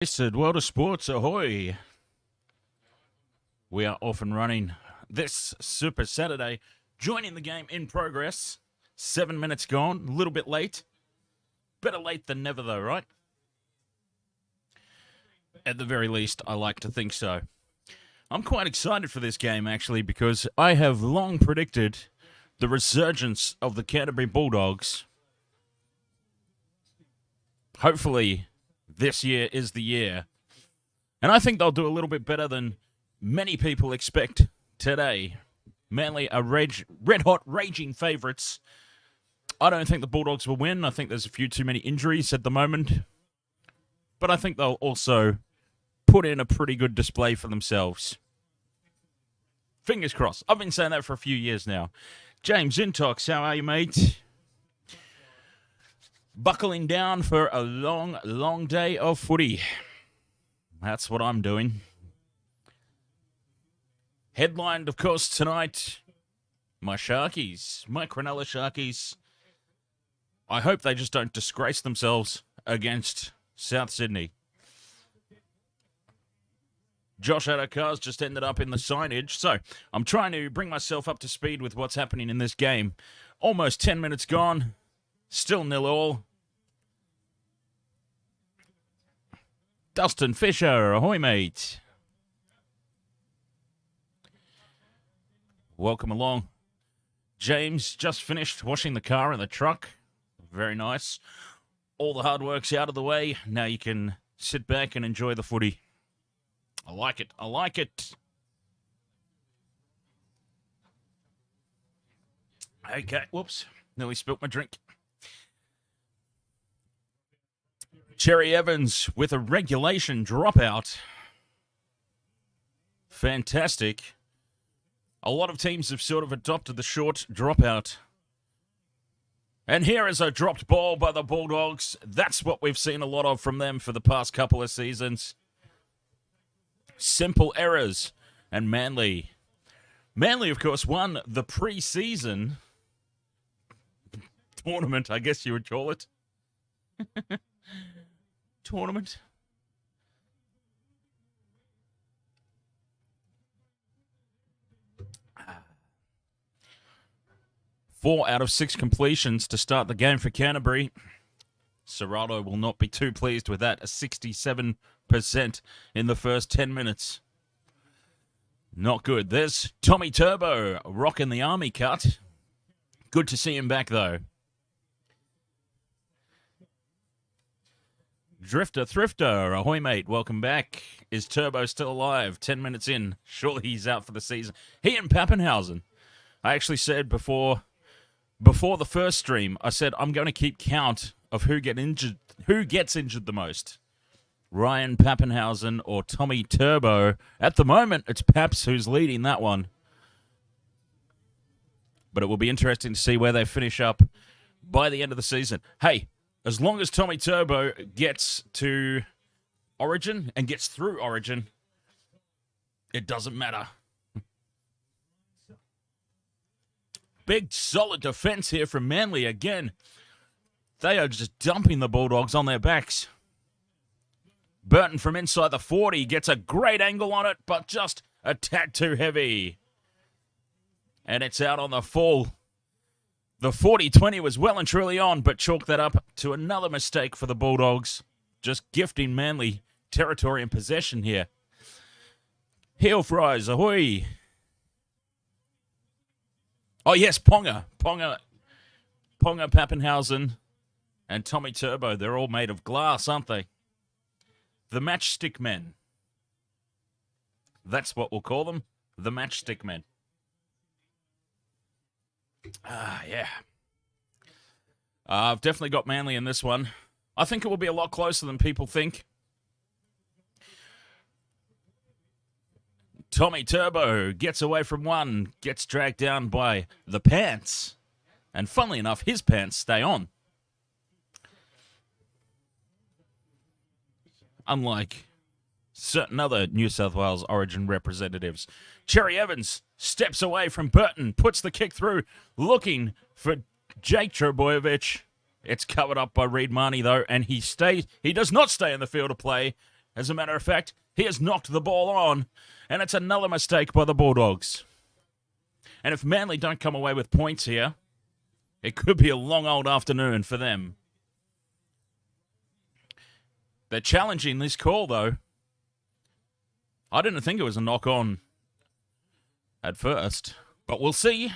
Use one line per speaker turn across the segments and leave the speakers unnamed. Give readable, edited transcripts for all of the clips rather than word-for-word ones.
Said World of Sports, ahoy! We are off and running this Super Saturday. Joining the game in progress. 7 minutes gone, a little bit late. Better late than never though, right? At the very least, I like to think so. I'm quite excited for this game actually because I have long predicted the resurgence of the Canterbury Bulldogs. Hopefully, this year is the year. And I think they'll do a little bit better than many people expect today. Manly are red-hot, raging favourites. I don't think the Bulldogs will win. I think there's a few too many injuries at the moment. But I think they'll also put in a pretty good display for themselves. Fingers crossed. I've been saying that for a few years now. James Intox, how are you, mate? Buckling down for a long, long day of footy. That's what I'm doing. Headlined, of course, tonight, my Sharkies, my Cronulla Sharkies. I hope they just don't disgrace themselves against South Sydney. Josh Adokar just ended up in the signage, so I'm trying to bring myself up to speed with what's happening in this game. Almost 10 minutes gone, still 0-0. Dustin Fisher, ahoy, mate. Welcome along. James just finished washing the car and the truck. Very nice. All the hard work's out of the way. Now you can sit back and enjoy the footy. I like it. I like it. Okay, whoops. Nearly spilt my drink. Cherry Evans with a regulation dropout. Fantastic. A lot of teams have sort of adopted the short dropout. And here is a dropped ball by the Bulldogs. That's what we've seen a lot of from them for the past couple of seasons. Simple errors. And Manly. Manly, of course, won the pre-season tournament, I guess you would call it. Tournament. Four out of 6 completions to start the game for Canterbury. Serrato will not be too pleased with that. A 67% in the first 10 minutes. Not good. There's Tommy Turbo rocking the army cut. Good to see him back, though. Drifter Thrifter, ahoy, mate. Welcome back. Is Turbo still alive? 10 minutes in. Surely he's out for the season. He and Pappenhausen. I actually said before the first stream, I said I'm going to keep count of who gets injured the most. Ryan Pappenhausen or Tommy Turbo. At the moment, it's Paps who's leading that one. But it will be interesting to see where they finish up by the end of the season. Hey, as long as Tommy Turbo gets to Origin and gets through Origin, it doesn't matter. Big, solid defense here from Manly again. They are just dumping the Bulldogs on their backs. Burton from inside the 40 gets a great angle on it, but just a tad too heavy. And it's out on the full. The 40-20 was well and truly on, but chalked that up to another mistake for the Bulldogs. Just gifting Manly territory and possession here. Heel fries, ahoy. Oh, yes, Ponga, Pappenhausen, and Tommy Turbo. They're all made of glass, aren't they? The matchstick men. That's what we'll call them. The matchstick men. Yeah. I've definitely got Manly in this one. I think it will be a lot closer than people think. Tommy Turbo gets away from one, gets dragged down by the pants. And funnily enough, his pants stay on. Unlike certain other New South Wales Origin representatives. Cherry Evans steps away from Burton, puts the kick through, looking for Jake Trbojevic. It's covered up by Reed Marnie, though, and he does not stay in the field of play. As a matter of fact, he has knocked the ball on, and it's another mistake by the Bulldogs. And if Manly don't come away with points here, it could be a long old afternoon for them. They're challenging this call, though. I didn't think it was a knock-on at first, but we'll see.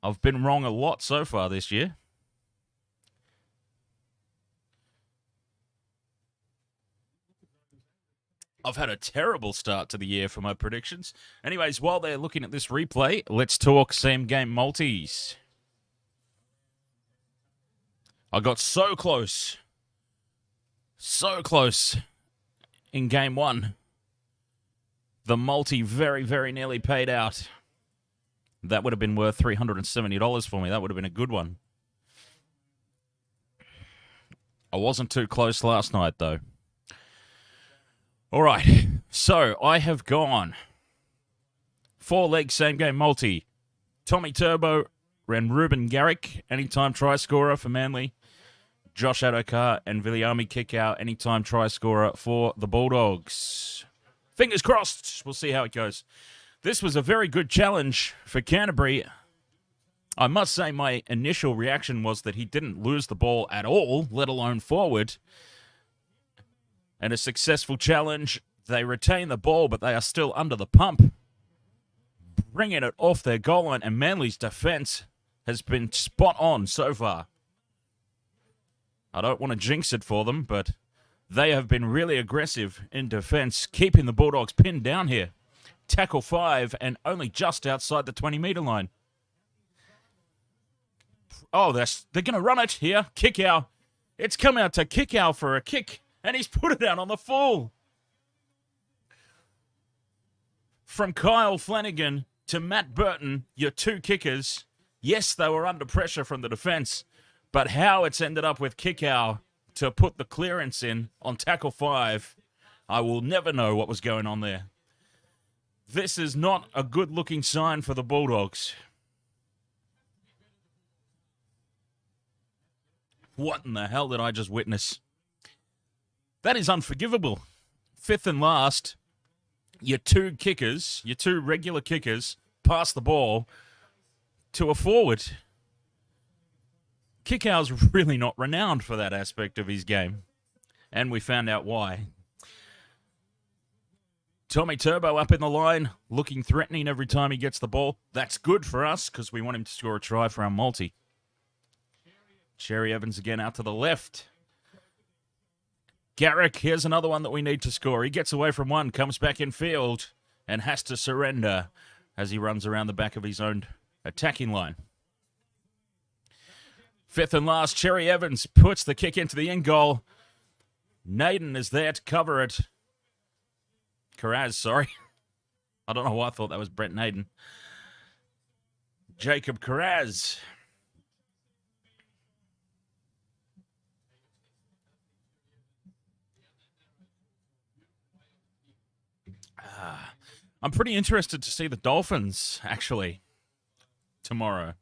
I've been wrong a lot so far this year. I've had a terrible start to the year for my predictions. Anyways, while they're looking at this replay, let's talk same-game multis. I got so close in game one. The multi very, very nearly paid out. That would have been worth $370 for me. That would have been a good one. I wasn't too close last night, though. All right, so I have gone 4-leg same-game multi. Tommy Turbo ran Ruben Garrick, anytime try scorer for Manly. Josh Adokar and Viliami kick-out, anytime try scorer for the Bulldogs. Fingers crossed. We'll see how it goes. This was a very good challenge for Canterbury. I must say my initial reaction was that he didn't lose the ball at all, let alone forward. And a successful challenge. They retain the ball, but they are still under the pump, bringing it off their goal line, and Manly's defense has been spot on so far. I don't want to jinx it for them, but they have been really aggressive in defense, keeping the Bulldogs pinned down here. Tackle 5 and only just outside the 20-meter line. Oh, they're going to run it here. Kick out. It's come out to kick out for a kick, and he's put it out on the full. From Kyle Flanagan to Matt Burton, your two kickers. Yes, they were under pressure from the defense, but how it's ended up with kick-out to put the clearance in on tackle 5, I will never know what was going on there. This is not a good-looking sign for the Bulldogs. What in the hell did I just witness? That is unforgivable. 5th and last, your two kickers, your two regular kickers, pass the ball to a forward. Kickout's really not renowned for that aspect of his game, and we found out why. Tommy Turbo up in the line, looking threatening every time he gets the ball. That's good for us because we want him to score a try for our multi. Cherry Evans again out to the left. Garrick, here's another one that we need to score. He gets away from one, comes back in field, and has to surrender as he runs around the back of his own attacking line. 5th and last, Cherry Evans puts the kick into the end goal. Naden is there to cover it. Carraz, sorry. I don't know why I thought that was Brent Naden. Jacob Carraz. I'm pretty interested to see the Dolphins, actually, tomorrow.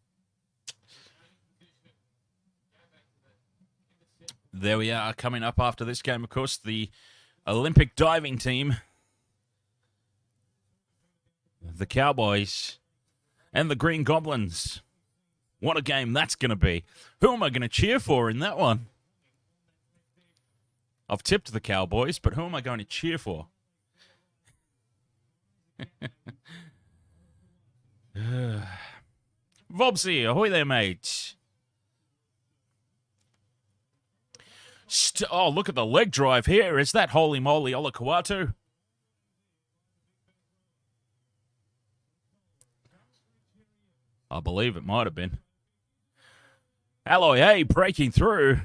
There we are, coming up after this game, of course, the Olympic diving team, the Cowboys, and the Green Goblins. What a game that's going to be. Who am I going to cheer for in that one? I've tipped the Cowboys, but who am I going to cheer for? Vobsy, ahoy there, mate. Oh, look at the leg drive here. Is that holy moly Olakawatu? I believe it might have been. Alloy A breaking through.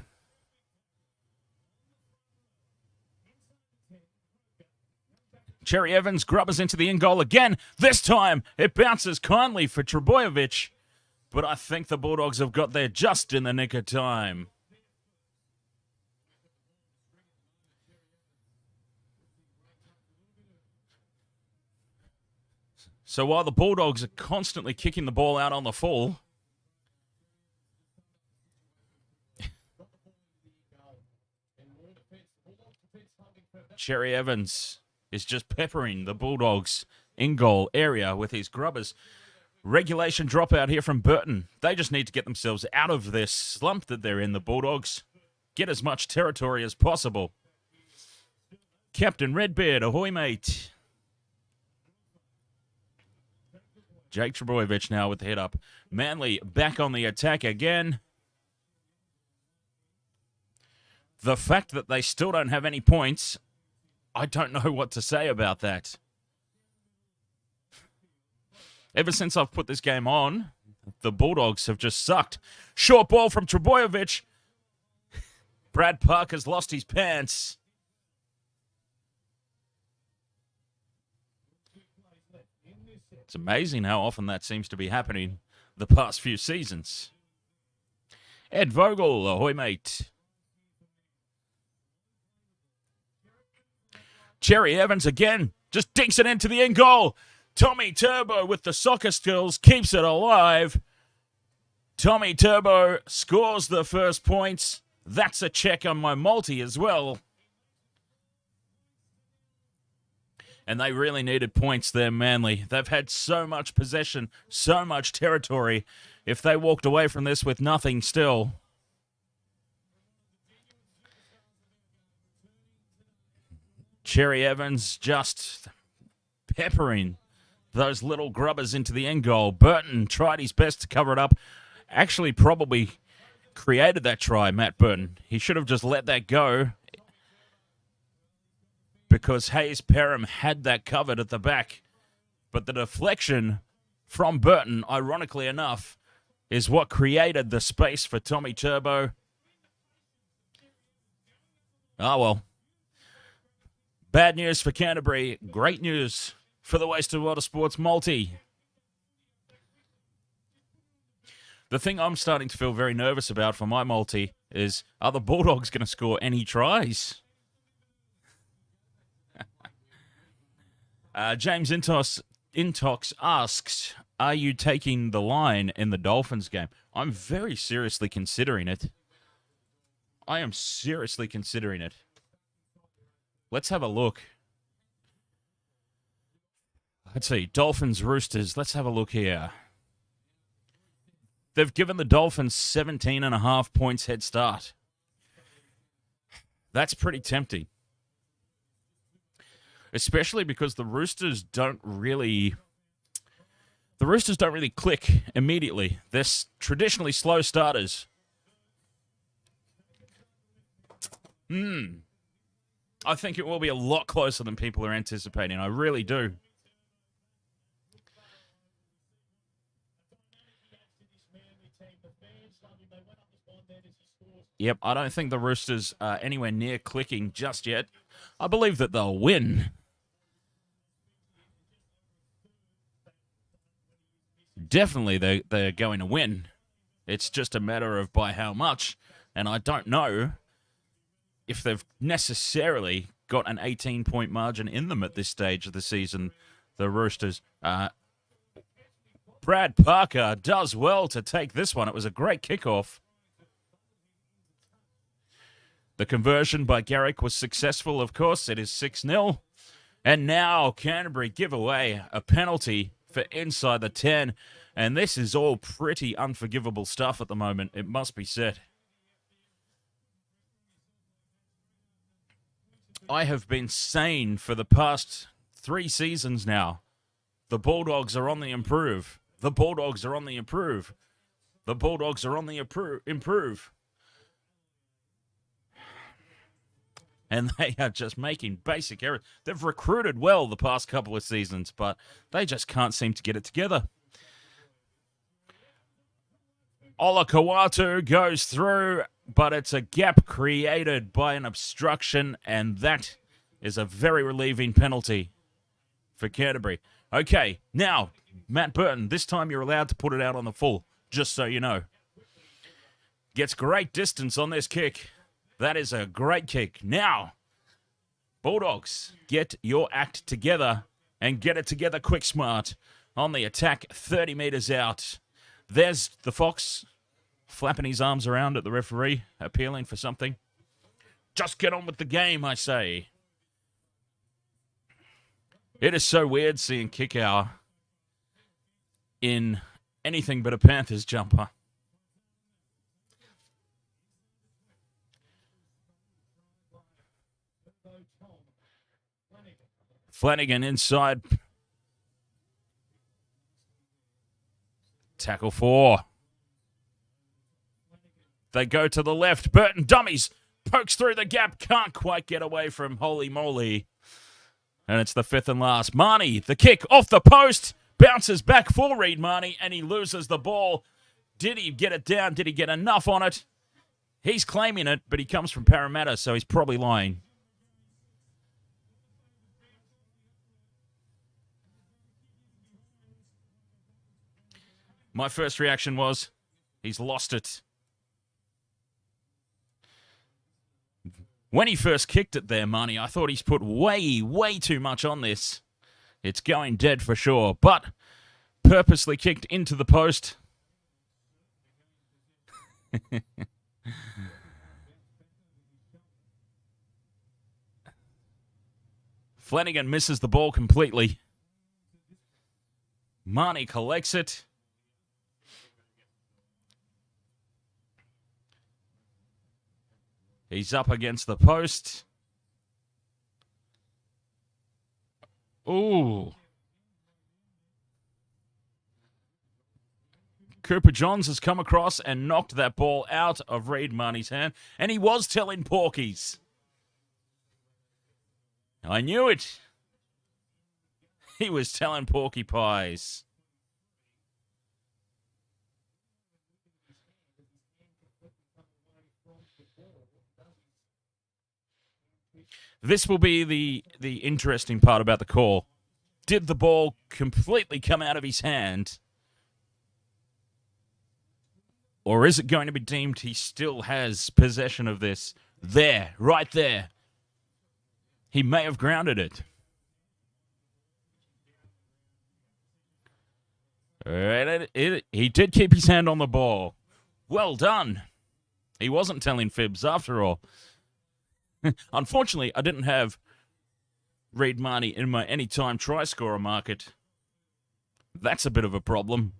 Cherry Evans grubbers into the in goal again. This time, it bounces kindly for Trebojevic. But I think the Bulldogs have got there just in the nick of time. So while the Bulldogs are constantly kicking the ball out on the full, Cherry Evans is just peppering the Bulldogs in goal area with his grubbers. Regulation dropout here from Burton. They just need to get themselves out of this slump that they're in, the Bulldogs. Get as much territory as possible. Captain Redbeard, ahoy, mate. Jake Trebojevic now with the head up. Manly back on the attack again. The fact that they still don't have any points, I don't know what to say about that. Ever since I've put this game on, the Bulldogs have just sucked. Short ball from Trebojevic. Brad Parker's lost his pants. It's amazing how often that seems to be happening the past few seasons. Ed Vogel, ahoy, mate. Cherry Evans again, just dinks it into the end goal. Tommy Turbo with the soccer skills keeps it alive. Tommy Turbo scores the first points. That's a check on my multi as well. And they really needed points there, Manly. They've had so much possession, so much territory. If they walked away from this with nothing still. Cherry Evans just peppering those little grubbers into the end goal. Burton tried his best to cover it up. Actually, probably created that try, Matt Burton. He should have just let that go because Hayes Perham had that covered at the back. But the deflection from Burton, ironically enough, is what created the space for Tommy Turbo. Oh, well. Bad news for Canterbury. Great news for the Wasted Water Sports multi. The thing I'm starting to feel very nervous about for my multi is, are the Bulldogs going to score any tries? James Intox asks, are you taking the line in the Dolphins game? I'm very seriously considering it. I am seriously considering it. Let's have a look. Let's see. Dolphins, Roosters. Let's have a look here. They've given the Dolphins 17.5 points head start. That's pretty tempting. Especially because the Roosters don't really click immediately. They're traditionally slow starters. I think it will be a lot closer than people are anticipating. I really do. Yep, I don't think the Roosters are anywhere near clicking just yet. I believe that they'll win. Definitely they're going to win. It's just a matter of by how much. And I don't know if they've necessarily got an 18-point margin in them at this stage of the season, the Roosters. Brad Parker does well to take this one. It was a great kickoff. The conversion by Garrick was successful, of course. It is 6-0. And now Canterbury give away a penalty for inside the 10. And this is all pretty unforgivable stuff at the moment, it must be said. I have been saying for the past 3 seasons now, the Bulldogs are on the improve. The Bulldogs are on the improve. The Bulldogs are on the improve. And they are just making basic errors. They've recruited well the past couple of seasons, but they just can't seem to get it together. Ola Kawatu goes through, but it's a gap created by an obstruction, and that is a very relieving penalty for Canterbury. Okay, now, Matt Burton, this time you're allowed to put it out on the full, just so you know. Gets great distance on this kick. That is a great kick. Now, Bulldogs, get your act together and get it together quick smart. On the attack, 30 metres out. There's the Fox flapping his arms around at the referee, appealing for something. Just get on with the game, I say. It is so weird seeing Kickow in anything but a Panthers jumper. Flanagan inside. Tackle 4. They go to the left. Burton dummies. Pokes through the gap. Can't quite get away from Holy Moly. And it's the 5th and last. Marnie, the kick off the post. Bounces back for Reed Marnie. And he loses the ball. Did he get it down? Did he get enough on it? He's claiming it, but he comes from Parramatta, so he's probably lying. My first reaction was, he's lost it. When he first kicked it there, Marnie, I thought he's put way too much on this. It's going dead for sure, but purposely kicked into the post. Flanagan misses the ball completely. Marnie collects it. He's up against the post. Ooh. Cooper Johns has come across and knocked that ball out of Reed Marnie's hand. And he was telling porkies. I knew it. He was telling porky pies. This will be the interesting part about the call. Did the ball completely come out of his hand? Or is it going to be deemed he still has possession of this? There, right there. He may have grounded it. He did keep his hand on the ball. Well done. He wasn't telling fibs after all. Unfortunately, I didn't have Reed Marnie in my anytime try scorer market. That's a bit of a problem.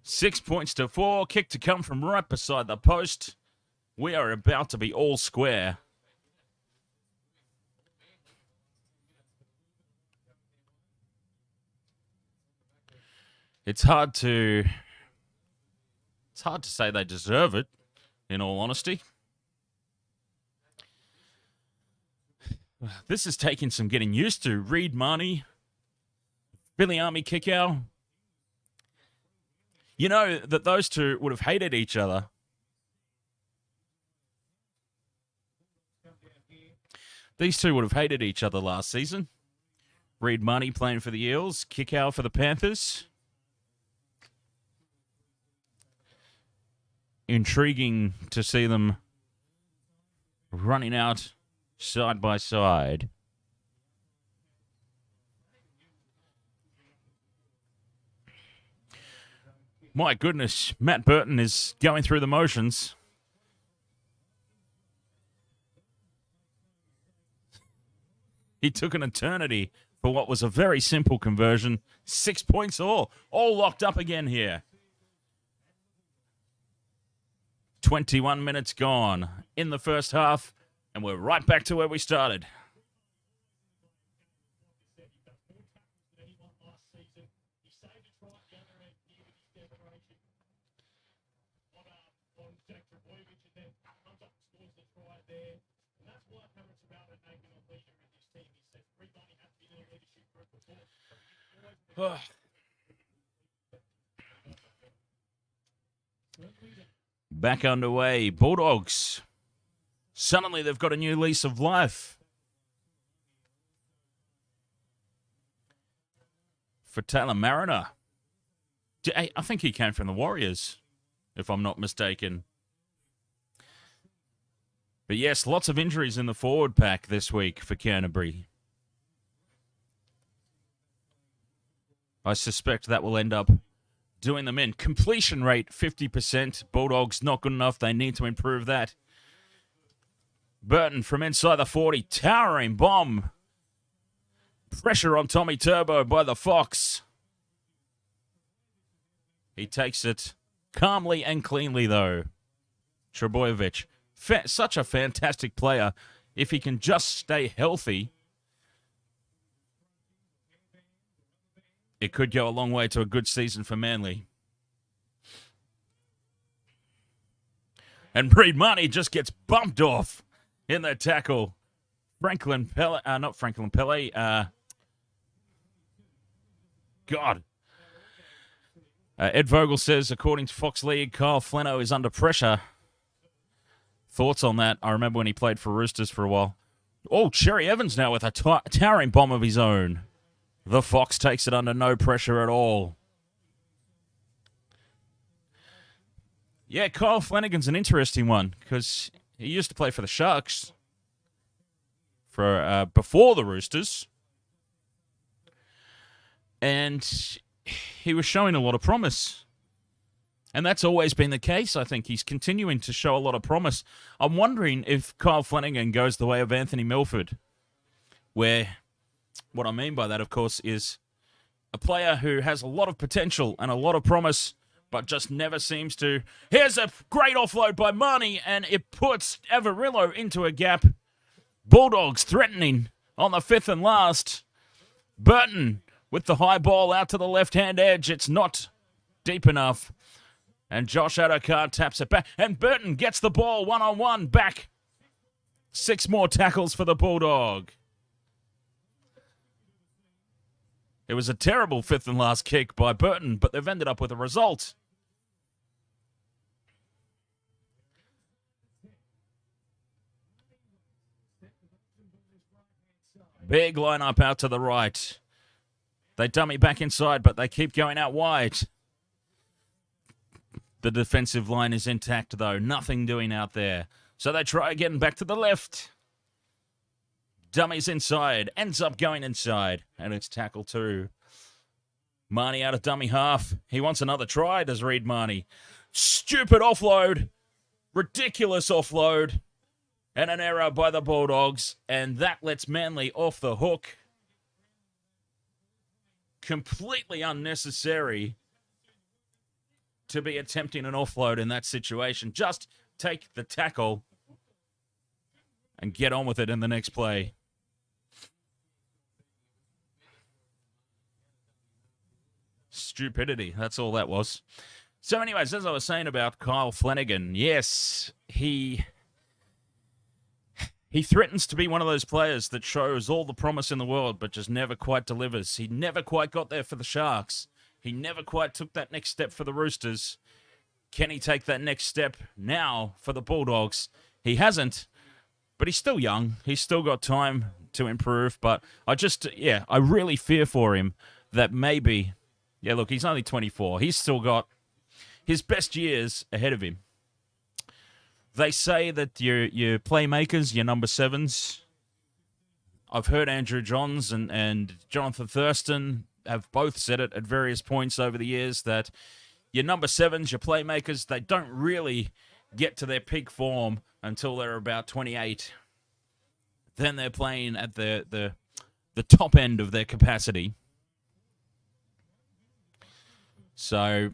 Six points to 4. Kick to come from right beside the post. We are about to be all square. It's hard to say they deserve it, in all honesty. This is taking some getting used to. Reed Marnie, Billy Army Kickow. You know that those two would have hated each other. These two would have hated each other last season. Reed Marnie playing for the Eels, Kickow for the Panthers. Intriguing to see them running out side by side. My goodness, Matt Burton is going through the motions. He took an eternity for what was a very simple conversion. 6 points all locked up again here. 21 minutes gone in the first half, and we're right back to where we started. Back underway. Bulldogs. Suddenly they've got a new lease of life. For Taylor Mariner. I think he came from the Warriors, if I'm not mistaken. But yes, lots of injuries in the forward pack this week for Canterbury. I suspect that will end up doing them in. Completion rate, 50%. Bulldogs, not good enough. They need to improve that. Burton from inside the 40. Towering bomb. Pressure on Tommy Turbo by the Fox. He takes it calmly and cleanly, though. Trebojevic, such a fantastic player. If he can just stay healthy, it could go a long way to a good season for Manly. And Reed Marnie just gets bumped off in the tackle. Not Franklin Pele. God. Ed Vogel says, according to Fox League, Kyle Flano is under pressure. Thoughts on that? I remember when he played for Roosters for a while. Oh, Cherry Evans now with a towering bomb of his own. The Fox takes it under no pressure at all. Yeah, Kyle Flanagan's an interesting one because he used to play for the Sharks before the Roosters. And he was showing a lot of promise. And that's always been the case, I think. He's continuing to show a lot of promise. I'm wondering if Kyle Flanagan goes the way of Anthony Milford, where what I mean by that, of course, is a player who has a lot of potential and a lot of promise, but just never seems to. Here's a great offload by Marnie, and it puts Averillo into a gap. Bulldogs threatening on the fifth and last. Burton with the high ball out to the left-hand edge. It's not deep enough. And Josh Adokar taps it back. And Burton gets the ball one-on-one back. 6 more tackles for the Bulldog. It was a terrible fifth and last kick by Burton, but they've ended up with a result. Big lineup out to the right. They dummy back inside, but they keep going out wide. The defensive line is intact, though. Nothing doing out there. So they try getting back to the left. Dummies inside. Ends up going inside. And it's tackle 2. Marnie out of dummy half. He wants another try, does Reed Marnie. Stupid offload. Ridiculous offload. And an error by the Bulldogs. And that lets Manly off the hook. Completely unnecessary to be attempting an offload in that situation. Just take the tackle and get on with it in the next play. Stupidity. That's all that was. So anyways, as I was saying about Kyle Flanagan, yes, he threatens to be one of those players that shows all the promise in the world, but just never quite delivers. He never quite got there for the Sharks. He never quite took that next step for the Roosters. Can he take that next step now for the Bulldogs? He hasn't, but he's still young. He's still got time to improve, but I really fear for him that maybe, look, he's only 24. He's still got his best years ahead of him. They say that your playmakers, your number 7s, I've heard Andrew Johns and Jonathan Thurston have both said it at various points over the years that your number 7s, your playmakers, they don't really get to their peak form until they're about 28. Then they're playing at the top end of their capacity. So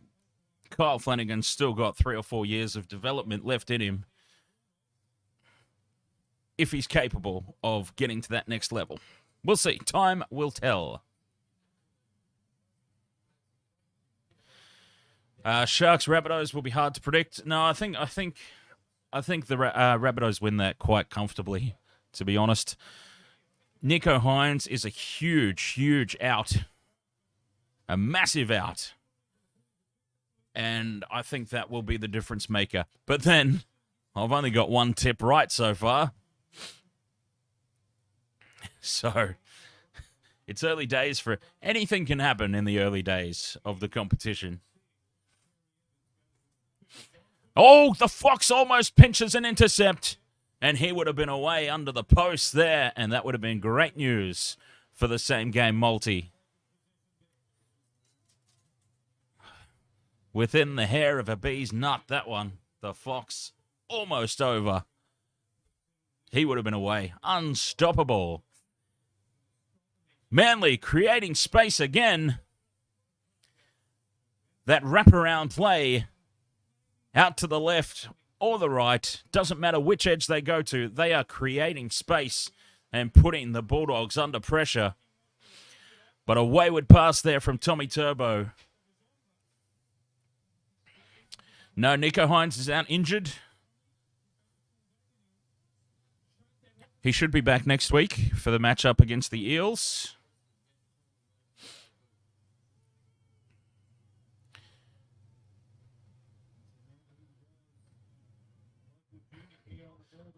Kyle Flanagan's still got 3 or 4 years of development left in him if he's capable of getting to that next level. We'll see. Time will tell. Sharks Rabbitohs will be hard to predict. No, I think the Rabbitohs win that quite comfortably, to be honest. Nico Hines is a huge out. A massive out. And I think that will be the difference maker. But then, I've only got one tip right so far. So, it's early days for... Anything can happen in the early days of the competition. Oh, the Fox almost pinches an intercept. And he would have been away under the post there. And that would have been great news for the same game multi. within the hair of a bee's nut, that one. The Fox almost over. He would have been away. Unstoppable. Manly creating space again. That wraparound play out to the left or the right. Doesn't matter which edge they go to. They are creating space and putting the Bulldogs under pressure. But a wayward pass there from Tommy Turbo. No, Nico Hines is out injured. He should be back next week for the matchup against the Eels.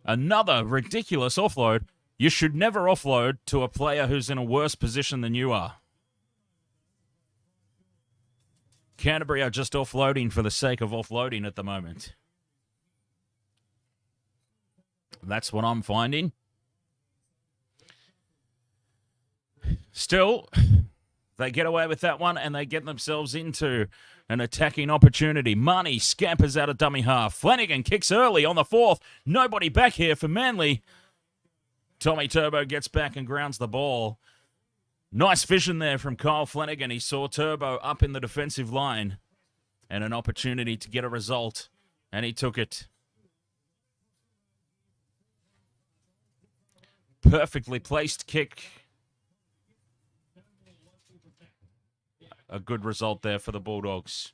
Another ridiculous offload. You should never offload to a player who's in a worse position than you are. Canterbury are just offloading for the sake of offloading at the moment. That's what I'm finding. Still, they get away with that one and they get themselves into an attacking opportunity. Marnie scampers out a dummy half. Flanagan kicks early on the fourth. Nobody back here for Manly. Tommy Turbo gets back and grounds the ball. Nice vision there from Kyle Flanagan. He saw Turbo up in the defensive line and an opportunity to get a result, and he took it. Perfectly placed kick. A good result there for the Bulldogs.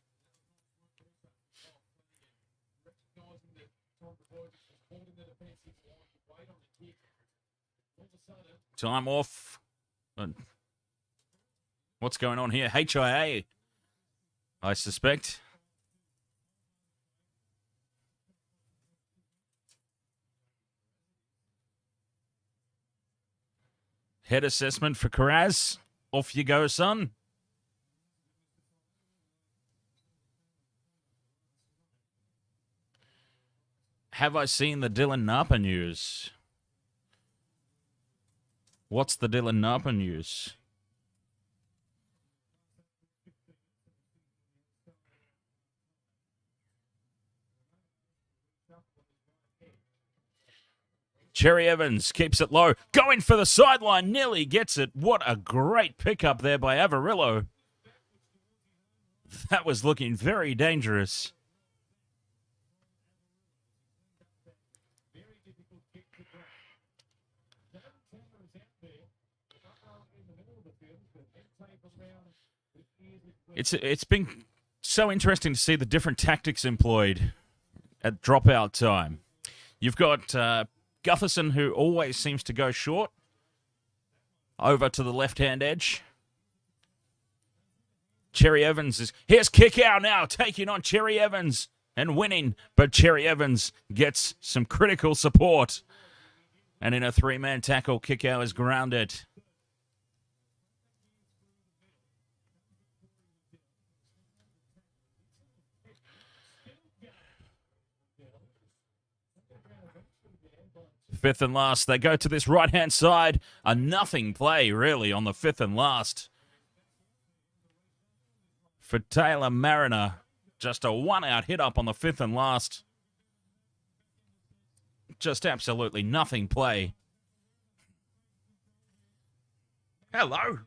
Time off. What's going on here? HIA, I suspect. Head assessment for Karaz. Off you go, son. Have I seen the Dylan Napa news? What's the Dylan Napa news? Cherry Evans keeps it low. Going for the sideline. Nearly gets it. What a great pickup there by Avarillo. That was looking very dangerous. It's been so interesting to see the different tactics employed at dropout time. You've got Gutherson, who always seems to go short, over to the left-hand edge. Cherry Evans is... Here's kick out now, taking on Cherry Evans and winning. But Cherry Evans gets some critical support. And in a three-man tackle, kick out is grounded. Fifth and last. They go to this right-hand side. A nothing play, really, on the fifth and last. For Taylor Mariner. Just a one-out hit-up on the fifth and last. Just absolutely nothing play. Hello.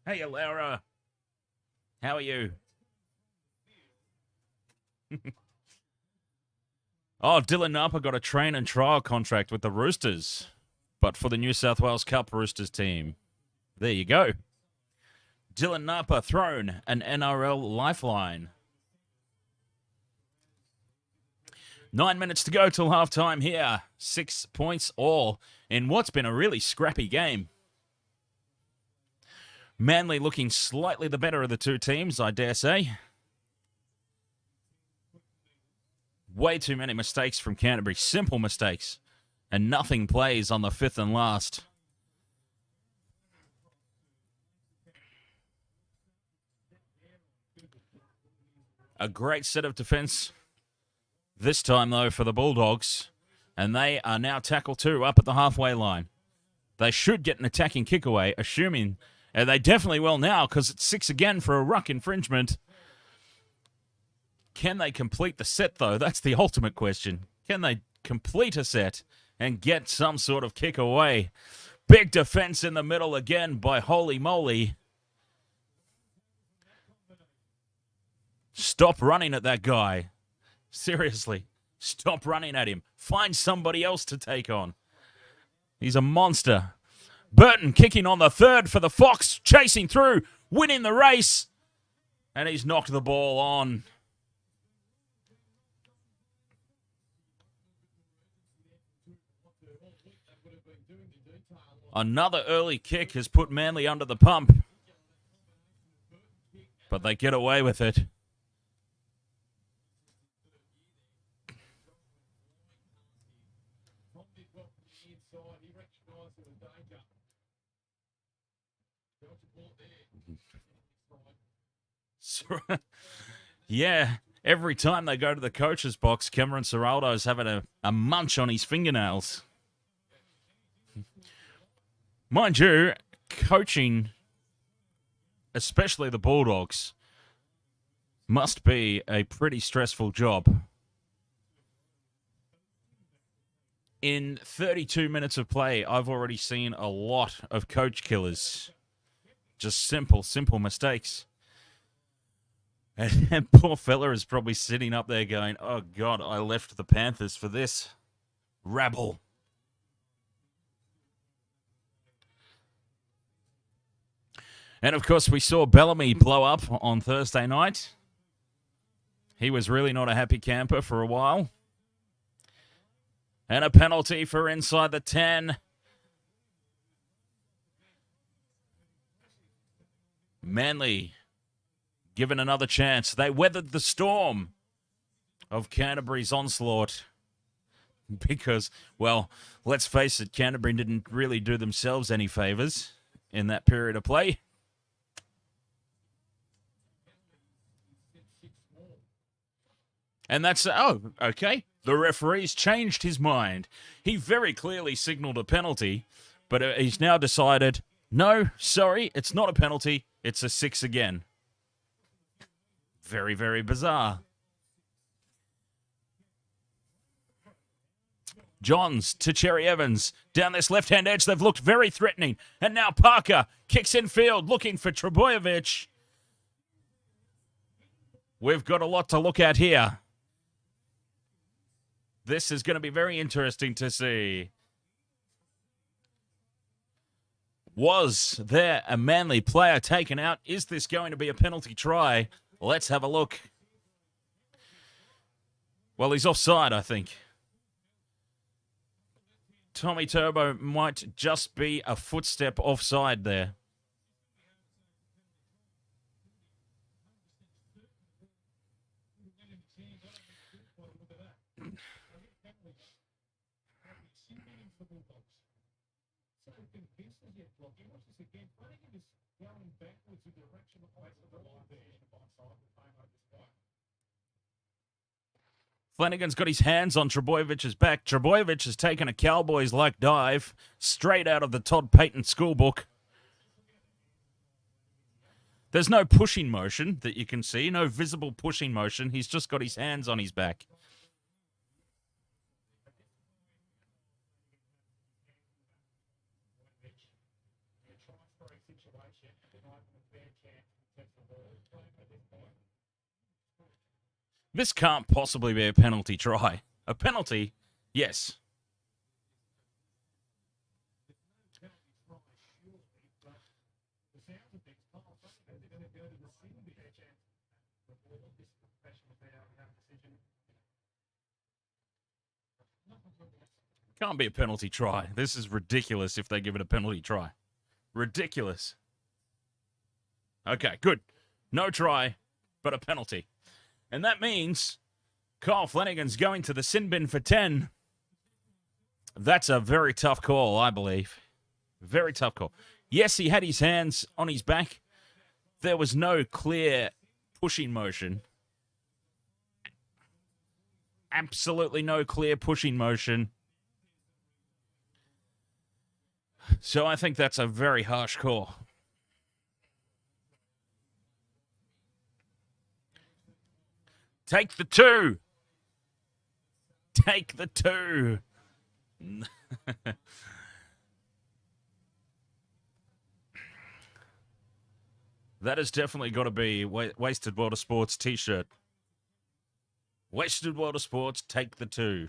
Hey, Laura. How are you? Oh, Dylan Napa got a train and trial contract with the Roosters, but for the New South Wales Cup Roosters team. There you go. Dylan Napa thrown an NRL lifeline. 9 minutes to go till halftime here. 6 points all in what's been a really scrappy game. Manly looking slightly the better of the two teams, I dare say. Way too many mistakes from Canterbury. Simple mistakes. And nothing plays on the fifth and last. A great set of defense. This time, though, for the Bulldogs. And they are now tackle 2 up at the halfway line. They should get an attacking kick away, assuming... And they definitely will now, because it's 6 again for a ruck infringement. Can they complete the set, though? That's the ultimate question. Can they complete a set and get some sort of kick away? Big defense in the middle again by Holy Moly. Stop running at that guy. Seriously, stop running at him. Find somebody else to take on. He's a monster. Burton kicking on the third for the Fox, chasing through, winning the race. And he's knocked the ball on. Another early kick has put Manly under the pump. But they get away with it. Yeah, every time they go to the coach's box, Cameron Ciraldo's having a munch on his fingernails. Mind you, coaching, especially the Bulldogs, must be a pretty stressful job. In 32 minutes of play, I've already seen a lot of coach killers. Just simple mistakes. And poor fella is probably sitting up there going, oh, God, I left the Panthers for this rabble. And, of course, we saw Bellamy blow up on Thursday night. He was really not a happy camper for a while. And a penalty for inside the 10. Manly given another chance. They weathered the storm of Canterbury's onslaught because, well, let's face it, Canterbury didn't really do themselves any favours in that period of play. And that's, okay. The referee's changed his mind. He very clearly signalled a penalty, but he's now decided, no, sorry, it's not a penalty. It's a 6 again. Very, very bizarre. Johns to Cherry Evans. Down this left-hand edge, they've looked very threatening. And now Parker kicks in field, looking for Trebojevic. We've got a lot to look at here. This is going to be very interesting to see. Was there a Manly player taken out? Is this going to be a penalty try? Let's have a look. Well, he's offside, I think. Tommy Turbo might just be a footstep offside there. Flanagan's got his hands on Trebojevic's back. Trebojevic has taken a Cowboys-like dive straight out of the Todd Payton schoolbook. There's no pushing motion that you can see, no visible pushing motion. He's just got his hands on his back. This can't possibly be a penalty try. A penalty? Yes. Can't be a penalty try. This is ridiculous if they give it a penalty try. Ridiculous. Okay, good. No try, but a penalty. And that means Kyle Flanagan's going to the sin bin for 10. That's a very tough call, I believe. Very tough call. Yes, he had his hands on his back. There was no clear pushing motion. Absolutely no clear pushing motion. So I think that's a very harsh call. Take the 2. Take the 2. That has definitely got to be Wasted World of Sports t-shirt. Wasted World of Sports, take the 2.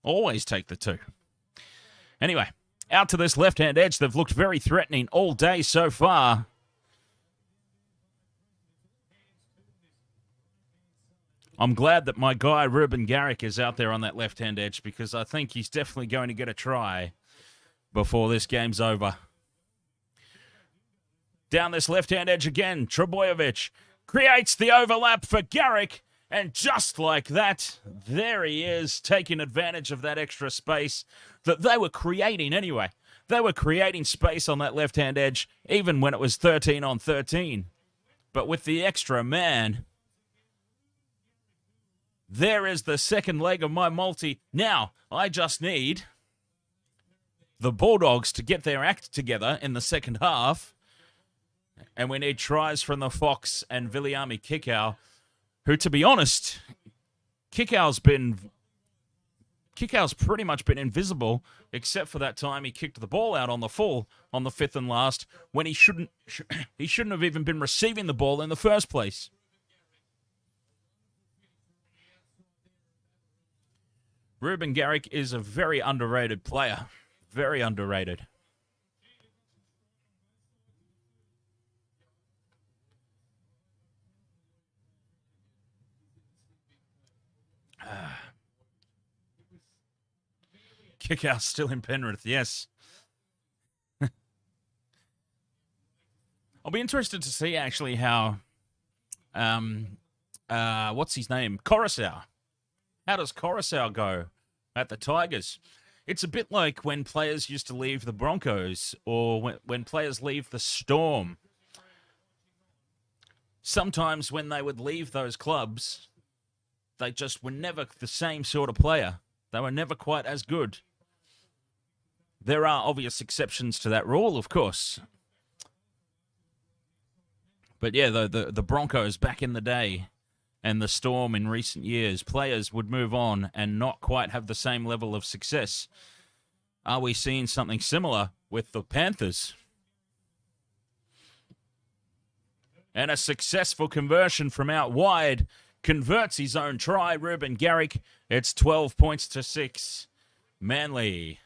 Always take the 2. Anyway, out to this left-hand edge. They've looked very threatening all day so far. I'm glad that my guy Ruben Garrick is out there on that left-hand edge because I think he's definitely going to get a try before this game's over. Down this left-hand edge again, Trebojevic creates the overlap for Garrick, and just like that, there he is, taking advantage of that extra space that they were creating anyway. They were creating space on that left-hand edge, even when it was 13 on 13. But with the extra man, there is the second leg of my multi. Now, I just need the Bulldogs to get their act together in the second half. And we need tries from the Fox and Viliami Kikau, who, to be honest, Kikau's pretty much been invisible, except for that time he kicked the ball out on the full on the 5th and last, when he shouldn't have even been receiving the ball in the first place. Ruben Garrick is a very underrated player. Very underrated. Kick out still in Penrith, yes. I'll be interested to see actually how what's his name? Coruscant. How does Coruscant go at the Tigers? It's a bit like when players used to leave the Broncos or when players leave the Storm. Sometimes when they would leave those clubs, they just were never the same sort of player. They were never quite as good. There are obvious exceptions to that rule, of course. But yeah, the Broncos back in the day and the Storm in recent years, players would move on and not quite have the same level of success. Are we seeing something similar with the Panthers? And a successful conversion from out wide converts his own try. Ruben Garrick, it's 12 points to 6. Manly.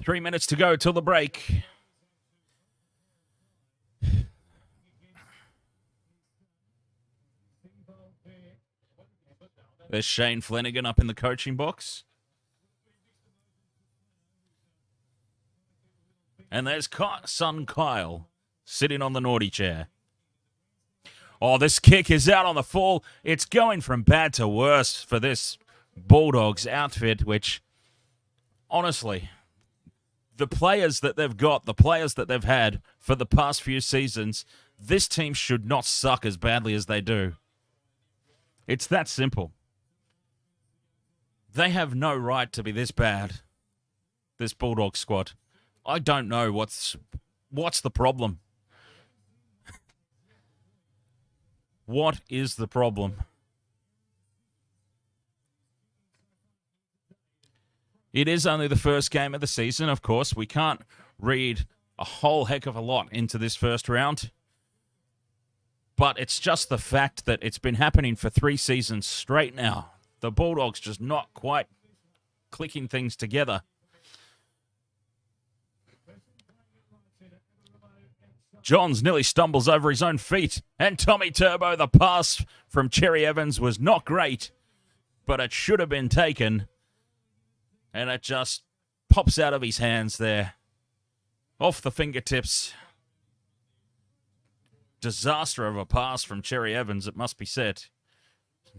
Three minutes to go till the break. There's Shane Flanagan up in the coaching box. And there's son Kyle sitting on the naughty chair. Oh, this kick is out on the full. It's going from bad to worse for this Bulldogs outfit, which, honestly, the players that they've got, the players that they've had for the past few seasons, this team should not suck as badly as they do. It's that simple. They have no right to be this bad, this Bulldog squad. I don't know what's the problem. What is the problem? It is only the first game of the season, of course. We can't read a whole heck of a lot into this first round. But it's just the fact that it's been happening for 3 seasons straight now. The Bulldogs just not quite clicking things together. Johns nearly stumbles over his own feet. And Tommy Turbo, the pass from Cherry Evans was not great, but it should have been taken. And it just pops out of his hands there. Off the fingertips. Disaster of a pass from Cherry Evans, it must be said.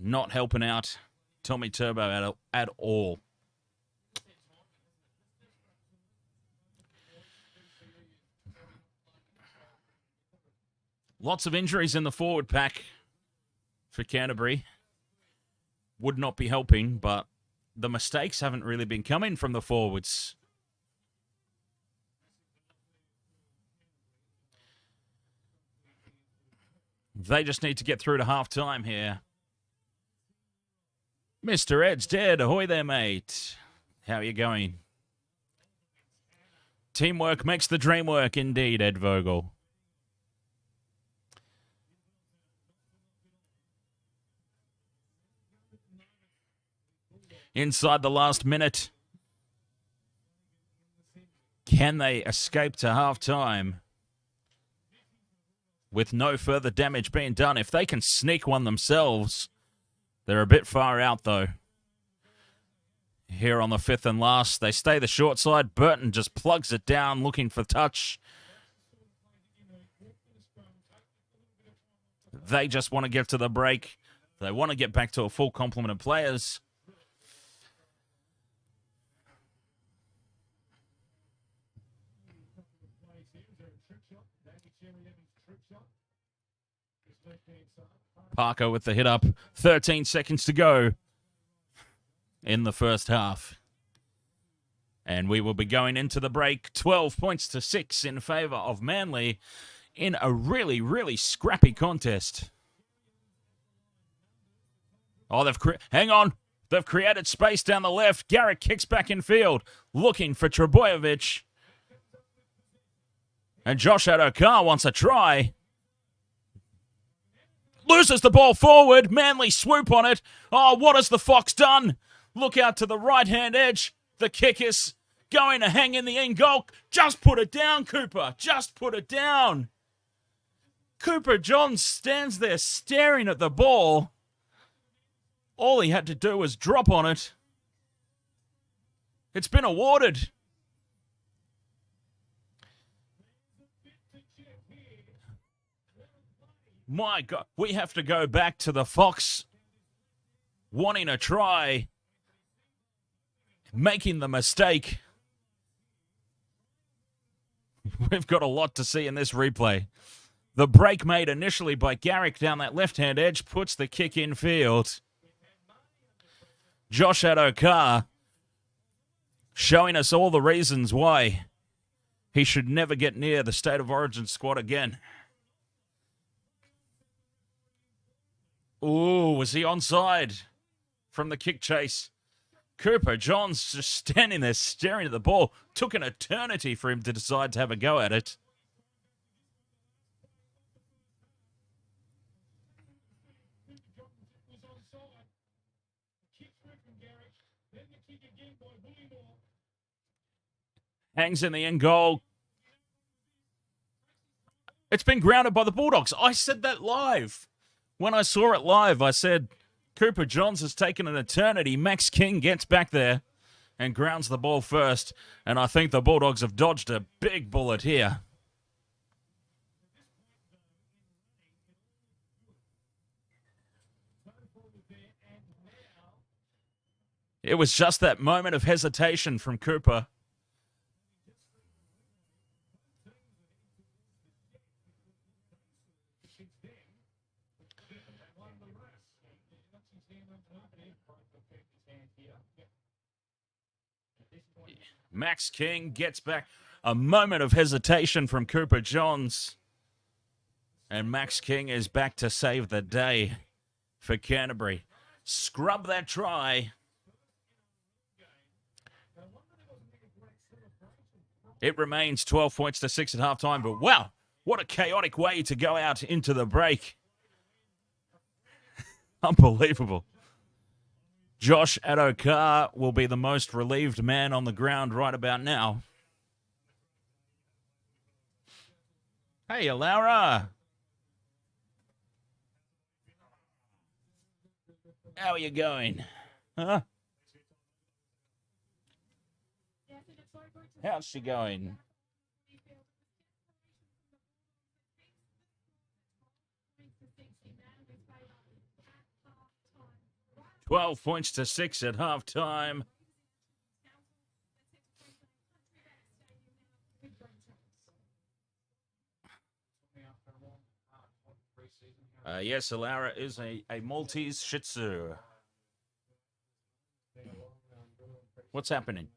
Not helping out Tommy Turbo at all. Lots of injuries in the forward pack for Canterbury. would not be helping, but the mistakes haven't really been coming from the forwards. They just need to get through to half-time here. Mr. Ed's dead. Ahoy there, mate. How are you going? Teamwork makes the dream work, indeed, Ed Vogel. Inside the last minute. Can they escape to half-time with no further damage being done? If they can sneak one themselves, they're a bit far out, though. Here on the fifth and last, they stay the short side. Burton just plugs it down, looking for touch. They just want to get to the break. They want to get back to a full complement of players. Parker with the hit up. 13 seconds to go in the first half. And we will be going into the break 12 points to 6 in favour of Manly in a really, really scrappy contest. Oh, hang on. They've created space down the left. Garrick kicks back in field, looking for Trebojevic. And Josh Adokar wants a try. Loses the ball forward. Manly swoop on it. Oh, what has the Fox done? Look out to the right-hand edge. The kick is going to hang in the end goal. Just put it down, Cooper. Just put it down. Cooper Johns stands there staring at the ball. All he had to do was drop on it. It's been awarded. My God, we have to go back to the Fox wanting a try, making the mistake. We've got a lot to see in this replay. The break made initially by Garrick down that left-hand edge puts the kick in field. Josh Adokar showing us all the reasons why he should never get near the State of Origin squad again. Ooh, was he onside from the kick chase? Cooper Johns just standing there staring at the ball. Took an eternity for him to decide to have a go at it. Hangs in the end goal. It's been grounded by the Bulldogs. I said that live. When I saw it live, I said, Cooper Johns has taken an eternity. Max King gets back there and grounds the ball first. And I think the Bulldogs have dodged a big bullet here. It was just that moment of hesitation from Cooper. Max King gets back. A moment of hesitation from Cooper Johns. And Max King is back to save the day for Canterbury. Scrub that try. It remains 12 points to 6 at halftime, but wow, what a chaotic way to go out into the break. Unbelievable. Josh Adokar will be the most relieved man on the ground right about now. Hey, Laura. How are you going? Huh? How's she going? 12 points to 6 at halftime. Yes, Alara is a Maltese Shih Tzu. What's happening?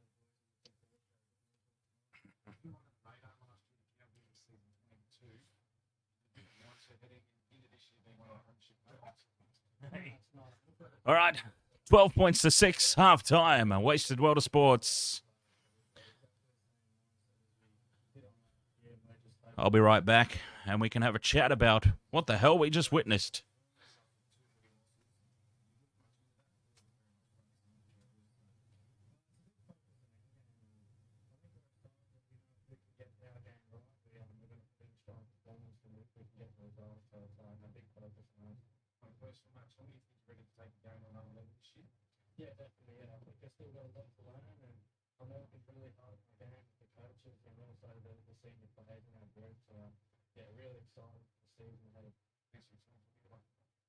All right. 12 points to 6, half time. A wasted world of sports. I'll be right back, and we can have a chat about what the hell we just witnessed.
Yeah, definitely. Yeah, I think I still got a lot to learn, and I'm working really hard on my game with the coaches and also the senior players in our group. So, yeah, really excited for the season ahead.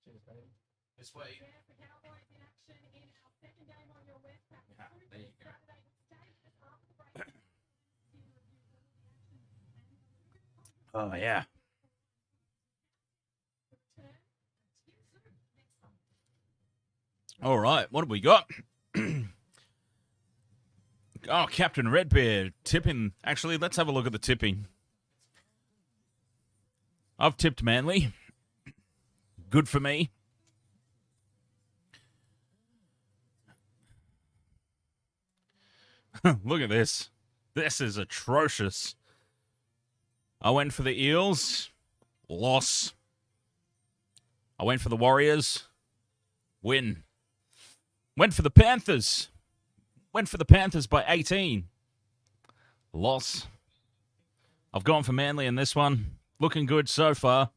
Cheers, baby.
This way.
There's the Cowboys in action in our second game on your Westpac.
Yeah, there you go.
Saturday stage just after the break.
Oh, yeah. All right, what have we got? Oh, Captain Redbeard tipping. Actually, let's have a look at the tipping. I've tipped Manly. Good for me. Look at this. This is atrocious. I went for the Eels. Loss. I went for the Warriors. Win. Went for the Panthers. Went for the Panthers by 18. Loss. I've gone for Manly in this one. Looking good so far.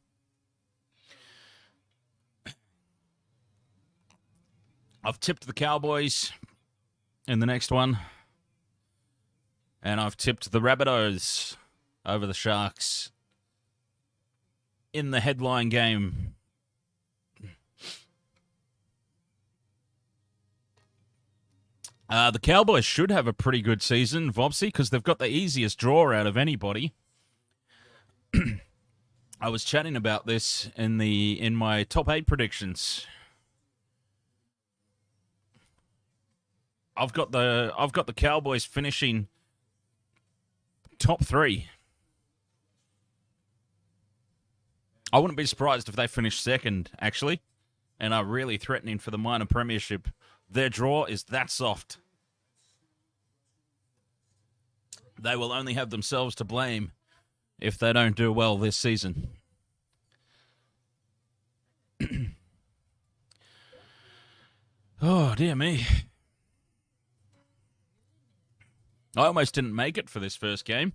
I've tipped the Cowboys in the next one. And I've tipped the Rabbitohs over the Sharks in the headline game. The Cowboys should have a pretty good season, Vopsy, because they've got the easiest draw out of anybody. I was chatting about this in my top 8 predictions. I've got the Cowboys finishing top 3. I wouldn't be surprised if they finish second, actually, and are really threatening for the minor premiership. Their draw is that soft. They will only have themselves to blame if they don't do well this season. Oh, dear me. I almost didn't make it for this first game.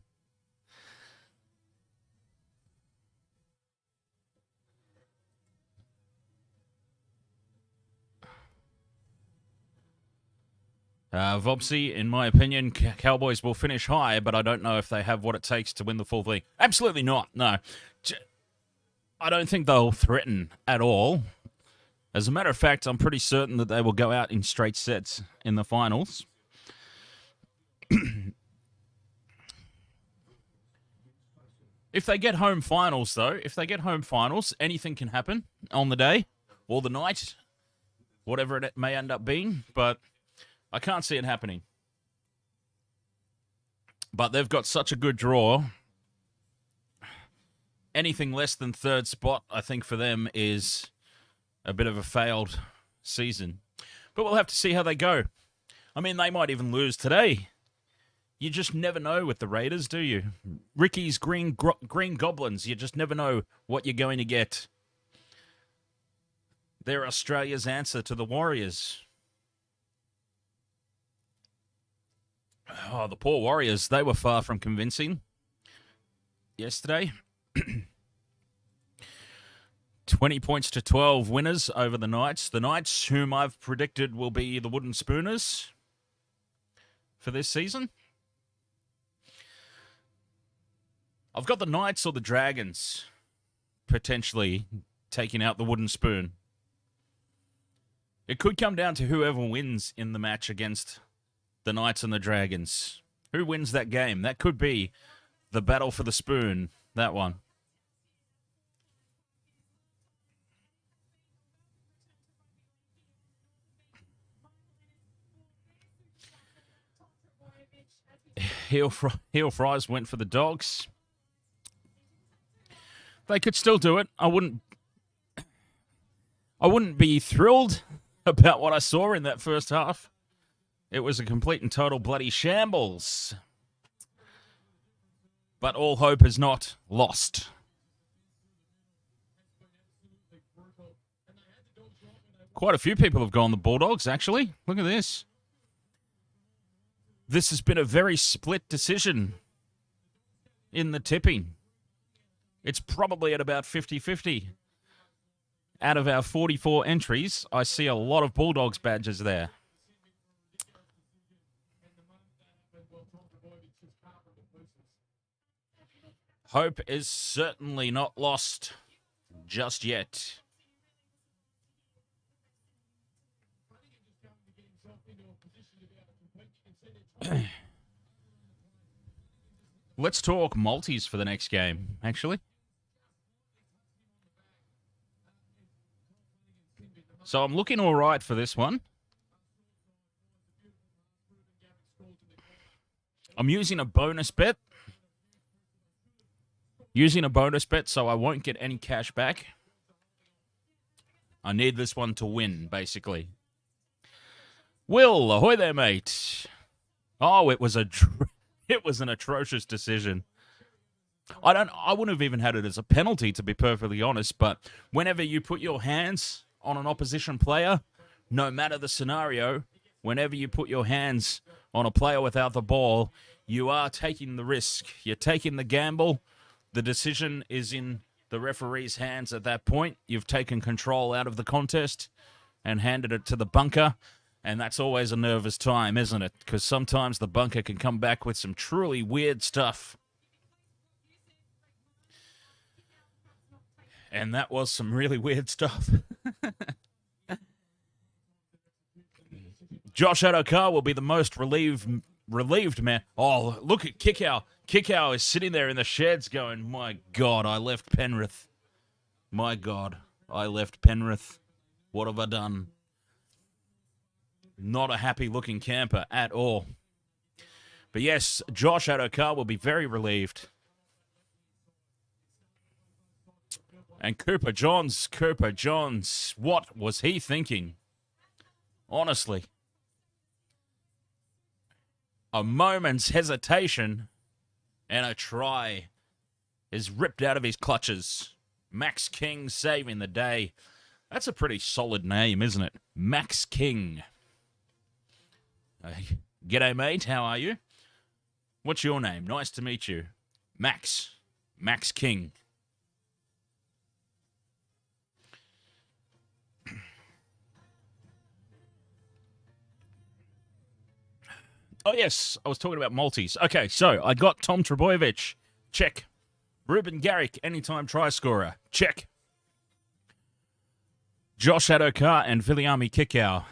Vopsy, in my opinion, Cowboys will finish high, but I don't know if they have what it takes to win the full thing. Absolutely not, no. I don't think they'll threaten at all. As a matter of fact, I'm pretty certain that they will go out in straight sets in the finals. If they get home finals, though, anything can happen on the day or the night, whatever it may end up being, but I can't see it happening. But they've got such a good draw. Anything less than third spot, I think, for them is a bit of a failed season. But we'll have to see how they go. I mean, they might even lose today. You just never know with the Raiders, do you? Ricky's Green Goblins. You just never know what you're going to get. They're Australia's answer to the Warriors. Oh, the poor Warriors. They were far from convincing yesterday. 20 points to 12 winners over the Knights. The Knights, whom I've predicted will be the Wooden Spooners for this season. I've got the Knights or the Dragons potentially taking out the Wooden Spoon. It could come down to whoever wins in the match against the Knights and the Dragons. Who wins that game? That could be the battle for the spoon, that one. heel fries went for the Dogs. They could still do it. I wouldn't be thrilled about what I saw in that first half. It was a complete and total bloody shambles. But all hope is not lost. Quite a few people have gone the Bulldogs, actually. Look at this. This has been a very split decision in the tipping. It's probably at about 50-50. Out of our 44 entries, I see a lot of Bulldogs badges there. Hope is certainly not lost just yet. Let's talk multis for the next game, actually. So I'm looking all right for this one. I'm using a bonus bet. So I won't get any cash back. I need this one to win, basically. Will, ahoy there, mate. Oh, it was an atrocious decision. I wouldn't have even had it as a penalty, to be perfectly honest, but whenever you put your hands on an opposition player, no matter the scenario, whenever you put your hands on a player without the ball, you are taking the risk. You're taking the gamble. The decision is in the referee's hands at that point. You've taken control out of the contest and handed it to the bunker. And that's always a nervous time, isn't it? Because sometimes the bunker can come back with some truly weird stuff. And that was some really weird stuff. Josh Adokar will be the most relieved man. Oh, look at Kickow. Kickow is sitting there in the sheds going, my God, I left Penrith. My God, I left Penrith. What have I done? Not a happy-looking camper at all. But yes, Josh Adokar will be very relieved. And Cooper Johns, what was he thinking? Honestly. A moment's hesitation and a try is ripped out of his clutches. Max King saving the day. That's a pretty solid name, isn't it? Max King. G'day, mate. How are you? What's your name? Nice to meet you. Max. Max King. Oh, yes. I was talking about multis. Okay, so I got Tom Trbojevic. Check. Ruben Garrick, anytime try scorer. Check. Josh Adokar and Viliami Kikau.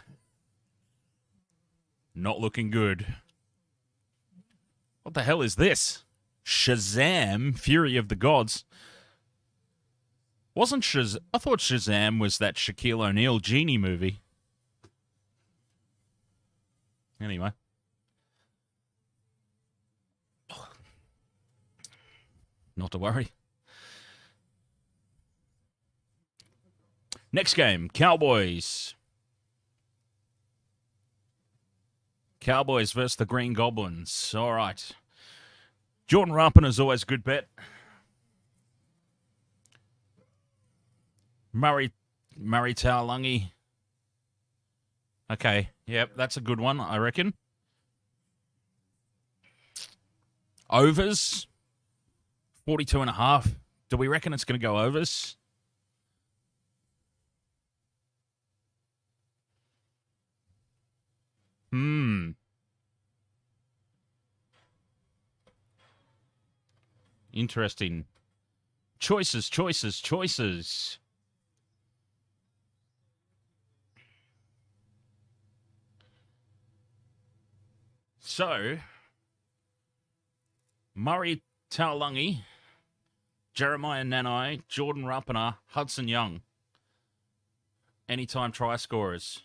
Not looking good. What the hell is this? Shazam, Fury of the Gods. I thought Shazam was that Shaquille O'Neal genie movie. Anyway. Not to worry. Next game, Cowboys. Cowboys versus the Green Goblins. All right. Jordan Rapin is always a good bet. Murray Taulagi. Okay, yep, that's a good one, I reckon. Overs. 42.5. Do we reckon it's going to go overs? Interesting. Choices. So, Murray Taulagi, Jeremiah Nanai, Jordan Rapana, Hudson Young. Anytime try scorers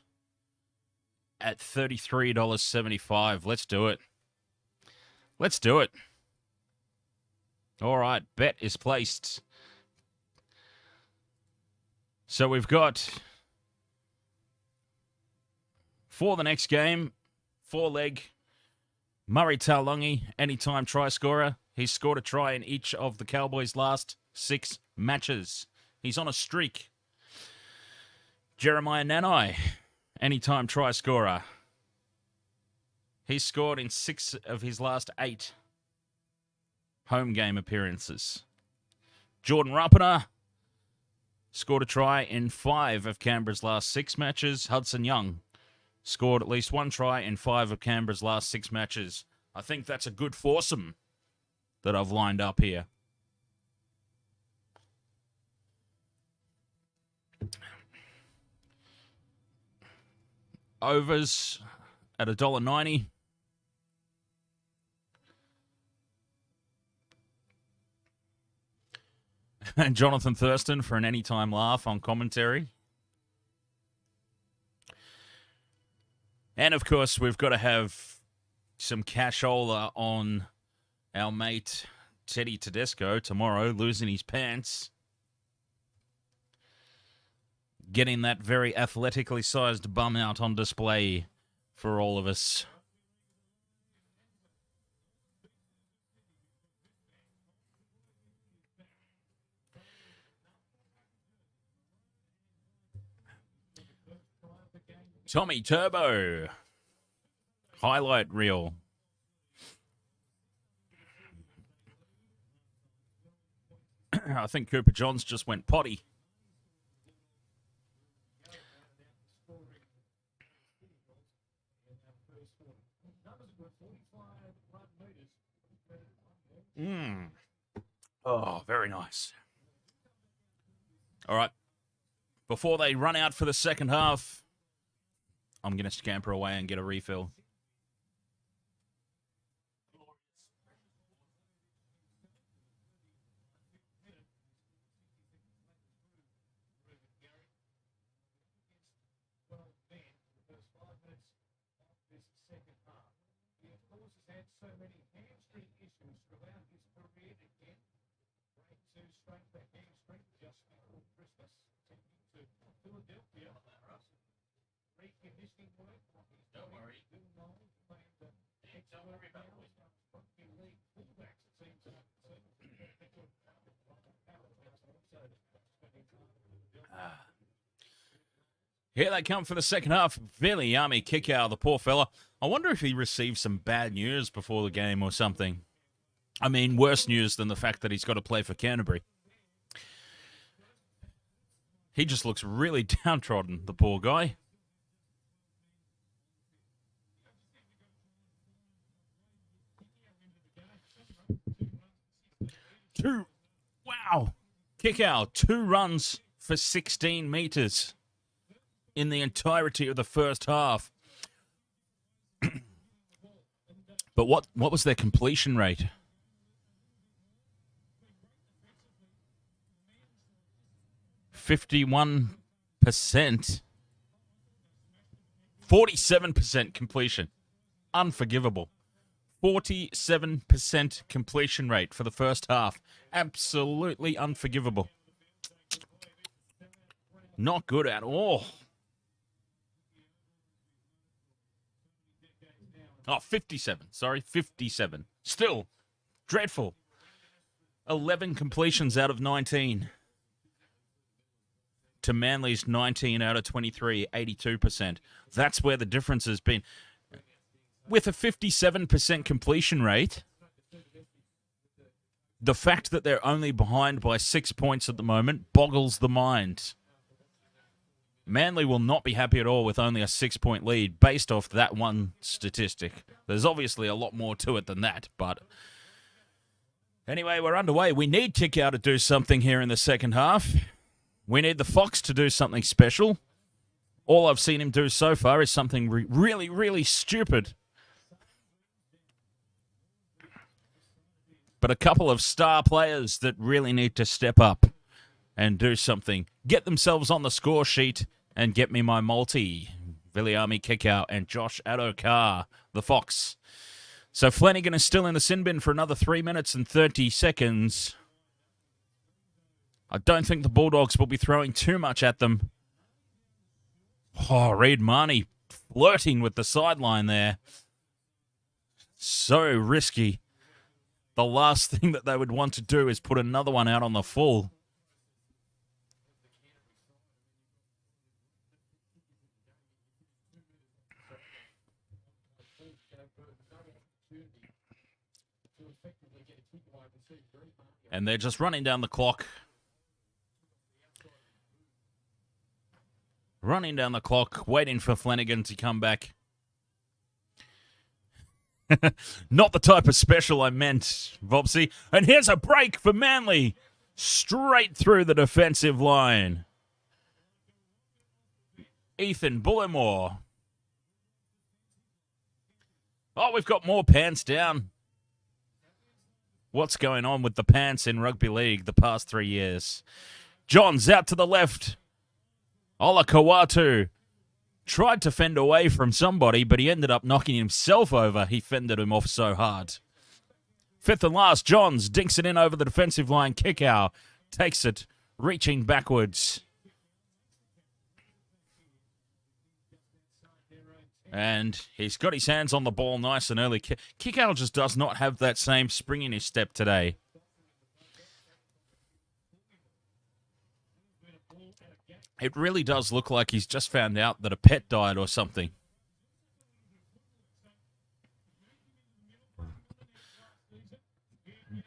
at $33.75. Let's do it. Let's do it. All right, bet is placed. So we've got, for the next game, 4-leg, Murray Taulagi, anytime try scorer. He's scored a try in each of the Cowboys' last 6 matches. He's on a streak. Jeremiah Nanai, anytime try scorer. He's scored in 6 of his last 8 home game appearances. Jordan Rapana scored a try in 5 of Canberra's last 6 matches. Hudson Young scored at least 1 try in 5 of Canberra's last 6 matches. I think that's a good foursome that I've lined up here. Overs at $1.90. And Jonathan Thurston for an anytime laugh on commentary. And, of course, we've got to have some cashola on our mate Teddy Tedesco tomorrow, losing his pants. Getting that very athletically sized bum out on display for all of us. Tommy Turbo. Highlight reel. I think Cooper Johns just went potty. Oh, very nice. All right. Before they run out for the second half, I'm going to scamper away and get a refill.
So many hamstring issues throughout his career again. Break 2 straight back hamstring just before Christmas. Taking to Philadelphia. Reconditioning work. Don't worry. Don't worry about it. Rugby league fullbacks, it seems.
Here they come for the second half. Fairly yummy kick out of the poor fella. I wonder if he received some bad news before the game or something. I mean, worse news than the fact that he's got to play for Canterbury. He just looks really downtrodden, the poor guy. Wow. Kick out. 2 runs for 16 metres in the entirety of the first half. But what was their completion rate? 51%. 47% completion. Unforgivable. 47% completion rate for the first half. Absolutely unforgivable. Not good at all. Oh, 57. Sorry, 57. Still dreadful. 11 completions out of 19. To Manly's 19 out of 23, 82%. That's where the difference has been. With a 57% completion rate, the fact that they're only behind by 6 points at the moment boggles the mind. Manly will not be happy at all with only a 6-point lead based off that one statistic. There's obviously a lot more to it than that, but anyway, we're underway. We need Tickow to do something here in the second half. We need the Fox to do something special. All I've seen him do so far is something really, really stupid. But a couple of star players that really need to step up and do something. Get themselves on the score sheet and get me my multi. Viliami Kickout and Josh Adokar, the Fox. So Flanagan is still in the sin bin for another 3 minutes and 30 seconds. I don't think the Bulldogs will be throwing too much at them. Oh, Reid Marnie flirting with the sideline there. So risky. The last thing that they would want to do is put another one out on the full. And they're just running down the clock. Running down the clock, waiting for Flanagan to come back. Not the type of special I meant, Vopsy. And here's a break for Manly. Straight through the defensive line. Ethan Bullimore. Oh, we've got more pants down. What's going on with the pants in rugby league the past 3 years? Johns out to the left. Ola Kawatu tried to fend away from somebody, but he ended up knocking himself over. He fended him off so hard. Fifth and last, Johns dinks it in over the defensive line. Kickout takes it, reaching backwards. And he's got his hands on the ball nice and early. Kickout just does not have that same spring in his step today. It really does look like he's just found out that a pet died or something.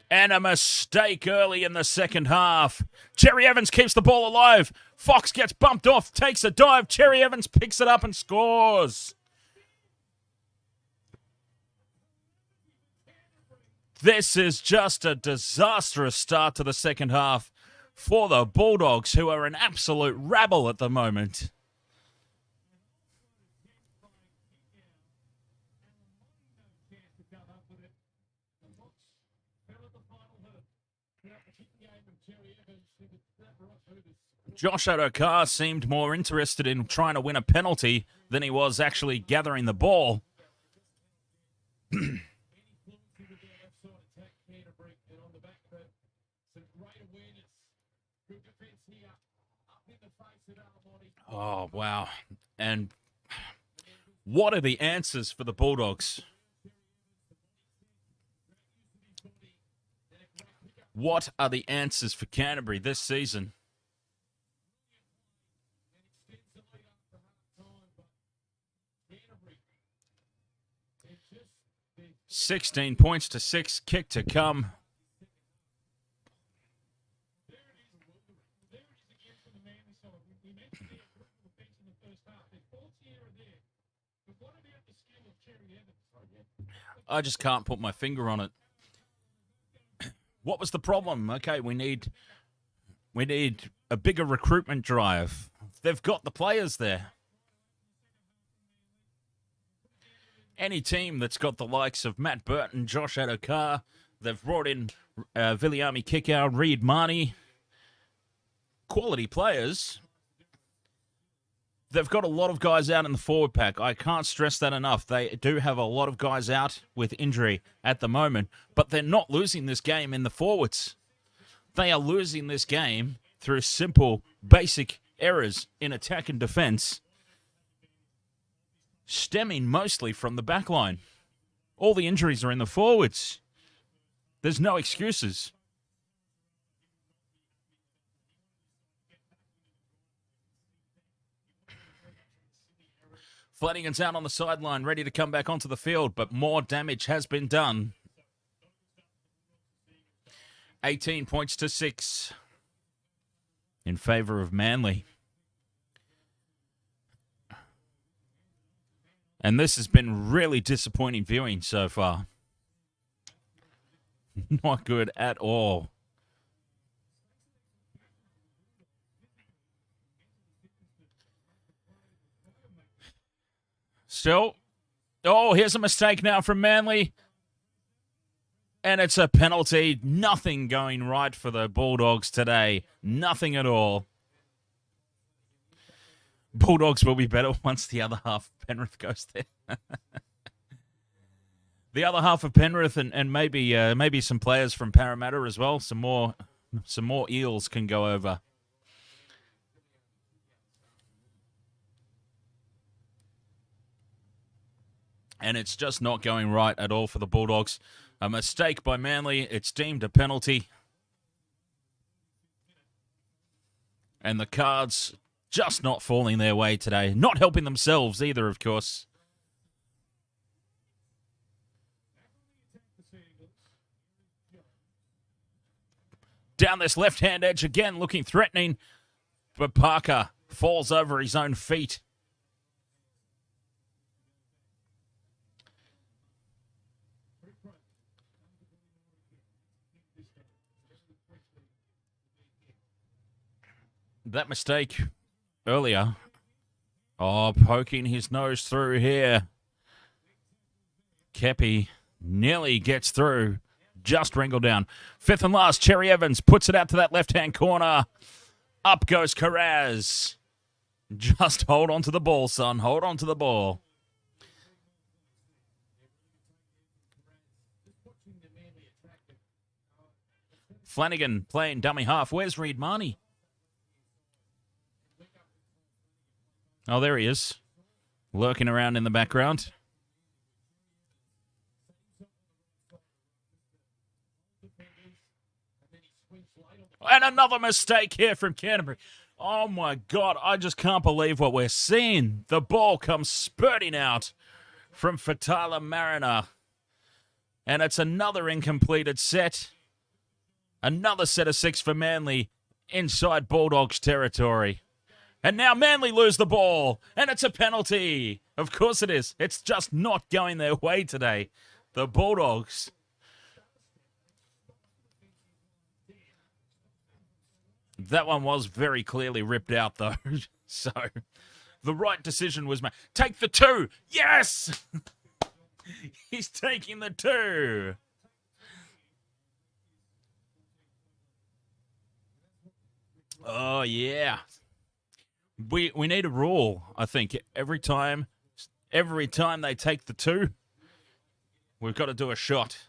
And a mistake early in the second half. Cherry Evans keeps the ball alive. Fox gets bumped off, takes a dive. Cherry Evans picks it up and scores. This is just a disastrous start to the second half for the Bulldogs, who are an absolute rabble at the moment. Josh Adokar seemed more interested in trying to win a penalty than he was actually gathering the ball. Oh, wow. And what are the answers for the Bulldogs? What are the answers for Canterbury this season? $16 points to 6, kick to come. I just can't put my finger on it. What was the problem? Okay, we need a bigger recruitment drive. They've got the players there. Any team that's got the likes of Matt Burton, Josh Adokar, they've brought in Viliami Kikau, Reid Marnie, quality players. They've got a lot of guys out in the forward pack. I can't stress that enough. They do have a lot of guys out with injury at the moment, but they're not losing this game in the forwards. They are losing this game through simple, basic errors in attack and defense, stemming mostly from the back line. All the injuries are in the forwards. There's no excuses. Flanagan's out on the sideline, ready to come back onto the field, but more damage has been done. 18 points to 6 in favour of Manly. And this has been really disappointing viewing so far. Not good at all. Still, here's a mistake now from Manly. And it's a penalty. Nothing going right for the Bulldogs today. Nothing at all. Bulldogs will be better once the other half of Penrith goes there. The other half of Penrith and maybe some players from Parramatta as well. Some more Eels can go over. And it's just not going right at all for the Bulldogs. A mistake by Manly. It's deemed a penalty. And the Cards just not falling their way today. Not helping themselves either, of course. Down this left-hand edge again, looking threatening. But Parker falls over his own feet. That mistake earlier. Oh, poking his nose through here. Kepi nearly gets through. Just wrinkled down. Fifth and last, Cherry Evans puts it out to that left-hand corner. Up goes Carraz. Just hold on to the ball, son. Hold on to the ball. Flanagan playing dummy half. Where's Reed Marnie? Oh, there he is. Lurking around in the background. And another mistake here from Canterbury. Oh, my God. I just can't believe what we're seeing. The ball comes spurting out from Fatala Mariner. And it's another incompleted set. Another set of 6 for Manly inside Bulldogs territory. And now Manly lose the ball. And it's a penalty. Of course it is. It's just not going their way today. The Bulldogs. That one was very clearly ripped out, though. So, the right decision was made. Take the 2. Yes! He's taking the 2. Oh, yeah. We need a rule, I think. Every time they take the 2, we've got to do a shot.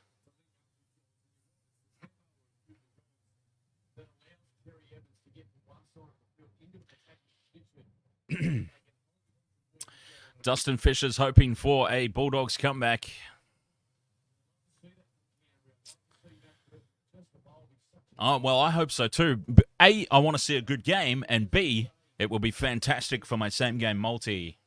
Dustin Fisher's hoping for a Bulldogs comeback. Oh, well, I hope so too. A, I want to see a good game, and B, it will be fantastic for my same game multi.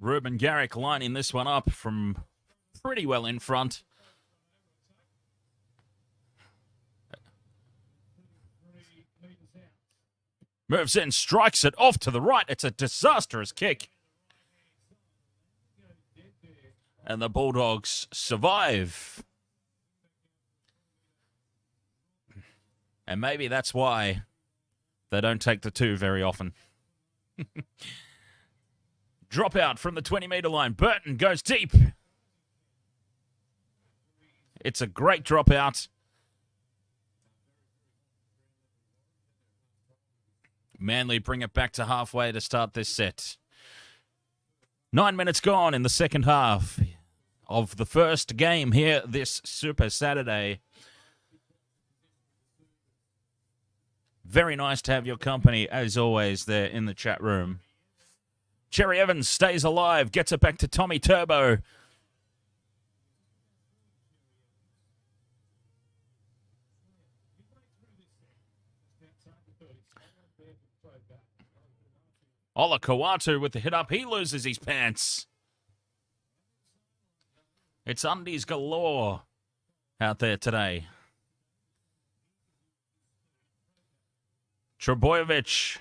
Ruben Garrick lining this one up from pretty well in front. Moves in, strikes it off to the right. It's a disastrous kick. And the Bulldogs survive. And maybe that's why they don't take the 2 very often. Drop out from the 20-metre line. Burton goes deep. It's a great drop out. Manly bring it back to halfway to start this set. 9 minutes gone in the second half of the first game here this Super Saturday. Very nice to have your company, as always, there in the chat room. Cherry Evans stays alive, gets it back to Tommy Turbo. Ola Kawatu with the hit up. He loses his pants. It's undies galore out there today. Trebojevic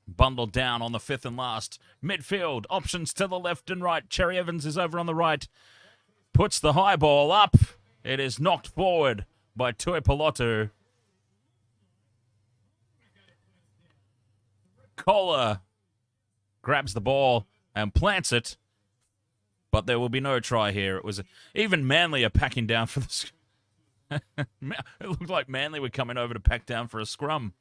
bundled down on the 5th and last. Midfield, options to the left and right. Cherry Evans is over on the right. Puts the high ball up. It is knocked forward by Tuipulotu. Kohler grabs the ball and plants it, but there will be no try here. It was even Manly are packing down for the. It looked like Manly were coming over to pack down for a scrum.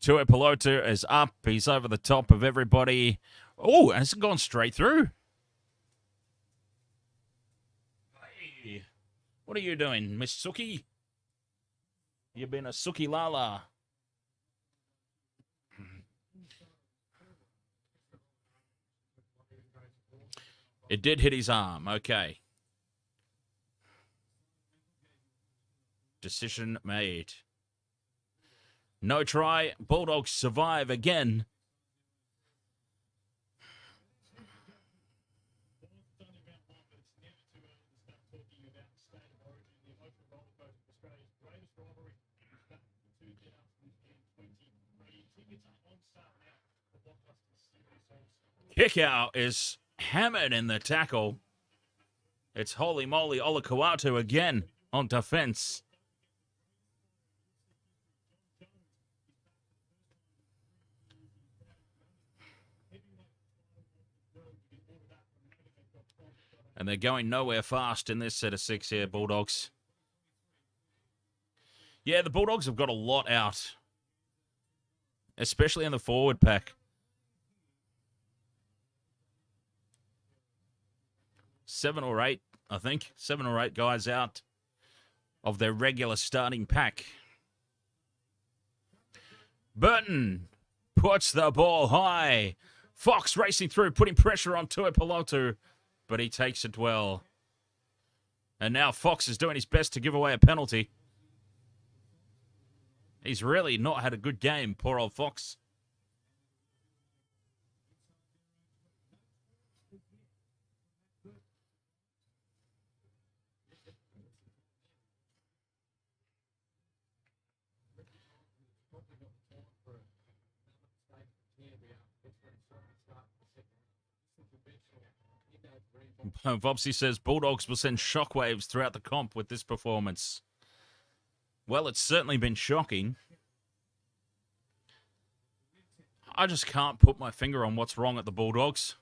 Tuipulotu is up. He's over the top of everybody. Oh, and it's gone straight through. Hey, what are you doing, Miss Suki? You've been a Suki Lala. It did hit his arm. Okay. Decision made. No try. Bulldogs survive again. Kick out is hammered in the tackle. It's holy moly Olakau'atu again on defense. And they're going nowhere fast in this set of 6 here, Bulldogs. Yeah, the Bulldogs have got a lot out, especially in the forward pack. 7 or 8, I think. 7 or 8 guys out of their regular starting pack. Burton puts the ball high. Fox racing through, putting pressure on Tuipulotu, but he takes it well. And now Fox is doing his best to give away a penalty. He's really not had a good game, poor old Fox. Vopsy says Bulldogs will send shockwaves throughout the comp with this performance. Well, it's certainly been shocking. I just can't put my finger on what's wrong at the Bulldogs.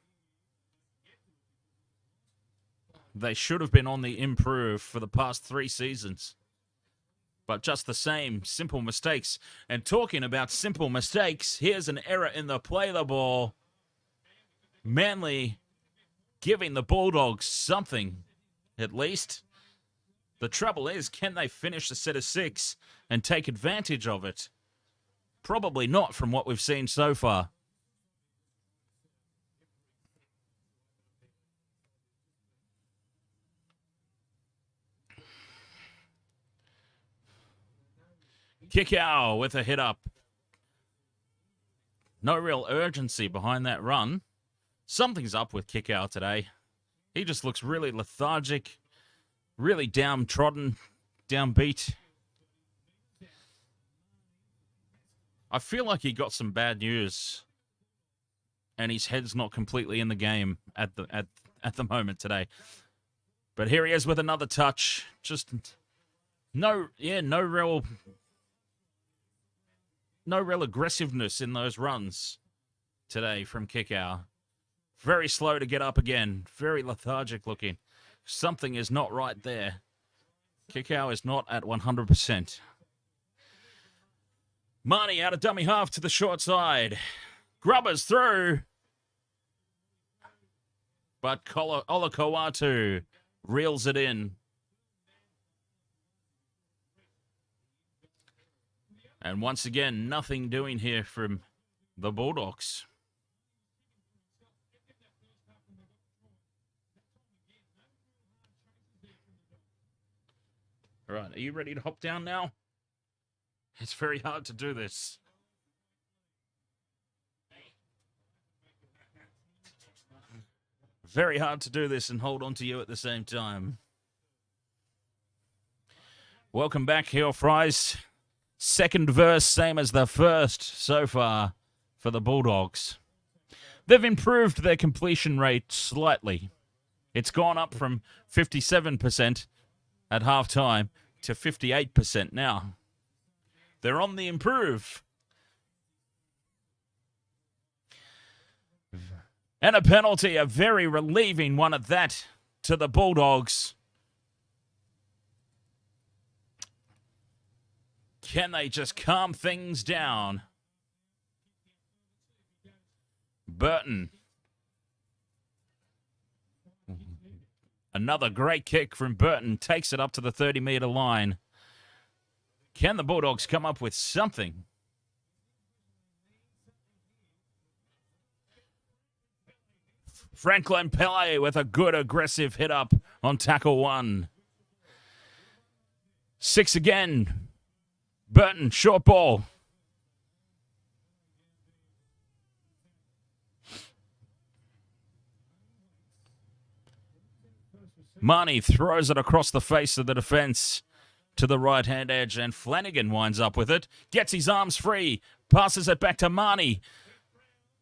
They should have been on the improve for the past 3 seasons. But just the same, simple mistakes. And talking about simple mistakes, here's an error in the play the ball. Manly giving the Bulldogs something, at least. The trouble is, can they finish the set of 6 and take advantage of it? Probably not from what we've seen so far. Kickow with a hit up. No real urgency behind that run. Something's up with Kickow today. He just looks really lethargic, really downtrodden, downbeat. I feel like he got some bad news, and his head's not completely in the game at the moment today. But here he is with another touch. Just no real aggressiveness in those runs today from Kickow. Very slow to get up again. Very lethargic looking. Something is not right there. Kickow is not at 100%. Marnie out of dummy half to the short side. Grubbers through. But Olakau'atu reels it in. And once again, nothing doing here from the Bulldogs. All right, are you ready to hop down now? It's very hard to do this. Very hard to do this and hold on to you at the same time. Welcome back, Hill Fries. Second verse, same as the first so far for the Bulldogs. They've improved their completion rate slightly. It's gone up from 57% at halftime to 58% now. They're on the improve. And a penalty, a very relieving one at that, to the Bulldogs. Can they just calm things down? Burton. Another great kick from Burton. Takes it up to the 30-metre line. Can the Bulldogs come up with something? Franklin Pele with a good aggressive hit up on tackle 1. 6 again. Burton, short ball. Marnie throws it across the face of the defence to the right-hand edge, and Flanagan winds up with it. Gets his arms free. Passes it back to Marnie.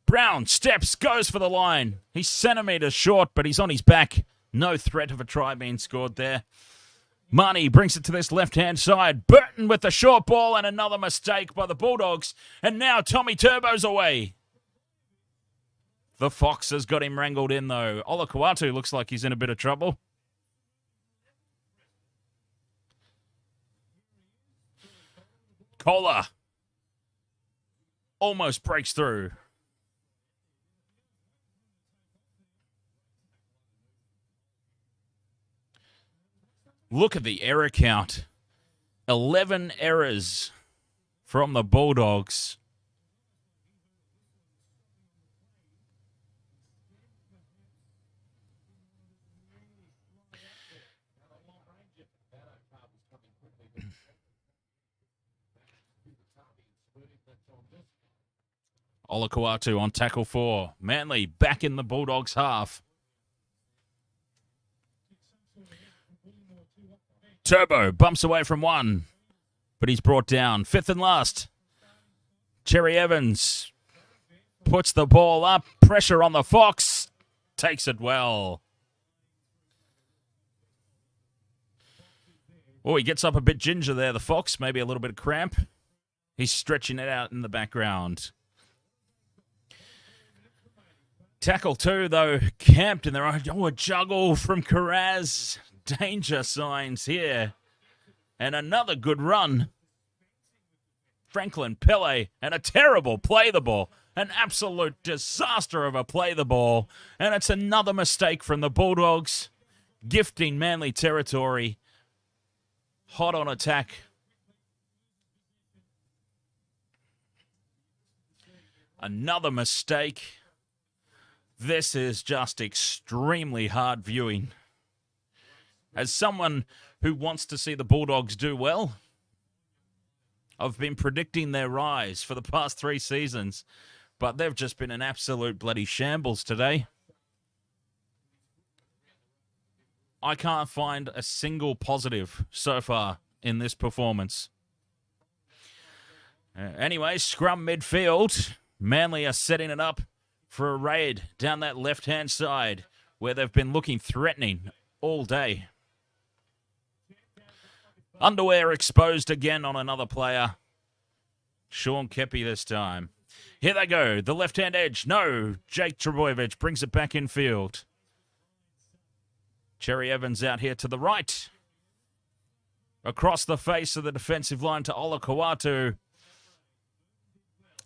Brown steps, goes for the line. He's centimetres short, but he's on his back. No threat of a try being scored there. Marnie brings it to this left-hand side. Burton with the short ball, and another mistake by the Bulldogs. And now Tommy Turbo's away. The Fox has got him wrangled in, though. Olakau'atu looks like he's in a bit of trouble. Kohler almost breaks through. Look at the error count. 11 errors from the Bulldogs. Olakau'atu on tackle 4. Manly back in the Bulldogs half. Turbo bumps away from 1, but he's brought down. 5th and last. Cherry Evans puts the ball up. Pressure on the Fox. Takes it well. Oh, he gets up a bit ginger there, the Fox. Maybe a little bit of cramp. He's stretching it out in the background. Tackle 2, though, camped in their own. Oh, a juggle from Carraz. Danger signs here. And another good run. Franklin Pele, and a terrible play the ball. An absolute disaster of a play the ball. And it's another mistake from the Bulldogs. Gifting Manly territory. Hot on attack. Another mistake. This is just extremely hard viewing. As someone who wants to see the Bulldogs do well, I've been predicting their rise for the past 3 seasons, but they've just been an absolute bloody shambles today. I can't find a single positive so far in this performance. Anyway, scrum midfield. Manly are setting it up for a raid down that left-hand side where they've been looking threatening all day. Underwear exposed again on another player. Sean Kepi this time. Here they go. The left-hand edge. No. Jake Trebojevic brings it back in field. Cherry Evans out here to the right. Across the face of the defensive line to Olakau'atu.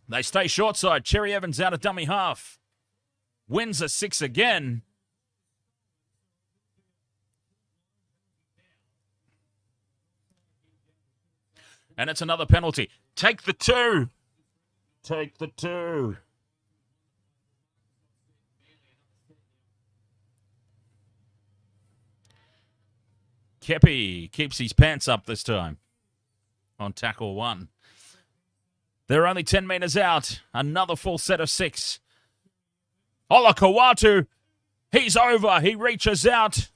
They stay short side. Cherry Evans out of dummy half. Wins a 6 again. And it's another penalty. Take the 2. Take the 2. Kepi keeps his pants up this time on tackle 1. They're only 10 metres out. Another full set of 6. Olakau'atu. He's over. He reaches out.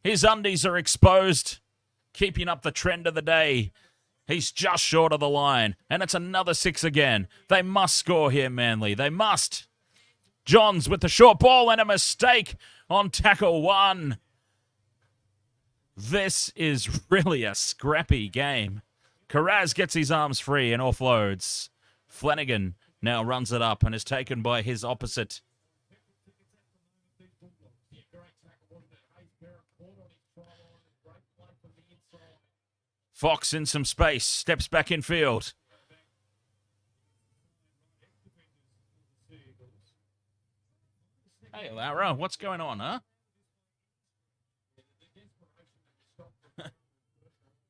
His undies are exposed. Keeping up the trend of the day. He's just short of the line. And it's another 6 again. They must score here, Manly. They must. Johns with the short ball and a mistake on tackle 1. This is really a scrappy game. Carraz gets his arms free and offloads. Flanagan now runs it up and is taken by his opposite. Fox in some space, steps back in field. Hey, Lara, what's going on, huh?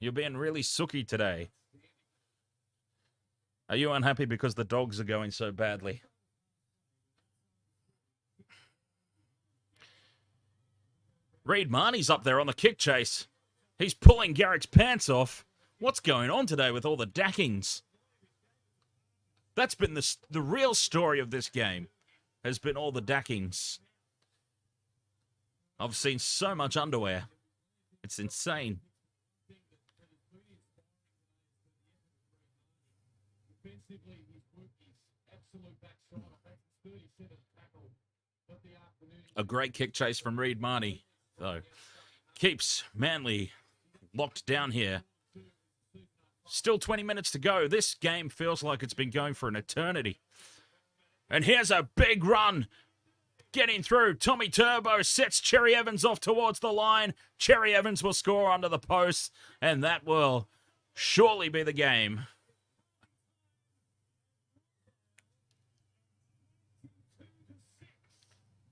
You're being really sooky today. Are you unhappy because the Dogs are going so badly? Reed Marnie's up there on the kick chase. He's pulling Garrick's pants off. What's going on today with all the dackings? That's been the real story of this game, has been all the dackings. I've seen so much underwear. It's insane. A great kick chase from Reed Marnie, though. Keeps Manly locked down here. Still 20 minutes to go. This game feels like it's been going for an eternity. And here's a big run. Getting through. Tommy Turbo sets Cherry Evans off towards the line. Cherry Evans will score under the post. And that will surely be the game.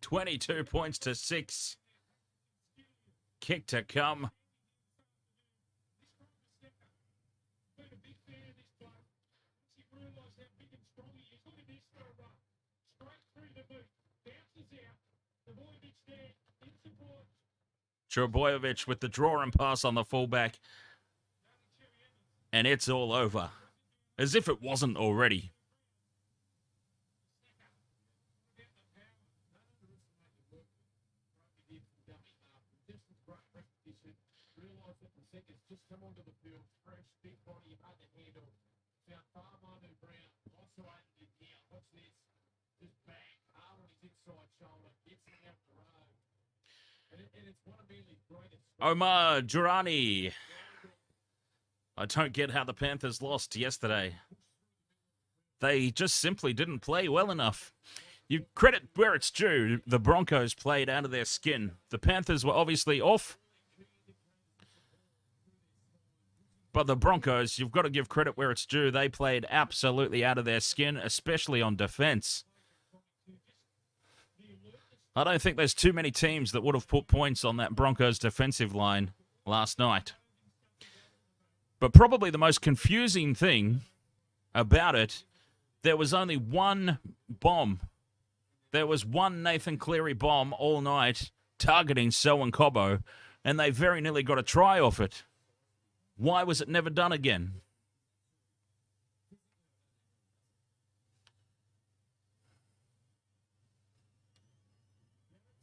$22 points to 6. Kick to come. Trebojevic with the draw and pass on the fullback. And it's all over. As if it wasn't already. Omar Durrani. I don't get how the Panthers lost yesterday. They just simply didn't play well enough. You credit where it's due. The Broncos played out of their skin. The Panthers were obviously off. But the Broncos, you've got to give credit where it's due. They played absolutely out of their skin, especially on defense. I don't think there's too many teams that would have put points on that Broncos defensive line last night. But probably the most confusing thing about it, there was only one bomb. There was one Nathan Cleary bomb all night targeting Selwyn Cobbo, and they very nearly got a try off it. Why was it never done again?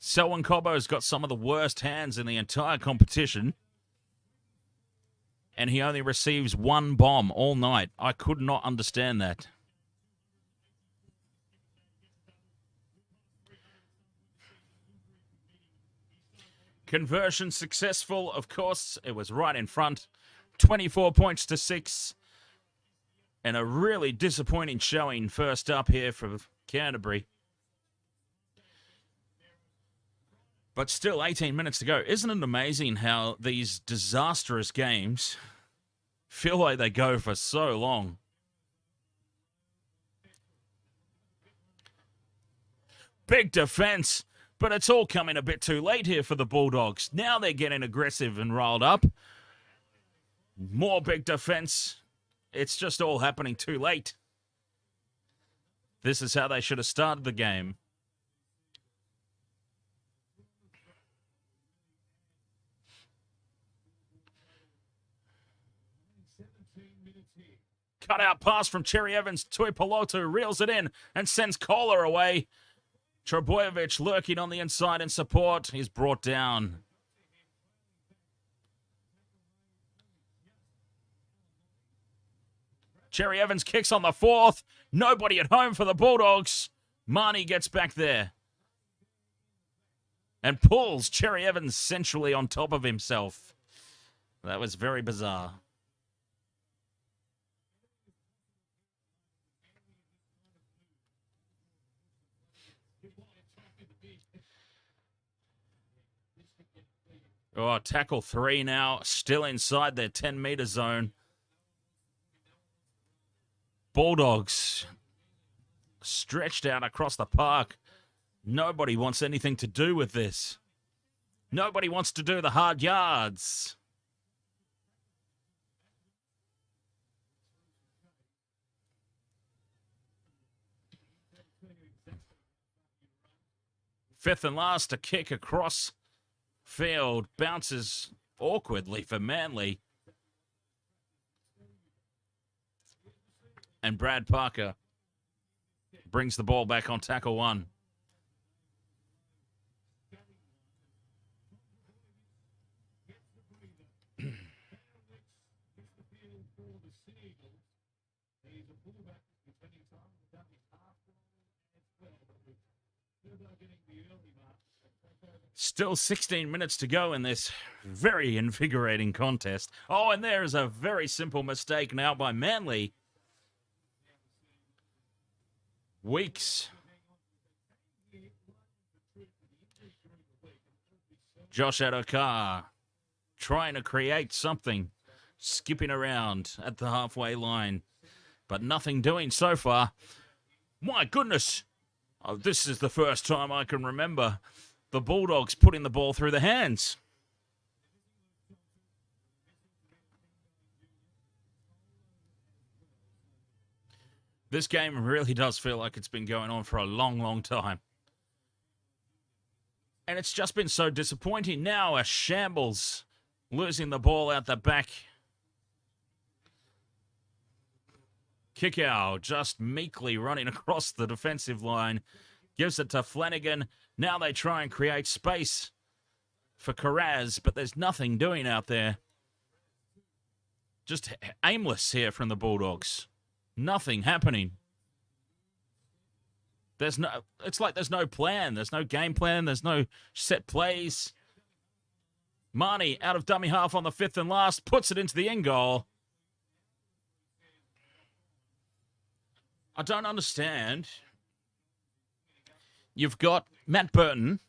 Selwyn Cobbo's got some of the worst hands in the entire competition. And he only receives one bomb all night. I could not understand that. Conversion successful, of course. It was right in front. 24 points to 6. And a really disappointing showing first up here for Canterbury. But still, 18 minutes to go. Isn't it amazing how these disastrous games feel like they go for so long? Big defense, but it's all coming a bit too late here for the Bulldogs. Now they're getting aggressive and riled up. More big defense. It's just all happening too late. This is how they should have started the game. Cut out pass from Cherry Evans. Tui Pelotu reels it in and sends Kohler away. Trebojevic lurking on the inside in support. He's brought down. Cherry Evans kicks on the 4th. Nobody at home for the Bulldogs. Marnie gets back there and pulls Cherry Evans centrally on top of himself. That was very bizarre. Oh, tackle 3 now, still inside their 10-metre zone. Bulldogs stretched out across the park. Nobody wants anything to do with this. Nobody wants to do the hard yards. Fifth and last, a kick across field. Bounces awkwardly for Manly. And Brad Parker brings the ball back on tackle 1. Still 16 minutes to go in this very invigorating contest. Oh, and there is a very simple mistake now by Manly. Weeks. Josh Adokar trying to create something, skipping around at the halfway line, but nothing doing so far. My goodness, this is the first time I can remember the Bulldogs putting the ball through the hands. This game really does feel like it's been going on for a long, long time. And it's just been so disappointing. Now a shambles, losing the ball out the back. Kickout just meekly running across the defensive line. Gives it to Flanagan. Now they try and create space for Carraz, but there's nothing doing out there. Just aimless here from the Bulldogs. Nothing happening. It's like there's no plan. There's no game plan. There's no set plays. Marnie out of dummy half on the 5th and last, puts it into the end goal. I don't understand. You've got Matt Burton,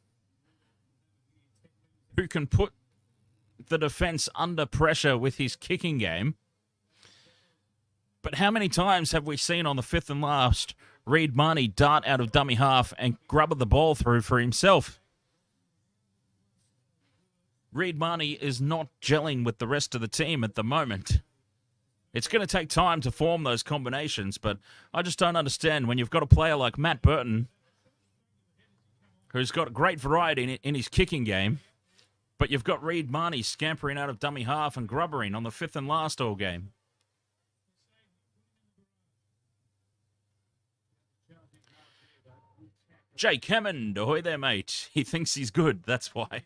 who can put the defence under pressure with his kicking game. But how many times have we seen on the 5th and last Reid Marnie dart out of dummy half and grub the ball through for himself? Reid Marnie is not gelling with the rest of the team at the moment. It's going to take time to form those combinations, but I just don't understand when you've got a player like Matt Burton, who's got great variety in his kicking game, but you've got Reid Marnie scampering out of dummy half and grubbering on the 5th and last all game. Jake Hammond, ahoy there, mate. He thinks he's good, that's why.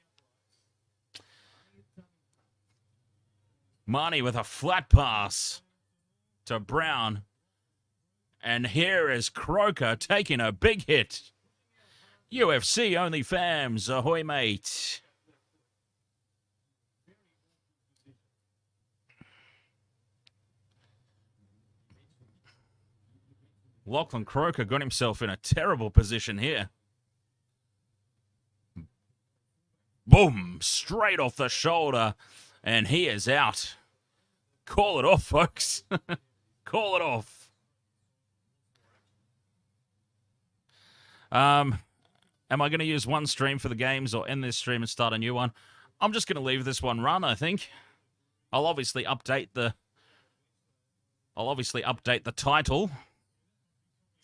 Marnie with a flat pass to Brown. And here is Croker taking a big hit. UFC only fams, ahoy, mate. Lachlan Croker got himself in a terrible position here. Boom, straight off the shoulder, and he is out. Call it off, folks. Call it off. Am I going to use one stream for the games or end this stream and start a new one? I'm just going to leave this one run, I think. I'll obviously update the title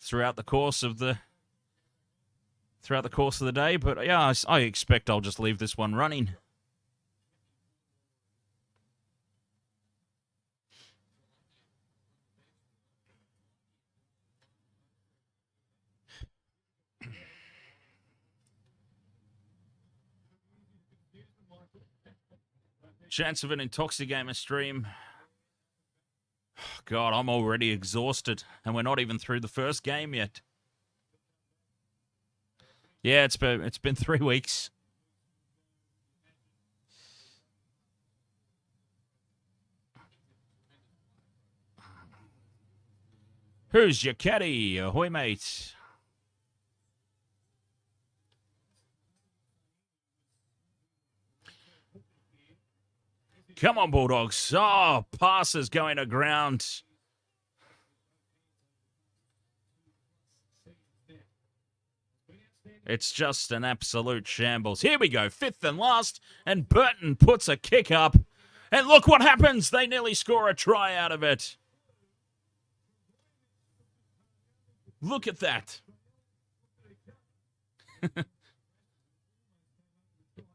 throughout the course of the day, but yeah, I expect I'll just leave this one running. Chance of an Intoxigamer stream. God, I'm already exhausted, and we're not even through the first game yet. Yeah, it's been 3 weeks. Who's your caddy? Ahoy, mate. Come on, Bulldogs. Oh, passes going to ground. It's just an absolute shambles. Here we go, fifth and last, and Burton puts a kick up. And look what happens. They nearly score a try out of it. Look at that.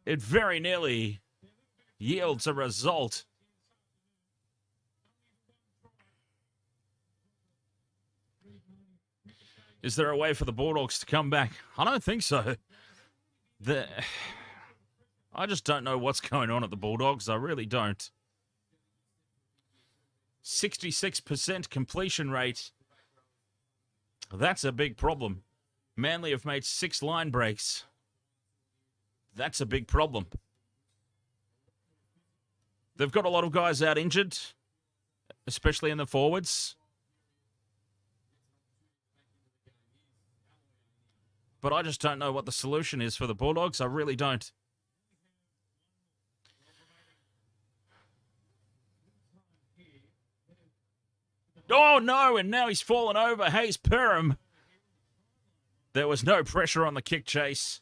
It very nearly yields a result. Is there a way for the Bulldogs to come back? I don't think so. I just don't know what's going on at the Bulldogs. I really don't. 66% completion rate. That's a big problem. Manly have made 6 line breaks. That's a big problem. They've got a lot of guys out injured, especially in the forwards. But I just don't know what the solution is for the Bulldogs. I really don't. Oh, no, and now he's fallen over. Hayes Perham. There was no pressure on the kick chase,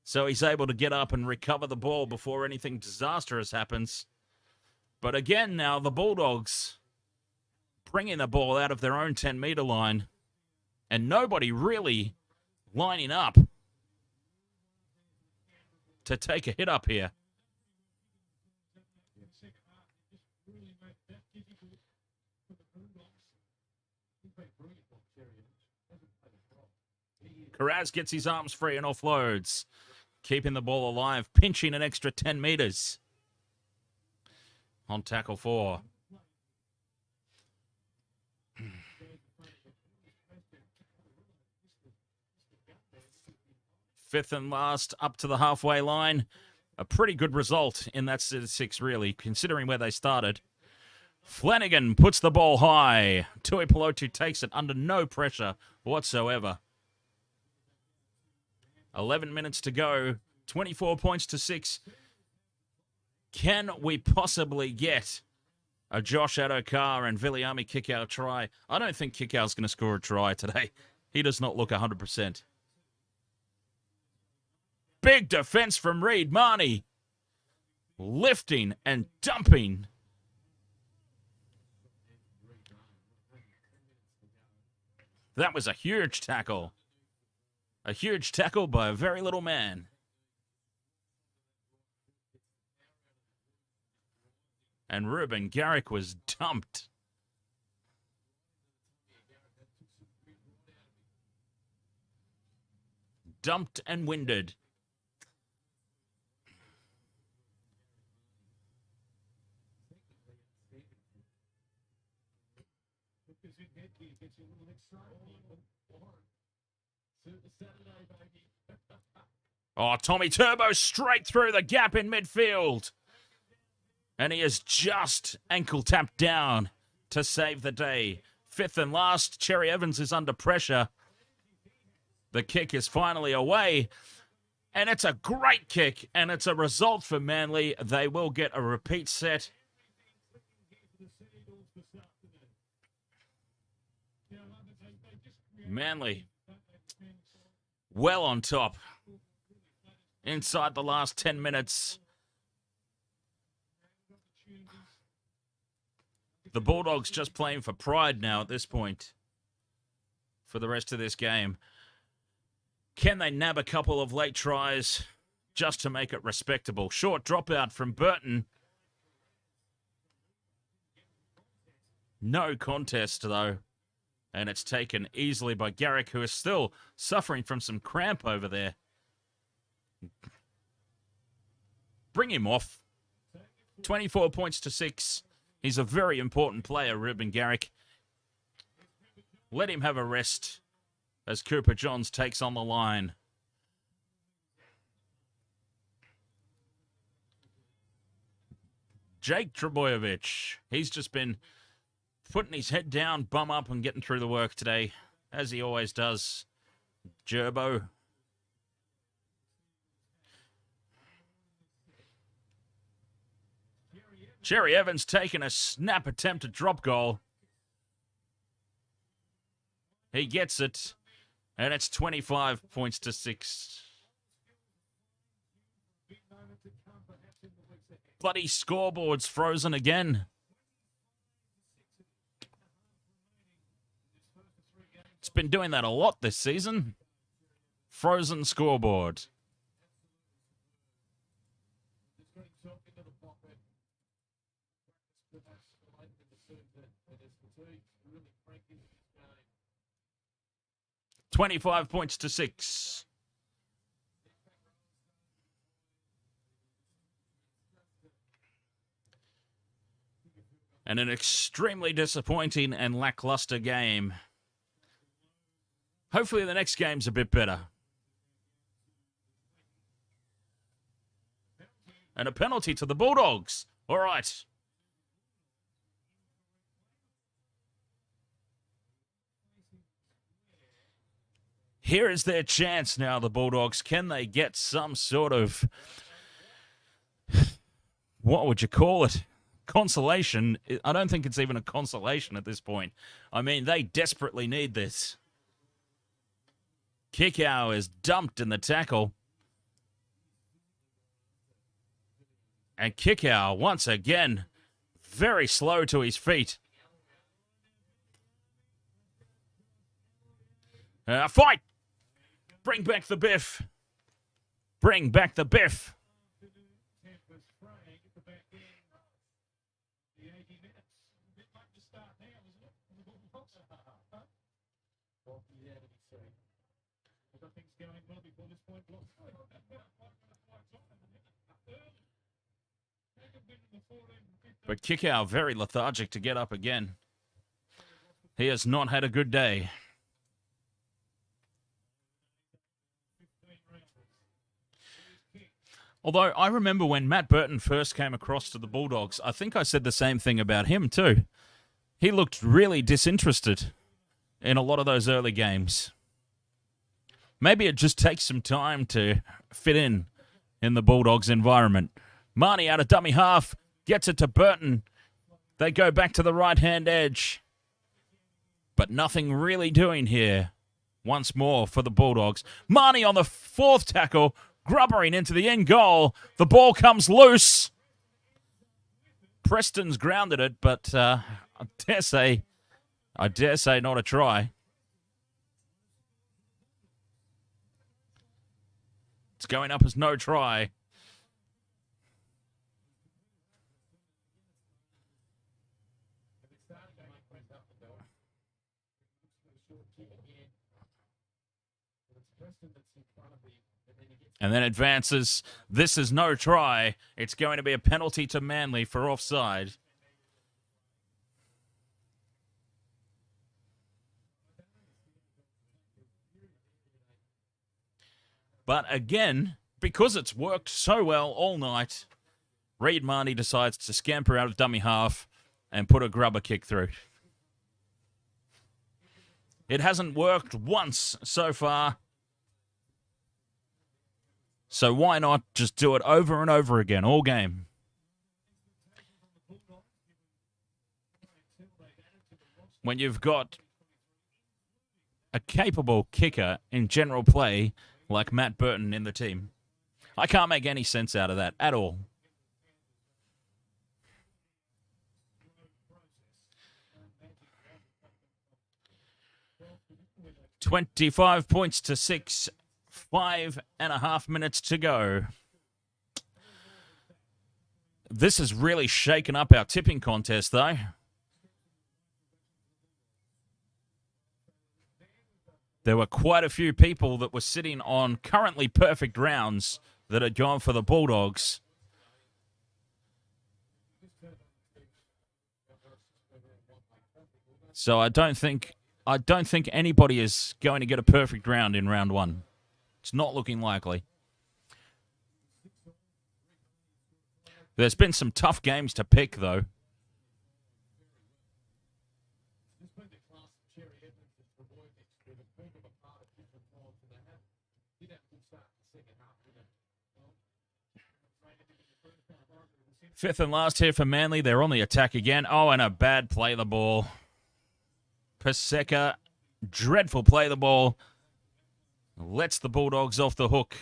so he's able to get up and recover the ball before anything disastrous happens. But again now, the Bulldogs bringing the ball out of their own 10-metre line, and nobody really lining up to take a hit up here. Carraz gets his arms free and offloads, keeping the ball alive, pinching an extra 10 metres. On tackle 4. Fifth and last, up to the halfway line. A pretty good result in that 6, really, considering where they started. Flanagan puts the ball high. Tuipulotu takes it under no pressure whatsoever. 11 minutes to go. 24 points to 6. Can we possibly get a Josh Adokar and Viliami kick-out try? I don't think Kick-out's going to score a try today. He does not look 100%. Big defense from Reed Marnie. Lifting and dumping. That was a huge tackle. A huge tackle by a very little man. And Ruben Garrick was dumped. Dumped and winded. Oh, Tommy Turbo straight through the gap in midfield. And he is just ankle tapped down to save the day. Fifth and last, Cherry Evans is under pressure. The kick is finally away. And it's a great kick. And it's a result for Manly. They will get a repeat set. Manly well on top. Inside the last 10 minutes. The Bulldogs just playing for pride now at this point for the rest of this game. Can they nab a couple of late tries just to make it respectable? Short dropout from Burton. No contest, though. And it's taken easily by Garrick, who is still suffering from some cramp over there. Bring him off. 24 points to 6. He's a very important player, Ruben Garrick. Let him have a rest as Cooper Johns takes on the line. Jake Trebojevic. He's just been putting his head down, bum up, and getting through the work today, as he always does. Gerbo. Cherry Evans taking a snap attempt at drop goal. He gets it, and it's 25 points to 6. Bloody scoreboard's frozen again. It's been doing that a lot this season. Frozen scoreboard. $25 points to 6. And an extremely disappointing and lackluster game. Hopefully the next game's a bit better. And a penalty to the Bulldogs. All right. Here is their chance now, the Bulldogs. Can they get some sort of, what would you call it? Consolation? I don't think it's even a consolation at this point. I mean, they desperately need this. Kickow is dumped in the tackle. And Kickow, once again, very slow to his feet. Fight! Bring back the biff. Bring back the biff. But Kickow very lethargic to get up again. He has not had a good day. Although I remember when Matt Burton first came across to the Bulldogs, I think I said the same thing about him too. He looked really disinterested in a lot of those early games. Maybe it just takes some time to fit in the Bulldogs environment. Marnie out of dummy half, gets it to Burton. They go back to the right-hand edge. But nothing really doing here. Once more for the Bulldogs. Marnie on the fourth tackle, grubbering into the end goal. The ball comes loose. Preston's grounded it, but I dare say not a try. It's going up as no try. And then advances. This is no try. It's going to be a penalty to Manly for offside. But again, because it's worked so well all night, Reid Marnie decides to scamper out of dummy half and put a grubber kick through. It hasn't worked once so far. So why not just do it over and over again, all game? When you've got a capable kicker in general play like Matt Burton in the team. I can't make any sense out of that at all. $25 points to 6. 5.5 minutes to go. This has really shaken up our tipping contest, though. There were quite a few people that were sitting on currently perfect rounds that had gone for the Bulldogs. So I don't think anybody is going to get a perfect round in round one. It's not looking likely. There's been some tough games to pick, though. Fifth and last here for Manly. They're on the attack again. Oh, and a bad play the ball. Paseka, dreadful play the ball. Lets the Bulldogs off the hook.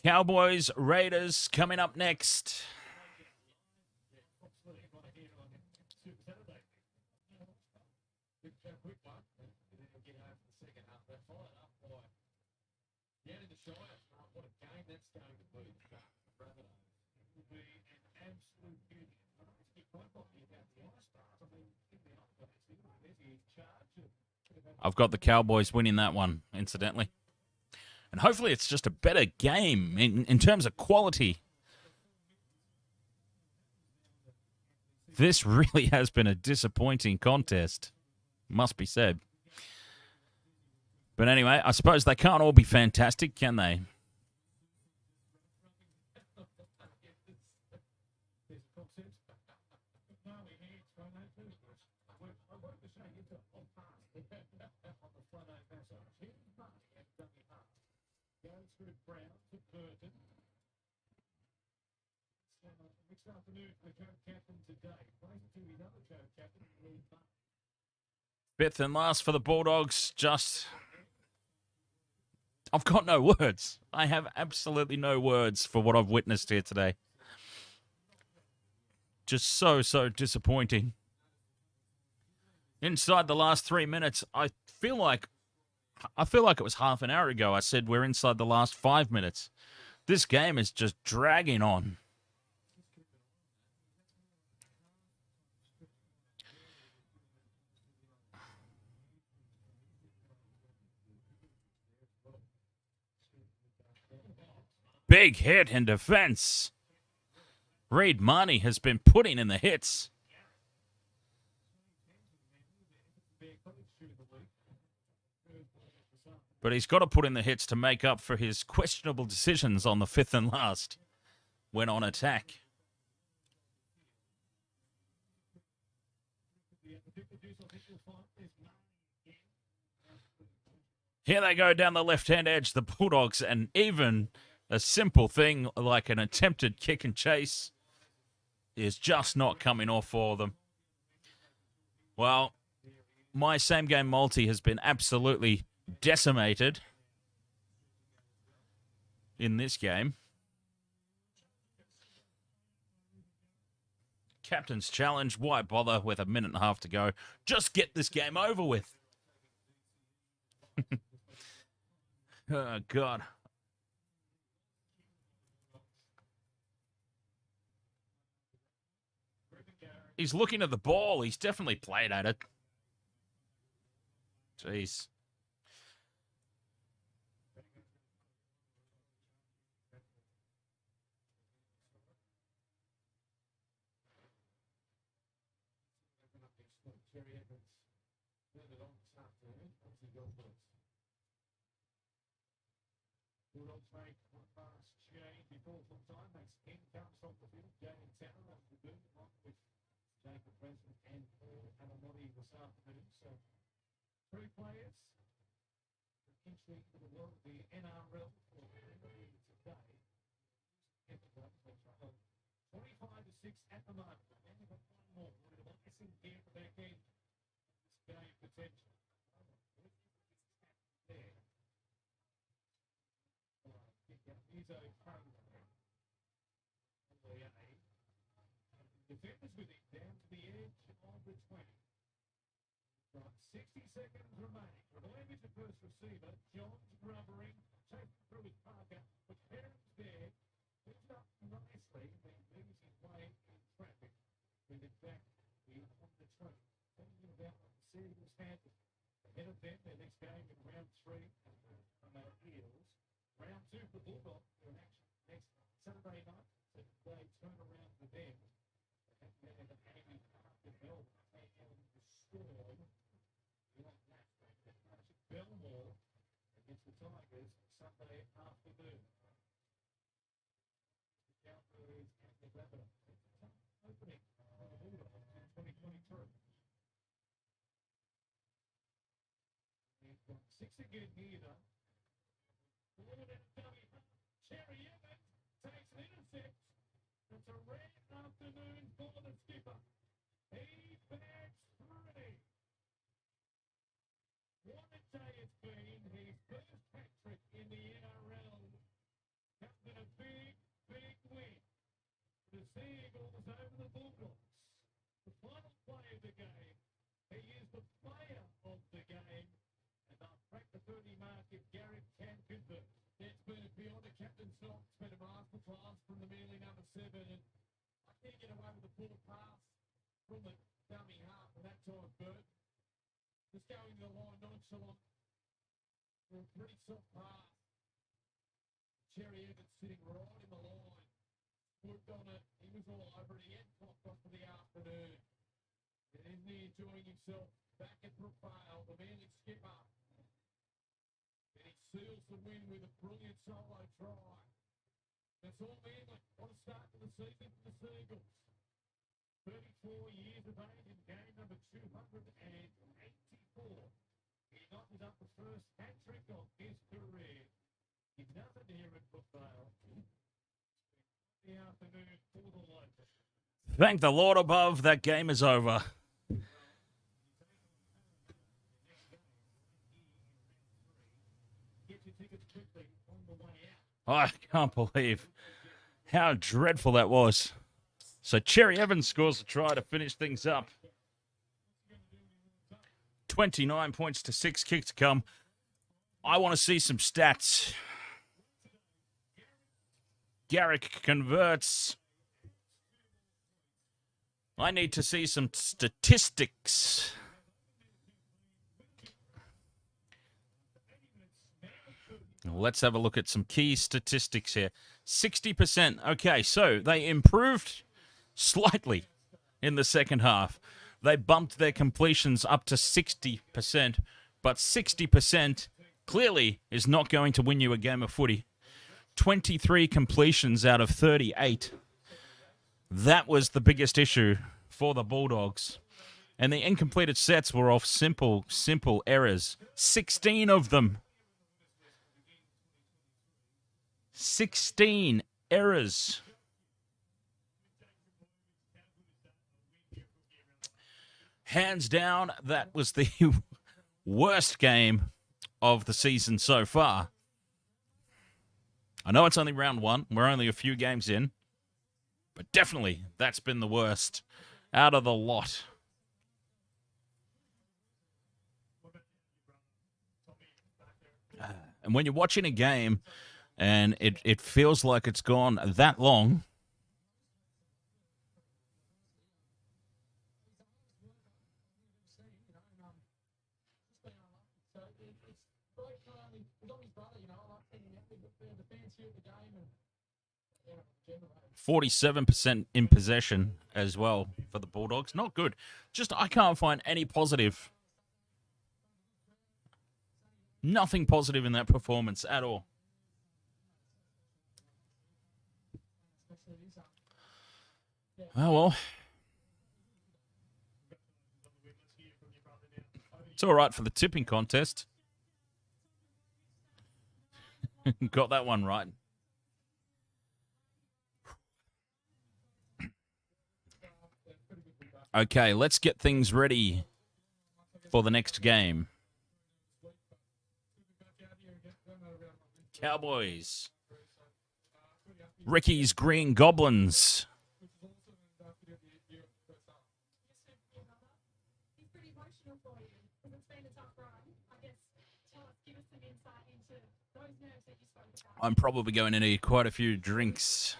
Cowboys, Raiders coming up next. I've got the Cowboys winning that one, incidentally. And hopefully it's just a better game in terms of quality. This really has been a disappointing contest, must be said. But anyway, I suppose they can't all be fantastic, can they? Fifth and last for the Bulldogs. I've got no words. I have absolutely no words for what I've witnessed here today. Just so disappointing. Inside the last 3 minutes, I feel like it was half an hour ago I said we're inside the last 5 minutes. This game is just dragging on. Big hit in defense. Reid Marnie has been putting in the hits. But he's got to put in the hits to make up for his questionable decisions on the fifth and last when on attack. Here they go down the left-hand edge, the Bulldogs, and even a simple thing like an attempted kick and chase is just not coming off for them. Well, my same-game multi has been absolutely decimated in this game. Captain's challenge, why bother with a minute and a half to go? Just get this game over with. Oh, God. He's looking at the ball. He's definitely played at it. Jeez.
Bulldogs make one pass change before full time, makes Intox off the field, Jay and Tanner off the boot, along with Jacob Preston and Paul Alamotti this afternoon. So 3 players potentially for the world, the NRL for today. 25-6 at the moment. And they've got one more. We're icing here for their game. This game potential. There. He's okay. Defenders with him down to the edge of the 20. Right, 60 seconds remaining. Relieving the first receiver. John's rubbering. Taken through with Parker. But Perrin's there. Picked up nicely. Then moves his way in traffic. But in fact, he's on the train. Thinking about what the series had ahead of them. Their next game in round 3 from our Eels. Round 2 for Bulldogs. They're in action next Saturday night. So they turn around for them. They have an Amy after Melbourne. They have the Storm. Belmore against the Tigers Sunday afternoon. The Cowboys and the Rabbitohs. Opening Six again here, though. Forward and dummy. Cherry Evans takes an intercept. It's a rare afternoon for the skipper. He bags 3. What a day it's been. His first hat-trick in the NRL. Comes in a big, big win. The Seagulls over the Bulldogs. The final play of the game. He is the player of the game. And they'll crack the 30 mark if Garrett can convert. It's been beyond the captain's knock. It's been a masterclass from the Manly number 7. And I can't get away with the poor pass from the dummy half for that time, Bert. Just going to the line nonchalant for a pretty soft pass. Cherry Evans sitting right in the line. Worked on it. He was all over it. He had clocked off for the afternoon. And isn't he enjoying himself back at Brookvale, the Manly skipper. And he seals the win with a brilliant solo try. That's all Manly. What a start to the season for the Seagulls. 34 years of age in game number 284. He notches up the first hat-trick of his career. He does it here at Brookvale. The afternoon for the Locals.
Thank the Lord above, that game is over. I can't believe how dreadful that was. So Cherry Evans scores a try to finish things up. 29 points to 6 kicks to come. I want to see some stats. Garrick converts. I need to see some statistics. Let's have a look at some key statistics here. 60%. Okay, so they improved slightly in the second half. They bumped their completions up to 60%, but 60% clearly is not going to win you a game of footy. 23 completions out of 38. That was the biggest issue for the Bulldogs. And the incompleted sets were off simple errors. 16 of them. 16 errors. Hands down, that was the worst game of the season so far. I know it's only round 1. We're only a few games in. But definitely, that's been the worst out of the lot. And when you're watching a game and it feels like it's gone that long,
the fans here at the game and
47% in possession as well for the Bulldogs. Not good. Just, I can't find any positive. Nothing positive in that performance at all. Oh, well. It's all right for the tipping contest. Got that one right. Okay, let's get things ready for the next game. Cowboys. Ricky's Green Goblins.
He's pretty emotional for you because it's been a tough run. I guess give us some insight into those nerves that you spoke about.
I'm probably going to need quite a few drinks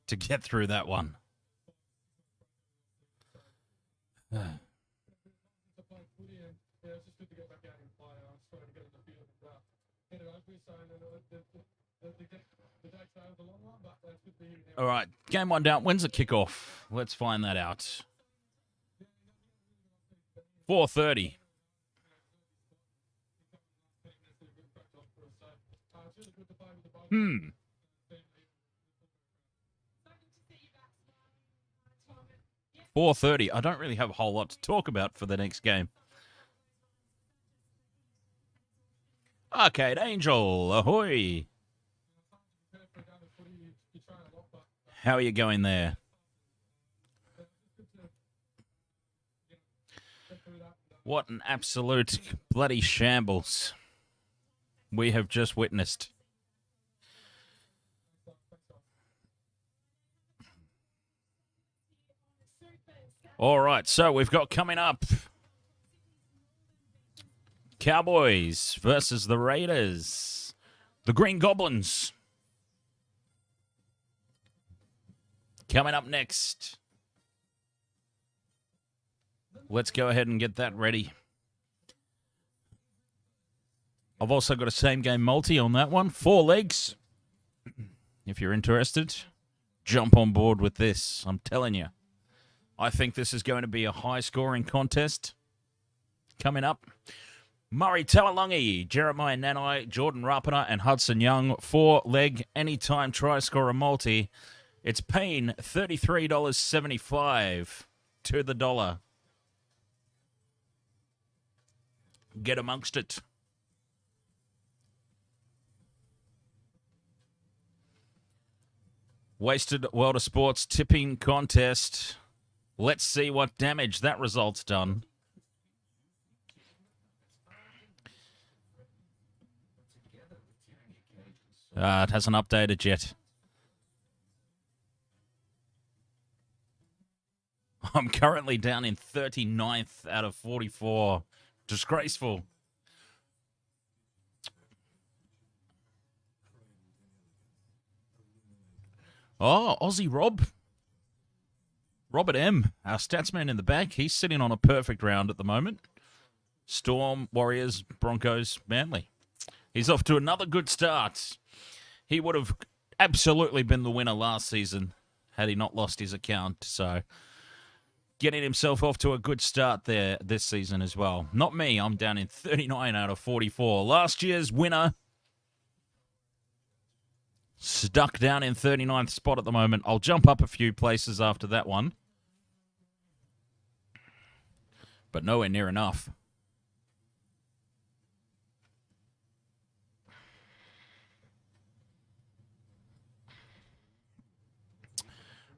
to get through that one. All right, game 1 down. When's the kickoff? Let's find that out. 4:30. Hmm. 4:30. I don't really have a whole lot to talk about for the next game. Arcade Angel, ahoy. How are you going there? What an absolute bloody shambles we have just witnessed. All right, so we've got coming up Cowboys versus the Raiders. The Green Goblins. Coming up next. Let's go ahead and get that ready. I've also got a same game multi on that one. 4 legs. If you're interested, jump on board with this. I'm telling you. I think this is going to be a high-scoring contest. Coming up, Murray Talalongi, Jeremiah Nanai, Jordan Rapana, and Hudson Young. 4-leg anytime try-scorer multi. It's paying $33.75 to the dollar. Get amongst it. Wasted World of Sports tipping contest. Let's see what damage that result's done. It hasn't updated yet. I'm currently down in 39th out of 44. Disgraceful. Oh, Aussie Rob. Robert M., our statsman in the back, he's sitting on a perfect round at the moment. Storm, Warriors, Broncos, Manly. He's off to another good start. He would have absolutely been the winner last season had he not lost his account. So, getting himself off to a good start there this season as well. Not me, I'm down in 39 out of 44. Last year's winner, stuck down in 39th spot at the moment. I'll jump up a few places after that one. But nowhere near enough.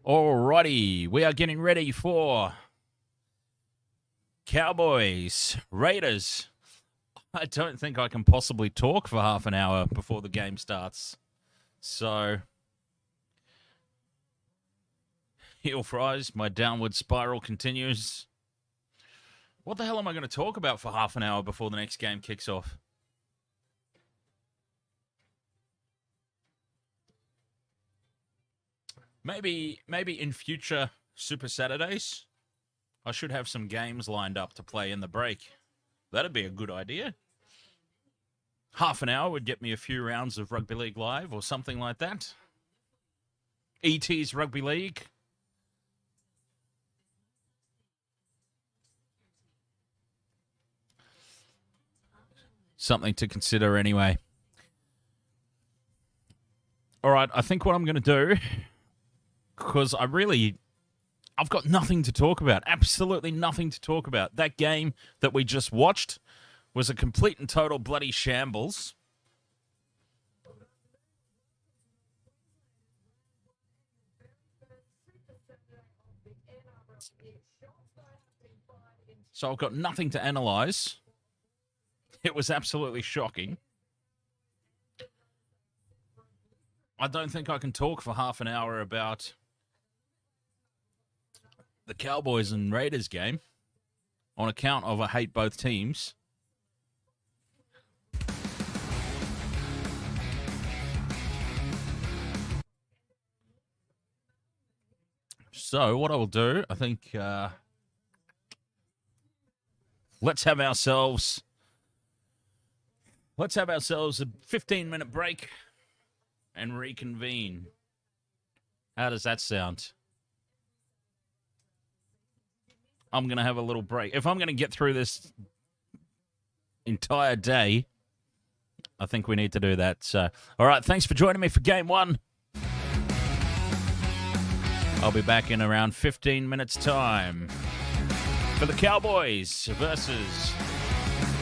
Alrighty, we are getting ready for Cowboys, Raiders. I don't think I can possibly talk for half an hour before the game starts. So, heel fries, my downward spiral continues. What the hell am I going to talk about for half an hour before the next game kicks off? Maybe in future Super Saturdays, I should have some games lined up to play in the break. That'd be a good idea. Half an hour would get me a few rounds of Rugby League Live or something like that. ET's Rugby League. Something to consider anyway. All right, I think what I'm going to do, because I've got nothing to talk about. Absolutely nothing to talk about. That game that we just watched was a complete and total bloody shambles. So I've got nothing to analyse. It was absolutely shocking. I don't think I can talk for half an hour about the Cowboys and Raiders game on account of I hate both teams. So what I will do, I think, let's have ourselves a 15-minute break and reconvene. How does that sound? I'm going to have a little break. If I'm going to get through this entire day, I think we need to do that. So, all right, thanks for joining me for Game 1. I'll be back in around 15 minutes' time for the Cowboys versus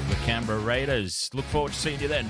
the Canberra Raiders. Look forward to seeing you then.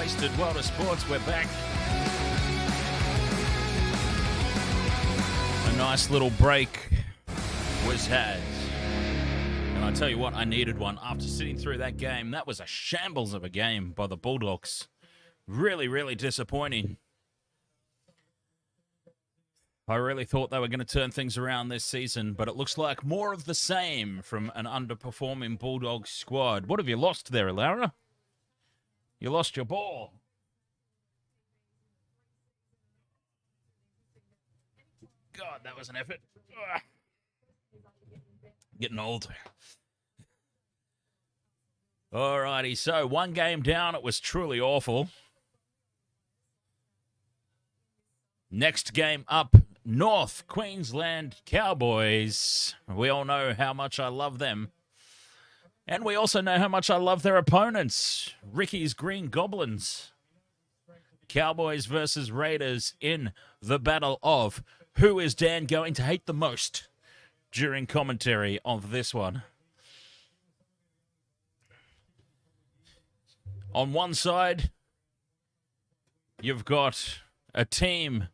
Unwasted World of Sports. We're back. A nice little break was had. And I tell you what, I needed one after sitting through that game. That was a shambles of a game by the Bulldogs. Really, really disappointing. I really thought they were going to turn things around this season, but it looks like more of the same from an underperforming Bulldogs squad. What have you lost there, Lara? You lost your ball. God, that was an effort. Ugh. Getting old. Alrighty, so one game down. It was truly awful. Next game up, North Queensland Cowboys. We all know how much I love them. And we also know how much I love their opponents, Ricky's Green Goblins. Cowboys versus Raiders in the battle of who is Dan going to hate the most during commentary of this one. On one side, you've got a team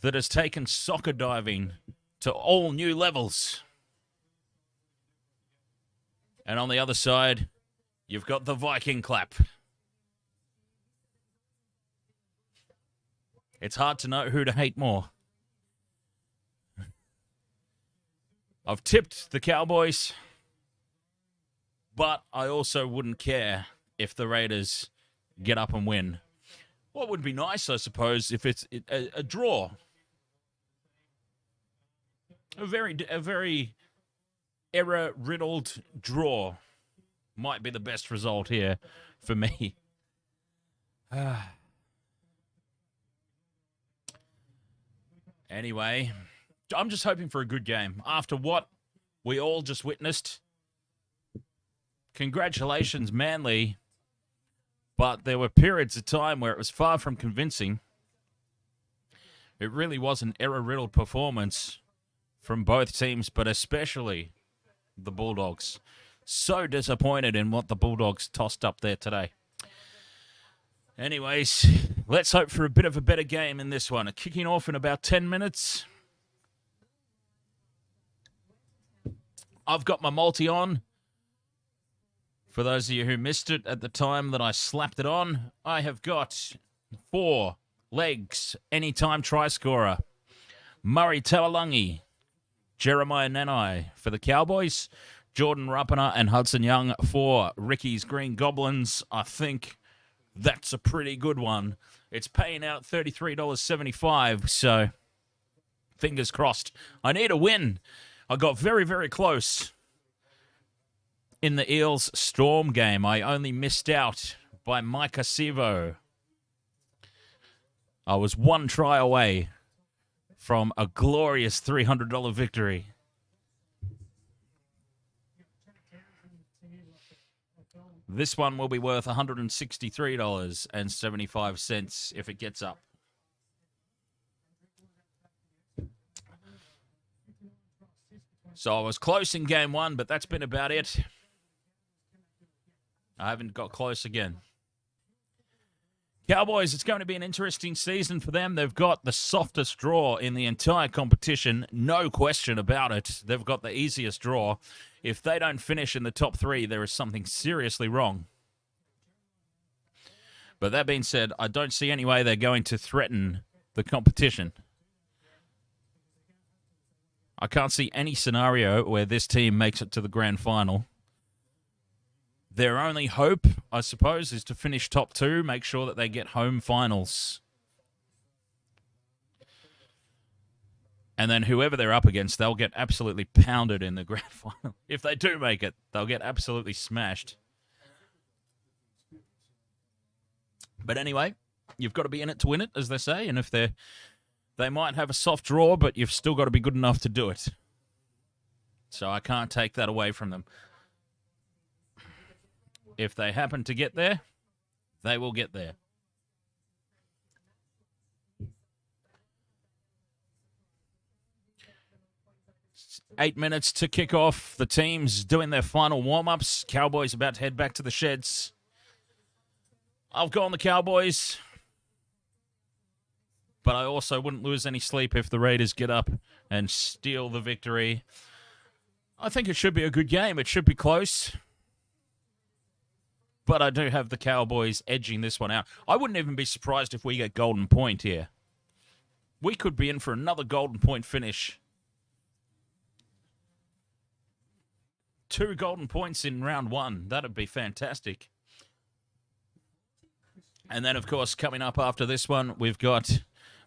that has taken soccer diving to all new levels. And on the other side, you've got the Viking clap. It's hard to know who to hate more. I've tipped the Cowboys, but I also wouldn't care if the Raiders get up and win. What would be nice, I suppose, if it's a draw. A very error-riddled draw might be the best result here for me. Anyway, I'm just hoping for a good game. After what we all just witnessed, congratulations, Manly. But there were periods of time where it was far from convincing. It really was an error-riddled performance from both teams, but especially the Bulldogs. So disappointed in what the Bulldogs tossed up there today. Anyways, let's hope for a bit of a better game in this one. Kicking off in about 10 minutes. I've got my multi on. For those of you who missed it at the time that I slapped it on, I have got 4 legs, anytime try scorer. Murray Taulagi, Jeremiah Nanai for the Cowboys, Jordan Rapana and Hudson Young for Ricky's Green Goblins. I think that's a pretty good one. It's paying out $33.75, so fingers crossed. I need a win. I got very, very close in the Eels Storm game. I only missed out by Micah Sivo. I was 1 try away from a glorious $300 victory. This one will be worth $163.75 if it gets up. So I was close in game 1, but that's been about it. I haven't got close again. Cowboys, it's going to be an interesting season for them. They've got the softest draw in the entire competition, no question about it. They've got the easiest draw. If they don't finish in the top 3, there is something seriously wrong. But that being said, I don't see any way they're going to threaten the competition. I can't see any scenario where this team makes it to the grand final. Their only hope, I suppose, is to finish top 2, make sure that they get home finals. And then whoever they're up against, they'll get absolutely pounded in the grand final. If they do make it, they'll get absolutely smashed. But anyway, you've got to be in it to win it, as they say. And if they might have a soft draw, but you've still got to be good enough to do it. So I can't take that away from them. If they happen to get there, they will get there. It's 8 minutes to kick off. The team's doing their final warm-ups. Cowboys about to head back to the sheds. I'll go on the Cowboys. But I also wouldn't lose any sleep if the Raiders get up and steal the victory. I think it should be a good game. It should be close. But I do have the Cowboys edging this one out. I wouldn't even be surprised if we get golden point here. We could be in for another golden point finish. 2 golden points in round 1. That'd be fantastic. And then, of course, coming up after this one, we've got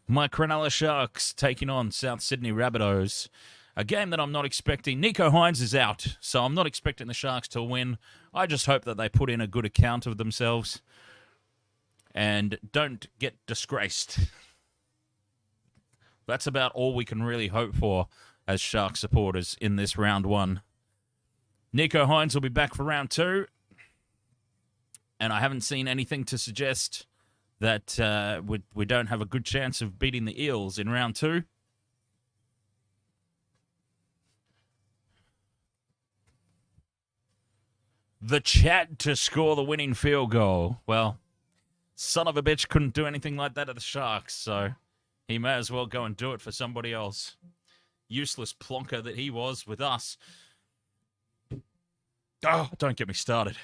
my Cronulla Sharks taking on South Sydney Rabbitohs. A game that I'm not expecting. Nico Hines is out, so I'm not expecting the Sharks to win. I just hope that they put in a good account of themselves and don't get disgraced. That's about all we can really hope for as Shark supporters in this round 1. Nico Hines will be back for round 2. And I haven't seen anything to suggest that we don't have a good chance of beating the Eels in round 2. The Chad to score the winning field goal. Well, son of a bitch couldn't do anything like that at the Sharks, so he may as well go and do it for somebody else. Useless plonker that he was with us. Oh, don't get me started.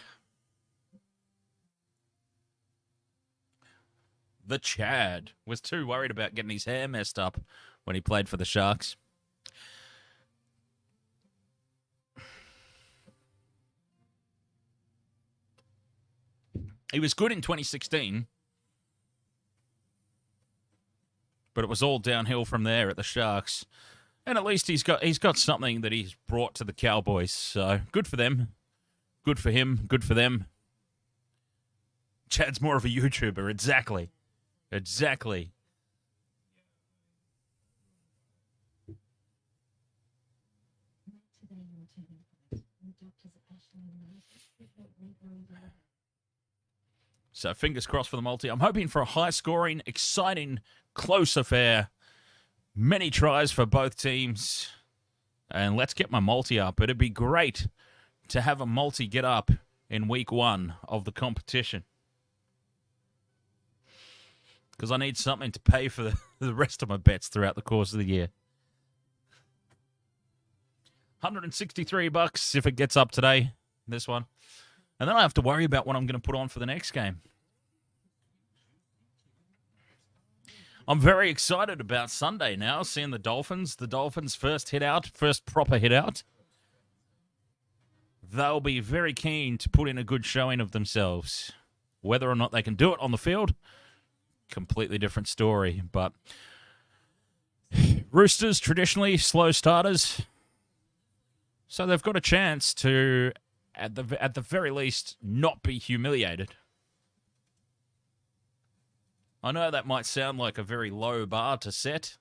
The Chad was too worried about getting his hair messed up when he played for the Sharks. He was good in 2016, but it was all downhill from there at the Sharks. And at least he's got something that he's brought to the Cowboys. So good for them. Good for him. Good for them. Chad's more of a YouTuber. Exactly. Exactly. So fingers crossed for the multi. I'm hoping for a high-scoring, exciting, close affair. Many tries for both teams. And let's get my multi up. It'd be great to have a multi get up in week 1 of the competition. Because I need something to pay for the rest of my bets throughout the course of the year. $163 if it gets up today, this one. And then I have to worry about what I'm going to put on for the next game. I'm very excited about Sunday now, seeing the Dolphins. The Dolphins' first proper hit out. They'll be very keen to put in a good showing of themselves. Whether or not they can do it on the field, completely different story. But Roosters, traditionally slow starters. So they've got a chance to, at the very least, not be humiliated. I know that might sound like a very low bar to set.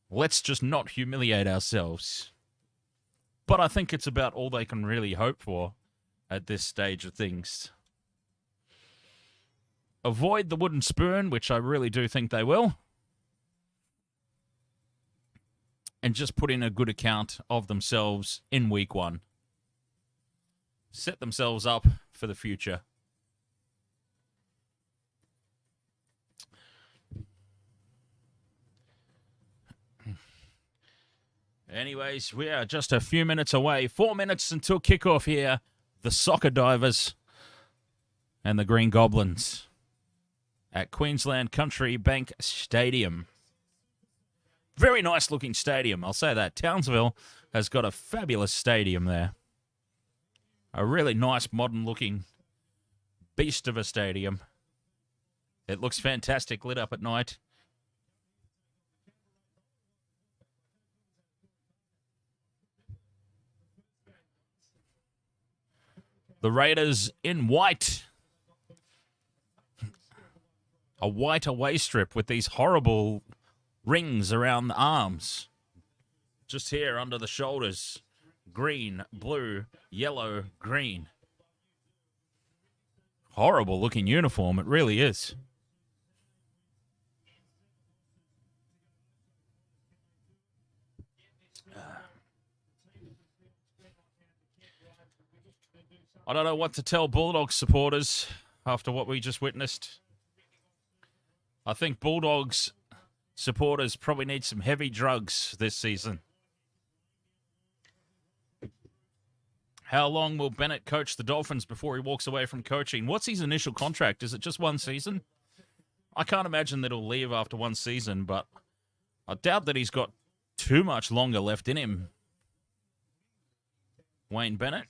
Let's just not humiliate ourselves. But I think it's about all they can really hope for at this stage of things. Avoid the wooden spoon, which I really do think they will. And just put in a good account of themselves in week 1. Set themselves up for the future. Anyways, we are just a few minutes away. 4 minutes until kickoff here. The Soccer Divers and the Green Goblins at Queensland Country Bank Stadium. Very nice looking stadium, I'll say that. Townsville has got a fabulous stadium there. A really nice modern looking beast of a stadium. It looks fantastic lit up at night. The Raiders in white. A white away strip with these horrible rings around the arms. Just here under the shoulders. Green, blue, yellow, green. Horrible looking uniform, it really is. I don't know what to tell Bulldogs supporters. after what we just witnessed. I think Bulldogs supporters probably need some heavy drugs this season. How long will Bennett coach the Dolphins before he walks away from coaching? What's his initial contract? Is it just one season? I can't imagine that he'll leave after one season, but I doubt that he's got too much longer left in him. Wayne Bennett.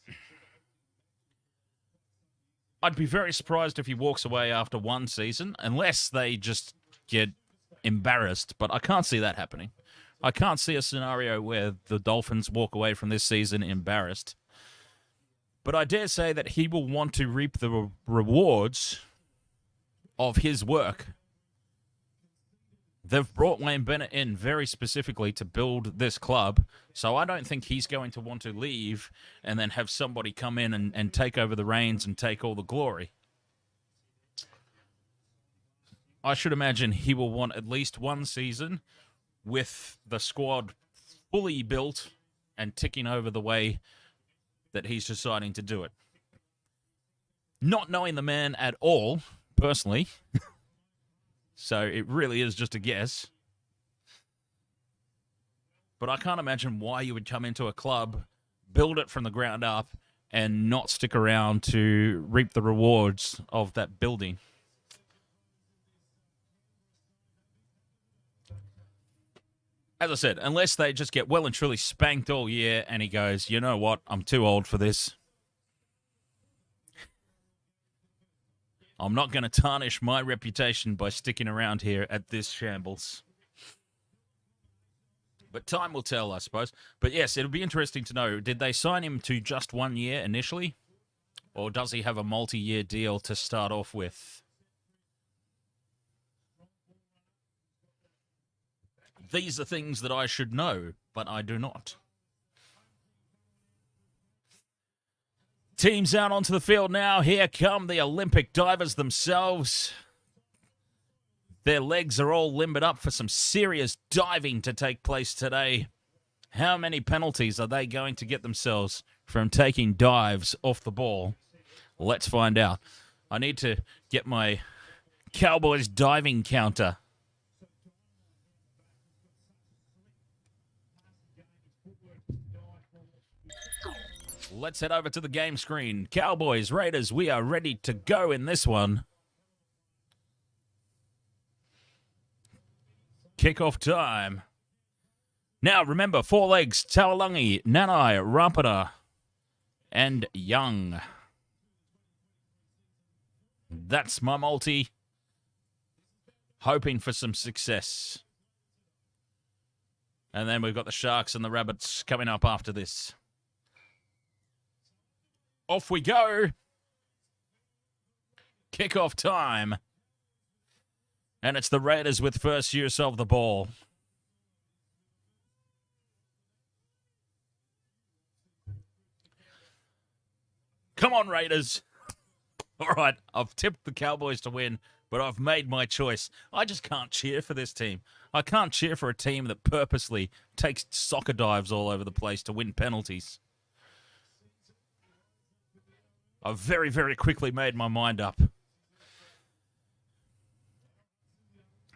I'd be very surprised if he walks away after one season, unless they just get embarrassed, but I can't see that happening. I can't see a scenario where the Dolphins walk away from this season embarrassed. But I dare say that he will want to reap the rewards of his work. They've brought Wayne Bennett in very specifically to build this club, so I don't think he's going to want to leave and then have somebody come in and take over the reins and take all the glory. I should imagine he will want at least one season with the squad fully built and ticking over the way that he's deciding to do it. Not knowing the man at all, personally, so it really is just a guess. But I can't imagine why you would come into a club, build it from the ground up, and not stick around to reap the rewards of that building. As I said, unless they just get well and truly spanked all year and he goes, you know what, I'm too old for this. I'm not going to tarnish my reputation by sticking around here at this shambles. But time will tell, I suppose. But yes, it'll be interesting to know, did they sign him to just 1 year initially? Or does he have a multi-year deal to start off with? These are things that I should know, but I do not. Teams out onto the field now. Here come the Olympic divers themselves. Their legs are all limbered up for some serious diving to take place today. How many penalties are they going to get themselves from taking dives off the ball? Let's find out. I need to get my Cowboys diving counter. Let's head over to the game screen. Cowboys, Raiders, we are ready to go in this one. Kickoff time. Now, remember, 4 legs, Tawalangi, Nanai, Rapana, and Young. That's my multi. Hoping for some success. And then we've got the Sharks and the Rabbits coming up after this. Off we go. Kickoff time. And it's the Raiders with first use of the ball. Come on, Raiders. All right, I've tipped the Cowboys to win, but I've made my choice. I just can't cheer for this team. I can't cheer for a team that purposely takes soccer dives all over the place to win penalties. I've very, very quickly made my mind up.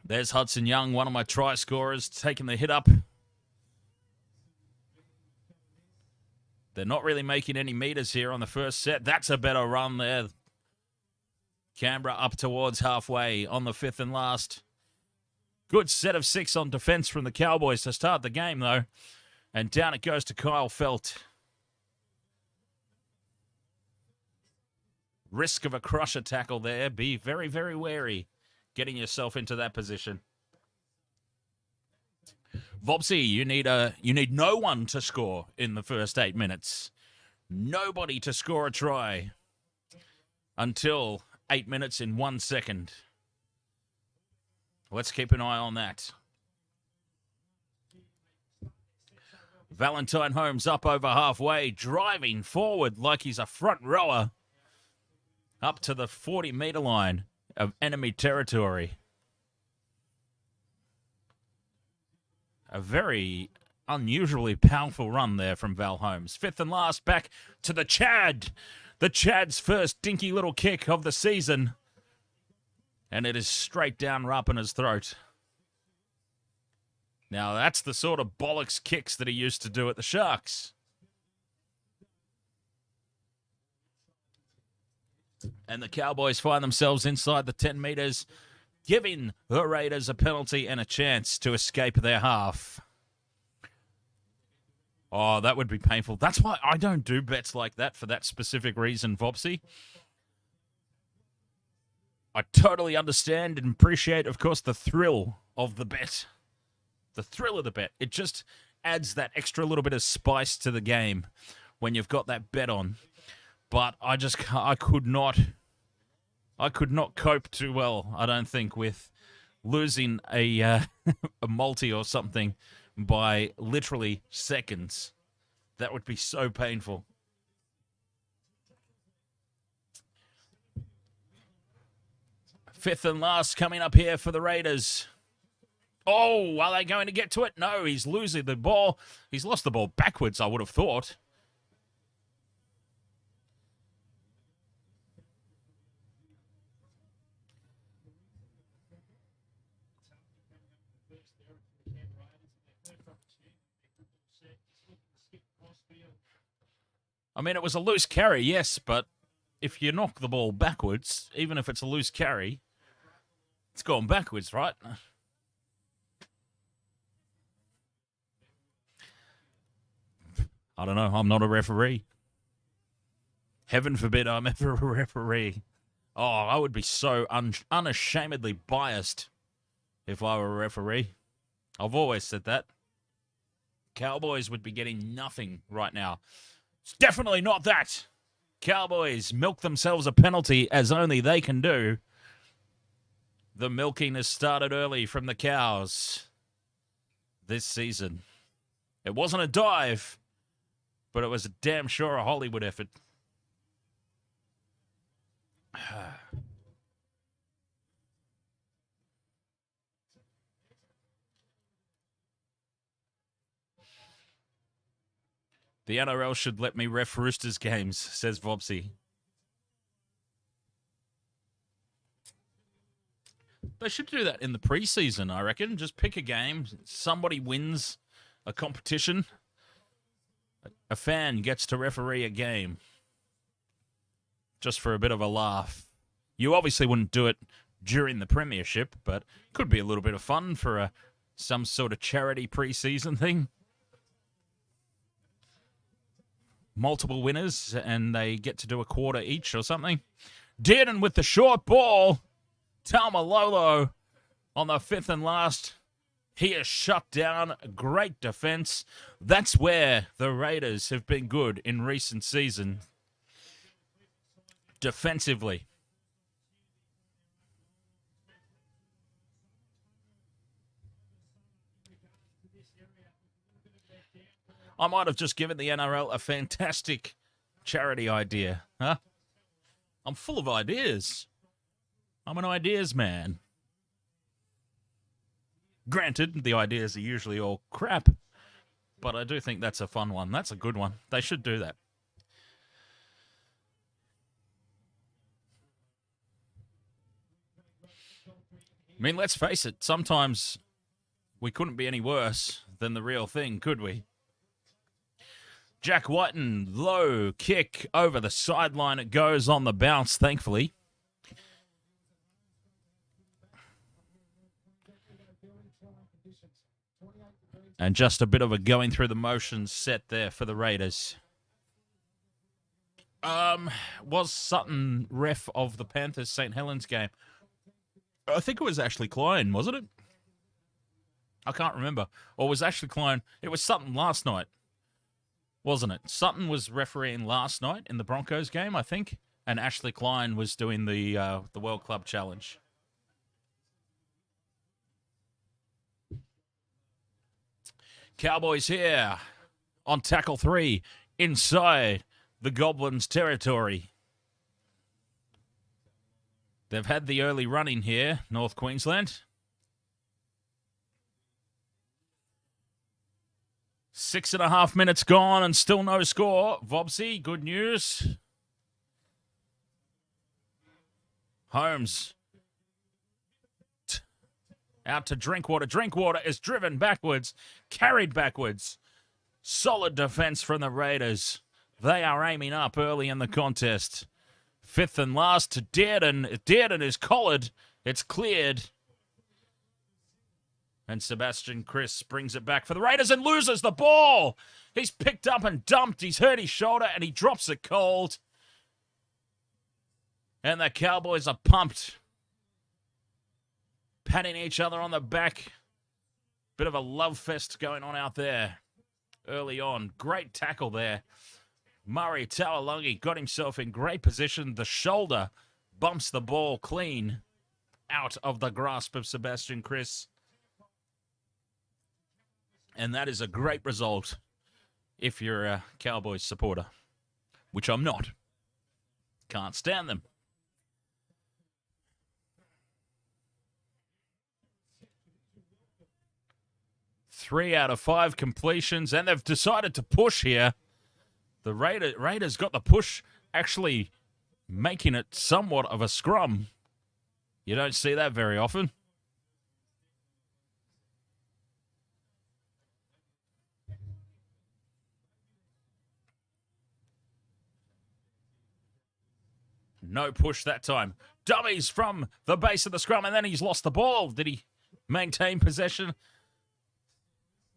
There's Hudson Young, one of my try scorers, taking the hit up. They're not really making any meters here on the first set. That's a better run there. Canberra up towards halfway on the 5th and last. Good set of 6 on defense from the Cowboys to start the game, though. And down it goes to Kyle Felt. Risk of a crusher tackle there. Be very, very wary getting yourself into that position. Vobsy, you need no one to score in the first 8 minutes. Nobody to score a try until 8 minutes in 1 second. Let's keep an eye on that. Valentine Holmes up over halfway, driving forward like he's a front rower. Up to the 40-meter line of enemy territory. A very unusually powerful run there from Val Holmes. 5th and last, back to the Chad. The Chad's first dinky little kick of the season. And it is straight down Rapana's throat. Now, that's the sort of bollocks kicks that he used to do at the Sharks. And the Cowboys find themselves inside the 10 metres, giving the Raiders a penalty and a chance to escape their half. Oh, that would be painful. That's why I don't do bets like that for that specific reason, Vopsy. I totally understand and appreciate, of course, the thrill of the bet. The thrill of the bet. It just adds that extra little bit of spice to the game when you've got that bet on. But I could not cope too well, I don't think, with losing a a multi or something by literally seconds. That would be so painful. Fifth and last coming up here for the Raiders. Oh, are they going to get to it? No, he's losing the ball. He's lost the ball backwards, I would have thought. I mean, it was a loose carry, yes, but if you knock the ball backwards, even if it's a loose carry, it's going backwards, right? I don't know. I'm not a referee. Heaven forbid I'm ever a referee. Oh, I would be so unashamedly biased if I were a referee. I've always said that. Cowboys would be getting nothing right now. It's definitely not that. Cowboys milk themselves a penalty as only they can do. The milking has started early from the Cows this season. It wasn't a dive, but it was a damn sure a Hollywood effort. The NRL should let me ref Roosters games, says Vopsy. They should do that in the preseason, I reckon. Just pick a game. Somebody wins a competition. A fan gets to referee a game. Just for a bit of a laugh. You obviously wouldn't do it during the premiership, but could be a little bit of fun for some sort of charity preseason thing. Multiple winners, and they get to do a quarter each or something. Dearden with the short ball. Taumalolo on the fifth and last. He is shut down. Great defense. That's where the Raiders have been good in recent season. Defensively. I might have just given the NRL a fantastic charity idea, huh? I'm full of ideas. I'm an ideas man. Granted, the ideas are usually all crap, but I do think that's a fun one. That's a good one. They should do that. I mean, let's face it, sometimes we couldn't be any worse than the real thing, could we? Jack Whiten, low kick over the sideline. It goes on the bounce, thankfully. And just a bit of a going through the motions set there for the Raiders. Was Sutton ref of the Panthers St. Helens game? I think it was Ashley Klein, wasn't it? I can't remember. Or was Ashley Klein... It was Sutton last night, wasn't it? Sutton was refereeing last night in the Broncos game, I think. And Ashley Klein was doing the World Club Challenge. Cowboys here on tackle 3 inside the Goblins' territory. They've had the early running here, North Queensland. 6.5 minutes gone and still no score. Vobsy, good news. Holmes out to Drinkwater. Drinkwater is driven backwards, carried backwards. Solid defense from the Raiders. They are aiming up early in the contest. Fifth and last to Dearden. Dearden is collared. It's cleared. And Sebastian Chris brings it back for the Raiders and loses the ball. He's picked up and dumped. He's hurt his shoulder and he drops it cold. And the Cowboys are pumped. Patting each other on the back. Bit of a love fest going on out there early on. Great tackle there. Murray Taualongi got himself in great position. The shoulder bumps the ball clean out of the grasp of Sebastian Chris. And that is a great result if you're a Cowboys supporter, which I'm not. Can't stand them. Three out of 5 completions, and they've decided to push here. The Raiders got the push, actually making it somewhat of a scrum. You don't see that very often. No push that time. Dummies from the base of the scrum, and then he's lost the ball. Did he maintain possession?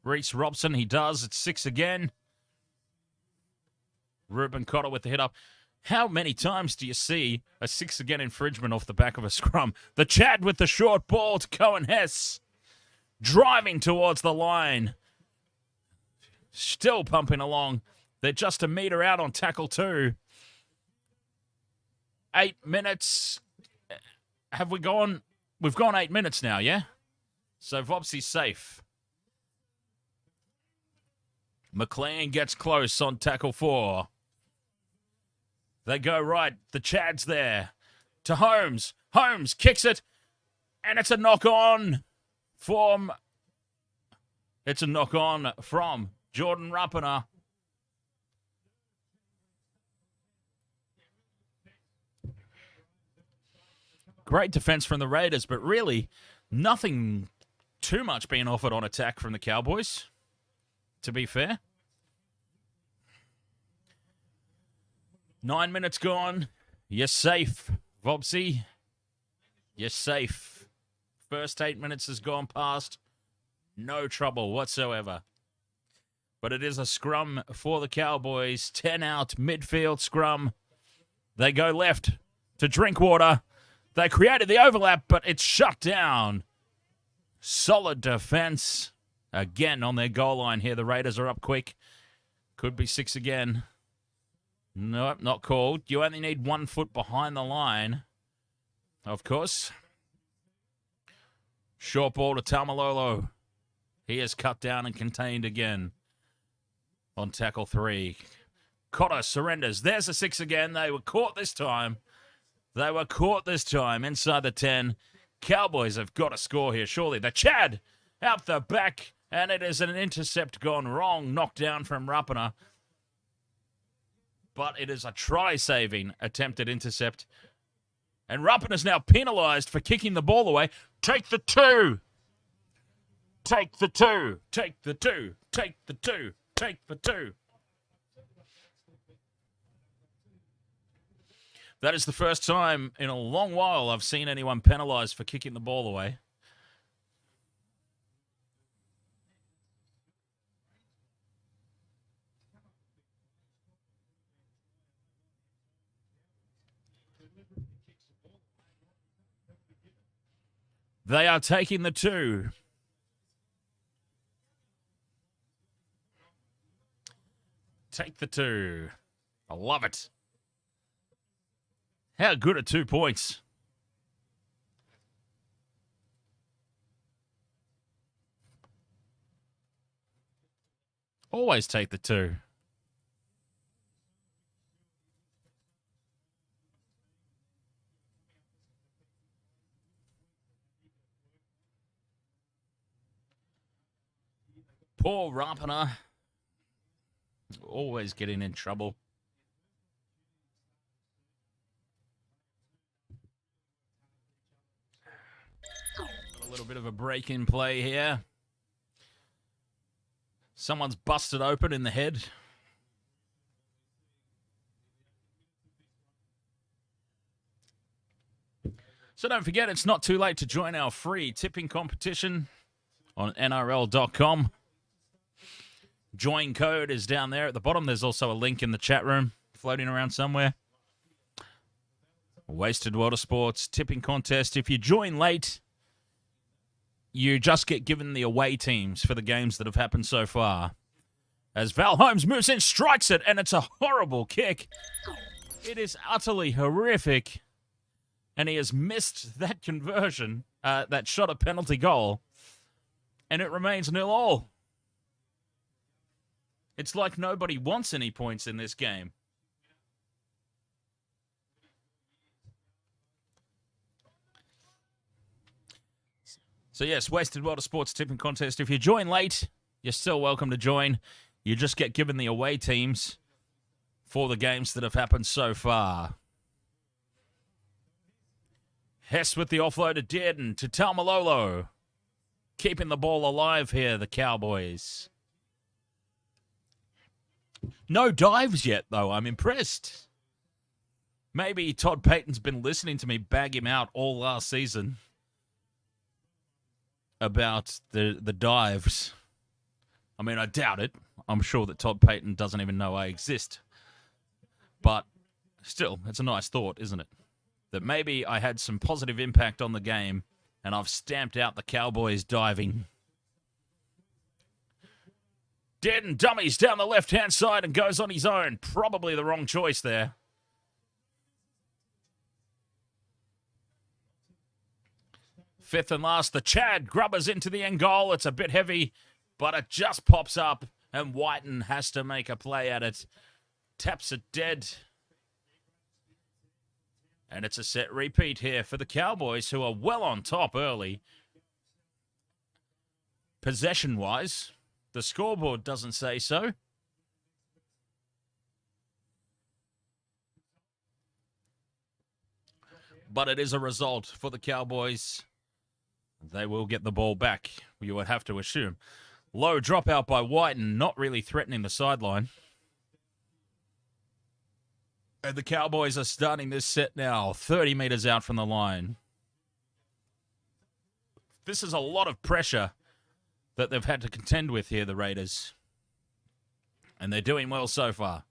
Reece Robson, he does. It's 6 again. Ruben Cotter with the hit up. How many times do you see a 6 again infringement off the back of a scrum? The Chad with the short ball to Cohen Hess. Driving towards the line. Still pumping along. They're just a metre out on tackle 2. 8 minutes. Have we gone? We've gone 8 minutes now, yeah? So Vopsy's safe. McLean gets close on tackle 4. They go right. The Chad's there. To Holmes. Holmes kicks it. And it's a knock-on from... It's a knock-on from Jordan Rapana. Great defense from the Raiders, but really nothing too much being offered on attack from the Cowboys, to be fair. 9 minutes gone. You're safe, Vopsy. You're safe. First 8 minutes has gone past. No trouble whatsoever. But it is a scrum for the Cowboys. 10 out, midfield scrum. They go left to Drinkwater. They created the overlap, but it's shut down. Solid defense. Again on their goal line here. The Raiders are up quick. Could be 6 again. Nope, not called. You only need 1 foot behind the line. Of course. Short ball to Tamalolo. He is cut down and contained again. On tackle 3. Cotter surrenders. There's a 6 again. They were caught this time. They were caught this time inside the 10. Cowboys have got to score here, surely. The Chad out the back, and it is an intercept gone wrong. Knocked down from Rapana. But it is a try-saving attempted intercept. And Rapana's now penalised for kicking the ball away. Take the 2. Take the 2. Take the 2. Take the 2. Take the 2. That is the first time in a long while I've seen anyone penalised for kicking the ball away. They are taking the 2. Take the 2. I love it. How good are 2 points? Always take the 2. Poor Rapana. Always getting in trouble. little bit of a break in play here. Someone's busted open in the head. So don't forget, it's not too late to join our free tipping competition on NRL.com. Join code is down there at the bottom. There's also a link in the chat room floating around somewhere. Wasted Water Sports tipping contest. If you join late, you just get given the away teams for the games that have happened so far. As Val Holmes moves in, strikes it, and it's a horrible kick. It is utterly horrific. And he has missed that conversion, that shot a penalty goal. And it remains 0-0. It's like nobody wants any points in this game. So yes, Wasted Water Sports tipping contest. If you join late, you're still welcome to join. You just get given the away teams for the games that have happened so far. Hess with the offload to Dearden to Taumalolo. Keeping the ball alive here, the Cowboys. No dives yet, though. I'm impressed. Maybe Todd Payton's been listening to me bag him out all last season about the dives. I mean, I doubt it. I'm sure that Todd Payton doesn't even know I exist. But still, it's a nice thought, isn't it? That maybe I had some positive impact on the game and I've stamped out the Cowboys diving. Dearden dummies down the left-hand side and goes on his own. Probably the wrong choice there. Fifth and last, the Chad grubbers into the end goal. It's a bit heavy, but it just pops up, and Whiten has to make a play at it. Taps it dead. And it's a set repeat here for the Cowboys, who are well on top early. Possession-wise, the scoreboard doesn't say so. But it is a result for the Cowboys. They will get the ball back, you would have to assume. Low dropout by Whiten, not really threatening the sideline. And the Cowboys are starting this set now, 30 metres out from the line. This is a lot of pressure that they've had to contend with here, the Raiders. And they're doing well so far.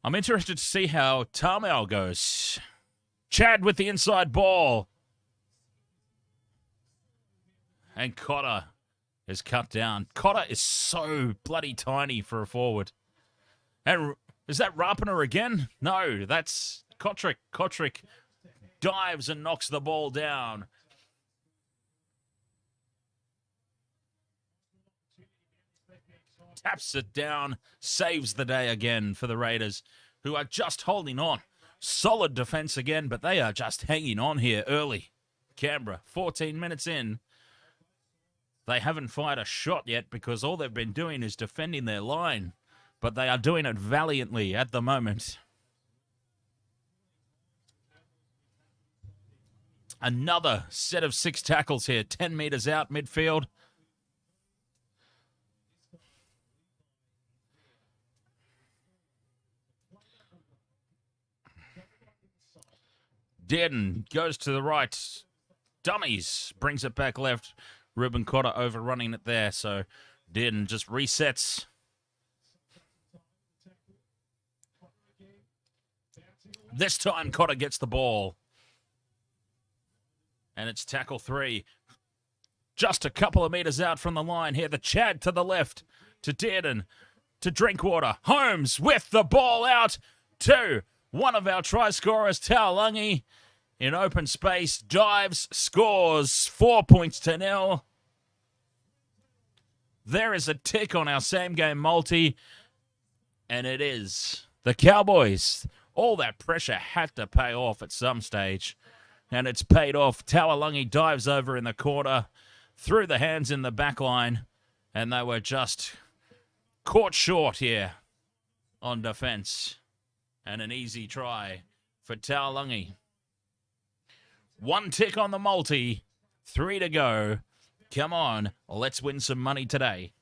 I'm interested to see how Tamau goes. Chad with the inside ball. And Cotter is cut down. Cotter is so bloody tiny for a forward. And is that Rapiner again? No, that's Kotrick. Kotrick dives and knocks the ball down. Taps it down, saves the day again for the Raiders, who are just holding on. Solid defense again, but they are just hanging on here early. Canberra, 14 minutes in. They haven't fired a shot yet because all they've been doing is defending their line. But they are doing it valiantly at the moment. Another set of 6 tackles here. 10 metres out midfield. Dearden goes to the right. Dummies. Brings it back left. Ruben Cotter overrunning it there. So Dearden just resets. This time Cotter gets the ball. And it's tackle 3. Just a couple of metres out from the line here. The Chad to the left. To Dearden. To Drinkwater. Holmes with the ball out to one of our try scorers, Taulagi, in open space. Dives, scores. 4 points to 0. There is a tick on our same game multi. And it is the Cowboys. All that pressure had to pay off at some stage. And it's paid off. Taulagi dives over in the corner, through the hands in the back line, and they were just caught short here on defense. And an easy try for Taulagi. 1 tick on the multi. 3 to go. Come on, let's win some money today.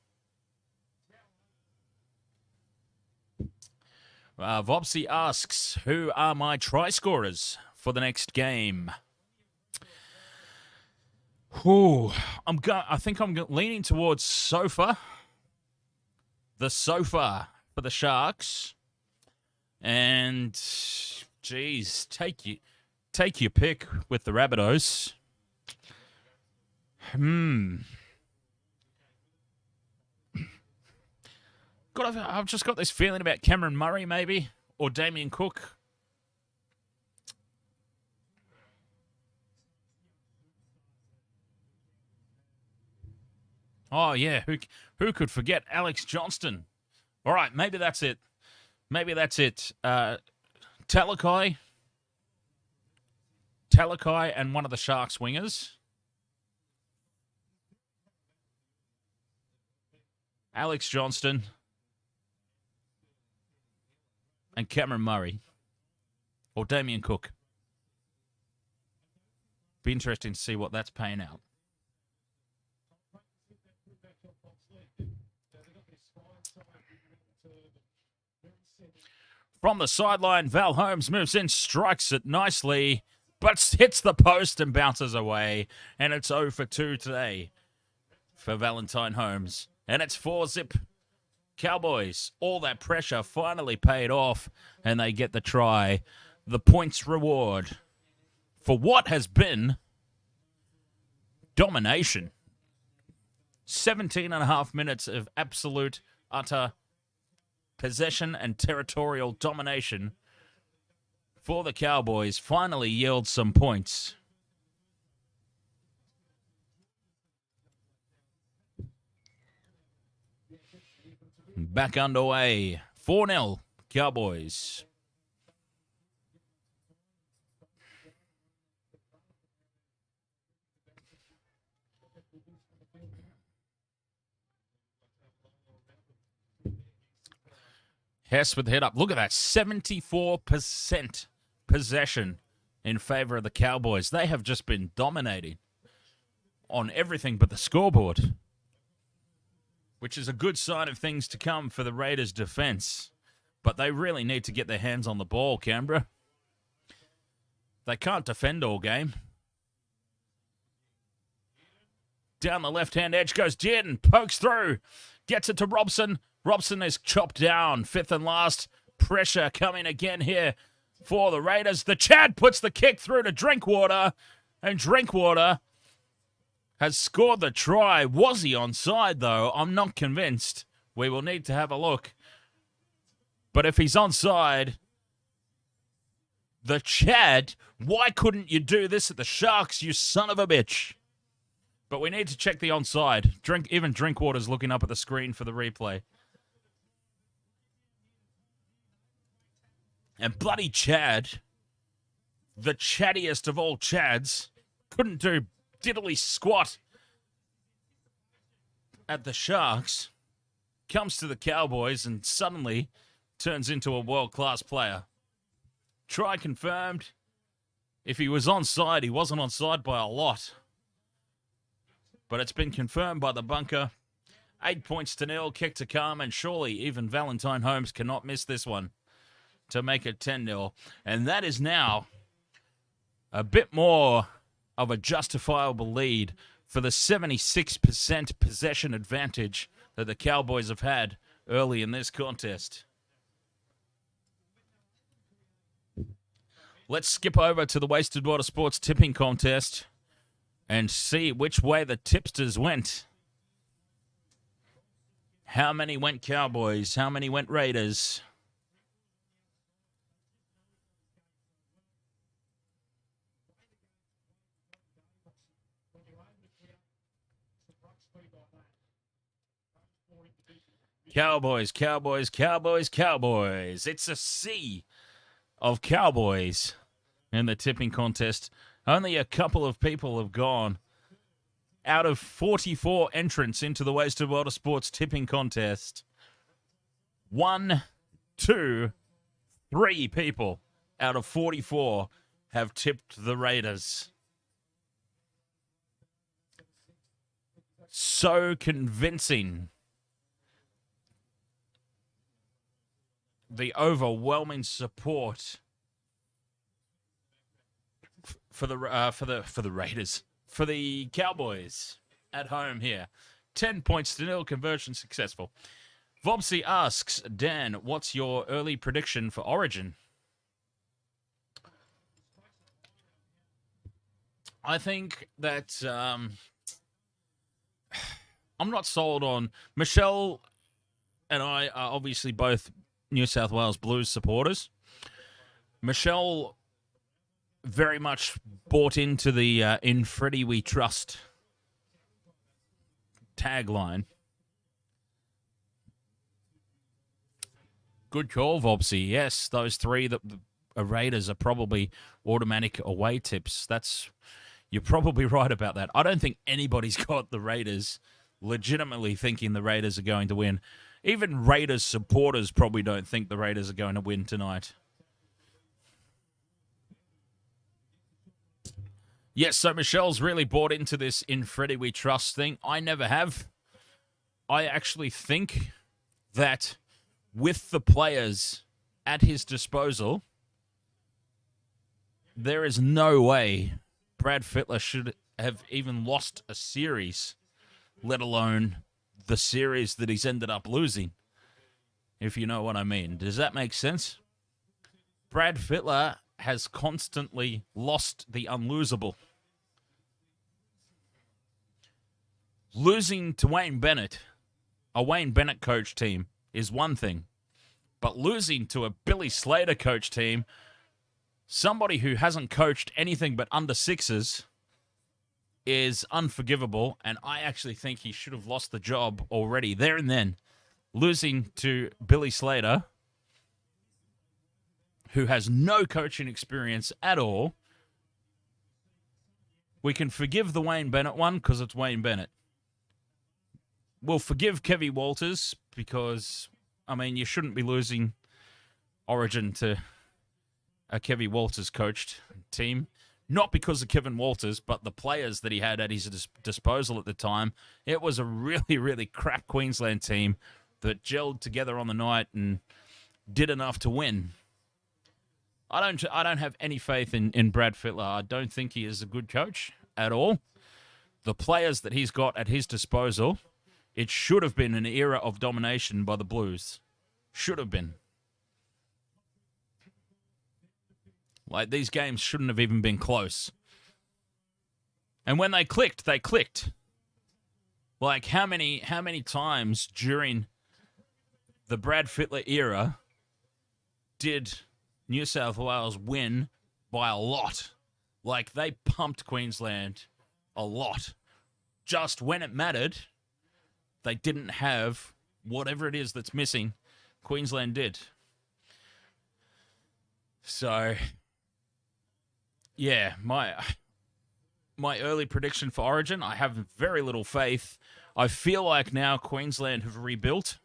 Vopsy asks, who are my try scorers for the next game? I think I'm leaning towards Sofa. The Sofa for the Sharks. And, geez, take your pick with the Rabbitohs. I've just got this feeling about Cameron Murray, maybe, or Damien Cook. Oh, yeah, who could forget Alex Johnston? All right, maybe that's it. Talakai and one of the Sharks wingers. Alex Johnston and Cameron Murray or Damien Cook. Be interesting to see what that's paying out. From the sideline, Val Holmes moves in, strikes it nicely, but hits the post and bounces away. And it's 0 for 2 today for Valentine Holmes. And it's 4-zip Cowboys. All that pressure finally paid off, and they get the try. The points reward for what has been domination. 17 and a half minutes of absolute, utter possession and territorial domination for the Cowboys finally yields some points. Back underway. 4-0 Cowboys. Hess with the head up. Look at that. 74% possession in favor of the Cowboys. They have just been dominating on everything but the scoreboard, which is a good sign of things to come for the Raiders' defense. But they really need to get their hands on the ball, Canberra. They can't defend all game. Down the left-hand edge goes Dearden. Pokes through. Gets it to Robson. Robson is chopped down. 5th and last. Pressure coming again here for the Raiders. The Chad puts the kick through to Drinkwater. And Drinkwater has scored the try. Was he onside, though? I'm not convinced. We will need to have a look. But if he's onside, the Chad, why couldn't you do this at the Sharks, you son of a bitch? But we need to check the onside. Even Drinkwater's looking up at the screen for the replay. And bloody Chad, the chattiest of all Chads, couldn't do diddly squat at the Sharks. Comes to the Cowboys and suddenly turns into a world-class player. Try confirmed. If he was onside, he wasn't onside by a lot. But it's been confirmed by the bunker. 8 points to 0, kick to come, and surely even Valentine Holmes cannot miss this one to make it 10-0. And that is now a bit more of a justifiable lead for the 76% possession advantage that the Cowboys have had early in this contest. Let's skip over to the Wasted Water Sports tipping contest and see which way the tipsters went. How many went Cowboys? How many went Raiders? Cowboys, Cowboys, Cowboys, Cowboys. It's a sea of Cowboys in the tipping contest. Only a couple of people have gone. Out of 44 entrants into the Wasted Water Sports tipping contest, 1, 2, 3 people out of 44 have tipped the Raiders. so convincing. The overwhelming support for the Raiders, for the Cowboys at home here. 10 points to nil, conversion successful. Vobsy asks, Dan, what's your early prediction for Origin? I think that I'm not sold on... Michelle and I are obviously both New South Wales Blues supporters. Michelle very much bought into the In Freddie We Trust tagline. Good call, Vobsy. Yes, those three that the Raiders are probably automatic away tips. You're probably right about that. I don't think anybody's got the Raiders legitimately thinking the Raiders are going to win. Even Raiders supporters probably don't think the Raiders are going to win tonight. Yes, so Michelle's really bought into this In Freddie We Trust thing. I never have. I actually think that with the players at his disposal, there is no way Brad Fittler should have even lost a series, let alone the series that he's ended up losing, if you know what I mean. Does that make sense? Brad Fittler has constantly lost the unlosable. Losing to Wayne Bennett, a Wayne Bennett coach team, is one thing. But losing to a Billy Slater coach team, somebody who hasn't coached anything but under sixes, is unforgivable, and I actually think he should have lost the job already there and then. Losing to Billy Slater, who has no coaching experience at all. We can forgive the Wayne Bennett one because it's Wayne Bennett. We'll forgive Kevy Walters because, I mean, you shouldn't be losing Origin to a Kevy Walters coached team. Not because of Kevin Walters, but the players that he had at his disposal at the time. It was a really, really crap Queensland team that gelled together on the night and did enough to win. I don't have any faith in Brad Fittler. I don't think he is a good coach at all. The players that he's got at his disposal, it should have been an era of domination by the Blues. Should have been. Like, these games shouldn't have even been close. And when they clicked, they clicked. Like, how many times during the Brad Fittler era did New South Wales win by a lot? Like, they pumped Queensland a lot. Just when it mattered, they didn't have whatever it is that's missing. Queensland did. So, yeah, my early prediction for Origin, I have very little faith. I feel like now Queensland have rebuilt,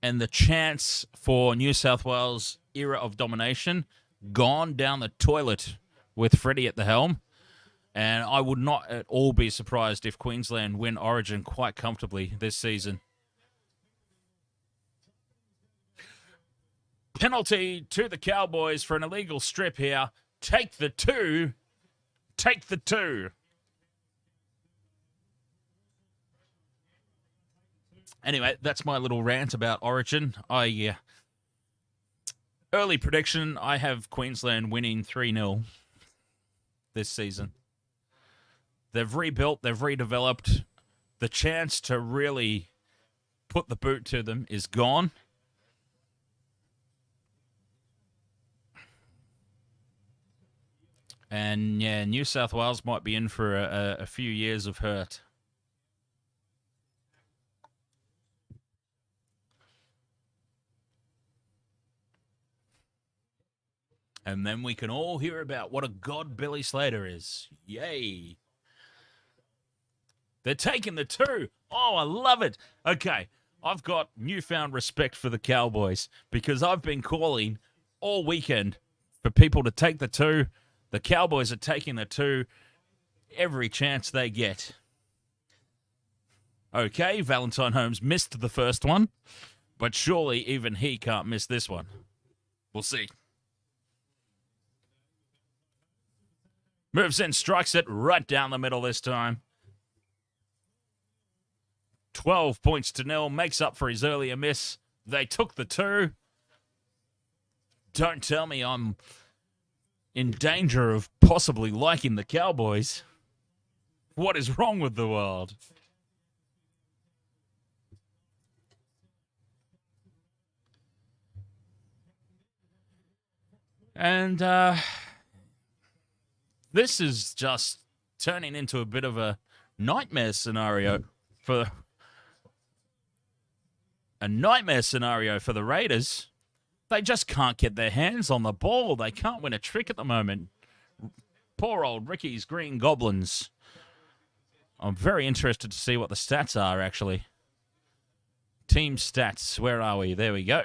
and the chance for New South Wales era of domination gone down the toilet with Freddie at the helm. And I would not at all be surprised if Queensland win Origin quite comfortably this season. Penalty to the Cowboys for an illegal strip here. Take the two. Take the two. Anyway, that's my little rant about Origin. Early prediction, I have Queensland winning 3-0 this season. They've rebuilt, they've redeveloped. The chance to really put the boot to them is gone. And, yeah, New South Wales might be in for a few years of hurt. And then we can all hear about what a god Billy Slater is. Yay. They're taking the two. Oh, I love it. Okay, I've got newfound respect for the Cowboys because I've been calling all weekend for people to take the two. The Cowboys are taking the two every chance they get. Okay, Valentine Holmes missed the first one, but surely even he can't miss this one. We'll see. Moves in, strikes it right down the middle this time. 12 points to 0, makes up for his earlier miss. They took the 2. Don't tell me I'm in danger of possibly liking the Cowboys. What is wrong with the world? And this is just turning into a bit of a nightmare scenario for the Raiders. They just can't get their hands on the ball. They can't win a trick at the moment. Poor old Ricky's Green Goblins. I'm very interested to see what the stats are, actually. Team stats. Where are we? There we go.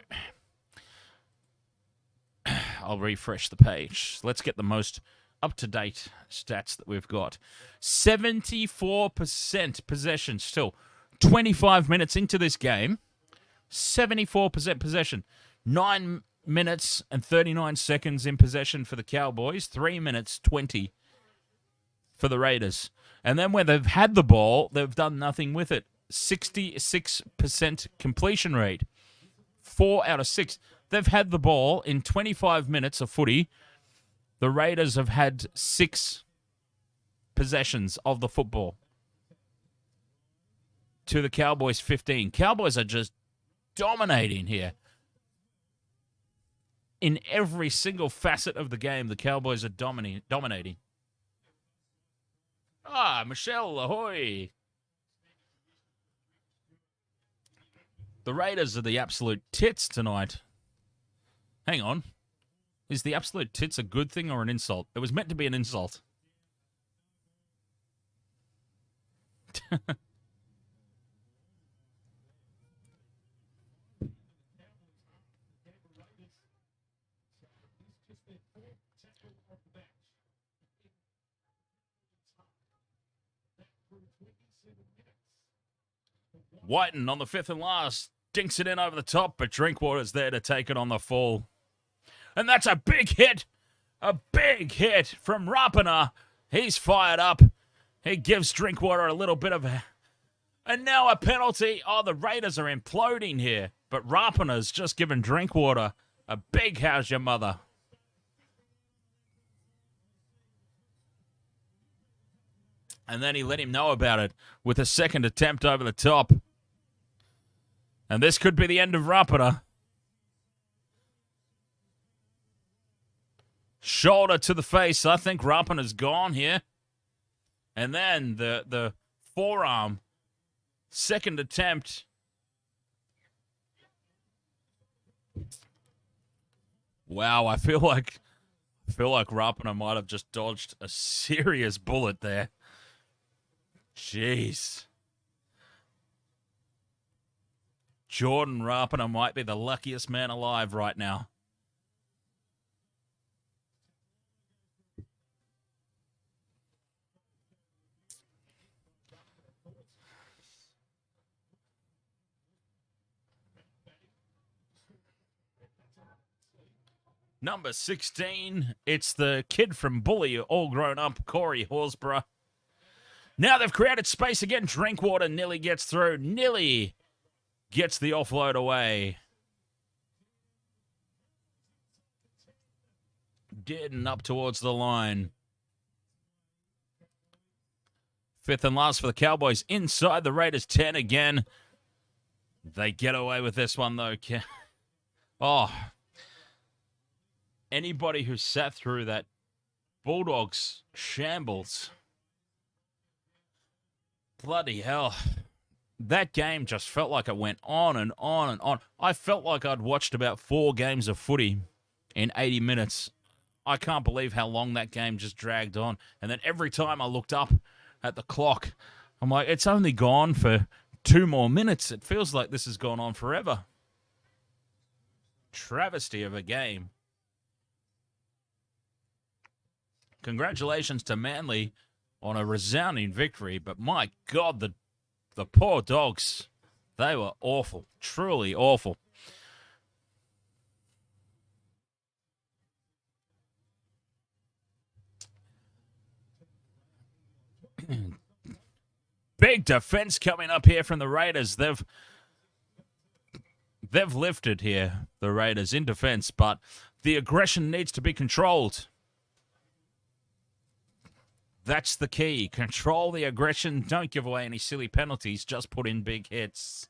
I'll refresh the page. Let's get the most up-to-date stats that we've got. 74% possession still. 25 minutes into this game. 74% possession. 9 minutes and 39 seconds in possession for the Cowboys. 3 minutes 20 for the Raiders. And then when they've had the ball, they've done nothing with it. 66% completion rate. 4 out of 6. They've had the ball in 25 minutes of footy. The Raiders have had 6 possessions of the football. To the Cowboys 15. Cowboys are just dominating here. In every single facet of the game, the Cowboys are dominating. Ah, Michelle, ahoy! The Raiders are the absolute tits tonight. Hang on. Is the absolute tits a good thing or an insult? It was meant to be an insult. Whiten on the 5th and last. Dinks it in over the top, but Drinkwater's there to take it on the fall. And that's a big hit. A big hit from Rapana. He's fired up. He gives Drinkwater a little bit of a... And now a penalty. Oh, the Raiders are imploding here. But Rapana's just given Drinkwater a big how's your mother. And then he let him know about it with a second attempt over the top. And this could be the end of Rapana. Shoulder to the face. I think Rapana's gone here. And then the forearm. Second attempt. Wow, I feel like Rapana might have just dodged a serious bullet there. Jeez. Jordan Rapana might be the luckiest man alive right now. Number 16, it's the kid from Bully, all grown up, Corey Horsburgh. Now they've created space again. Drinkwater nearly gets through. Nearly gets the offload away. Dead up towards the line. 5th and last for the Cowboys. Inside the Raiders 10 again. They get away with this one, though. Oh. Anybody who sat through that Bulldogs shambles. Bloody hell. That game just felt like it went on and on and on. I felt like I'd watched about 4 games of footy in 80 minutes. I can't believe how long that game just dragged on. And then every time I looked up at the clock, I'm like, it's only gone for 2 more minutes. It feels like this has gone on forever. Travesty of a game. Congratulations to Manly on a resounding victory, but my God, the The poor dogs. They were awful. Truly awful. Big defense coming up here from the Raiders. They've lifted here, the Raiders, in defense, but the aggression needs to be controlled. That's the key. Control the aggression. Don't give away any silly penalties. Just put in big hits.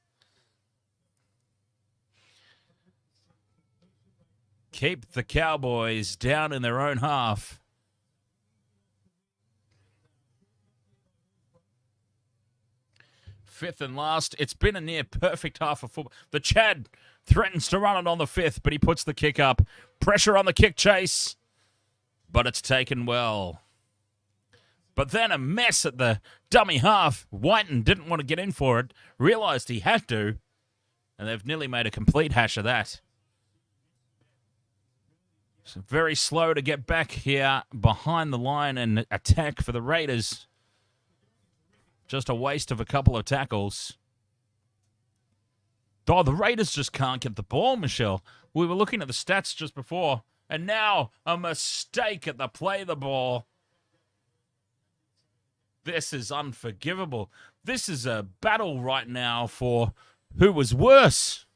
Keep the Cowboys down in their own half. Fifth and last. It's been a near perfect half of football. The Chad threatens to run it on the fifth, but he puts the kick up. Pressure on the kick chase, but it's taken well. But then a mess at the dummy half. Whiten didn't want to get in for it, realised he had to, and they've nearly made a complete hash of that. So very slow to get back here behind the line and attack for the Raiders. Just a waste of a couple of tackles. Oh, the Raiders just can't get the ball, Michelle. We were looking at the stats just before, and now a mistake at the play of the ball. This is unforgivable. This is a battle right now for who was worse.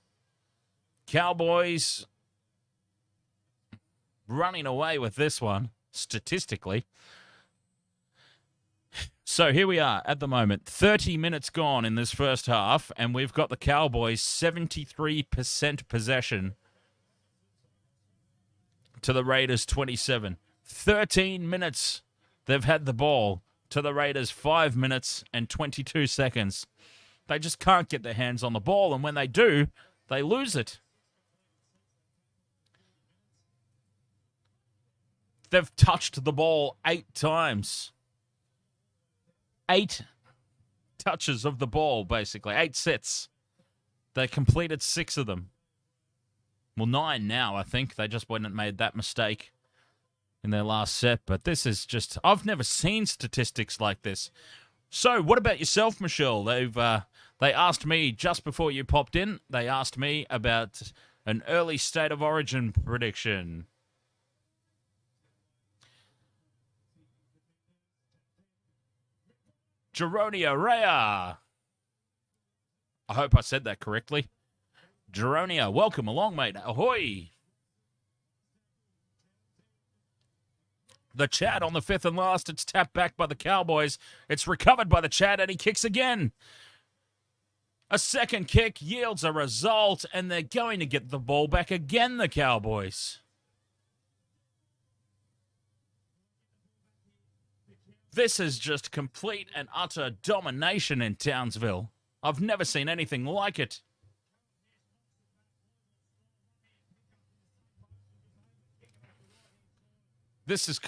Cowboys running away with this one, statistically. So here we are at the moment. 30 minutes gone in this first half, and we've got the Cowboys 73% possession to the Raiders 27. 13 minutes they've had the ball to the Raiders 5 minutes and 22 seconds. They just can't get their hands on the ball, and when they do, they lose it. They've touched the ball 8 times. 8 touches of the ball, basically. 8 sets. They completed 6 of them. Well, 9 now, I think. They just went and made that mistake in their last set. But this is just... I've never seen statistics like this. So, what about yourself, Michelle? They asked me just before you popped in. They asked me about an early State of Origin prediction. Geronia Rea. I hope I said that correctly. Geronia, welcome along, mate. Ahoy. The Chad on the 5th and last. It's tapped back by the Cowboys. It's recovered by the Chad, and he kicks again. A second kick yields a result, and they're going to get the ball back again, the Cowboys. This is just complete and utter domination in Townsville. I've never seen anything like it. This is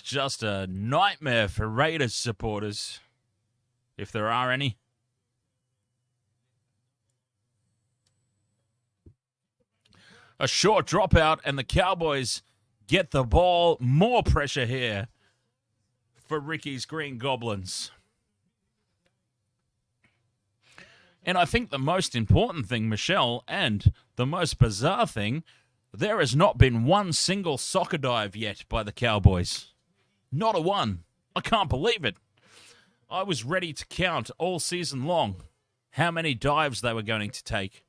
just a nightmare for Raiders supporters, if there are any. A short dropout, and the Cowboys get the ball. More pressure here for Ricky's Green Goblins. And I think the most important thing, Michelle, and the most bizarre thing, there has not been one single soccer dive yet by the Cowboys. Not a one. I can't believe it. I was ready to count all season long how many dives they were going to take.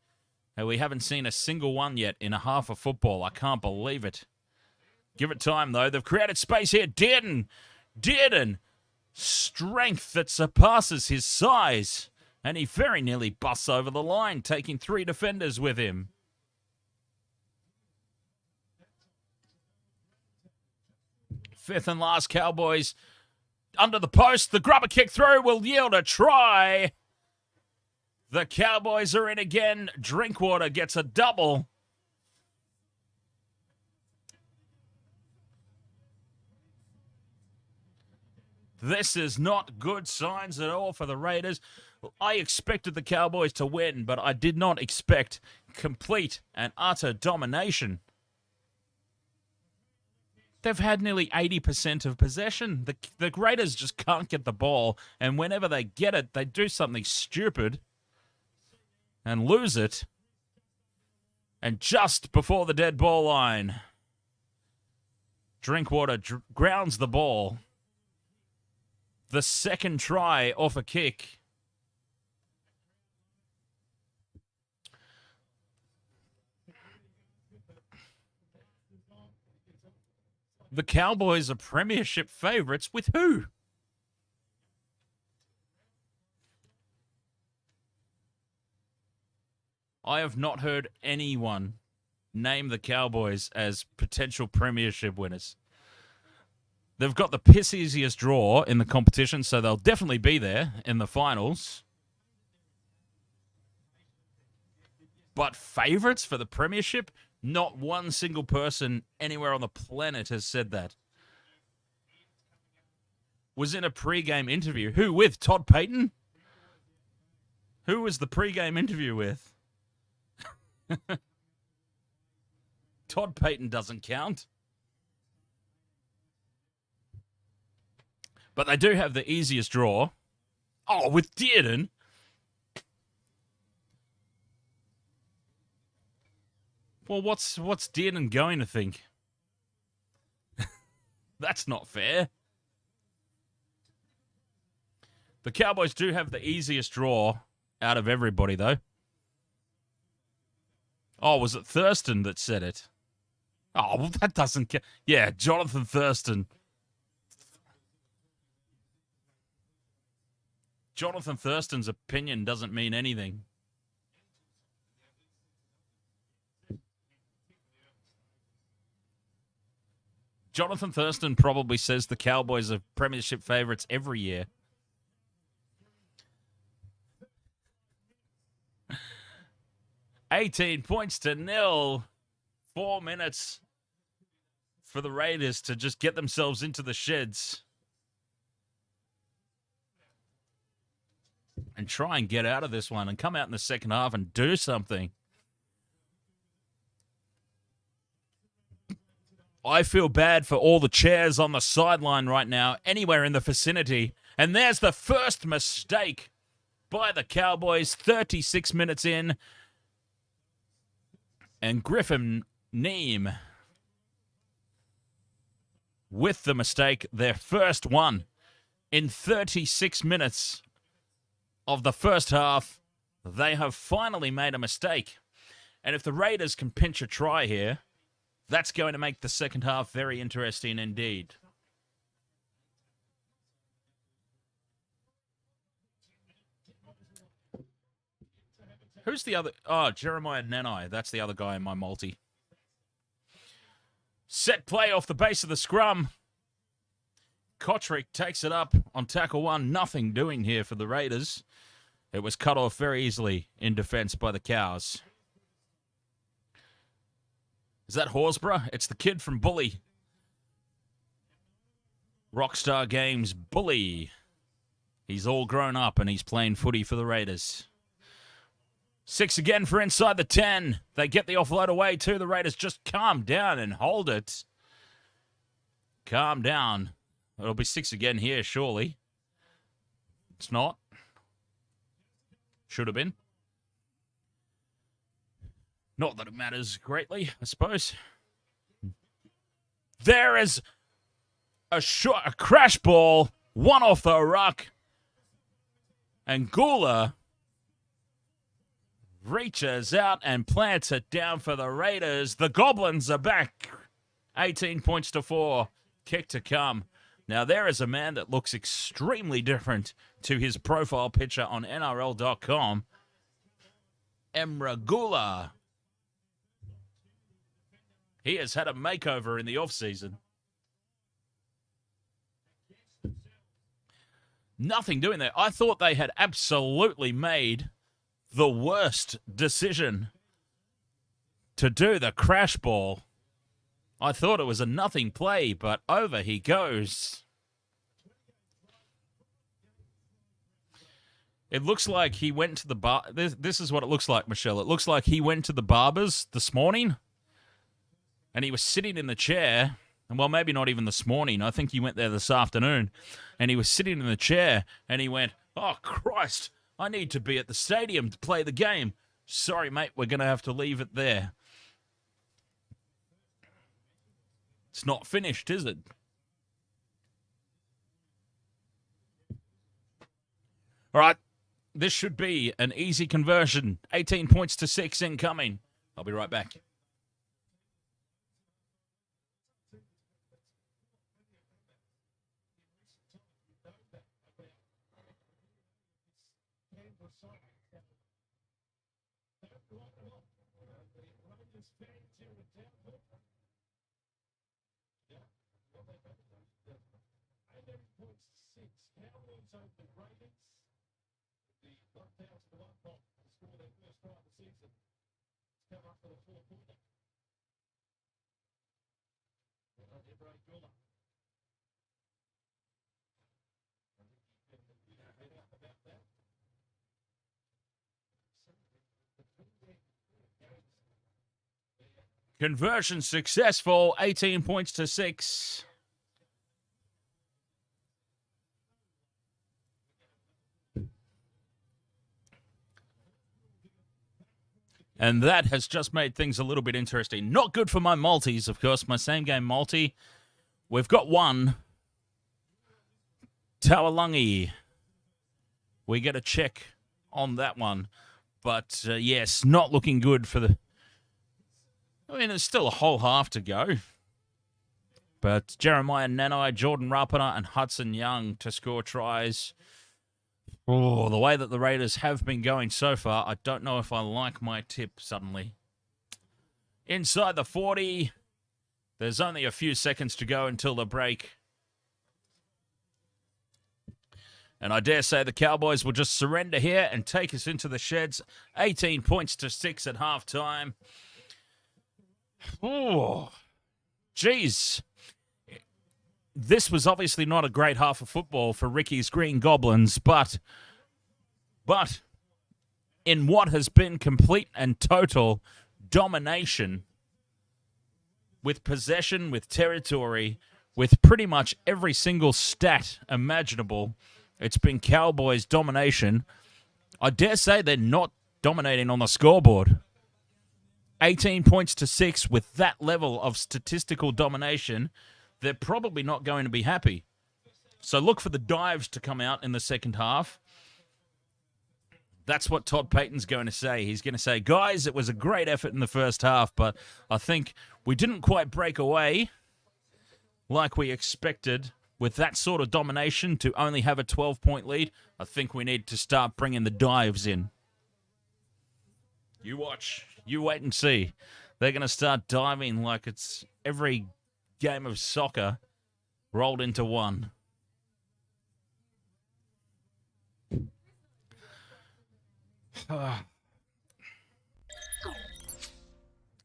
And we haven't seen a single one yet in a half of football. I can't believe it. Give it time, though. They've created space here. Dearden. Strength that surpasses his size. And he very nearly busts over the line, taking 3 defenders with him. Fifth and last, Cowboys under the post. The grubber kick through will yield a try. The Cowboys are in again. Drinkwater gets a double. This is not good signs at all for the Raiders. I expected the Cowboys to win, but I did not expect complete and utter domination. They've had nearly 80% of possession. The Raiders just can't get the ball, and whenever they get it, they do something stupid and lose it. And just before the dead ball line, Drinkwater grounds the ball. The second try off a kick. The Cowboys are premiership favourites with who? I have not heard anyone name the Cowboys as potential premiership winners. They've got the piss easiest draw in the competition, so they'll definitely be there in the finals. But favourites for the premiership? Not one single person anywhere on the planet has said that. Was in a pre-game interview. Who with? Todd Payton? Who was the pre-game interview with? Todd Payton doesn't count. But they do have the easiest draw. Oh, with Dearden. Well, what's Dearden going to think? That's not fair. The Cowboys do have the easiest draw out of everybody, though. Oh, was it Thurston that said it? Oh, well, that doesn't count. Yeah, Jonathan Thurston. Jonathan Thurston's opinion doesn't mean anything. Jonathan Thurston probably says the Cowboys are premiership favourites every year. $18 points to 0. 4 minutes for the Raiders to just get themselves into the sheds and try and get out of this one and come out in the second half and do something. I feel bad for all the chairs on the sideline right now, anywhere in the vicinity. And there's the first mistake by the Cowboys, 36 minutes in. And Griffin Neem with the mistake, their first one in 36 minutes of the first half. They have finally made a mistake. And if the Raiders can pinch a try here, that's going to make the second half very interesting indeed. Who's the other? Oh, Jeremiah Nanai. That's the other guy in my multi. Set play off the base of the scrum. Kotrick takes it up on tackle one. Nothing doing here for the Raiders. It was cut off very easily in defense by the Cows. Is that Horsburgh? It's the kid from Bully. Rockstar Games Bully. He's all grown up and he's playing footy for the Raiders. 6 again for inside the 10. They get the offload away too. The Raiders just calm down and hold it. Calm down. It'll be 6 again here, surely. It's not. Should have been. Not that it matters greatly, I suppose. There is a crash ball. One off the ruck. And Gula reaches out and plants it down for the Raiders. The Goblins are back. 18 points to 4. Kick to come. Now, there is a man that looks extremely different to his profile picture on NRL.com. Emra Gula. He has had a makeover in the off-season. Nothing doing there. I thought they had absolutely made the worst decision to do the crash ball. I thought it was a nothing play, but over he goes. It looks like he went to the bar. This is what it looks like, Michelle. It looks like he went to the barber's this morning, and he was sitting in the chair, And well, maybe not even this morning. I think he went there this afternoon, and he was sitting in the chair, and he went, "Oh, Christ, I need to be at the stadium to play the game. Sorry, mate, we're going to have to leave it there." It's not finished, is it? All right, this should be an easy conversion. 18 points to 6 incoming. I'll be right back. Conversion successful, 18 points to 6. And that has just made things a little bit interesting. Not good for my multis, of course, my same game multi. We've got one. Tawalungi. We get a check on that one. But, yes, not looking good for the... I mean, there's still a whole half to go. But Jeremiah Nanai, Jordan Rapana, and Hudson Young to score tries. Oh, the way that the Raiders have been going so far, I don't know if I like my tip suddenly. Inside the 40. There's only a few seconds to go until the break. And I dare say the Cowboys will just surrender here and take us into the sheds. 18 points to 6 at halftime. Oh, geez. This was obviously not a great half of football for Ricky's Green Goblins, but in what has been complete and total domination with possession, with territory, with pretty much every single stat imaginable, it's been Cowboys domination. I dare say they're not dominating on the scoreboard. 18 points to 6 with that level of statistical domination, they're probably not going to be happy. So look for the dives to come out in the second half. That's what Todd Payton's going to say. He's going to say, guys, it was a great effort in the first half, but I think we didn't quite break away like we expected with that sort of domination to only have a 12-point lead. I think we need to start bringing the dives in. You watch. You wait and see. They're going to start diving like it's every game of soccer rolled into one. Uh,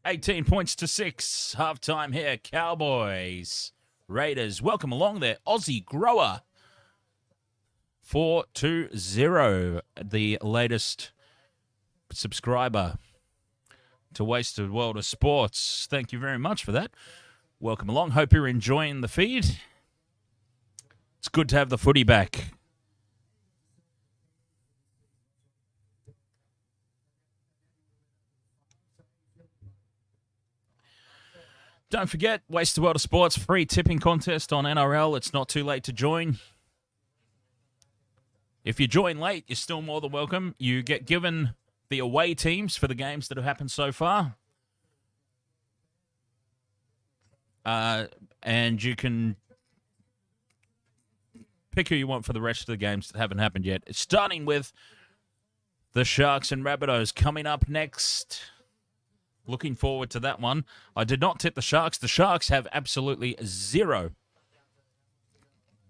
18 points to 6. Halftime here. Cowboys. Raiders. Welcome along there. Aussie Grower. 420. The latest subscriber to Wasted World of Sports. Thank you very much for that. Welcome along. Hope you're enjoying the feed. It's good to have the footy back. Don't forget, Wasted World of Sports, free tipping contest on NRL. It's not too late to join. If you join late, you're still more than welcome. You get given the away teams for the games that have happened so far. And you can pick who you want for the rest of the games that haven't happened yet. It's starting with the Sharks and Rabbitohs coming up next. Looking forward to that one. I did not tip the Sharks. The Sharks have absolutely zero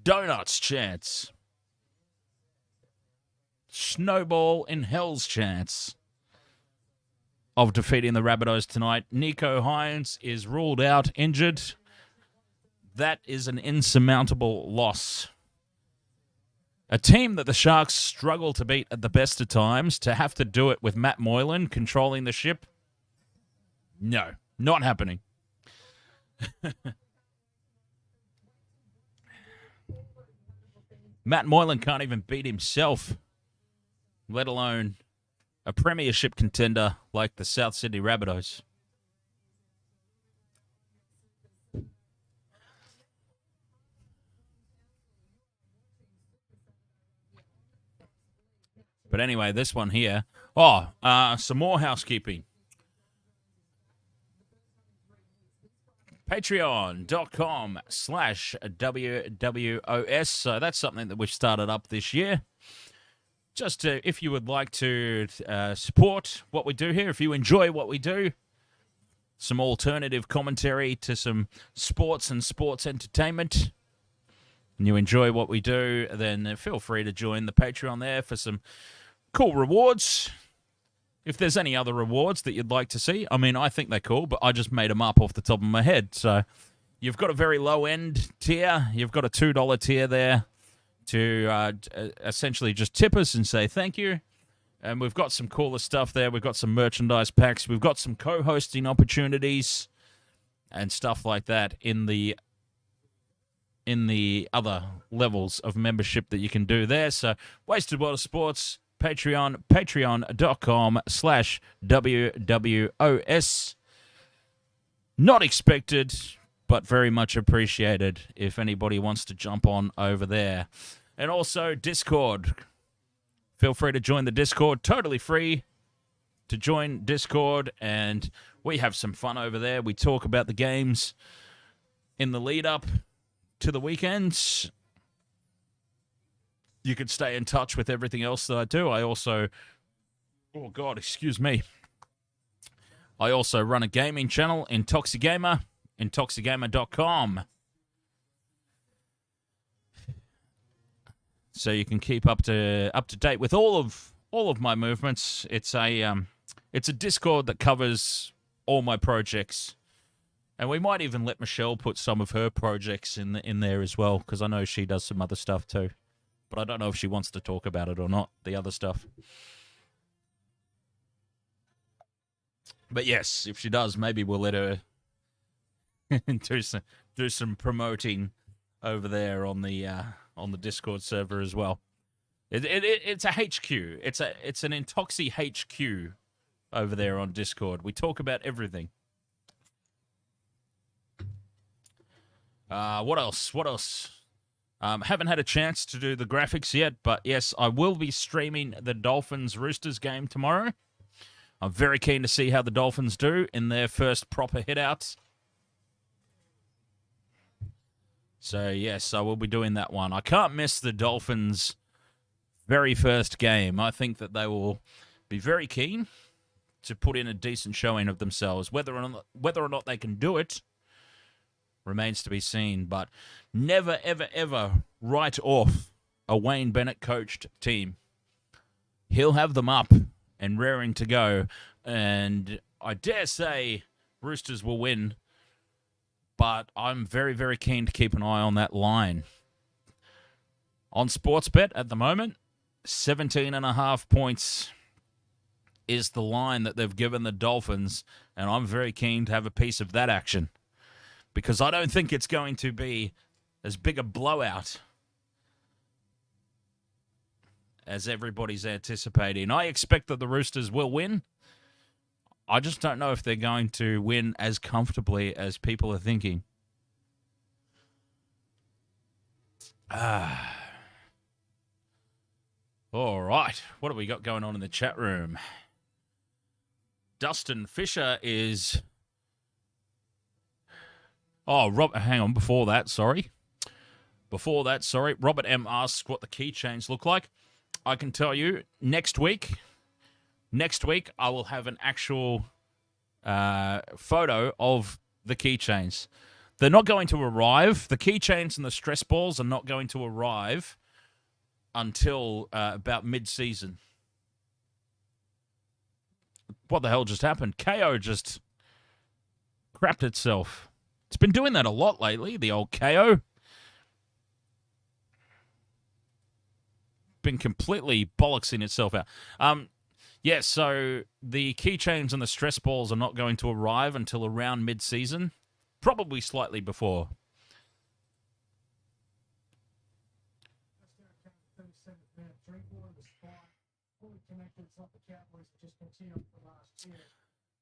donuts chance. Snowball in hell's chance of defeating the Rabbitohs tonight. Nico Hines is ruled out, injured. That is an insurmountable loss. A team that the Sharks struggle to beat at the best of times, to have to do it with Matt Moylan controlling the ship, no, not happening. Matt Moylan can't even beat himself, let alone a premiership contender like the South Sydney Rabbitohs. But anyway, this one here. Some more housekeeping. Patreon.com/WWOS. So that's something that we've started up this year. Just if you would like to support what we do here, if you enjoy what we do, some alternative commentary to some sports and sports entertainment, and you enjoy what we do, then feel free to join the Patreon there for some cool rewards. If there's any other rewards that you'd like to see, I mean, I think they're cool, but I just made them up off the top of my head. So you've got a very low-end tier. You've got a $2 tier there to essentially just tip us and say thank you. And we've got some cooler stuff there. We've got some merchandise packs. We've got some co-hosting opportunities and stuff like that in the other levels of membership that you can do there. So Wasted World of Sports, patreon.com/WWOS. Not expected, but very much appreciated if anybody wants to jump on over there. And also Discord. Feel free to join the Discord. Totally free to join Discord, and we have some fun over there. We talk about the games in the lead up to the weekends. You can stay in touch with everything else that I do. I also, I also run a gaming channel, Intox Gamer, intoxigamer.com. So you can keep up to date with all of my movements. It's a Discord that covers all my projects. And we might even let Michelle put some of her projects in there as well, because I know she does some other stuff too. But I don't know if she wants to talk about it or not, the other stuff. But yes, if she does, maybe we'll let her do some promoting over there on the Discord server as well. It's a HQ. It's an Intoxy HQ over there on Discord. We talk about everything. What else? Haven't had a chance to do the graphics yet, but yes, I will be streaming the Dolphins-Roosters game tomorrow. I'm very keen to see how the Dolphins do in their first proper hit-outs. So, yes, I will be doing that one. I can't miss the Dolphins' very first game. I think that they will be very keen to put in a decent showing of themselves. Whether or not they can do it remains to be seen, but never, ever, ever write off a Wayne Bennett-coached team. He'll have them up and raring to go, and I dare say Roosters will win, but I'm very, very keen to keep an eye on that line. On Sportsbet at the moment, 17.5 points is the line that they've given the Dolphins, and I'm very keen to have a piece of that action, because I don't think it's going to be as big a blowout as everybody's anticipating. I expect that the Roosters will win. I just don't know if they're going to win as comfortably as people are thinking. All right. What have we got going on in the chat room? Dustin Fisher is... hang on. Before that, sorry. Robert M. asks what the keychains look like. I can tell you, next week, I will have an actual photo of the keychains. They're not going to arrive. The keychains and the stress balls are not going to arrive until about mid-season. What the hell just happened? KO just crapped itself. It's been doing that a lot lately, the old KO. Been completely bollocksing itself out. Yeah, so the keychains and the stress balls are not going to arrive until around mid-season. Probably slightly before.
like the Cowboys just continue on from last year.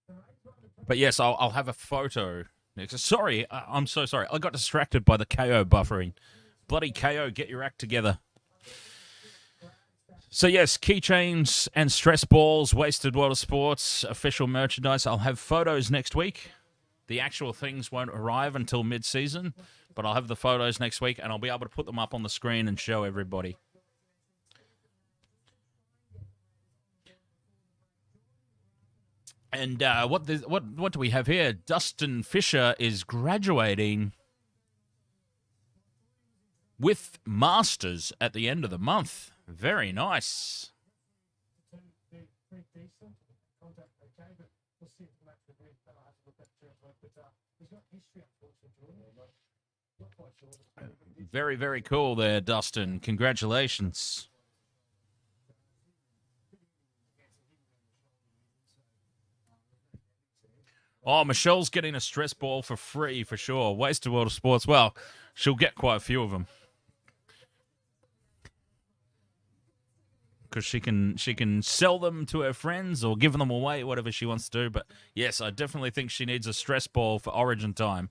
The Raiders were under
But yes, I'll have a photo next. Sorry, I'm so sorry. I got distracted by the KO buffering. Bloody KO, get your act together. So yes, keychains and stress balls, Wasted World of Sports, official merchandise. I'll have photos next week. The actual things won't arrive until mid-season, but I'll have the photos next week, and I'll be able to put them up on the screen and show everybody. And what do we have here? Dustin Fisher is graduating with Masters at the end of the month. Very nice.
pretty decent. Contact okay, but we'll see if the match with Red have a look at but he's got history, unfortunately. Not quite sure.
Very, very cool there, Dustin. Congratulations. Oh, Michelle's getting a stress ball for free, for sure. Wasted World of Sports. Well, she'll get quite a few of them. Because she can sell them to her friends or give them away, whatever she wants to do. But yes, I definitely think she needs a stress ball for Origin time.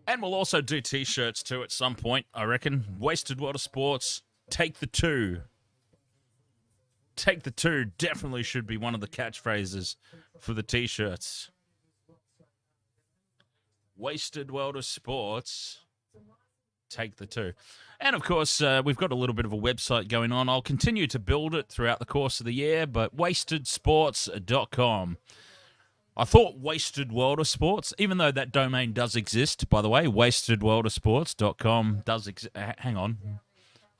And we'll also do T-shirts too at some point, I reckon. Wasted World of Sports, take the two. Take the two definitely should be one of the catchphrases for the T-shirts. Wasted World of Sports, take the two. And, of course, we've got a little bit of a website going on. I'll continue to build it throughout the course of the year, but wastedsports.com. I thought Wasted World of Sports, even though that domain does exist, by the way, wastedworldofsports.com does exist. Hang on.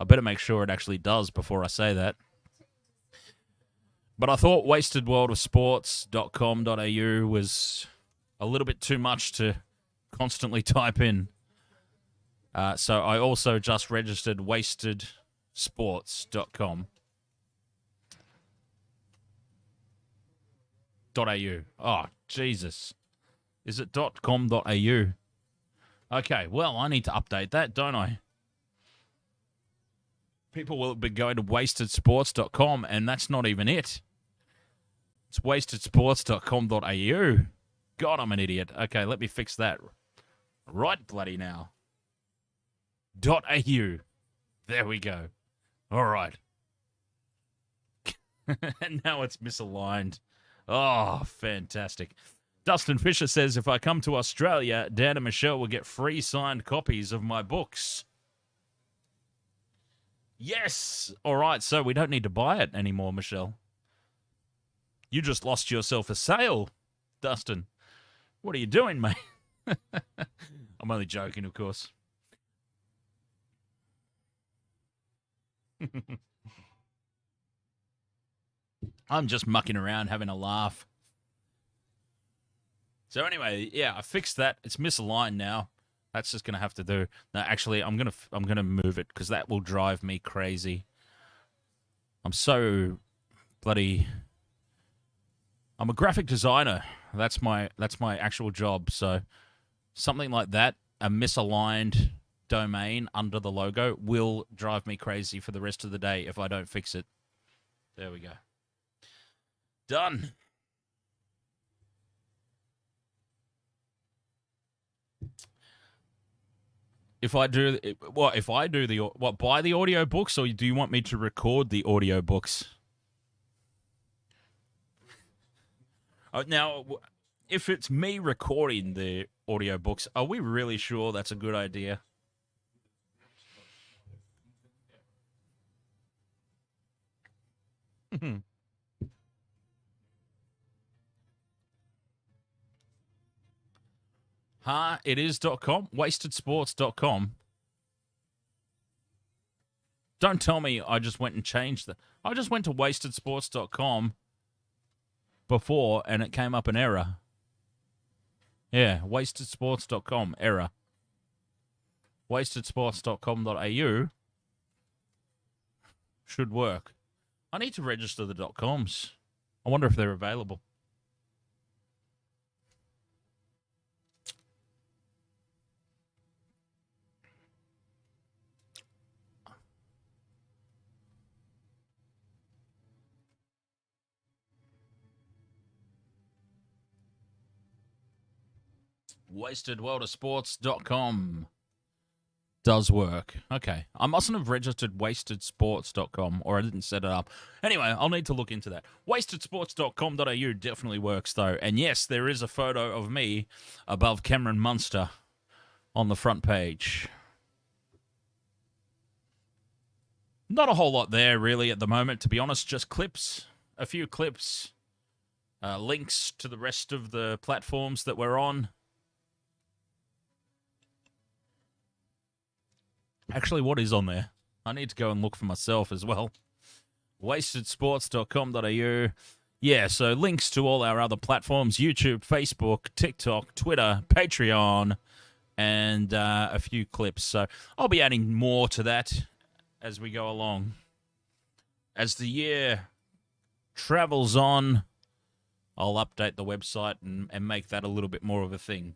I better make sure it actually does before I say that. But I thought wastedworldofsports.com.au was a little bit too much to constantly type in. So I also just registered wastedsports.com. .au. Oh, Jesus. Is it .com.au? Okay, well, I need to update that, don't I? People will be going to wastedsports.com, and that's not even it. It's wastedsports.com.au. God, I'm an idiot. Okay, let me fix that. Right bloody now. .au. There we go. All right. And now it's misaligned. Oh, fantastic. Dustin Fisher says, if I come to Australia, Dan and Michelle will get free signed copies of my books. Yes. All right, so we don't need to buy it anymore, Michelle. You just lost yourself a sale, Dustin. What are you doing, mate? I'm only joking, of course. I'm just mucking around, having a laugh. So anyway, yeah, I fixed that. It's misaligned now. That's just gonna have to do. No, actually, I'm gonna move it because that will drive me crazy. I'm so bloody. I'm a graphic designer. That's my actual job. So something like that, a misaligned domain under the logo, will drive me crazy for the rest of the day if I don't fix it. There we go. Done. If I do what? If I do the what? Buy the audio books, or do you want me to record the audio books? Now, if it's me recording the audio books, are we really sure that's a good idea? It is.com, wastedsports.com. Don't tell me I just went and changed that. I just went to wastedsports.com before and it came up an error. Yeah, wastedsports.com, error. Wastedsports.com.au should work. I need to register the .coms. I wonder if they're available. I wonder if they're available. wastedworldofsports.com does work. Okay. I mustn't have registered wastedsports.com, or I didn't set it up. Anyway, I'll need to look into that. Wastedsports.com.au definitely works, though. And yes, there is a photo of me above Cameron Munster on the front page. Not a whole lot there, really, at the moment, to be honest. Just clips. A few clips. Links to the rest of the platforms that we're on. Actually, what is on there? I need to go and look for myself as well. Wastedsports.com.au. Yeah, so links to all our other platforms. YouTube, Facebook, TikTok, Twitter, Patreon, and a few clips. So I'll be adding more to that as we go along. As the year travels on, I'll update the website and make that a little bit more of a thing.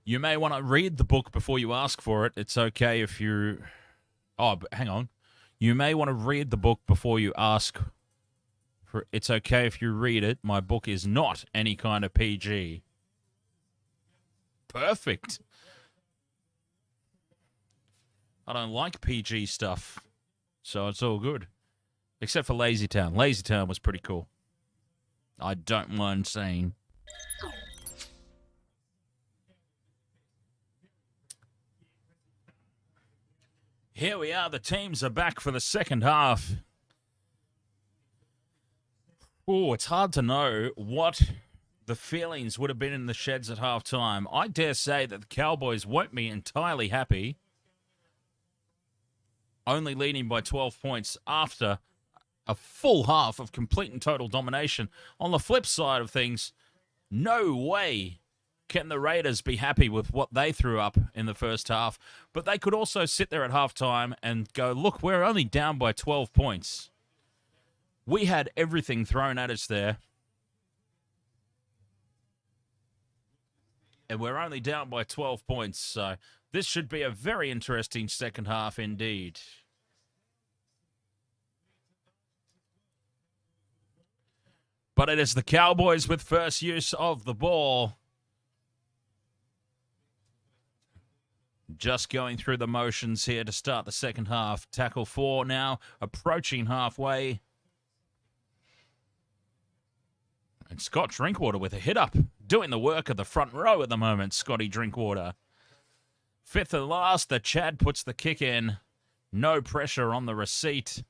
You may want to read the book before you ask for it. It's okay if you... Oh, but hang on. You may want to read the book before you ask for... It's okay if you read it. My book is not any kind of PG. Perfect. I don't like PG stuff, so it's all good. Except for Lazy Town. Lazy Town was pretty cool. I don't mind saying... Here we are. The teams are back for the second half. Oh, it's hard to know what the feelings would have been in the sheds at halftime. I dare say that the Cowboys won't be entirely happy, only leading by 12 points after a full half of complete and total domination. On the flip side of things, no way can the Raiders be happy with what they threw up in the first half. But they could also sit there at halftime and go, look, we're only down by 12 points. We had everything thrown at us there. And we're only down by 12 points. So this should be a very interesting second half indeed. But it is the Cowboys with first use of the ball. Just going through the motions here to start the second half. Tackle 4 now, approaching halfway. And Scott Drinkwater with a hit up, doing the work of the front row at the moment, Scotty Drinkwater. Fifth and last, the Chad puts the kick in. No pressure on the receipt.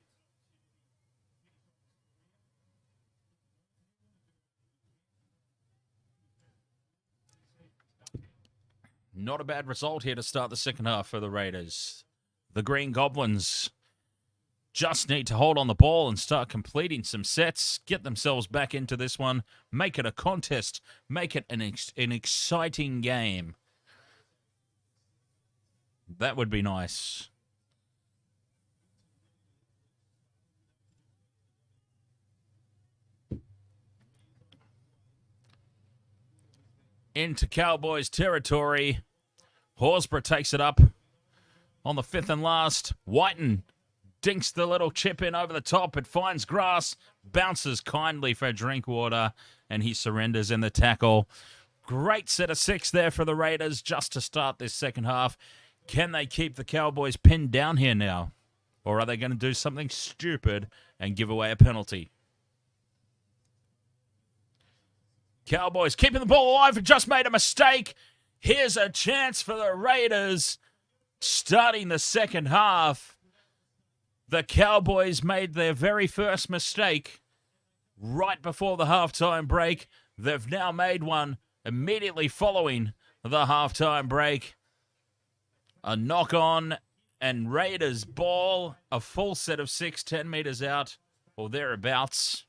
Not a bad result here to start the second half for the Raiders. The Green Goblins just need to hold on the ball and start completing some sets, get themselves back into this one, make it a contest, make it an exciting game. That would be nice. Into Cowboys territory. Horsburgh takes it up on the fifth and last. Whiten dinks the little chip in over the top. It finds grass, bounces kindly for Drinkwater, and he surrenders in the tackle. Great set of 6 there for the Raiders just to start this second half. Can they keep the Cowboys pinned down here now? Or are they going to do something stupid and give away a penalty? Cowboys keeping the ball alive and just made a mistake. Here's a chance for the Raiders starting the second half. The Cowboys made their very first mistake right before the halftime break. They've now made one immediately following the halftime break. A knock on and Raiders ball, a full set of 6, 10 meters out or thereabouts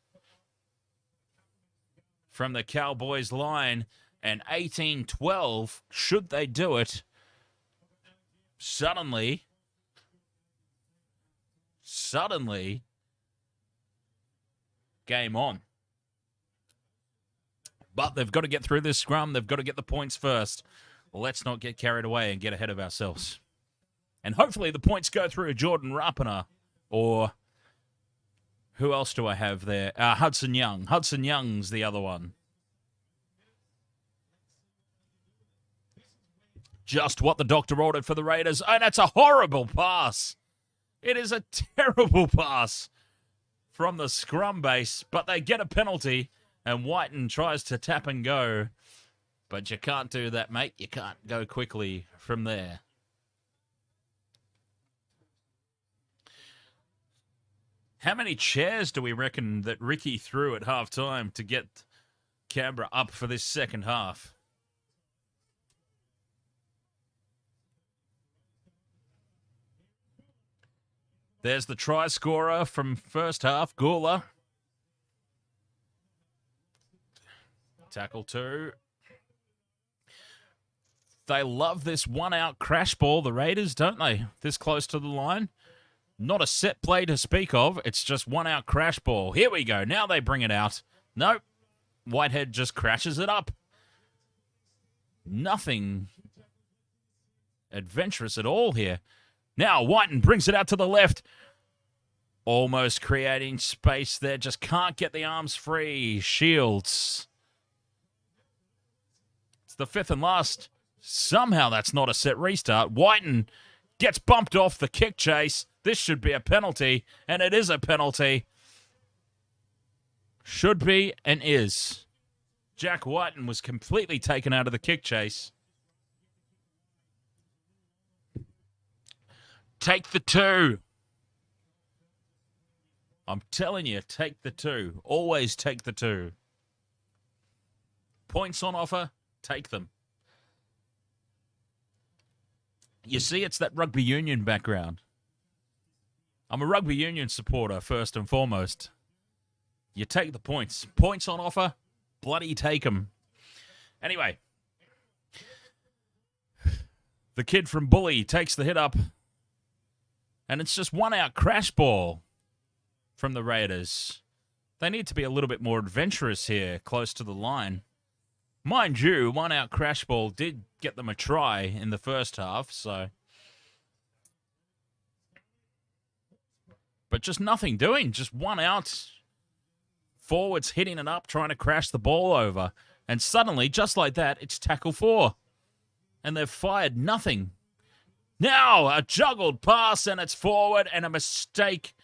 from the Cowboys line, and 18-12, should they do it, suddenly, game on. But they've got to get through this scrum. They've got to get the points first. Let's not get carried away and get ahead of ourselves. And hopefully the points go through Jordan Rapana or Who else do I have there? Hudson Young. Hudson Young's the other one. Just what the doctor ordered for the Raiders. And that's a horrible pass. It is a terrible pass from the scrum base, but they get a penalty, and Whiten tries to tap and go. But you can't do that, mate. You can't go quickly from there. How many chairs do we reckon that Ricky threw at halftime to get Canberra up for this second half? There's the try scorer from first half, Gula. Tackle 2. They love this one-out crash ball, the Raiders, don't they? This close to the line. Not a set play to speak of. It's just one-out crash ball. Here we go. Now they bring it out. Nope. Whitehead just crashes it up. Nothing adventurous at all here. Now Whiten brings it out to the left. Almost creating space there. Just can't get the arms free. Shields. It's the 5th and last. Somehow that's not a set restart. Whiten gets bumped off the kick chase. This should be a penalty, and it is a penalty. Should be and is. Jack Whiten was completely taken out of the kick chase. Take the 2. I'm telling you, take the 2. Always take the 2. Points on offer, take them. You see, it's that rugby union background. I'm a rugby union supporter, first and foremost. You take the points. Points on offer, bloody take them. Anyway, the kid from Bully takes the hit up, and it's just one-out crash ball from the Raiders. They need to be a little bit more adventurous here, close to the line. Mind you, one-out crash ball did get them a try in the first half, so... But just nothing doing. Just one out. Forwards hitting it up, trying to crash the ball over. And suddenly, just like that, it's tackle 4. And they've fired nothing. Now, a juggled pass, and it's forward, and a mistake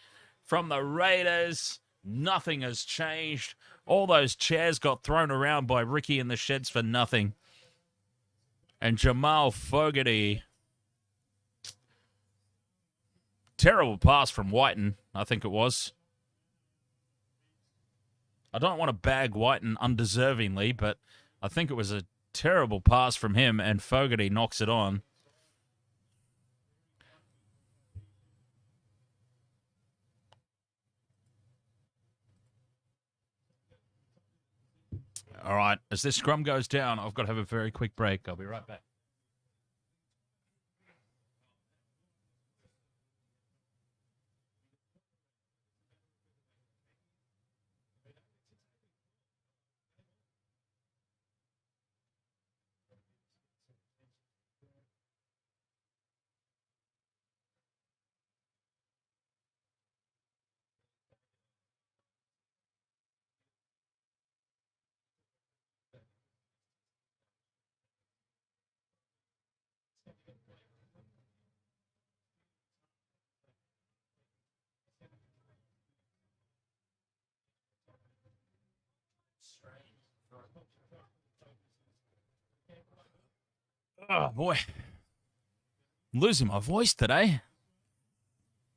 from the Raiders. Nothing has changed. All those chairs got thrown around by Ricky in the sheds for nothing. And Jamal Fogarty. Terrible pass from Whiten, I think it was. I don't want to bag Whiten undeservingly, but I think it was a terrible pass from him, and Fogarty knocks it on. All right, as this scrum goes down, I've got to have a very quick break. I'll be right back. Oh, boy. I'm losing my voice today.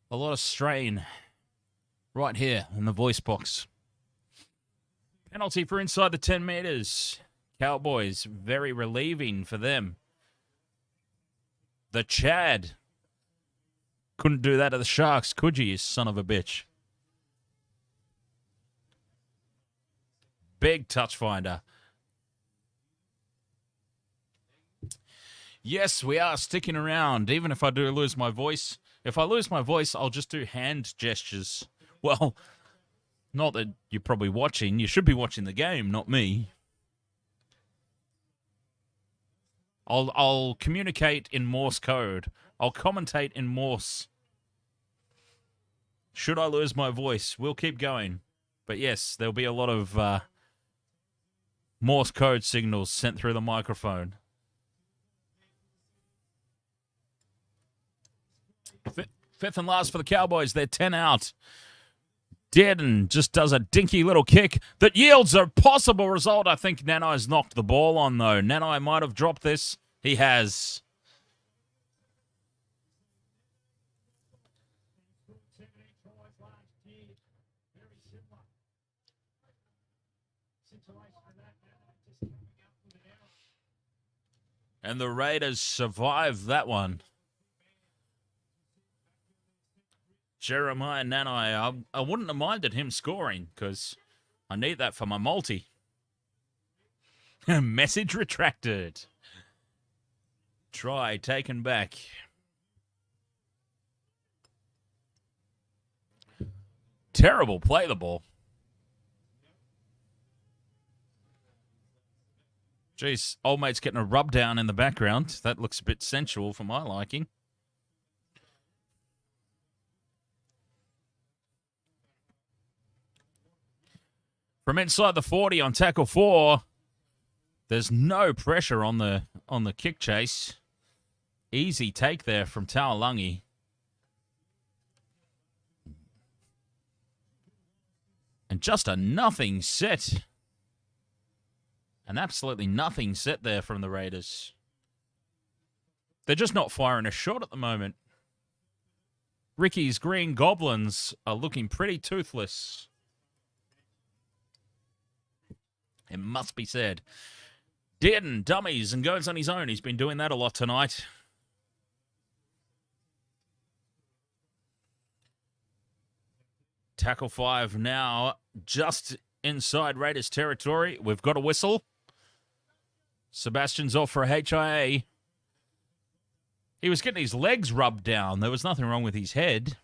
A lot of strain right here in the voice box. Penalty for inside the 10 metres. Cowboys, very relieving for them. The Chad. Couldn't do that to the Sharks, could you son of a bitch? Big touch finder. Yes, we are sticking around, even if I do lose my voice. If I lose my voice, I'll just do hand gestures. Well, not that you're probably watching. You should be watching the game, not me. I'll communicate in Morse code. I'll commentate in Morse. Should I lose my voice? We'll keep going. But yes, there'll be a lot of Morse code signals sent through the microphone. Fifth and last for the Cowboys. They're 10 out. Dearden just does a dinky little kick that yields a possible result. I think Nanai's knocked the ball on, though. Nanai might have dropped this. He has. And the Raiders survived that one. Jeremiah Nanai, I wouldn't have minded him scoring because I need that for my multi. Message retracted. Try taken back. Terrible play the ball. Jeez, old mate's getting a rub down in the background. That looks a bit sensual for my liking. From inside the 40 on tackle 4, there's no pressure on the kick chase. Easy take there from Taulagi. And just a nothing set. An absolutely nothing set there from the Raiders. They're just not firing a shot at the moment. Ricky's Green Goblins are looking pretty toothless. It must be said. Dearden dummies and goes on his own. He's been doing that a lot tonight. Tackle 5 now just inside Raiders territory. We've got a whistle. Sebastian's off for a HIA. He was getting his legs rubbed down. There was nothing wrong with his head.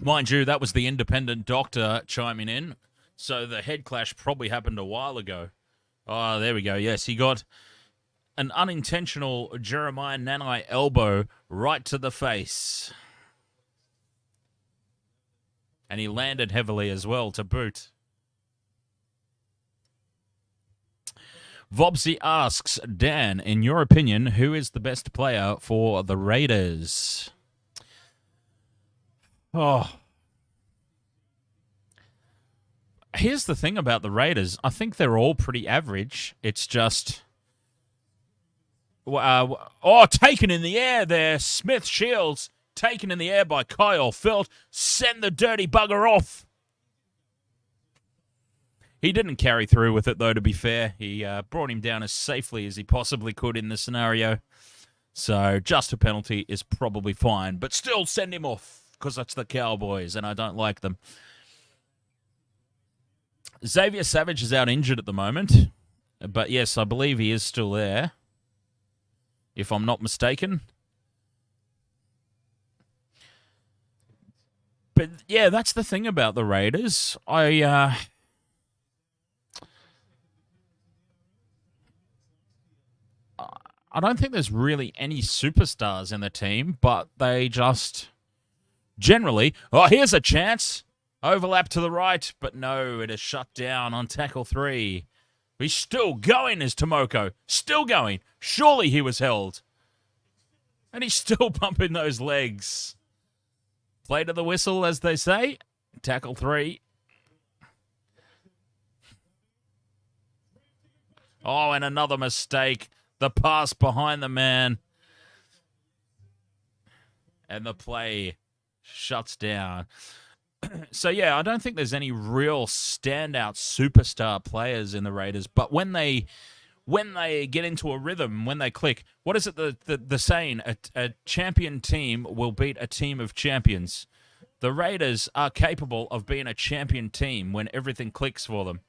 Mind you, that was the independent doctor chiming in. So the head clash probably happened a while ago. Oh, there we go. Yes, he got an unintentional Jeremiah Nanai elbow right to the face. And he landed heavily as well to boot. Vobsy asks, Dan, in your opinion, who is the best player for the Raiders? Oh. Here's the thing about the Raiders. I think they're all pretty average. It's just... taken in the air there. Smith Shields taken in the air by Kyle Felt. Send the dirty bugger off. He didn't carry through with it, though, to be fair. He brought him down as safely as he possibly could in the scenario. So just a penalty is probably fine. But still send him off. Because that's the Cowboys, and I don't like them. Xavier Savage is out injured at the moment. But yes, I believe he is still there. If I'm not mistaken. But yeah, that's the thing about the Raiders. I don't think there's really any superstars in the team, but they just... Generally, here's a chance. Overlap to the right, but no, it is shut down on tackle 3. He's still going, is Tomoko. Still going. Surely he was held. And he's still pumping those legs. Play to the whistle, as they say. Tackle 3. Oh, and another mistake. The pass behind the man. And the play shuts down. So, yeah, I don't think there's any real standout superstar players in the Raiders. But when they get into a rhythm, when they click, what is it the saying? A champion team will beat a team of champions. The Raiders are capable of being a champion team when everything clicks for them.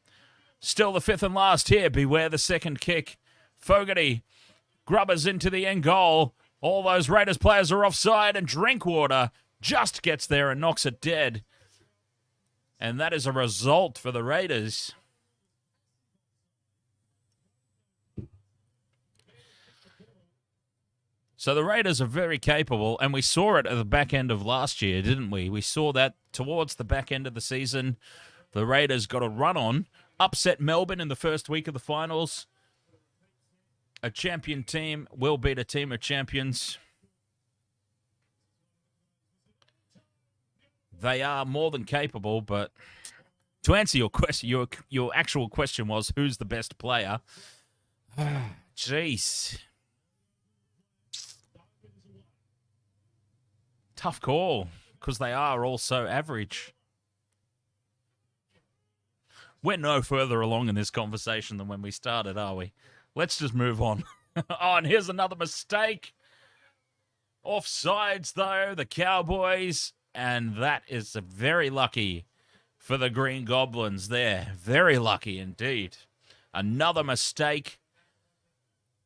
Still the 5th and last here. Beware the second kick. Fogarty grubbers into the end goal. All those Raiders players are offside, and Drinkwater just gets there and knocks it dead. And that is a result for the Raiders. So the Raiders are very capable, and we saw it at the back end of last year, didn't we? We saw that towards the back end of the season. The Raiders got a run on, upset Melbourne in the first week of the finals. A champion team will beat a team of champions. They are more than capable, but to answer your question, your actual question was, who's the best player? Jeez. Tough call, because they are all so average. We're no further along in this conversation than when we started, are we? Let's just move on. Oh, and here's another mistake. Offsides, though, the Cowboys, and that is very lucky for the Green Goblins there. Very lucky indeed. Another mistake,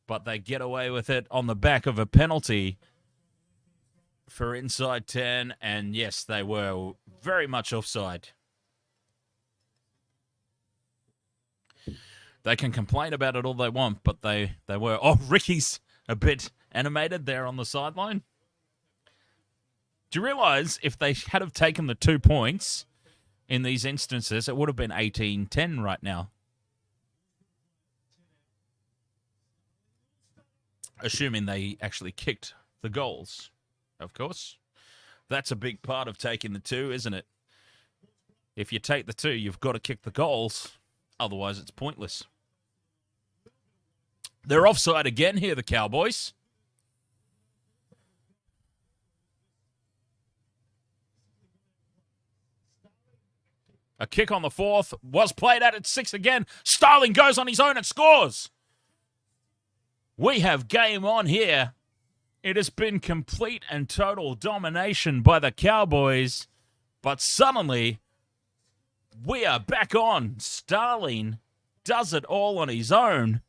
but they get away with it on the back of a penalty for inside 10, and yes, they were very much offside. They can complain about it all they want, but they were. Oh, Ricky's a bit animated there on the sideline. Do you realise if they had have taken the 2 points in these instances, it would have been 18-10 right now? Assuming they actually kicked the goals, of course. That's a big part of taking the 2, isn't it? If you take the 2, you've got to kick the goals. Otherwise, it's pointless. They're offside again here, the Cowboys. A kick on the 4th was played at 6 again. Starling goes on his own and scores. We have game on here. It has been complete and total domination by the Cowboys, but suddenly we are back on. Starling does it all on his own.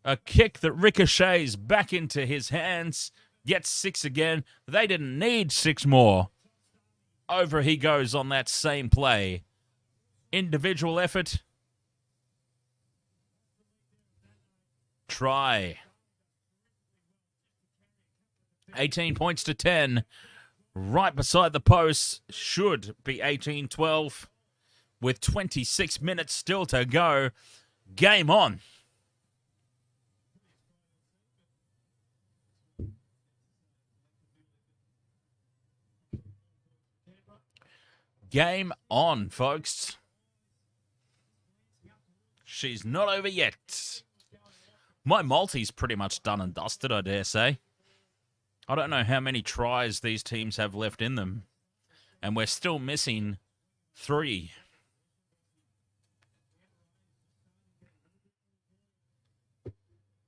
A kick that ricochets back into his hands, gets 6 again. They didn't need 6 more. Over he goes on that same play. Individual effort. Try. 18 points to 10. Right beside the post. Should be 18-12. With 26 minutes still to go. Game on. Game on, folks. She's not over yet. My multi's pretty much done and dusted, I dare say. I don't know how many tries these teams have left in them. And we're still missing 3.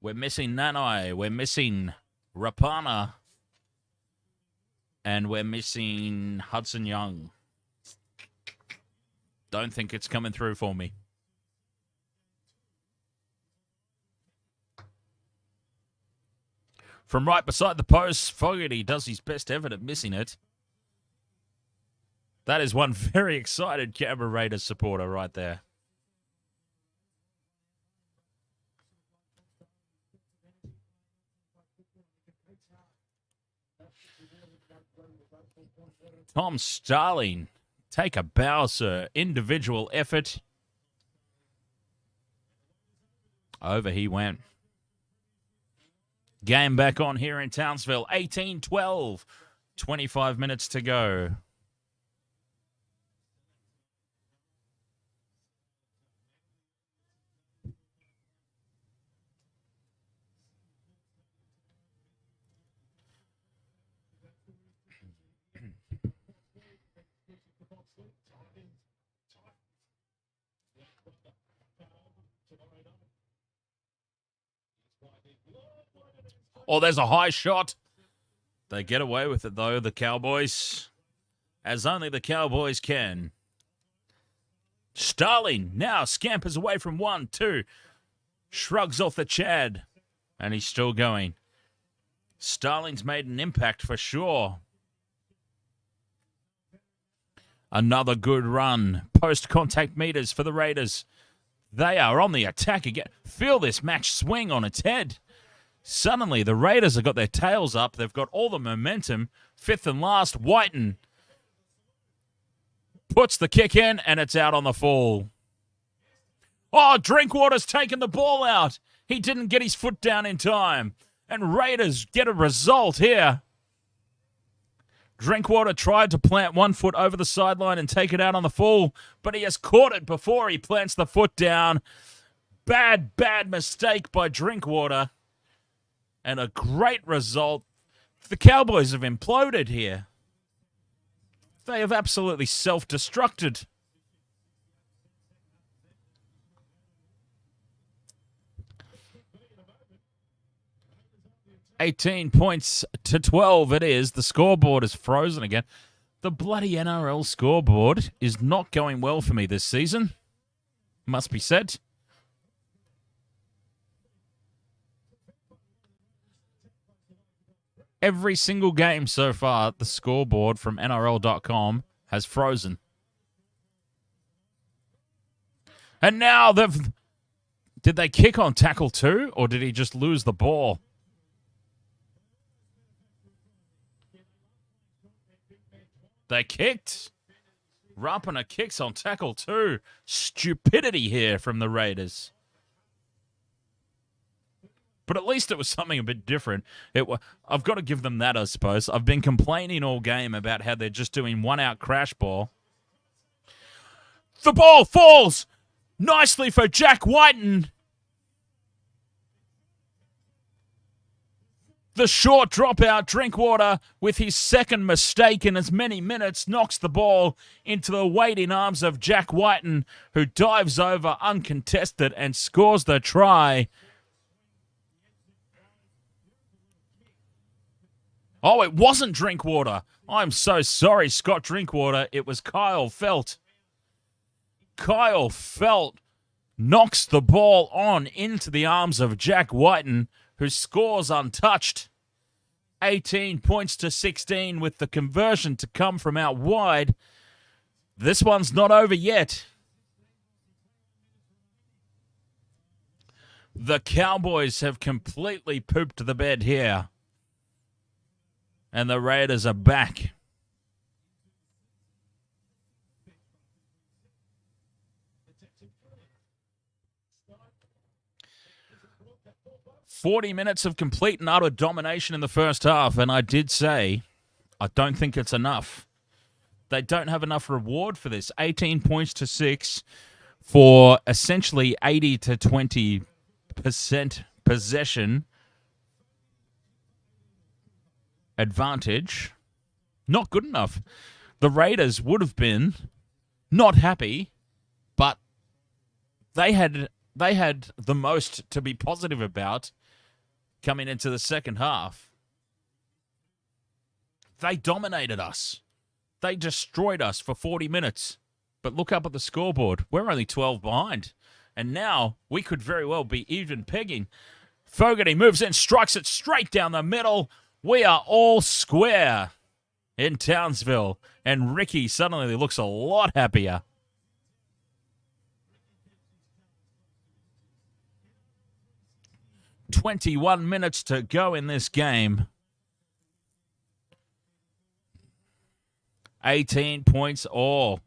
We're missing Nanai. We're missing Rapana. And we're missing Hudson Young. Don't think it's coming through for me. From right beside the post, Fogarty does his best effort at missing it. That is one very excited Canberra Raiders supporter right there. Tom Starling. Take a bow, sir. Individual effort. Over he went. Game back on here in Townsville. 18-12. 25 minutes to go. Oh, there's a high shot. They get away with it, though, the Cowboys. As only the Cowboys can. Starling now scampers away from 1, 2. Shrugs off the Chad. And he's still going. Starling's made an impact for sure. Another good run. Post-contact meters for the Raiders. They are on the attack again. Feel this match swing on its head. Suddenly, the Raiders have got their tails up. They've got all the momentum. Fifth and last, Whiten puts the kick in, and it's out on the full. Oh, Drinkwater's taken the ball out. He didn't get his foot down in time. And Raiders get a result here. Drinkwater tried to plant one foot over the sideline and take it out on the full, but he has caught it before he plants the foot down. Bad mistake by Drinkwater. And a great result. The Cowboys have imploded here. They have absolutely self-destructed. $18 points to 12 it is. The scoreboard is frozen again. The bloody NRL scoreboard is not going well for me this season. Must be said. Every single game so far, the scoreboard from NRL.com has frozen. And now did they kick on tackle 2, or did he just lose the ball? They kicked. Rapana kicks on tackle 2. Stupidity here from the Raiders. But at least it was something a bit different. I've got to give them that, I suppose. I've been complaining all game about how they're just doing one-out crash ball. The ball falls nicely for Jack Whiten. The short dropout, Drinkwater, with his second mistake in as many minutes, knocks the ball into the waiting arms of Jack Whiten, who dives over uncontested and scores the try. Oh, it wasn't Drinkwater. I'm so sorry, Scott Drinkwater. It was Kyle Felt. Kyle Felt knocks the ball on into the arms of Jack Whiten, who scores untouched. 18 points to 16 with the conversion to come from out wide. This one's not over yet. The Cowboys have completely pooped the bed here. And the Raiders are back. "40 minutes of complete and utter domination in the first half, and I did say, I don't think it's enough. They don't have enough reward for this. 18 points to 6 for essentially 80 to 20% possession advantage. Not good enough. The Raiders would have been not happy, but they had the most to be positive about coming into the second half. They dominated us. They destroyed us for 40 minutes. But look up at the scoreboard. We're only 12 behind. And now we could very well be even pegging. Fogarty moves in, strikes it straight down the middle. We are all square in Townsville. And Ricky suddenly looks a lot happier. "21 minutes to go in this game. 18 points all.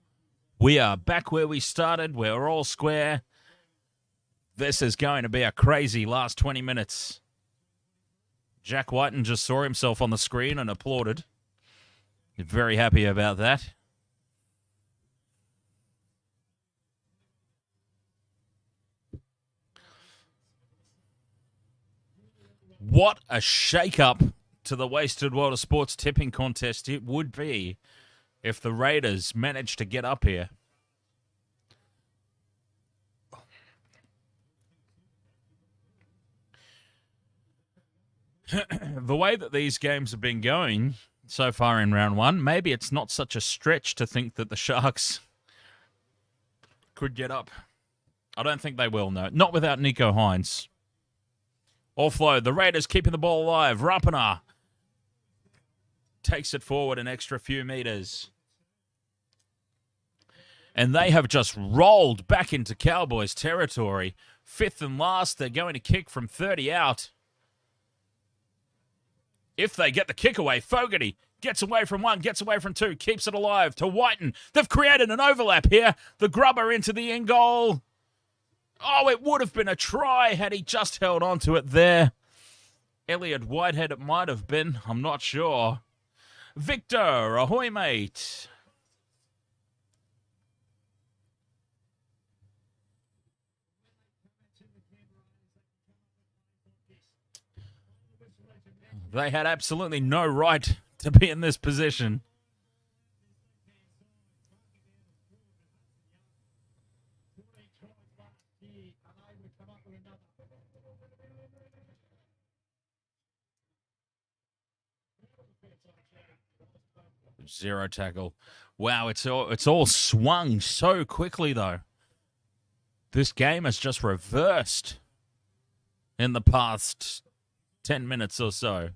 We are back where we started. We're all square. This is going to be a crazy last 20 minutes. Jack Whiten just saw himself on the screen and applauded. Very happy about that. What a shake-up to the Wasted World of Sports tipping contest it would be if the Raiders managed to get up here. The way that these games have been going so far in round one, maybe it's not such a stretch to think that the Sharks could get up. I don't think they will, no. Not without Nico Hines. Offload. The Raiders keeping the ball alive. Rapana takes it forward an extra few meters. And they have just rolled back into Cowboys territory. Fifth and last, they're going to kick from 30 out. If they get the kick away, Fogarty gets away from one, gets away from two, keeps it alive to Whiten. They've created an overlap here. The grubber into the end goal. Oh, it would have been a try had he just held on to it there. Elliot Whitehead, it might have been. I'm not sure. Victor, ahoy, mate. They had absolutely no right to be in this position. Zero tackle. Wow, it's all swung so quickly, though. This game has just reversed in the past 10 minutes or so.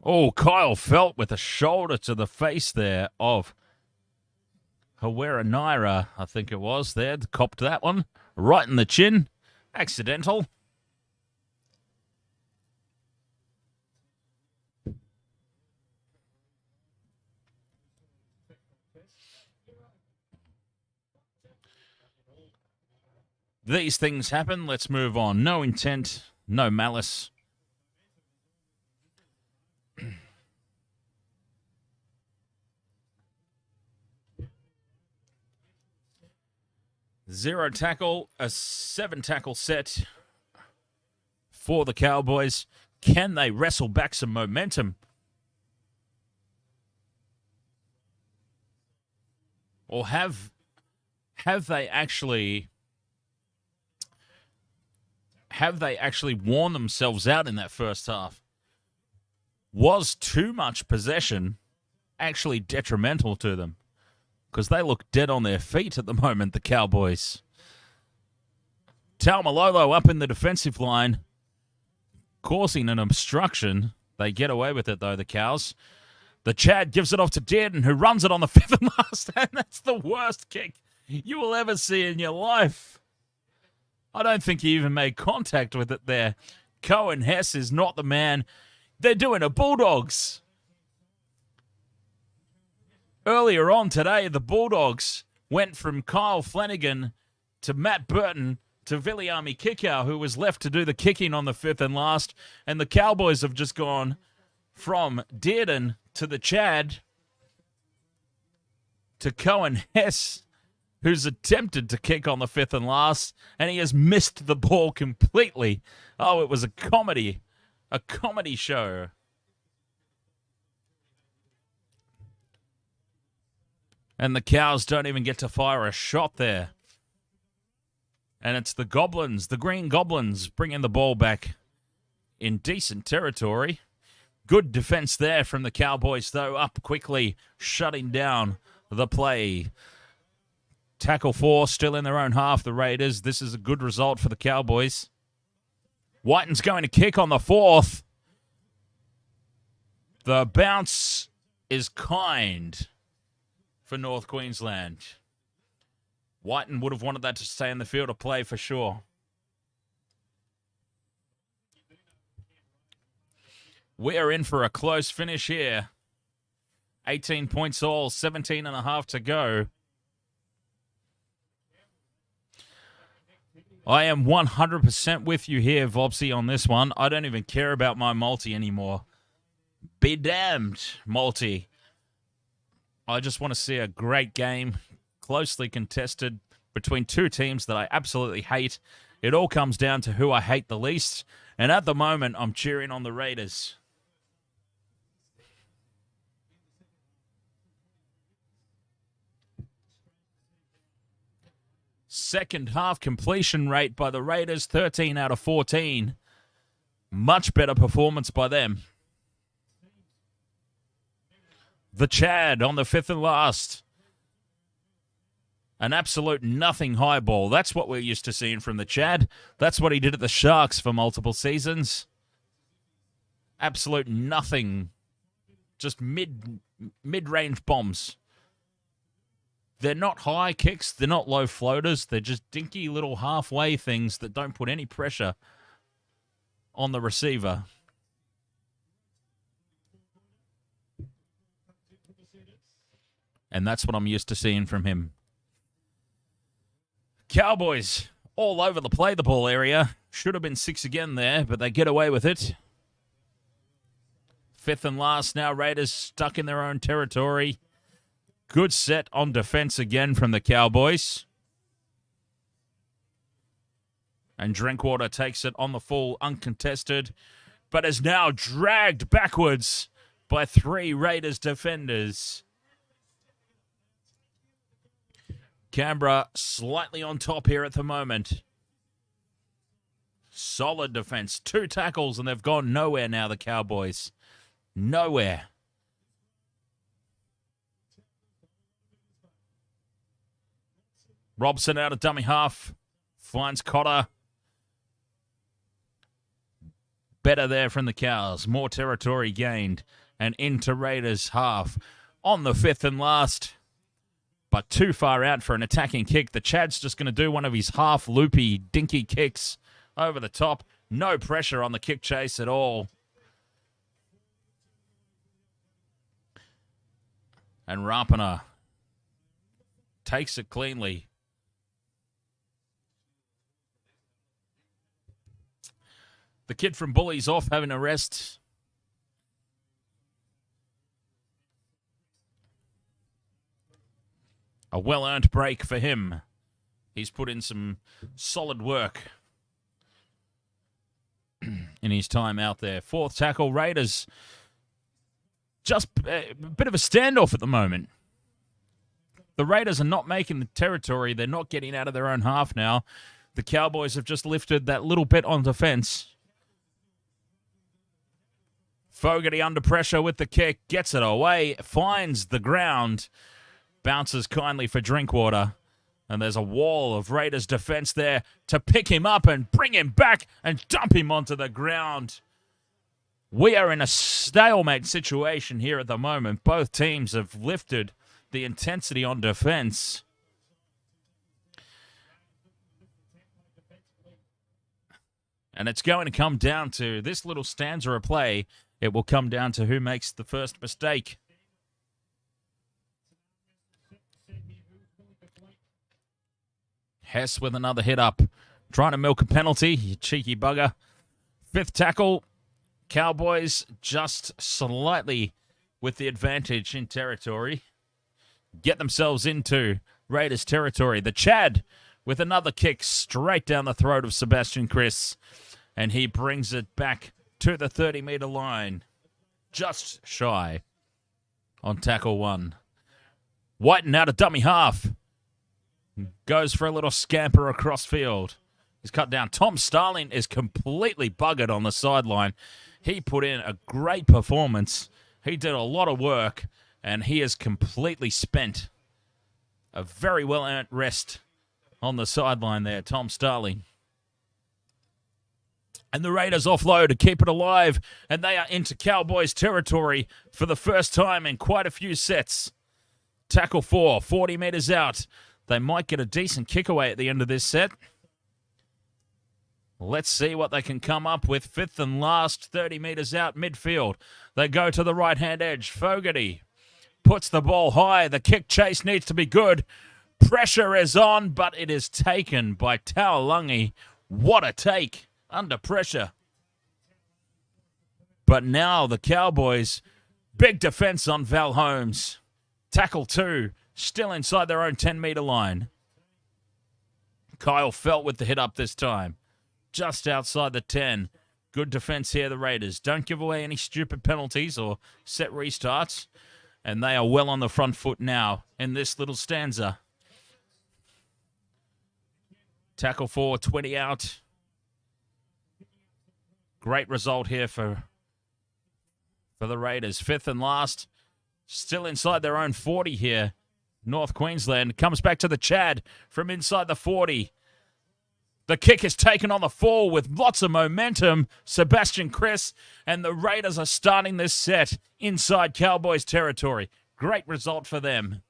Oh, Kyle Felt with a shoulder to the face there of Hawera Naira, I think it was there. Copped that one. Right in the chin. Accidental. These things happen. Let's move on. No intent, no malice. Zero tackle, a 7 tackle set for the Cowboys. Can they wrestle back some momentum? Or have they actually worn themselves out in that first half? Was too much possession actually detrimental to them? Because they look dead on their feet at the moment, the Cowboys. Taumalolo up in the defensive line, causing an obstruction. They get away with it, though, the Cows. The Chad gives it off to Dearden, who runs it on the 5th and last, and that's the worst kick you will ever see in your life. I don't think he even made contact with it there. Cohen Hess is not the man. They're doing a Bulldogs. Earlier on today, the Bulldogs went from Kyle Flanagan to Matt Burton to Viliami Kikau, who was left to do the kicking on the 5th and last. And the Cowboys have just gone from Dearden to the Chad to Cohen Hess, who's attempted to kick on the 5th and last, and he has missed the ball completely. Oh, it was a comedy show. And the Cows don't even get to fire a shot there. And it's the Goblins, the Green Goblins, bringing the ball back in decent territory. Good defense there from the Cowboys, though, up quickly, shutting down the play. Tackle 4, still in their own half, the Raiders. This is a good result for the Cowboys. Whiten's going to kick on the 4th. The bounce is kind for North Queensland. Whiten would have wanted that to stay in the field of play for sure. We are in for a close finish here. 18 points all, 17 and a half to go. I am 100% with you here, Vopsy, on this one. I don't even care about my multi anymore. Be damned, multi. I just want to see a great game, closely contested between two teams that I absolutely hate. It all comes down to who I hate the least, and at the moment, I'm cheering on the Raiders. Second half completion rate by the Raiders, 13 out of 14. Much better performance by them. The Chad on the 5th and last. An absolute nothing high ball. That's what we're used to seeing from the Chad. That's what he did at the Sharks for multiple seasons. Absolute nothing. Just mid-range bombs. They're not high kicks. They're not low floaters. They're just dinky little halfway things that don't put any pressure on the receiver. And that's what I'm used to seeing from him. Cowboys all over the play the ball area. Should have been 6 again there, but they get away with it. 5th and last now. Raiders stuck in their own territory. Good set on defense again from the Cowboys. And Drinkwater takes it on the full, uncontested, but is now dragged backwards by 3 Raiders defenders. Canberra slightly on top here at the moment. Solid defense. 2 tackles, and they've gone nowhere now, the Cowboys. Nowhere. Robson out of dummy half. Finds Cotter. Better there from the Cows. More territory gained. And into Raiders half. On the 5th and last. But too far out for an attacking kick. The Chad's just going to do one of his half loopy, dinky kicks over the top. No pressure on the kick chase at all. And Rapana takes it cleanly. The kid from Bully's off having a rest. A well-earned break for him. He's put in some solid work in his time out there. 4th tackle, Raiders. Just a bit of a standoff at the moment. The Raiders are not making the territory. They're not getting out of their own half now. The Cowboys have just lifted that little bit on defense. Fogarty under pressure with the kick. Gets it away. Finds the ground. Bounces kindly for Drinkwater. And there's a wall of Raiders defense there to pick him up and bring him back and dump him onto the ground. We are in a stalemate situation here at the moment. Both teams have lifted the intensity on defense. And it's going to come down to this little stanza of play. It will come down to who makes the first mistake. Hess with another hit up. Trying to milk a penalty, you cheeky bugger. 5th tackle. Cowboys just slightly with the advantage in territory. Get themselves into Raiders territory. The Chad with another kick straight down the throat of Sebastian Chris. And he brings it back to the 30-meter line. Just shy on tackle 1. Whiten out a dummy half. Goes for a little scamper across field. He's cut down. Tom Starling is completely buggered on the sideline. He put in a great performance. He did a lot of work, and he is completely spent. A very well-earned rest on the sideline there, Tom Starling. And the Raiders offload to keep it alive, and they are into Cowboys territory for the first time in quite a few sets. Tackle 4, 40 meters out. They might get a decent kick away at the end of this set. Let's see what they can come up with. 5th and last, 30 meters out midfield. They go to the right-hand edge. Fogarty puts the ball high. The kick chase needs to be good. Pressure is on, but it is taken by Taulagi. What a take under pressure. But now the Cowboys, big defense on Val Holmes. Tackle 2, still inside their own 10-meter line. Kyle Felt with the hit up this time. Just outside the 10. Good defense here, the Raiders. Don't give away any stupid penalties or set restarts. And they are well on the front foot now in this little stanza. Tackle 4, 20 out. Great result here for the Raiders. 5th and last. Still inside their own 40 here. North Queensland comes back to the Chad from inside the 40. The kick is taken on the fall with lots of momentum. Sebastian Chris, and the Raiders are starting this set inside Cowboys territory. Great result for them.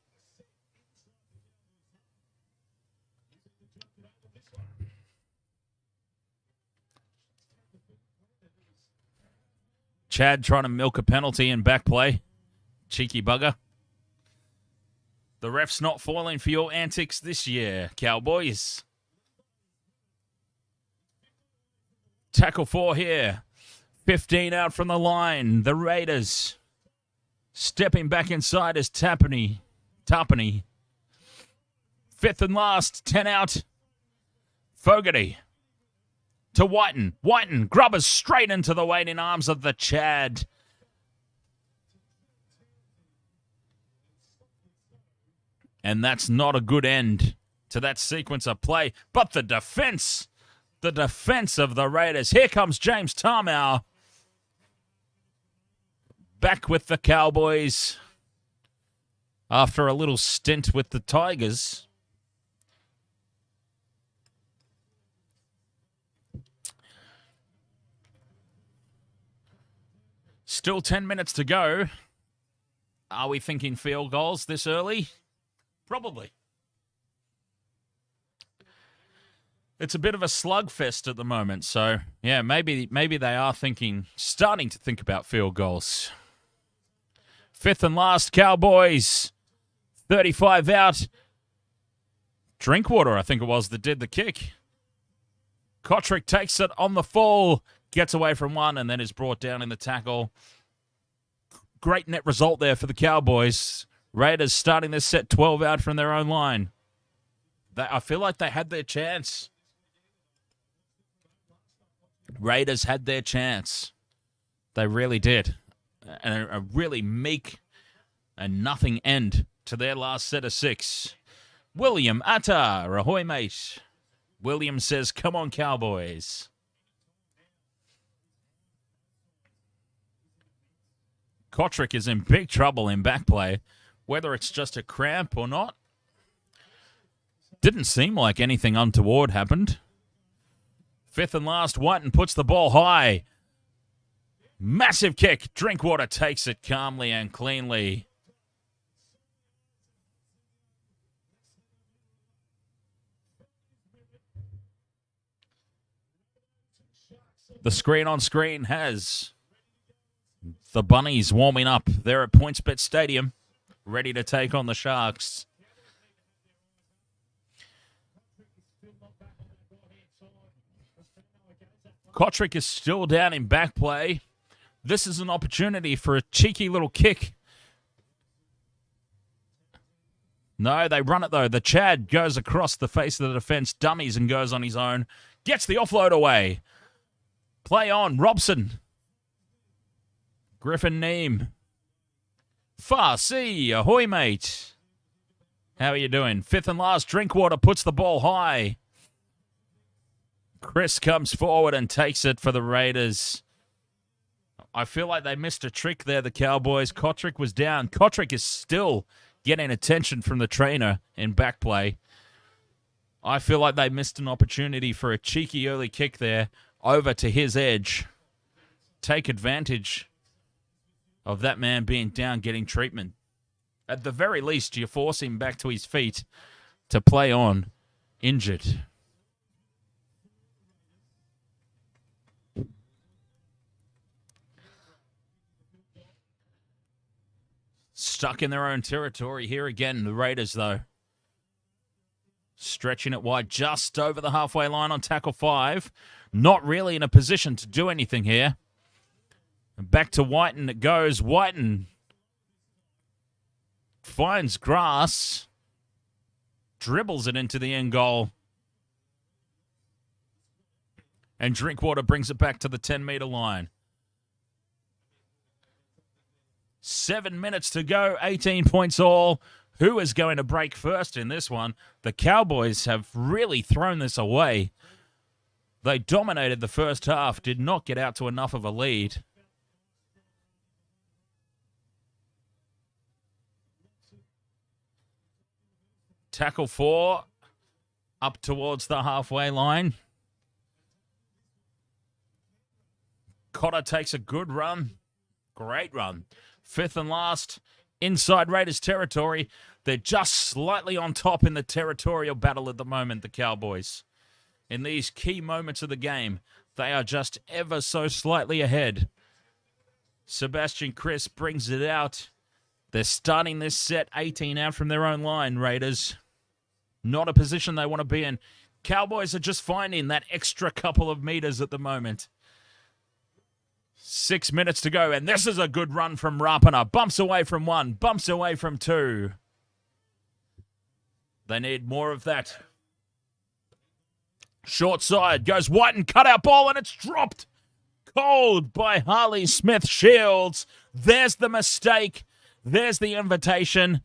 Chad trying to milk a penalty in back play. Cheeky bugger. The ref's not falling for your antics this year, Cowboys. Tackle 4 here. 15 out from the line. The Raiders. Stepping back inside is Tapani. 5th and last. 10 out. Fogarty. To Whiten. Whiten grubbers straight into the waiting arms of the Chad. And that's not a good end to that sequence of play. But the defense of the Raiders. Here comes James Tarmow. Back with the Cowboys after a little stint with the Tigers. Still 10 minutes to go. Are we thinking field goals this early? Probably. It's a bit of a slugfest at the moment, so yeah, maybe they are starting to think about field goals. 5th and last, Cowboys. 35 out. Drinkwater, I think it was, that did the kick. Kotrick takes it on the fall, gets away from one, and then is brought down in the tackle. Great net result there for the Cowboys. Raiders starting this set 12 out from their own line. I feel like they had their chance. Raiders had their chance. They really did. And a really meek and nothing end to their last set of 6. William Atta, ahoy mate. William says, come on Cowboys. Kotrick is in big trouble in back play. Whether it's just a cramp or not, didn't seem like anything untoward happened. 5th and last, Whiten puts the ball high. Massive kick. Drinkwater takes it calmly and cleanly. The screen on screen has the Bunnies warming up. They're at PointsBet Stadium, ready to take on the Sharks. Kotrick is still down in back play. This is an opportunity for a cheeky little kick. No, they run it though. The Chad goes across the face of the defense, dummies and goes on his own. Gets the offload away. Play on, Robson. Griffin Neem. Farsi, ahoy mate. How are you doing? 5th and last, Drinkwater puts the ball high. Chris comes forward and takes it for the Raiders. I feel like they missed a trick there, the Cowboys. Kotrick was down. Kotrick is still getting attention from the trainer in back play. I feel like they missed an opportunity for a cheeky early kick there over to his edge. Take advantage of that man being down, getting treatment. At the very least, you force him back to his feet to play on injured. Stuck in their own territory here again, the Raiders, though. Stretching it wide just over the halfway line on tackle 5. Not really in a position to do anything here. Back to Whiten it goes. Whiten finds grass. Dribbles it into the end goal. And Drinkwater brings it back to the 10-meter line. 7 minutes to go, 18 points all. Who is going to break first in this one? The Cowboys have really thrown this away. They dominated the first half, did not get out to enough of a lead. Tackle 4, up towards the halfway line. Cotter takes a good run. Great run. 5th and last, inside Raiders territory. They're just slightly on top in the territorial battle at the moment, the Cowboys. In these key moments of the game, they are just ever so slightly ahead. Sebastian Chris brings it out. They're starting this set 18 out from their own line, Raiders. Not a position they want to be in. Cowboys are just finding that extra couple of meters at the moment. 6 minutes to go, and this is a good run from Rapana. Bumps away from one, bumps away from two. They need more of that. Short side, goes White and cut out ball, and it's dropped. Cold by Harley Smith Shields. There's the mistake. There's the invitation.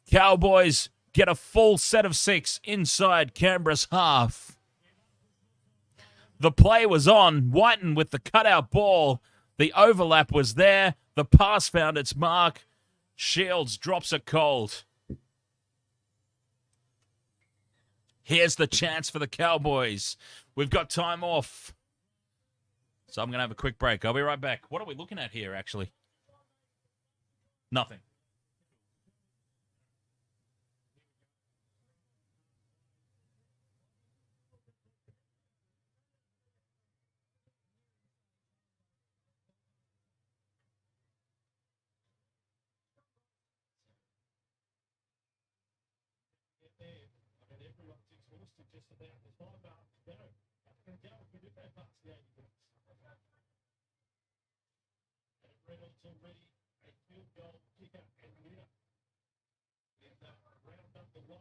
Cowboys get a full set of 6 inside Canberra's half. The play was on. Whiten with the cutout ball. The overlap was there. The pass found its mark. Shields drops it cold. Here's the chance for the Cowboys. We've got time off. So I'm going to have a quick break. I'll be right back. What are we looking at here, actually? Nothing.
Everyone's exhausted just about. It's not about go. I can go. We do that past the 80 minutes. Reynolds already a field goal kicker and winner in round number 1.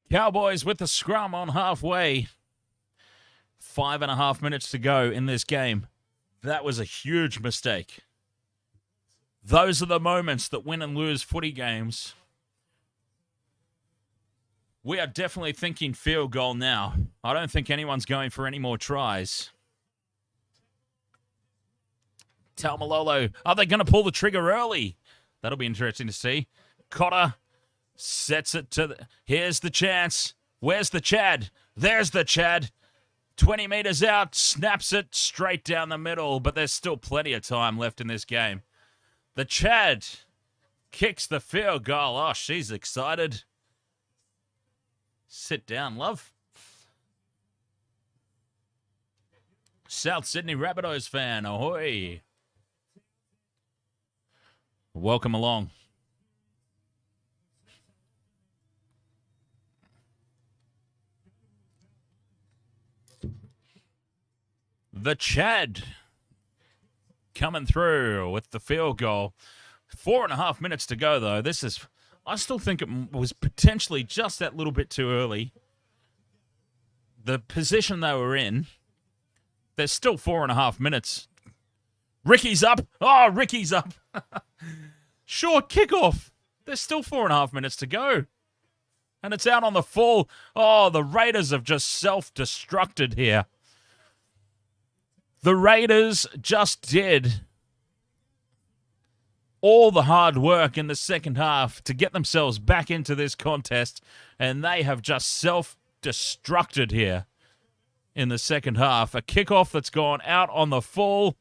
Cowboys with the scrum on halfway. 5.5 minutes to go in this game. That was a huge mistake. Those are the moments that win and lose footy games. We are definitely thinking field goal now. I don't think anyone's going for any more tries. Taumalolo, are they going to pull the trigger early? That'll be interesting to see. Cotter sets it to the... Here's the chance. Where's the Chad? There's the Chad. 20 meters out, snaps it straight down the middle, but there's still plenty of time left in this game. The Chad kicks the field goal. Oh, she's excited. Sit down, love. South Sydney Rabbitohs fan, ahoy. Welcome along. The Chad coming through with the field goal. 4.5 minutes to go, though. This is, I still think it was potentially just that little bit too early. The position they were in, there's still 4.5 minutes. Ricky's up. Oh, Ricky's up. Short kickoff. There's still 4.5 minutes to go. And it's out on the full. Oh, the Raiders have just self-destructed here. The Raiders just did all the hard work in the second half to get themselves back into this contest, and they have just self-destructed here in the second half. A kickoff that's gone out on the full.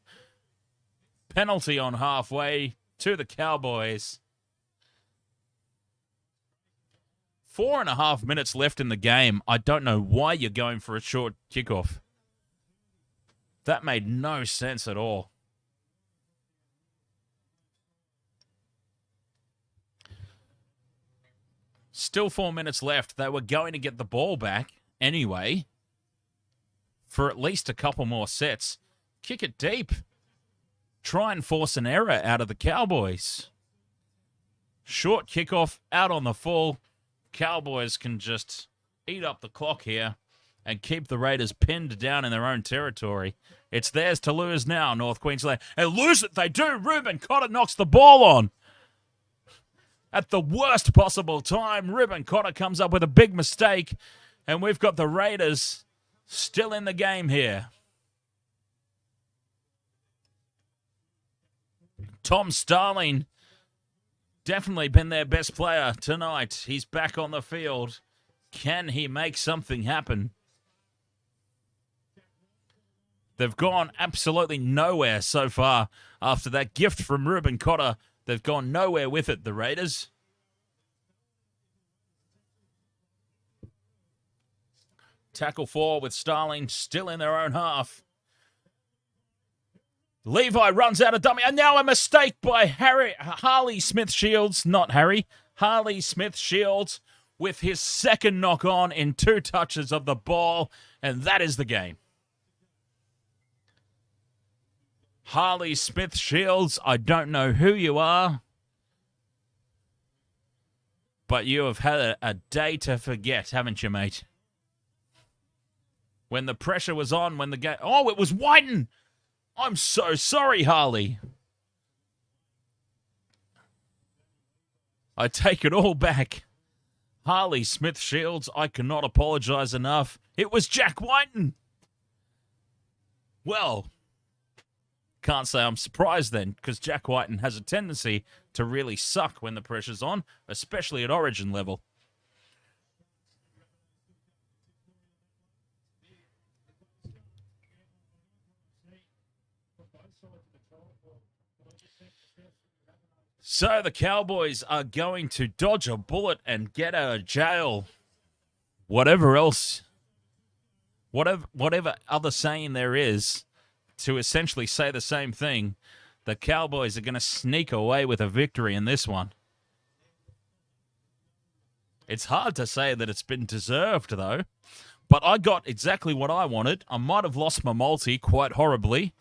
Penalty on halfway to the Cowboys. 4.5 minutes left in the game. I don't know why you're going for a short kickoff. That made no sense at all. Still 4 minutes left. They were going to get the ball back anyway for at least a couple more sets. Kick it deep. Try and force an error out of the Cowboys. Short kickoff out on the full. Cowboys can just eat up the clock here and keep the Raiders pinned down in their own territory. It's theirs to lose now, North Queensland. And lose it they do. Ruben Cotter knocks the ball on. At the worst possible time, Ruben Cotter comes up with a big mistake, and we've got the Raiders still in the game here. Tom Starling, definitely been their best player tonight. He's back on the field. Can he make something happen? They've gone absolutely nowhere so far after that gift from Ruben Cotter. They've gone nowhere with it, the Raiders. Tackle 4 with Starling still in their own half. Levi runs out of dummy, and now a mistake by Harley Smith-Shields, not Harry, Harley Smith-Shields with his second knock on in 2 touches of the ball, and that is the game. Harley Smith-Shields, I don't know who you are, but you have had a day to forget, haven't you, mate? When the pressure was on, when the game... Oh, it was Whiten! I'm so sorry, Harley. I take it all back. Harley Smith-Shields, I cannot apologise enough. It was Jack Whiten. Well, can't say I'm surprised then, because Jack Whiten has a tendency to really suck when the pressure's on, especially at Origin level. So the Cowboys are going to dodge a bullet and get out of jail. Whatever else, whatever other saying there is to essentially say the same thing, the Cowboys are going to sneak away with a victory in this one. It's hard to say that it's been deserved, though. But I got exactly what I wanted. I might have lost my multi quite horribly.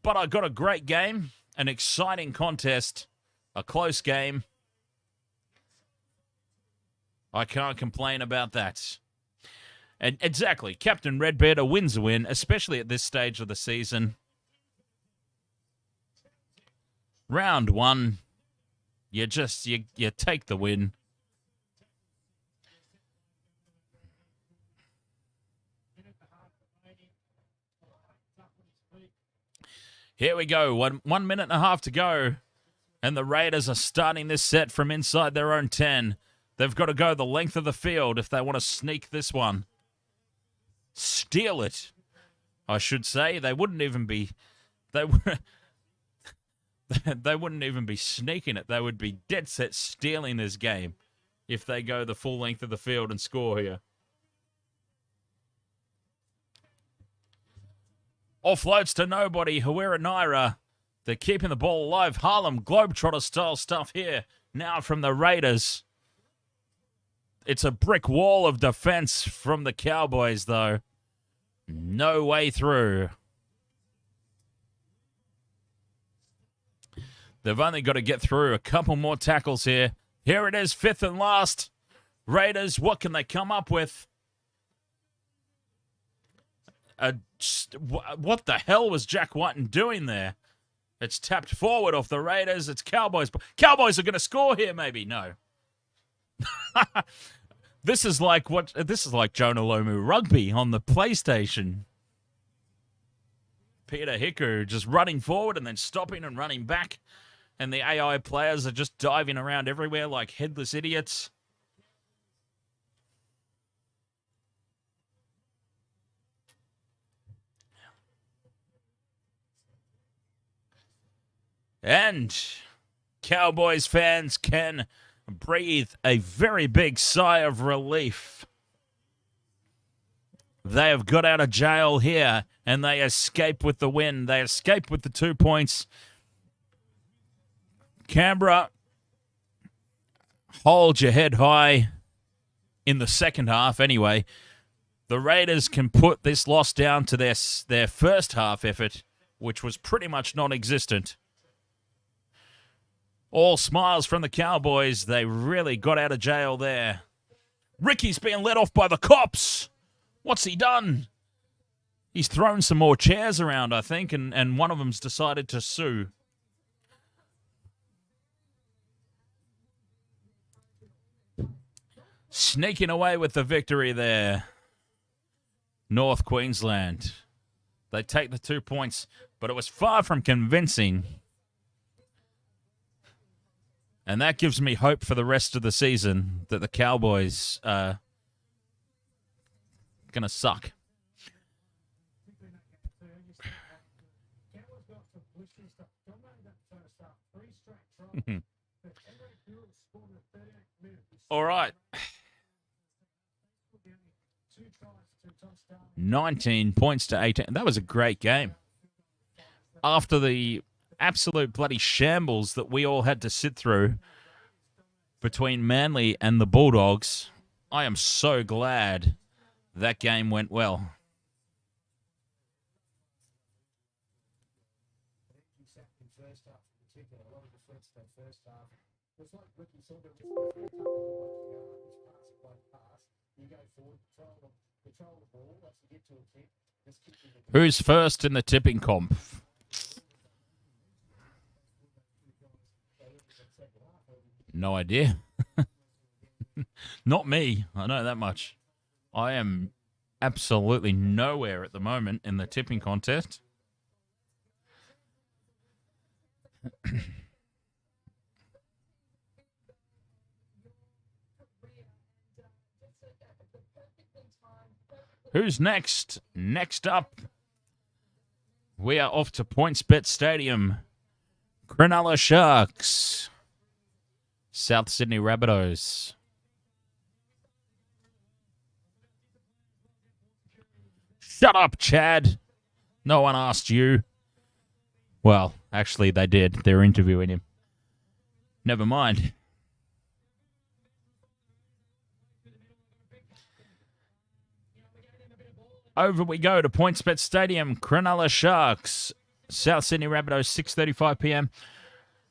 But I got a great game, an exciting contest, a close game. I can't complain about that. And exactly, Captain Redbeard, a win's a win, especially at this stage of the season. Round 1, you take the win. Here we go, 1 minute and a half to go. And the Raiders are starting this set from inside their own 10. They've got to go the length of the field if they want to sneak this one. Steal it, I should say. They wouldn't even be... They wouldn't even be sneaking it. They would be dead set stealing this game if they go the full length of the field and score here. Offloads to nobody. Hawera Naira. They're keeping the ball alive. Harlem Globetrotter style stuff here. Now from the Raiders. It's a brick wall of defense from the Cowboys, though. No way through. They've only got to get through a couple more tackles here. Here it is, 5th and last. Raiders, what can they come up with? What the hell was Jack Whiten doing there? It's tapped forward off the Raiders. It's Cowboys. Cowboys are going to score here, maybe. No. This is like Jonah Lomu rugby on the PlayStation. Peter Hiku just running forward and then stopping and running back. And the AI players are just diving around everywhere like headless idiots. And Cowboys fans can breathe a very big sigh of relief. They have got out of jail here, and they escape with the win. They escape with the 2 points. Canberra, hold your head high in the second half anyway. The Raiders can put this loss down to their first half effort, which was pretty much non-existent. All smiles from the Cowboys. They really got out of jail there. Ricky's being let off by the cops. What's he done? He's thrown some more chairs around, I think, and one of them's decided to sue. Sneaking away with the victory there. North Queensland. They take the 2 points, but it was far from convincing. And that gives me hope for the rest of the season that the Cowboys are going to suck. All right. 19 points to 18. That was a great game. After the absolute bloody shambles that we all had to sit through between Manly and the Bulldogs, I am so glad that game went well. Who's first in the tipping comp? No idea. Not me. I know that much. I am absolutely nowhere at the moment in the tipping contest. Who's next? Next up, we are off to PointsBet Stadium. Cronulla Sharks. South Sydney Rabbitohs. Shut up, Chad. No one asked you. Well, actually, they did. They're interviewing him. Never mind. Over we go to PointsBet Stadium. Cronulla Sharks. South Sydney Rabbitohs, 6:35 p.m.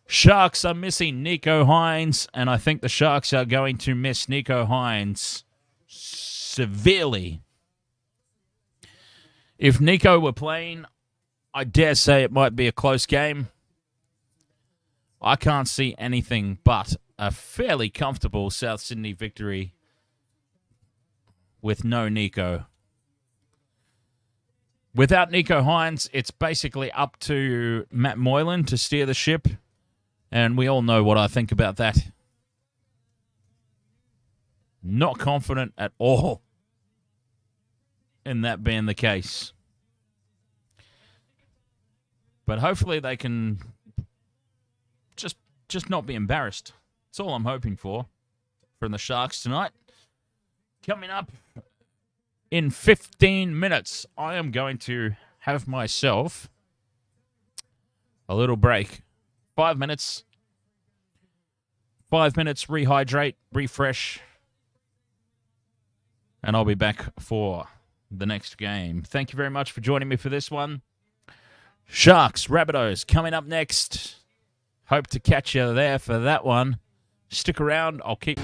Sharks are missing Nico Hines, and I think the Sharks are going to miss Nico Hines severely. If Nico were playing, I dare say it might be a close game. I can't see anything but a fairly comfortable South Sydney victory with no Nico. Without Nico Hines, it's basically up to Matt Moylan to steer the ship, and we all know what I think about that. Not confident at all in that being the case. But hopefully they can just not be embarrassed. That's all I'm hoping for from the Sharks tonight. Coming up in 15 minutes, I am going to have myself a little break. 5 minutes. 5 minutes, rehydrate, refresh. And I'll be back for the next game. Thank you very much for joining me for this one. Sharks, Rabbitohs coming up next. Hope to catch you there for that one. Stick around. I'll keep...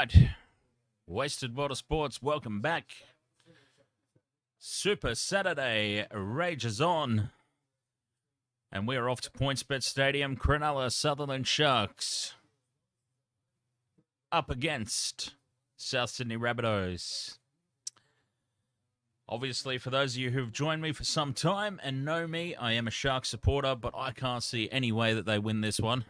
right. Wasted Water Sports, welcome back. Super Saturday rages on. And we're off to PointsBet Stadium. Cronulla Sutherland Sharks up against South Sydney Rabbitohs. Obviously, for those of you who've joined me for some time and know me, I am a Sharks supporter, but I can't see any way that they win this one.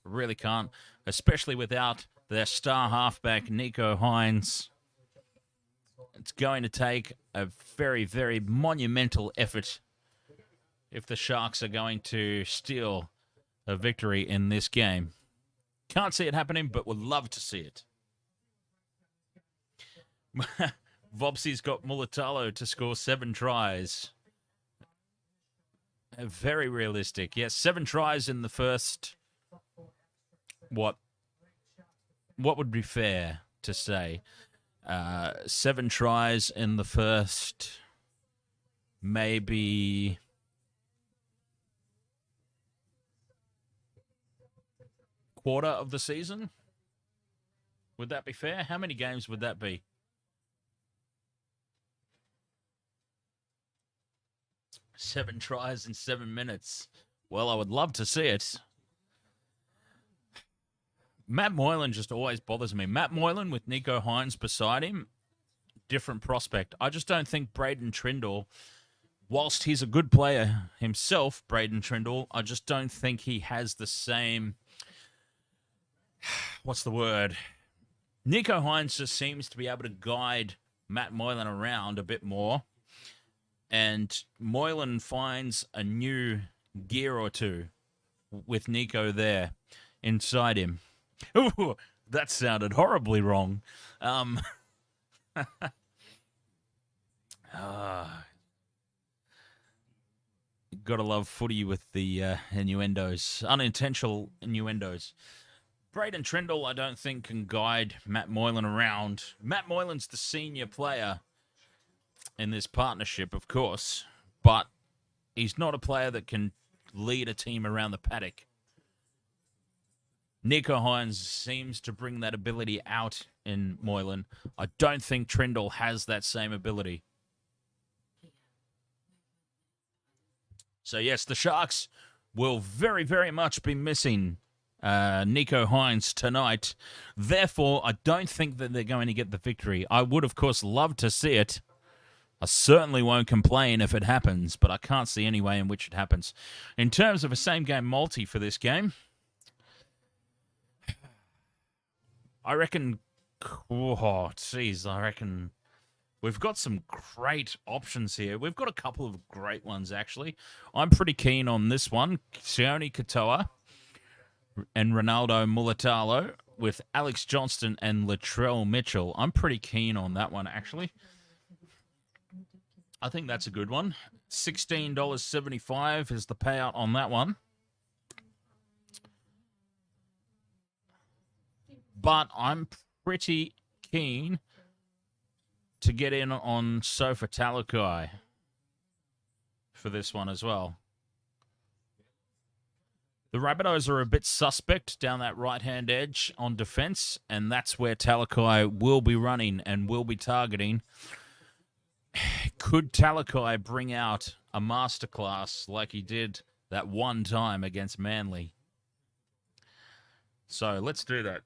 I really can't, especially without their star halfback, Nico Hines. It's going to take a very, very monumental effort if the Sharks are going to steal a victory in this game. Can't see it happening, but would love to see it. Vopsy's got Mulatalo to score 7 tries. Very realistic. Yes, 7 tries in the first... What would be fair to say? 7 tries in the first... Maybe... quarter of the season? Would that be fair? How many games would that be? Seven tries in 7 minutes. Well, I would love to see it. Matt Moylan just always bothers me. Matt Moylan with Nico Hines beside him, different prospect. I just don't think Braden Trindall, whilst he's a good player himself, Braden Trindall, I just don't think he has the same... What's the word? Nico Hines just seems to be able to guide Matt Moylan around a bit more. And Moylan finds a new gear or two with Nico there inside him. Ooh, that sounded horribly wrong. Gotta love footy with the innuendos, unintentional innuendos. Braden Trindall, I don't think, can guide Matt Moylan around. Matt Moylan's the senior player in this partnership, of course, but he's not a player that can lead a team around the paddock. Nico Hines seems to bring that ability out in Moylan. I don't think Trindall has that same ability. So, yes, the Sharks will very, very much be missing Nico Hines tonight. Therefore, I don't think that they're going to get the victory. I would, of course, love to see it. I certainly won't complain if it happens, but I can't see any way in which it happens. In terms of a same-game multi for this game, I reckon... Oh, geez, I reckon... We've got some great options here. We've got a couple of great ones, actually. I'm pretty keen on this one. Sione Katoa and Ronaldo Mulatalo with Alex Johnston and Latrell Mitchell. I'm pretty keen on that one, actually. I think that's a good one. $16.75 is the payout on that one. But I'm pretty keen to get in on Sofa Talakai for this one as well. The Rabbitohs are a bit suspect down that right-hand edge on defense, and that's where Talakai will be running and will be targeting. Could Talakai bring out a masterclass like he did that one time against Manly? So let's do that.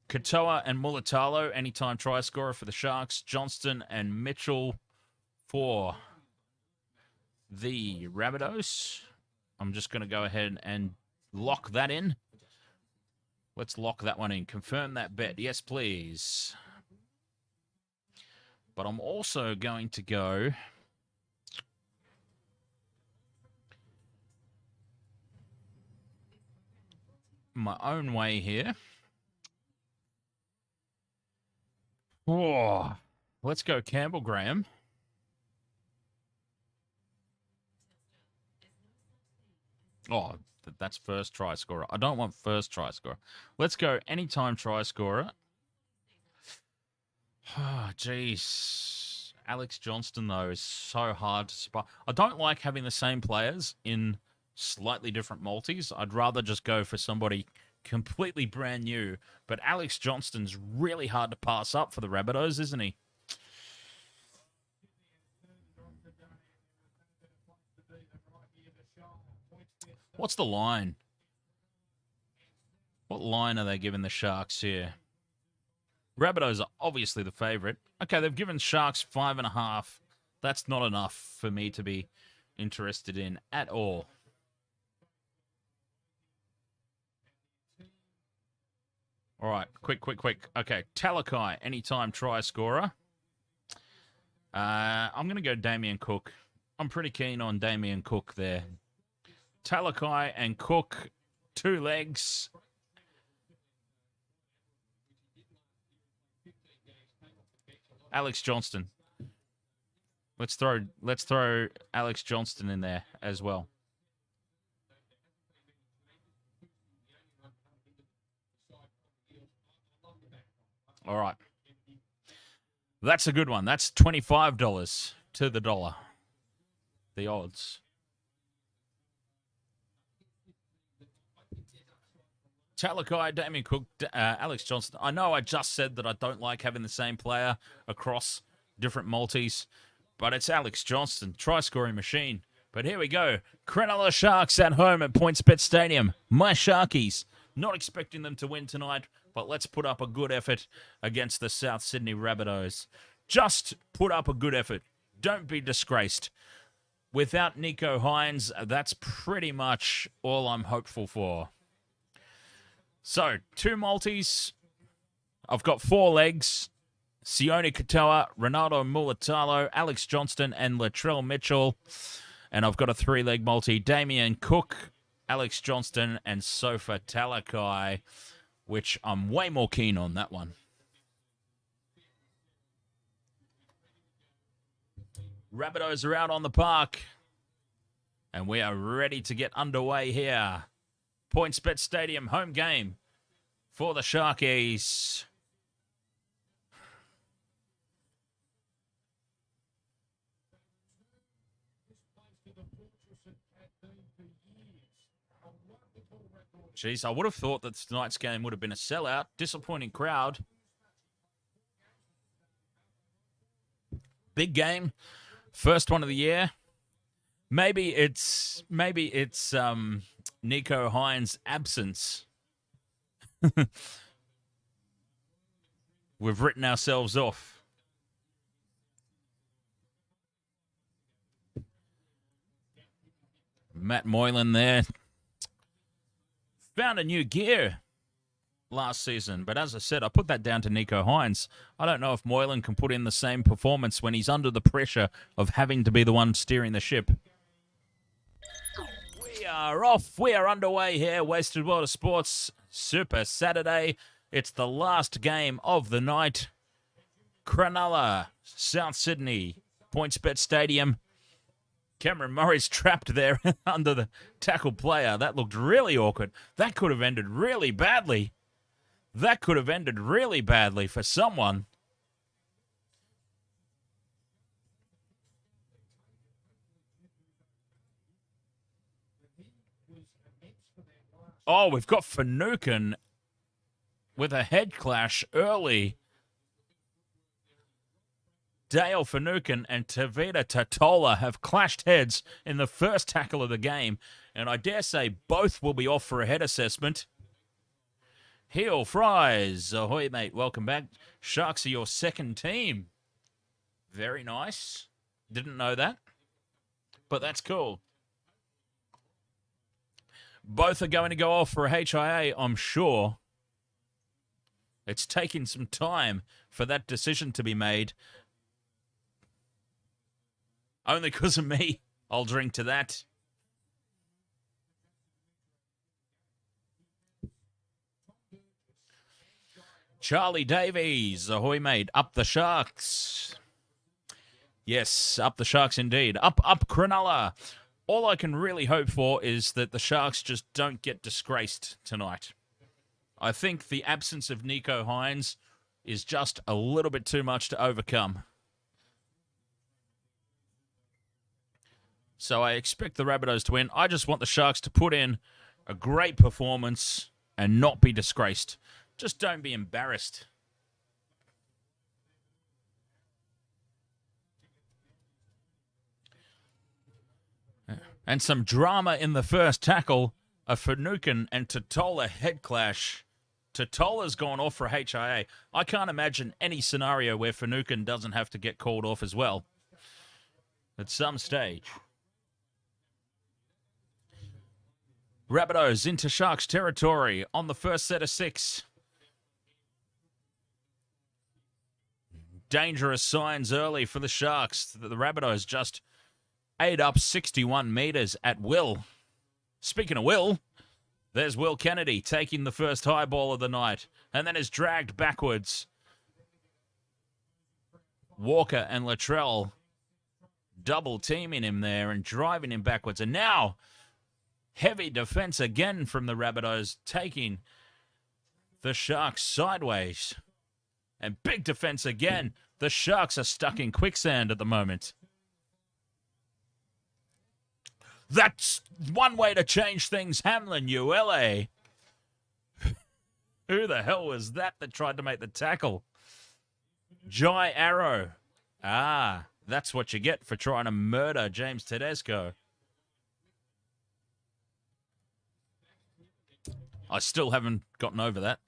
Katoa and Mulatalo, anytime try scorer for the Sharks. Johnston and Mitchell for the Rabbitohs. I'm just going to go ahead and lock that in. Let's lock that one in. Confirm that bet. Yes, please. But I'm also going to go my own way here. Oh, let's go Campbell Graham. Oh, that's first try scorer. I don't want first try scorer. Let's go anytime try scorer. Oh, jeez. Alex Johnston, though, is so hard to spot. I don't like having the same players in slightly different multis. I'd rather just go for somebody completely brand new. But Alex Johnston's really hard to pass up for the Rabbitohs, isn't he? What's the line? What line are they giving the Sharks here? Rabbitohs are obviously the favourite. Okay, they've given Sharks 5.5. That's not enough for me to be interested in at all. All right, quick. Okay, Talakai, anytime try scorer. I'm going to go Damien Cook. I'm pretty keen on Damien Cook there. Talakai and Cook, 2 legs. Alex Johnston. Let's throw Alex Johnston in there as well. All right. That's a good one. That's $25 to the dollar. The odds. Talakai, Damien Cook, Alex Johnston. I know I just said that I don't like having the same player across different multis, but it's Alex Johnston, try-scoring machine. But here we go. Cronulla Sharks at home at PointsBet Stadium. My Sharkies. Not expecting them to win tonight, but let's put up a good effort against the South Sydney Rabbitohs. Just put up a good effort. Don't be disgraced. Without Nico Hines, that's pretty much all I'm hopeful for. So, 2 multis. I've got 4 legs. Sione Katoa, Ronaldo Mulatalo, Alex Johnston, and Latrell Mitchell. And I've got a 3-leg multi. Damien Cook, Alex Johnston, and Sofa Talakai, which I'm way more keen on that one. Rabbitohs are out on the park. And we are ready to get underway here. PointsBet Stadium, home game for the Sharkies. Jeez, I would have thought that tonight's game would have been a sellout. Disappointing crowd. Big game. First one of the year. Maybe it's Nico Hines' absence. We've written ourselves off. Matt Moylan there. Found a new gear last season, but as I said, I put that down to Nico Hines. I don't know if Moylan can put in the same performance when he's under the pressure of having to be the one steering the ship. We are off. We are underway here. Wasted World of Sports Super Saturday. It's the last game of the night. Cronulla, South Sydney, PointsBet Stadium. Cameron Murray's trapped there under the tackle player. That looked really awkward. That could have ended really badly. That could have ended really badly for someone. Oh, we've got Finucane with a head clash early. Dale Finucane and Tavita Tatola have clashed heads in the first tackle of the game, and I dare say both will be off for a head assessment. Heel Fries. Ahoy, mate. Welcome back. Sharks are your second team. Very nice. Didn't know that, but that's cool. Both are going to go off for a HIA, I'm sure. It's taking some time for that decision to be made. Only because of me. I'll drink to that. Charlie Davies. Ahoy, mate. Up the Sharks. Yes, up the Sharks indeed. Up Cronulla. All I can really hope for is that the Sharks just don't get disgraced tonight. I think the absence of Nico Hines is just a little bit too much to overcome. So I expect the Rabbitohs to win. I just want the Sharks to put in a great performance and not be disgraced. Just don't be embarrassed. And some drama in the first tackle. A Finucane and Totola head clash. Totola's gone off for HIA. I can't imagine any scenario where Finucane doesn't have to get called off as well at some stage. Rabbitohs into Sharks territory on the first set of 6. Dangerous signs early for the Sharks. The Rabbitohs just ate up 61 metres at will. Speaking of will, there's Will Kennedy taking the first high ball of the night and then is dragged backwards. Walker and Latrell double teaming him there and driving him backwards. And now, heavy defense again from the Rabbitohs, taking the Sharks sideways. And big defense again. The Sharks are stuck in quicksand at the moment. That's one way to change things, Hamlin ULA. Who the hell was that tried to make the tackle? Jai Arrow. Ah, that's what you get for trying to murder James Tedesco. I still haven't gotten over that.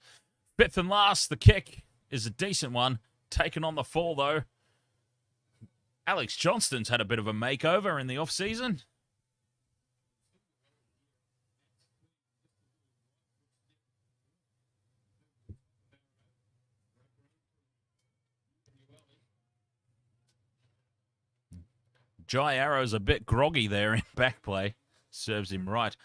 5th and last, the kick is a decent one. Taken on the fall, though. Alex Johnston's had a bit of a makeover in the off-season. Jai Arrow's a bit groggy there in back play. Serves him right.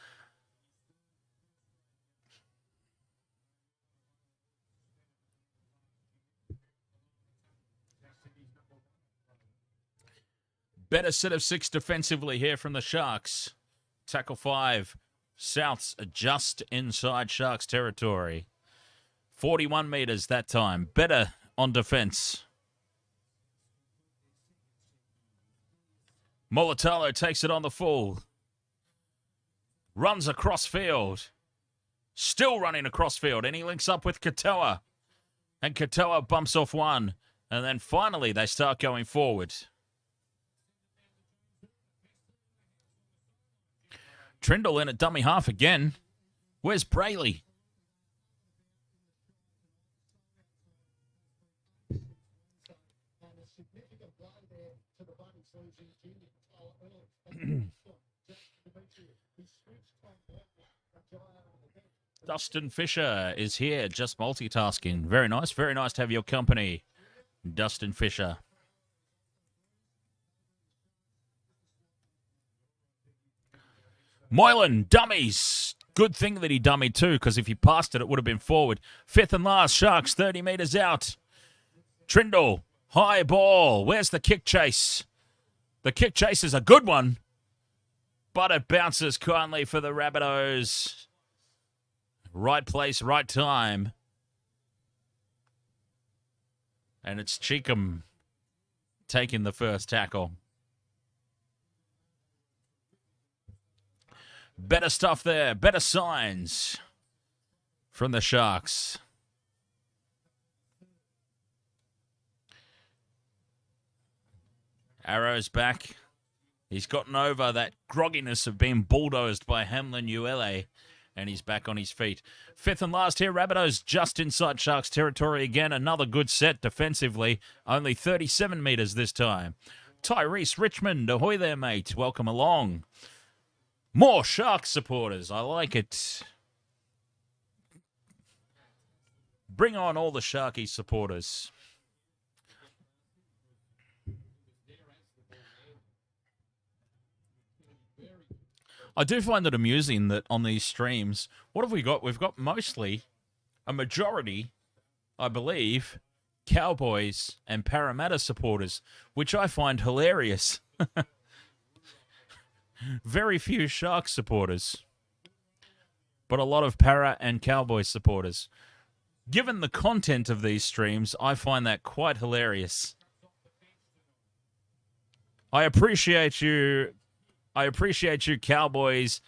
Better set of 6 defensively here from the Sharks. Tackle 5. Souths just inside Sharks territory. 41 metres that time. Better on defence. Molatalo takes it on the full. Runs across field. Still running across field. And he links up with Katoa. And Katoa bumps off one. And then finally they start going forward. Trindle in at dummy half again. Where's Brayley? Dustin Fisher is here, just multitasking. Very nice to have your company, Dustin Fisher. Moylan, dummies. Good thing that he dummied too, because if he passed it, it would have been forward. 5th and last, Sharks 30 metres out. Trindle, high ball. Where's the kick chase? The kick chase is a good one, but it bounces kindly for the Rabbitohs. Right place, right time. And it's Cheekham taking the first tackle. Better stuff there. Better signs from the Sharks. Arrow's back. He's gotten over that grogginess of being bulldozed by Hamlin ULA. And he's back on his feet. 5th and last here, Rabbitohs just inside Sharks territory again. Another good set defensively. Only 37 metres this time. Tyrese Richmond, ahoy there, mate. Welcome along. More Sharks supporters. I like it. Bring on all the Sharky supporters. I do find it amusing that on these streams, what have we got? We've got mostly a majority, I believe, Cowboys and Parramatta supporters, which I find hilarious. Very few Sharks supporters, but a lot of Para and Cowboys supporters. Given the content of these streams, I find that quite hilarious. I appreciate you I appreciate you, Cowboys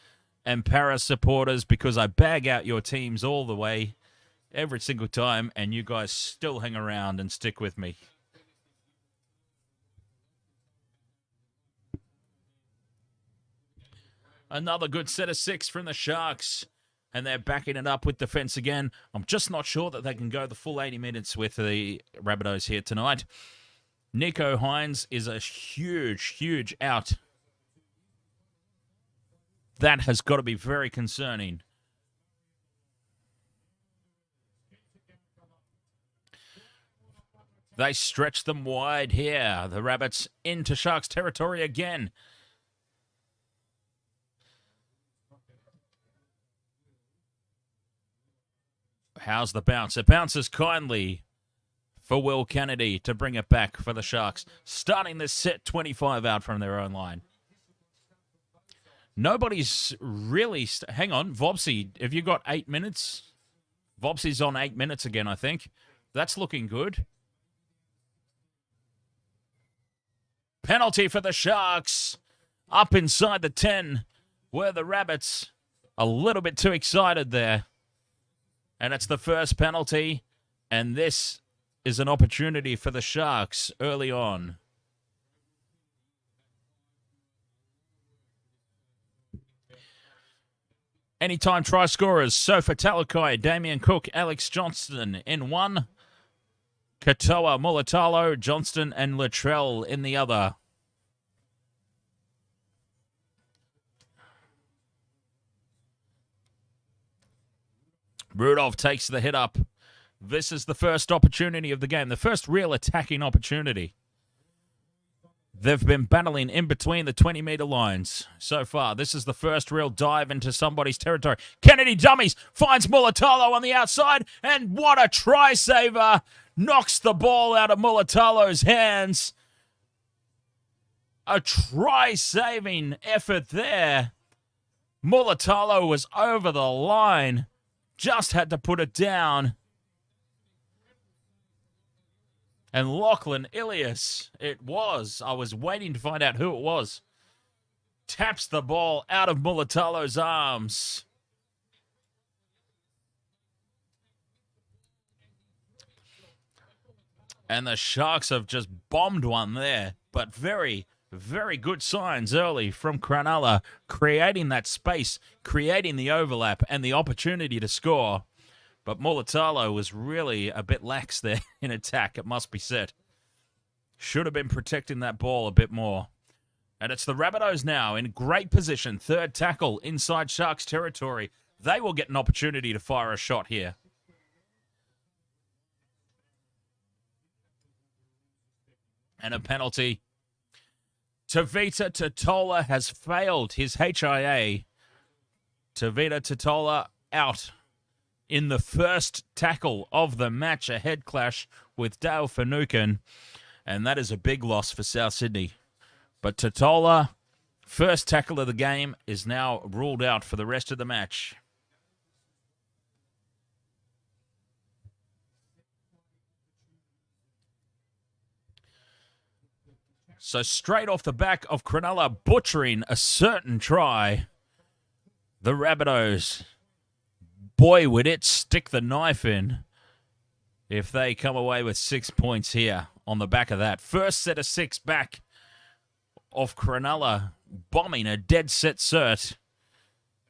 and Para supporters, because I bag out your teams all the way, every single time, and you guys still hang around and stick with me. Another good set of 6 from the Sharks, and they're backing it up with defense again. I'm just not sure that they can go the full 80 minutes with the Rabbitohs here tonight. Nico Hines is a huge, huge out. That has got to be very concerning. They stretch them wide here. The Rabbits into Sharks territory again. How's the bounce? It bounces kindly for Will Kennedy to bring it back for the Sharks. Starting this set 25 out from their own line. Nobody's really... Hang on, Vobsy, have you got 8 minutes? Vobsy's on 8 minutes again, I think. That's looking good. Penalty for the Sharks. Up inside the 10 were the Rabbits. A little bit too excited there. And it's the first penalty. And this is an opportunity for the Sharks early on. Anytime try scorers, Sofa Talakai, Damien Cook, Alex Johnston in one. Katoa, Mulatalo, Johnston and Latrell in the other. Rudolph takes the hit up. This is the first opportunity of the game, the first real attacking opportunity. They've been battling in between the 20-meter lines so far. This is the first real dive into somebody's territory. Kennedy dummies, finds Mulatalo on the outside, and what a try-saver! Knocks the ball out of Mulatalo's hands. A try-saving effort there. Mulatalo was over the line. Just had to put it down. And Lachlan Ilias, it was. I was waiting to find out who it was. Taps the ball out of Mulatalo's arms. And the Sharks have just bombed one there. But very, very good signs early from Cronulla, creating that space, creating the overlap and the opportunity to score. But Mulatalo was really a bit lax there in attack, it must be said. Should have been protecting that ball a bit more. And it's the Rabbitohs now in great position. Third tackle inside Sharks territory. They will get an opportunity to fire a shot here. And a penalty. Tavita Totola has failed his HIA. Tavita Totola out in the first tackle of the match, a head clash with Dale Finucane. And that is a big loss for South Sydney. But Totola, first tackle of the game, is now ruled out for the rest of the match. So straight off the back of Cronulla butchering a certain try, the Rabbitohs, boy, would it stick the knife in if they come away with 6 points here on the back of that. First set of 6 back of Cronulla bombing a dead set cert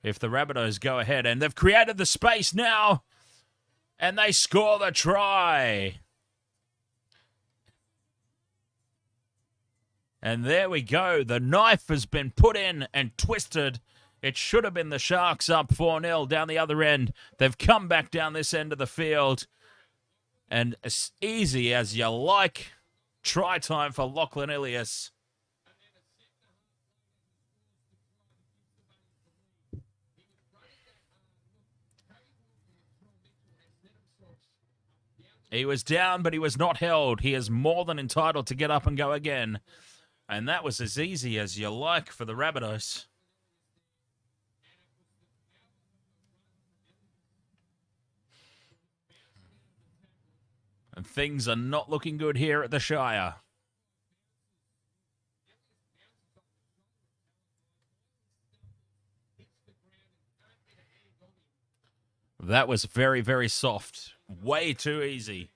if the Rabbitohs go ahead. And they've created the space now, and they score the try. And there we go. The knife has been put in and twisted. It should have been the Sharks up 4-0 down the other end. They've come back down this end of the field. And as easy as you like, try time for Lachlan Ilias. He was down, but he was not held. He is more than entitled to get up and go again. And that was as easy as you like for the Rabbitohs. And things are not looking good here at the Shire. That was very, very soft. Way too easy.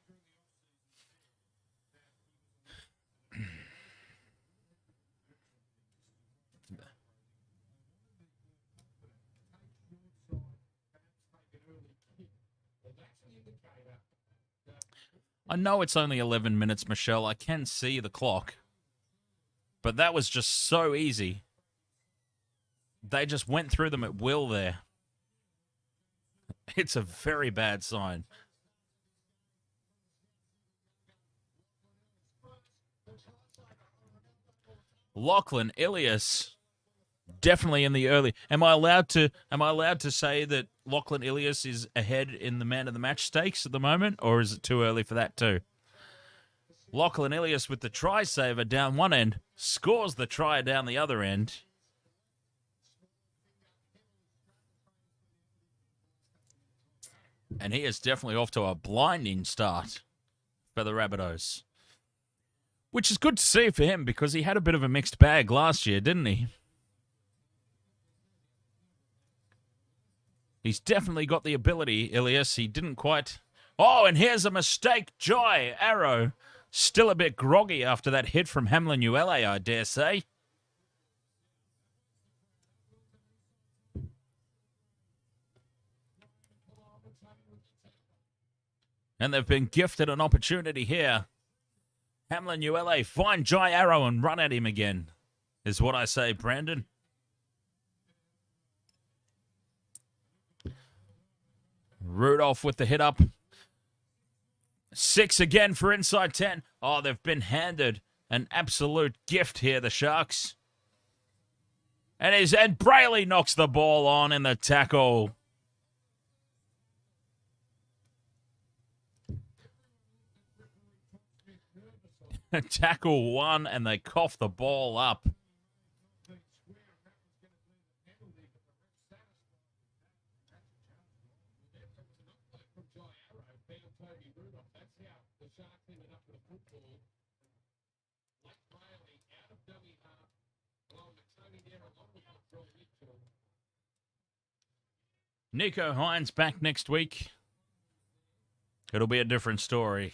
I know it's only 11 minutes, Michelle. I can see the clock. But that was just so easy. They just went through them at will there. It's a very bad sign. Lachlan Ilias, definitely in the early. Am I allowed to say that Lachlan Ilias is ahead in the man of the match stakes at the moment, or is it too early for that too? Lachlan Ilias with the try saver down one end, scores the try down the other end. And he is definitely off to a blinding start for the Rabbitohs. Which is good to see for him because he had a bit of a mixed bag last year, didn't he? He's definitely got the ability, Ilias. He didn't quite... Oh, and here's a mistake. Jai Arrow. Still a bit groggy after that hit from Hamlin Uele, I dare say. And they've been gifted an opportunity here. Hamlin Uele, find Jai Arrow and run at him again, is what I say, Brandon. Rudolph with the hit up. 6 again for inside 10. Oh, they've been handed an absolute gift here, the Sharks. And Brayley knocks the ball on in the tackle. Tackle one, and they cough the ball up. Nico Hines back next week. It'll be a different story.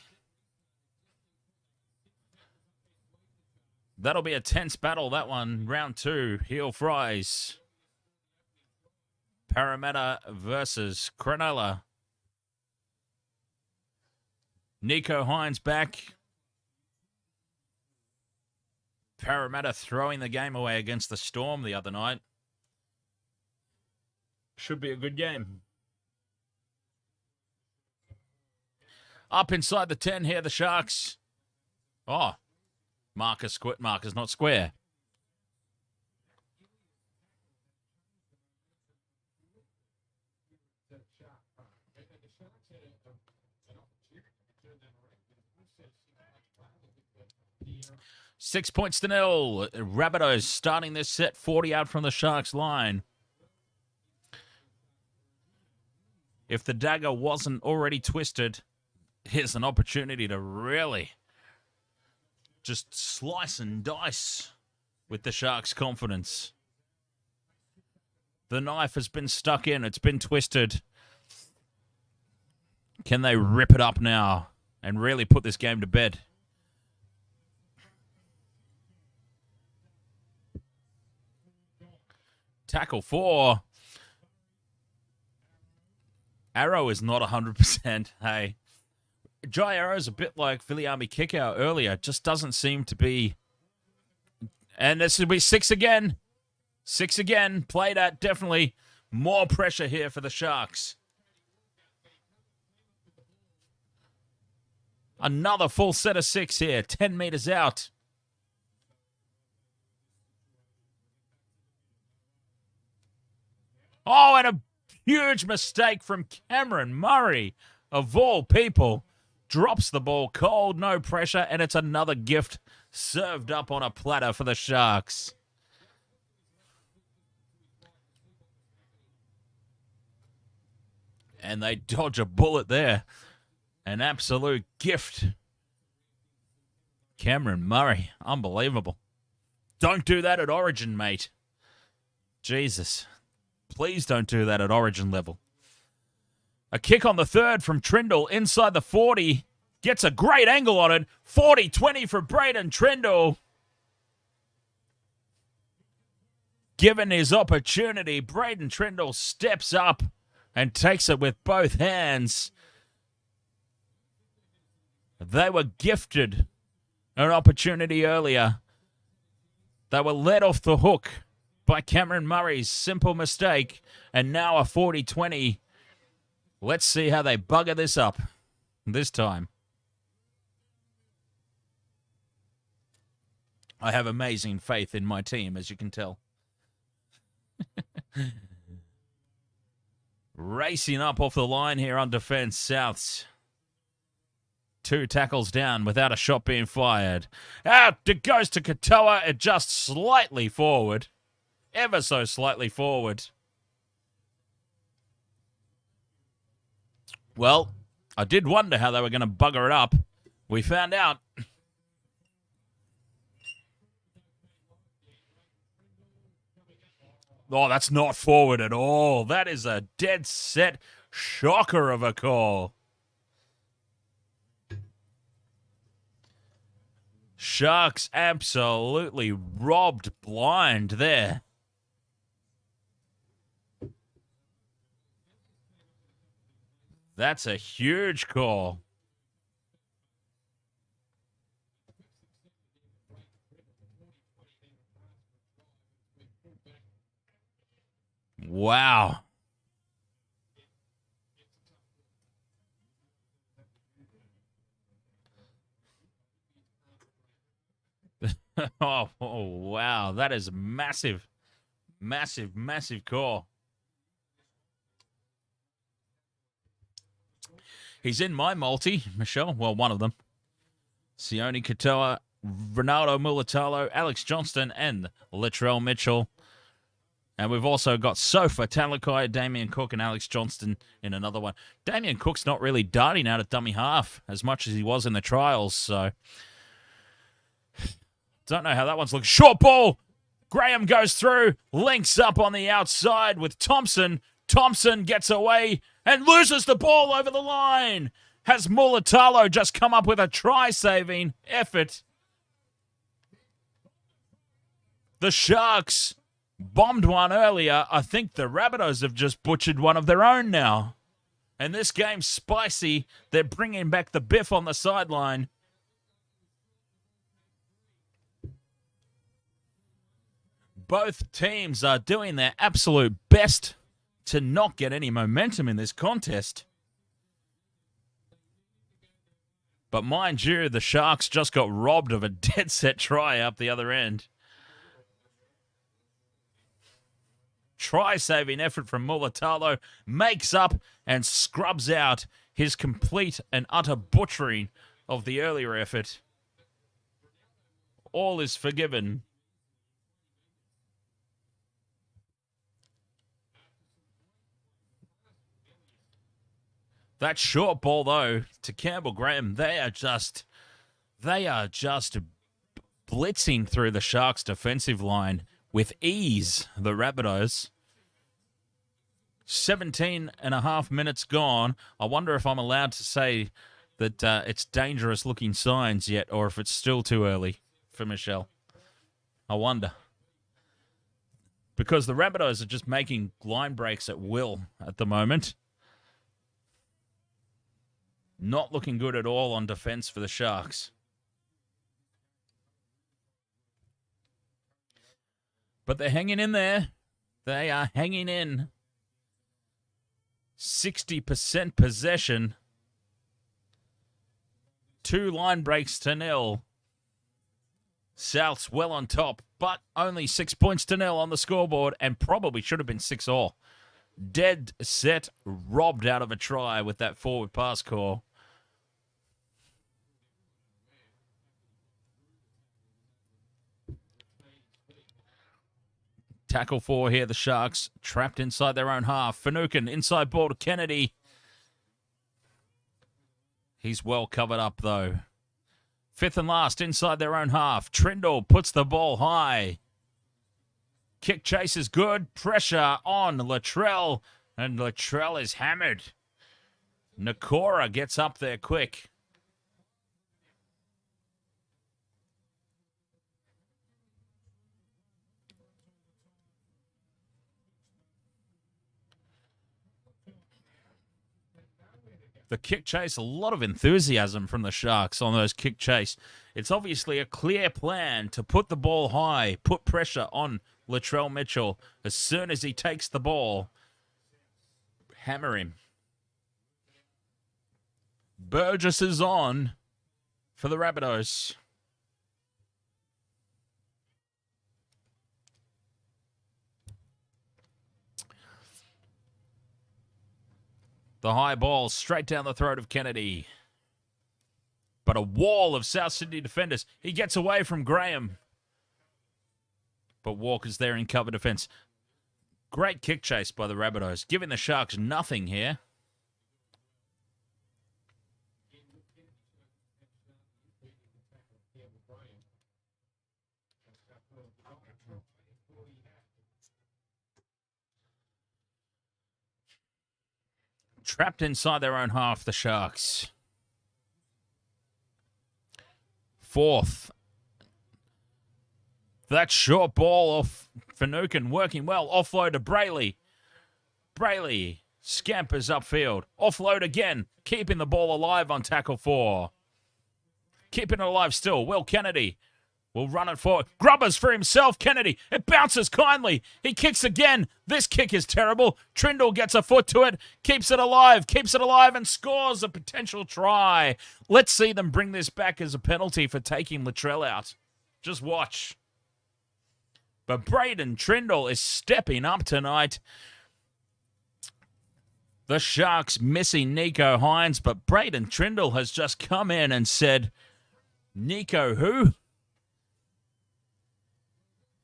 That'll be a tense battle, that one. Round 2, heel fries. Parramatta versus Cronulla. Nico Hines back. Parramatta throwing the game away against the Storm the other night. Should be a good game. Up inside the 10 here, the Sharks. Oh, Marcus not square. Six points to 0. Rabbitohs starting this set 40 out from the Sharks line. If the dagger wasn't already twisted, here's an opportunity to really just slice and dice with the Sharks' confidence. The knife has been stuck in. It's been twisted. Can they rip it up now and really put this game to bed? Tackle 4. Arrow is not 100%. Hey, Jai Arrow's a bit like Viliami Kikau earlier. Just doesn't seem to be. And this will be 6 again. 6 again. Played at definitely more pressure here for the Sharks. Another full set of 6 here. 10 meters out. Oh, and a huge mistake from Cameron Murray, of all people. Drops the ball cold, no pressure, and it's another gift served up on a platter for the Sharks. And they dodge a bullet there. An absolute gift. Cameron Murray, unbelievable. Don't do that at Origin, mate. Jesus. Please don't do that at Origin level. A kick on the third from Trindle inside the 40. Gets a great angle on it. 40-20 for Braden Trindle. Given his opportunity, Braden Trindle steps up and takes it with both hands. They were gifted an opportunity earlier. They were let off the hook by Cameron Murray's simple mistake, and now a 40-20. Let's see how they bugger this up this time. I have amazing faith in my team, as you can tell. Racing up off the line here on defense, Souths. 2 tackles down without a shot being fired. Out it goes to Katoa, it just slightly forward. Ever so slightly forward. Well, I did wonder how they were going to bugger it up. We found out. Oh, that's not forward at all. That is a dead set shocker of a call. Sharks absolutely robbed blind there. That's a huge call. Wow. Oh, wow. That is massive, massive, massive call. He's in my multi, Michelle. Well, one of them. Sione Katoa, Ronaldo Mulatalo, Alex Johnston, and Latrell Mitchell. And we've also got Sofa, Talakai, Damien Cook, and Alex Johnston in another one. Damien Cook's not really darting out at dummy half as much as he was in the trials, so don't know how that one's looking. Short ball. Graham goes through, links up on the outside with Thompson. Thompson gets away and loses the ball over the line. Has Mulatalo just come up with a try-saving effort? The Sharks bombed one earlier. I think the Rabbitohs have just butchered one of their own now. And this game's spicy. They're bringing back the Biff on the sideline. Both teams are doing their absolute best to not get any momentum in this contest. But mind you, the Sharks just got robbed of a dead set try up the other end. Try-saving effort from Mulatalo makes up and scrubs out his complete and utter butchering of the earlier effort. All is forgiven. That short ball, though, to Campbell Graham, they are just blitzing through the Sharks' defensive line with ease, the Rabbitohs. 17 and a half minutes gone. I wonder if I'm allowed to say that it's dangerous-looking signs yet, or if it's still too early for Michelle. I wonder. Because the Rabbitohs are just making line breaks at will at the moment. Not looking good at all on defense for the Sharks. But they're hanging in there. They are hanging in. 60% possession. 2 line breaks to 0. South's well on top, but only 6 points to 0 on the scoreboard, and probably should have been 6-all. Dead set, robbed out of a try with that forward pass call. Tackle 4 here, the Sharks trapped inside their own half. Finucane, inside ball to Kennedy. He's well covered up, though. 5th and last, inside their own half. Trindle puts the ball high. Kick chase is good. Pressure on Latrell, and Latrell is hammered. Nakora gets up there quick. The kick chase, a lot of enthusiasm from the Sharks on those kick chase. It's obviously a clear plan to put the ball high, put pressure on Latrell Mitchell. As soon as he takes the ball, hammer him. Burgess is on for the Rabbitohs. The high ball straight down the throat of Kennedy. But a wall of South Sydney defenders. He gets away from Graham. But Walker's there in cover defence. Great kick chase by the Rabbitohs, giving the Sharks nothing here. Trapped inside their own half, the Sharks. Fourth. That short ball off Finucane working well. Offload to Brayley. Brayley scampers upfield. Offload again. Keeping the ball alive on tackle 4. Keeping it alive still. Will Kennedy will run it forward. Grubbers for himself. Kennedy. It bounces kindly. He kicks again. This kick is terrible. Trindle gets a foot to it. Keeps it alive. And scores a potential try. Let's see them bring this back as a penalty for taking Latrell out. Just watch. But Braden Trindle is stepping up tonight. The Sharks missing Nico Hines, but Braden Trindle has just come in and said, Nico who?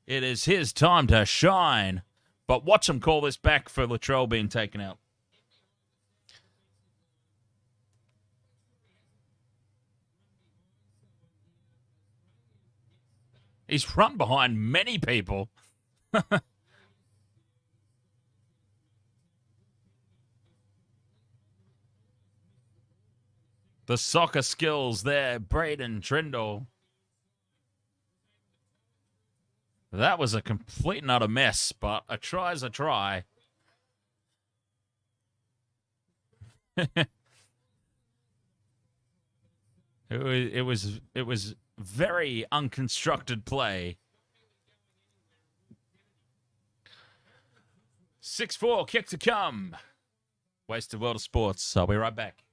It is his time to shine. But watch him call this back for Latrell being taken out. He's run behind many people. The soccer skills there, Braden Trindle. That was a complete and utter mess, but a try's a try. It was very unconstructed play. 6-4, kick to come. Wasted World of Sports. I'll be right back.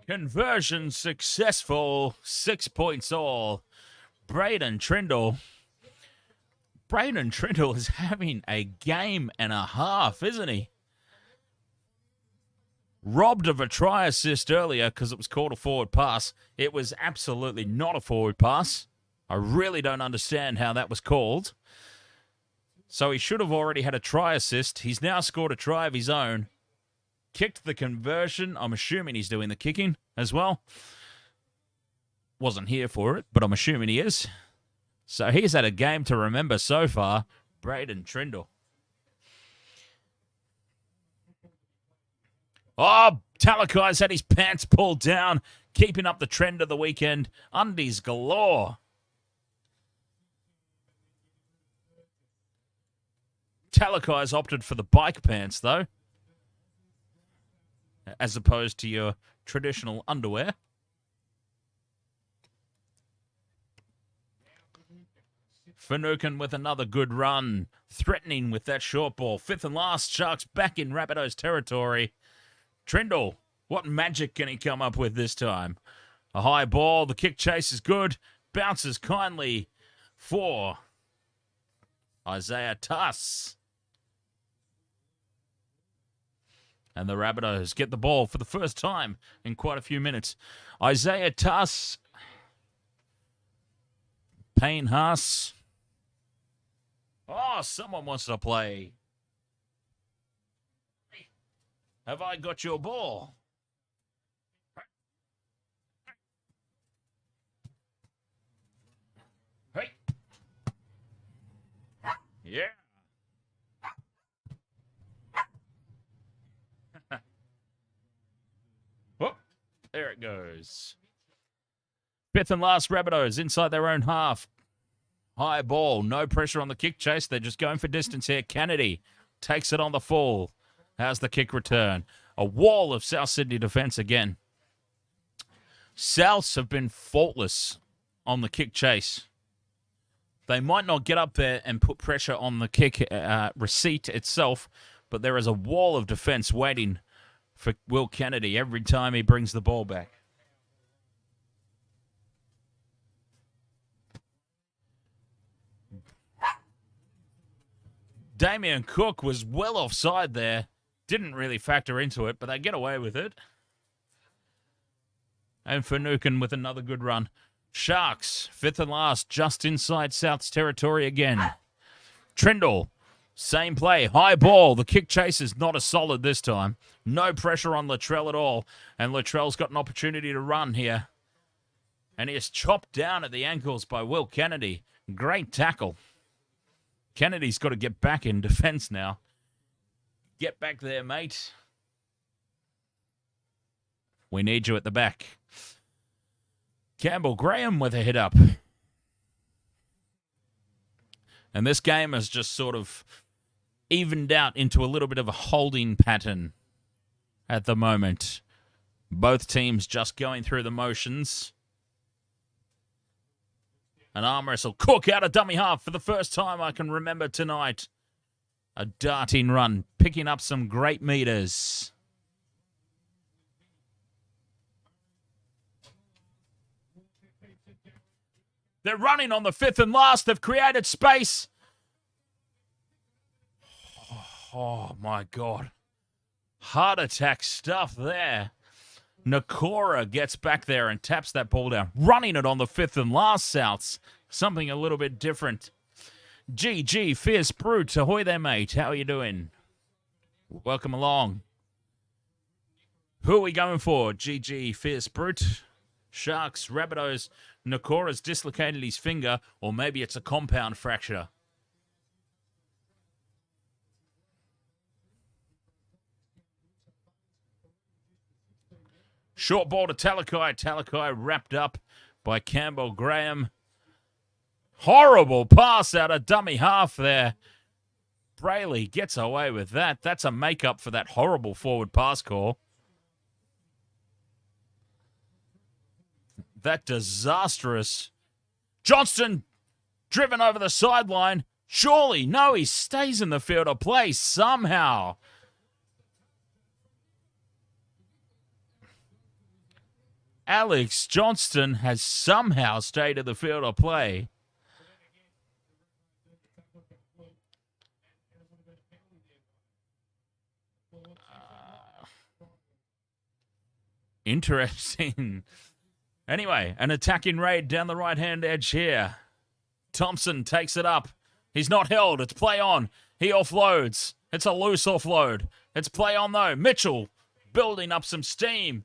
Conversion successful. 6 points all. Braden Trindle. Braden Trindle is having a game and a half, isn't he? Robbed of a try assist earlier because it was called a forward pass. It was absolutely not a forward pass. I really don't understand how that was called. So he should have already had a try assist. He's now scored a try of his own. Kicked the conversion. I'm assuming he's doing the kicking as well. Wasn't here for it, but I'm assuming he is. So he's had a game to remember so far. Braden Trindle. Oh, Talakai's had his pants pulled down, keeping up the trend of the weekend. Undies galore. Talakai's opted for the bike pants, though, as opposed to your traditional underwear. Finucane with another good run, threatening with that short ball. Fifth and last, Sharks back in Rabbitohs territory. Trindle, what magic can he come up with this time? A high ball, the kick chase is good, bounces kindly for Isaiah Tuss. And the Rabbitohs get the ball for the first time in quite a few minutes. Isaiah Tuss, Payne Haas. Oh, someone wants to play. Have I got your ball? Hey. Yeah. Oh, there it goes. Fifth and last, Rabbitohs inside their own half. High ball, no pressure on the kick chase. They're just going for distance here. Kennedy takes it on the fall. How's the kick return? A wall of South Sydney defence again. Souths have been faultless on the kick chase. They might not get up there and put pressure on the kick receipt itself, but there is a wall of defence waiting for Will Kennedy every time he brings the ball back. Damien Cook was well offside there. Didn't really factor into it, but they get away with it. And Finucane with another good run. Sharks, fifth and last, just inside South's territory again. Trindle, same play, high ball. The kick chase is not as solid this time. No pressure on Latrell at all. And Latrell's got an opportunity to run here. And he is chopped down at the ankles by Will Kennedy. Great tackle. Kennedy's got to get back in defence now. Get back there, mate. We need you at the back. Campbell Graham with a hit up. And this game has just sort of evened out into a little bit of a holding pattern at the moment. Both teams just going through the motions. An arm wrestle. Cook out a dummy half for the first time I can remember tonight. A darting run, picking up some great meters. They're running on the fifth and last. They've created space. Oh, my God. Heart attack stuff there. Nakora gets back there and taps that ball down. Running it on the fifth and last, Souths. Something a little bit different. GG, Fierce Brute. Ahoy there, mate. How are you doing? Welcome along. Who are we going for? GG, Fierce Brute. Sharks, Rabbitohs. Nakora's dislocated his finger, or maybe it's a compound fracture. Short ball to Talakai. Talakai wrapped up by Campbell Graham. Horrible pass out of dummy half there. Brayley gets away with that. That's a make-up for that horrible forward pass call. That disastrous. Johnston driven over the sideline. Surely, no, he stays in the field of play somehow. Alex Johnston has somehow stayed in the field of play. Interesting. Anyway, an attacking raid down the right-hand edge here. Thompson takes it up. He's not held. It's play on. He offloads. It's a loose offload. It's play on, though. Mitchell building up some steam.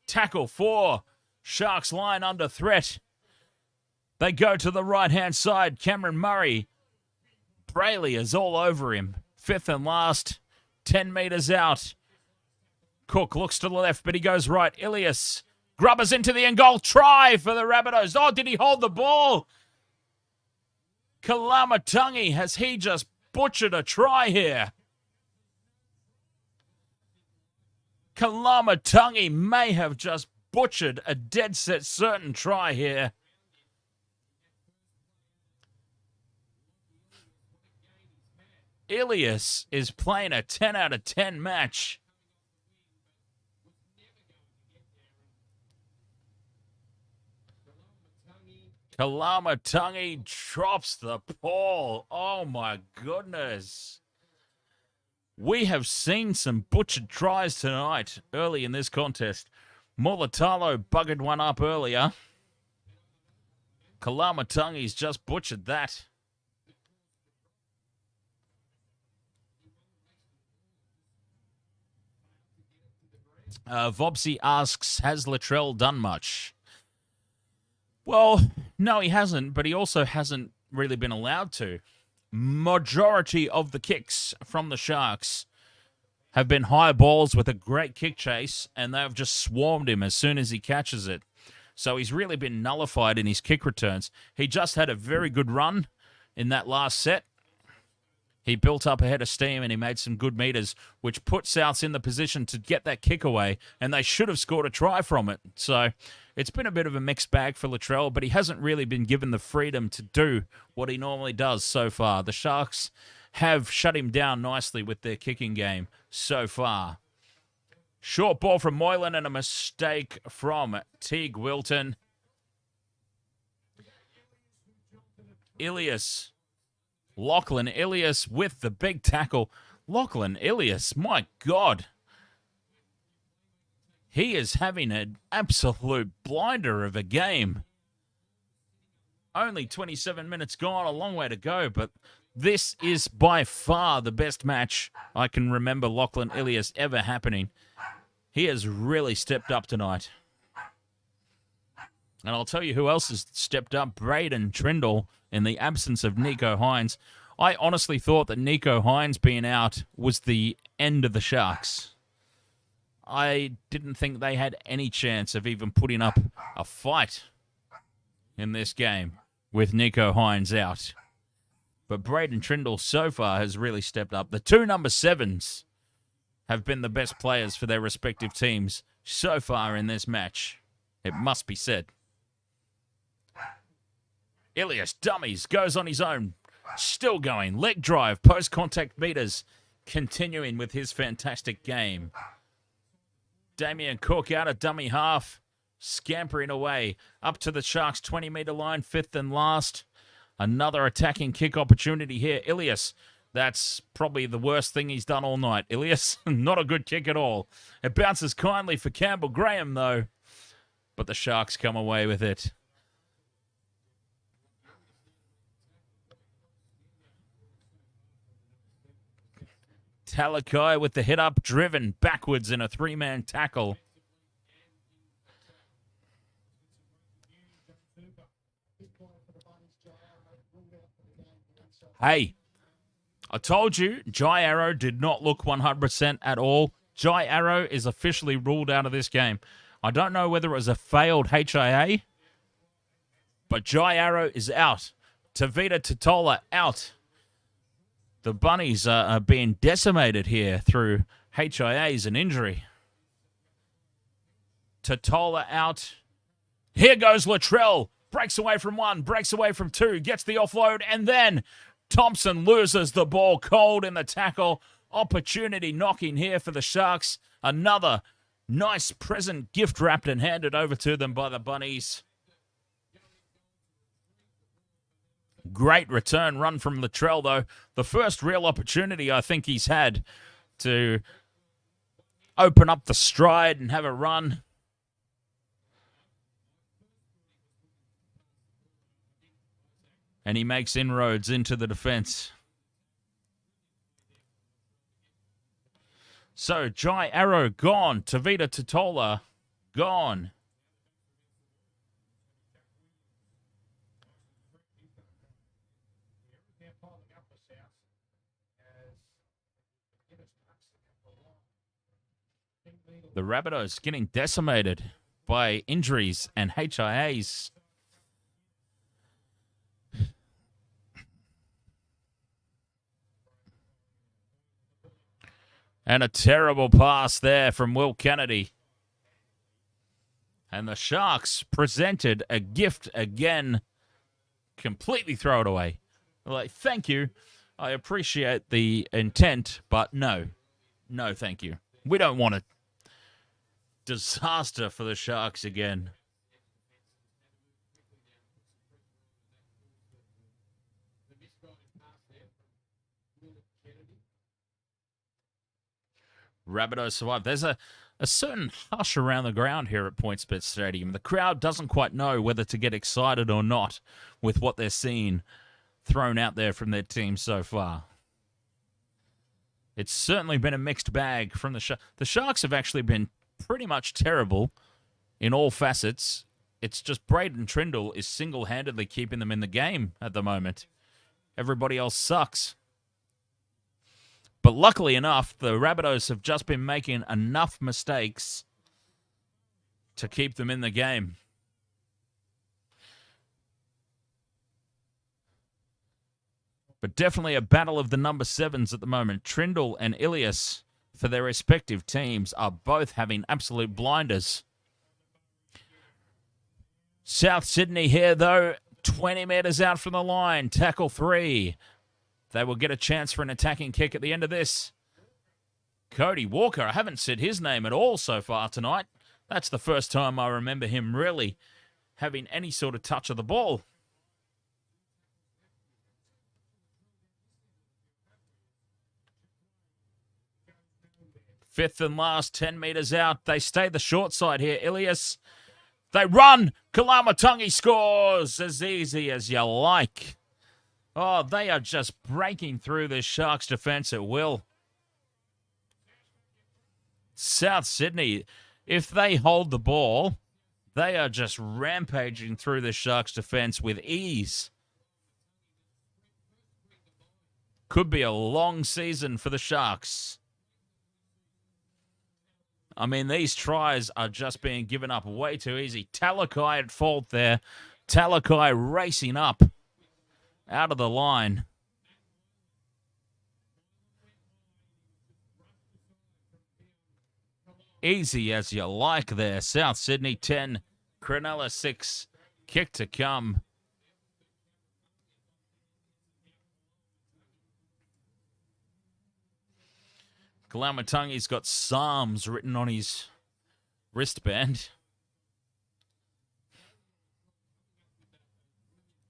Tackle for Sharks line under threat. They go to the right-hand side. Cameron Murray. Brayley is all over him. Fifth and last. 10 metres out. Cook looks to the left, but he goes right. Ilias grubbers into the end goal. Try for the Rabbitohs. Oh, did he hold the ball? Kalamatangi, has he just butchered a try here? Kalamatangi may have just butchered a dead set certain try here. Ilias is playing a 10 out of 10 match. Kalamatangi drops the ball. Oh, my goodness. We have seen some butchered tries tonight early in this contest. Mulatalo buggered one up earlier. Kalamatangi's just butchered that. Vobsy asks, has Latrell done much? Well, no, he hasn't, but he also hasn't really been allowed to. Majority of the kicks from the Sharks have been high balls with a great kick chase, and they've just swarmed him as soon as he catches it. So he's really been nullified in his kick returns. He just had a very good run in that last set. He built up a head of steam and he made some good meters, which put Souths in the position to get that kick away, and they should have scored a try from it. So it's been a bit of a mixed bag for Latrell, but he hasn't really been given the freedom to do what he normally does so far. The Sharks have shut him down nicely with their kicking game so far. Short ball from Moylan and a mistake from Teague Wilton. Lachlan Ilias with the big tackle. Lachlan Ilias, my God. He is having an absolute blinder of a game. Only 27 minutes gone, a long way to go, but this is by far the best match I can remember Lachlan Ilias ever happening. He has really stepped up tonight. And I'll tell you who else has stepped up. Braden Trindle in the absence of Nico Hines. I honestly thought that Nico Hines being out was the end of the Sharks. I didn't think they had any chance of even putting up a fight in this game with Nico Hines out. But Braden Trindle so far has really stepped up. The two number 7s have been the best players for their respective teams so far in this match. It must be said. Ilias dummies, goes on his own. Still going. Leg drive, post-contact meters. Continuing with his fantastic game. Damien Cook out of dummy half. Scampering away. Up to the Sharks 20-meter line. Fifth and last. Another attacking kick opportunity here. Ilias. That's probably the worst thing he's done all night. Ilias, not a good kick at all. It bounces kindly for Campbell Graham, though. But the Sharks come away with it. Talakai with the hit up, driven backwards in a 3-man tackle. Hey, I told you, Jai Arrow did not look 100% at all. Jai Arrow is officially ruled out of this game. I don't know whether it was a failed HIA, but Jai Arrow is out. Tavita Totola out. The Bunnies are being decimated here through HIAs and injury. Totola out. Here goes Latrell. Breaks away from one, breaks away from two, gets the offload, and then Thompson loses the ball cold in the tackle. Opportunity knocking here for the Sharks. Another nice present gift wrapped and handed over to them by the Bunnies. Great return run from Latrell, though. The first real opportunity I think he's had to open up the stride and have a run. And he makes inroads into the defense. So, Jai Arrow gone. Tavita Totola gone. The Rabbitohs getting decimated by injuries and HIAs. And a terrible pass there from Will Kennedy. And the Sharks presented a gift again. Completely throw it away. Like, thank you. I appreciate the intent, but no. No, thank you. We don't want a disaster for the Sharks again. Rabbitohs survive. There's a certain hush around the ground here at PointsBet Stadium. The crowd doesn't quite know whether to get excited or not with what they're seeing thrown out there from their team so far. It's certainly been a mixed bag from the Sharks. The Sharks have actually been pretty much terrible in all facets. It's just Braden Trindle is single-handedly keeping them in the game at the moment. Everybody else sucks. But luckily enough, the Rabbitohs have just been making enough mistakes to keep them in the game. But definitely a battle of the number sevens at the moment. Trindle and Ilias, for their respective teams, are both having absolute blinders. South Sydney here, though, 20 metres out from the line. Tackle 3. They will get a chance for an attacking kick at the end of this. Cody Walker, I haven't said his name at all so far tonight. That's the first time I remember him really having any sort of touch of the ball. Fifth and last, 10 metres out. They stay the short side here. Ilias, they run. Kalamatangi scores as easy as you like. Oh, they are just breaking through this Sharks defence at will. South Sydney, if they hold the ball, they are just rampaging through the Sharks defence with ease. Could be a long season for the Sharks. I mean, these tries are just being given up way too easy. Talakai at fault there. Talakai racing up out of the line. Easy as you like there. South Sydney 10, Cronulla 6. Kick to come. Kalamatangi's got Psalms written on his wristband.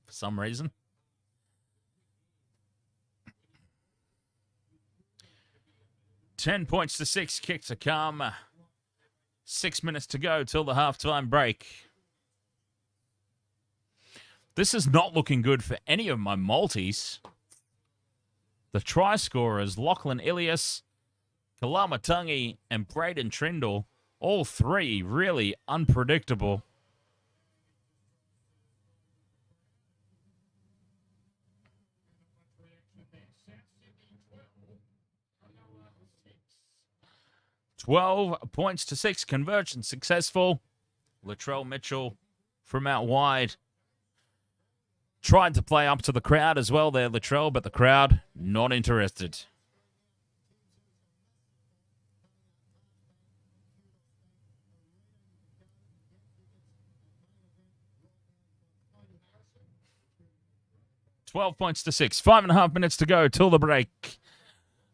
For some reason. $10-6, kick to come. 6 minutes to go till the halftime break. This is not looking good for any of my multis. The try scorers, Lachlan Ilias, Kalamatangi, and Braden Trindle, all three really unpredictable. $12-6, conversion successful. Latrell Mitchell from out wide. Tried to play up to the crowd as well there, Latrell, but the crowd not interested. $12-6. 5.5 minutes to go till the break.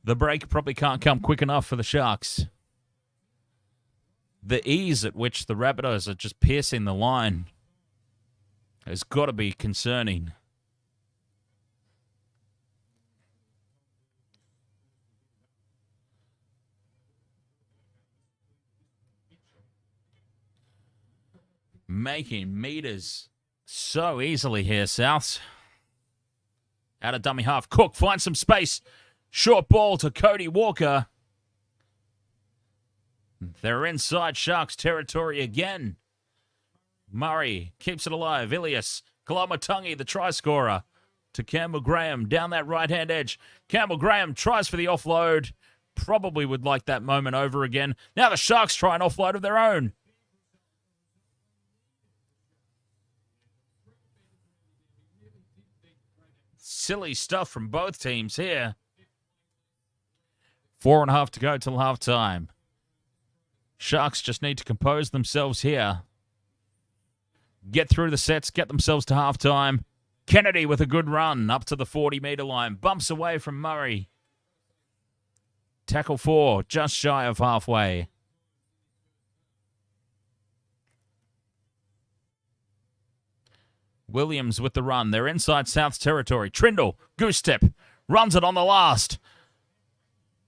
The break probably can't come quick enough for the Sharks. The ease at which the Rabbitohs are just piercing the line has got to be concerning. Making meters so easily here, Souths. Out of dummy half. Cook finds some space. Short ball to Cody Walker. They're inside Sharks territory again. Murray keeps it alive. Ilias, Kalamatangi, the try scorer, to Campbell Graham down that right-hand edge. Campbell Graham tries for the offload. Probably would like that moment over again. Now the Sharks try an offload of their own. Silly stuff from both teams here. 4.5 to go till halftime. Sharks just need to compose themselves here. Get through the sets, get themselves to halftime, Kennedy with a good run up to the 40-metre line. Bumps away from Murray. Tackle 4, just shy of halfway. Williams with the run. They're inside South's territory. Trindle, goose step, runs it on the last.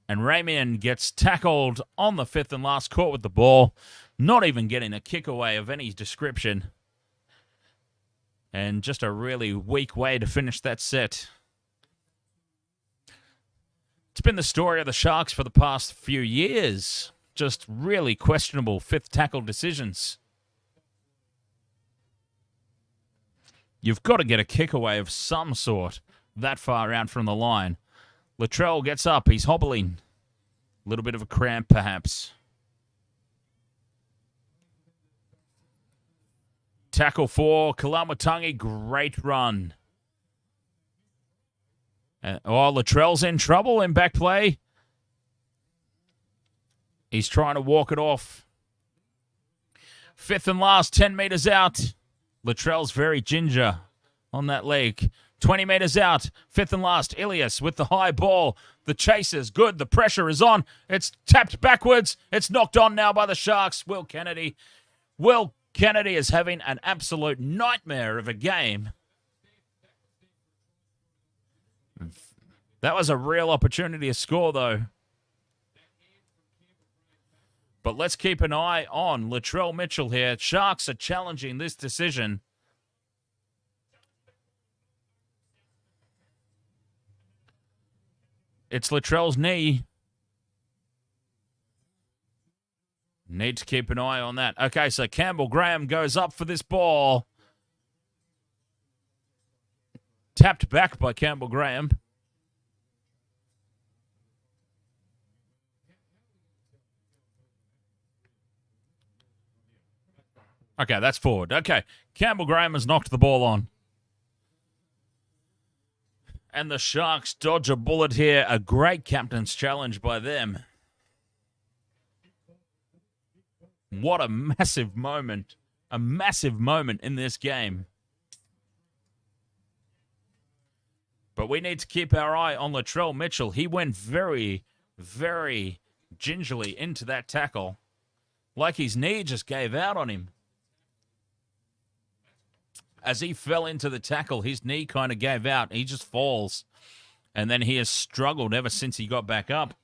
And Ramian gets tackled on the 5th and last, caught with the ball. Not even getting a kick away of any description. And just a really weak way to finish that set. It's been the story of the Sharks for the past few years. Just really questionable 5th tackle decisions. You've got to get a kick away of some sort that far out from the line. Latrell gets up. He's hobbling. A little bit of a cramp, perhaps. Tackle 4, Kalamatangi, great run. Latrell's in trouble in back play. He's trying to walk it off. 5th and last, 10 metres out. Latrell's very ginger on that leg. 20 metres out, 5th and last, Ilias with the high ball. The chase is good, the pressure is on. It's tapped backwards. It's knocked on now by the Sharks. Will Kennedy is having an absolute nightmare of a game. That was a real opportunity to score, though. But let's keep an eye on Latrell Mitchell here. Sharks are challenging this decision. It's Latrell's knee. Need to keep an eye on that. Okay, so Campbell Graham goes up for this ball. Tapped back by Campbell Graham. Okay, that's forward. Okay, Campbell Graham has knocked the ball on. And the Sharks dodge a bullet here. A great captain's challenge by them. What a massive moment. A massive moment in this game. But we need to keep our eye on Latrell Mitchell. He went very, very gingerly into that tackle. Like his knee just gave out on him. As he fell into the tackle, his knee kind of gave out. He just falls. And then he has struggled ever since he got back up.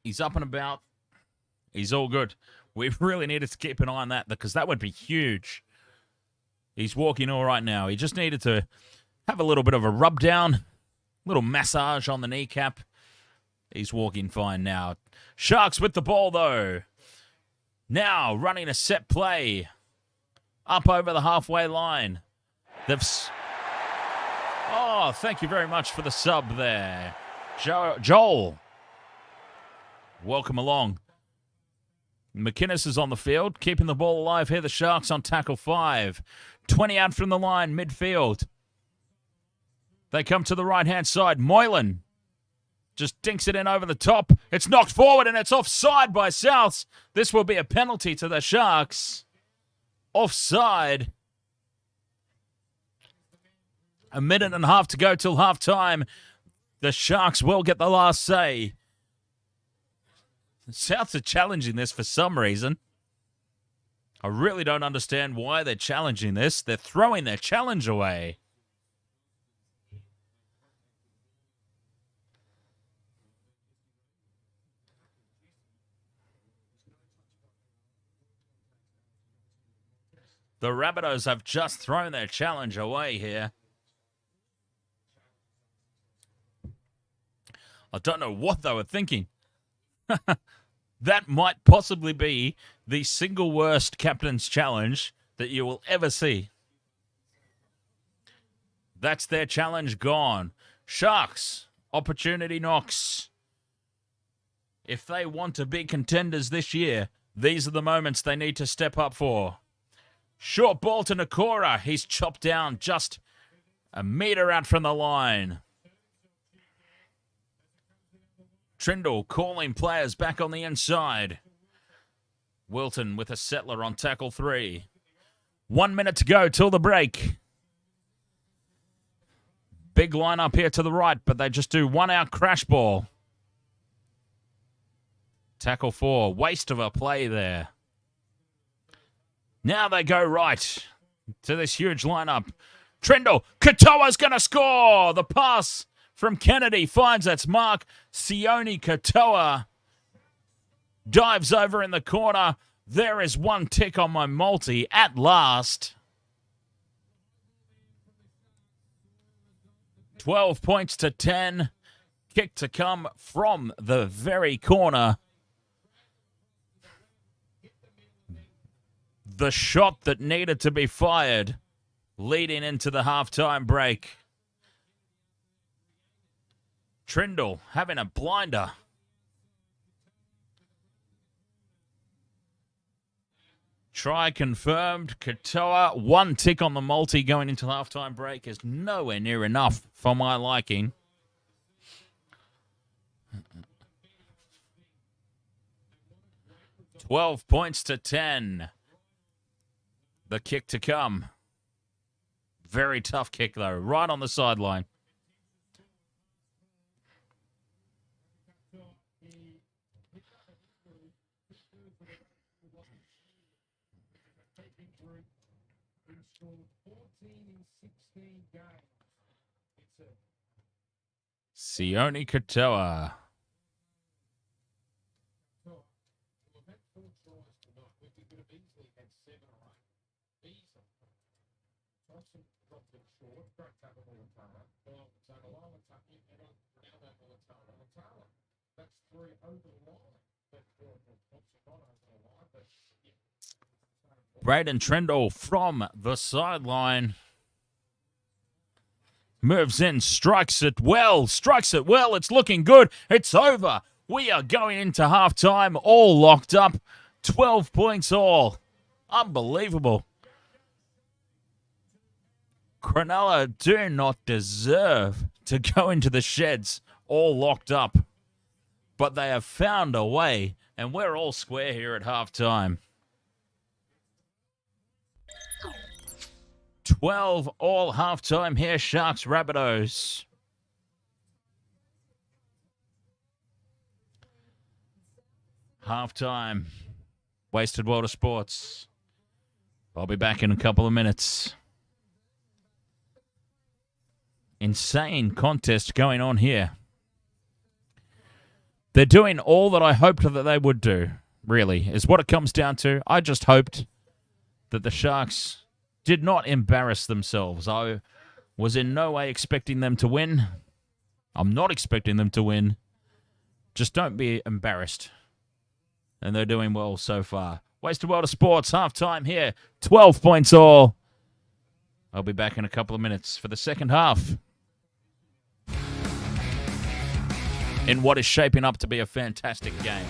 He's up and about. He's all good. We really needed to keep an eye on that because that would be huge. He's walking all right now. He just needed to have a little bit of a rub down, little massage on the kneecap. He's walking fine now. Sharks with the ball, though. Now running a set play up over the halfway line. Oh, thank you very much for the sub there. Joel. Welcome along. McInnes is on the field, keeping the ball alive here. The Sharks on tackle 5. 20 out from the line, midfield. They come to the right-hand side. Moylan just dinks it in over the top. It's knocked forward and it's offside by Souths. This will be a penalty to the Sharks. Offside. A minute and a half to go till half-time. The Sharks will get the last say. The Souths are challenging this for some reason. I really don't understand why they're challenging this. They're throwing their challenge away. The Rabbitohs have just thrown their challenge away here. I don't know what they were thinking. That might possibly be the single worst captain's challenge that you will ever see. That's their challenge gone. Sharks, opportunity knocks. If they want to be contenders this year, these are the moments they need to step up for. Short ball to Nakora. He's chopped down just a metre out from the line. Trindle calling players back on the inside. Wilton with a settler on tackle 3. 1 minute to go till the break. Big line up here to the right, but they just do 1 out crash ball. Tackle 4. Waste of a play there. Now they go right to this huge lineup. Trindle. Katoa's going to score. The pass from Kennedy finds its mark. Sione Katoa dives over in the corner. There is 1 tick on my multi at last. 12 points to 10. Kick to come from the very corner. The shot that needed to be fired leading into the halftime break. Trindle having a blinder. Try confirmed. Katoa, 1 tick on the multi going into halftime break is nowhere near enough for my liking. $12 points to 10. The kick to come. Very tough kick, though. Right on the sideline. Sione Katoa. Braden Trindle from the sideline. Moves in, strikes it well. It's looking good. It's over. We are going into halftime, all locked up. 12 points all. Unbelievable. Cronulla do not deserve to go into the sheds all locked up. But they have found a way, and we're all square here at halftime. 12 all halftime here, Sharks Rabbitohs. Halftime. Wasted World of Sports. I'll be back in a couple of minutes. Insane contest going on here. They're doing all that I hoped that they would do, really, is what it comes down to. I just hoped that the Sharks did not embarrass themselves. I was in no way expecting them to win. I'm not expecting them to win. Just don't be embarrassed. And they're doing well so far. Wasted World of Sports, halftime here. 12 points all. I'll be back in a couple of minutes for the second half. In what is shaping up to be a fantastic game.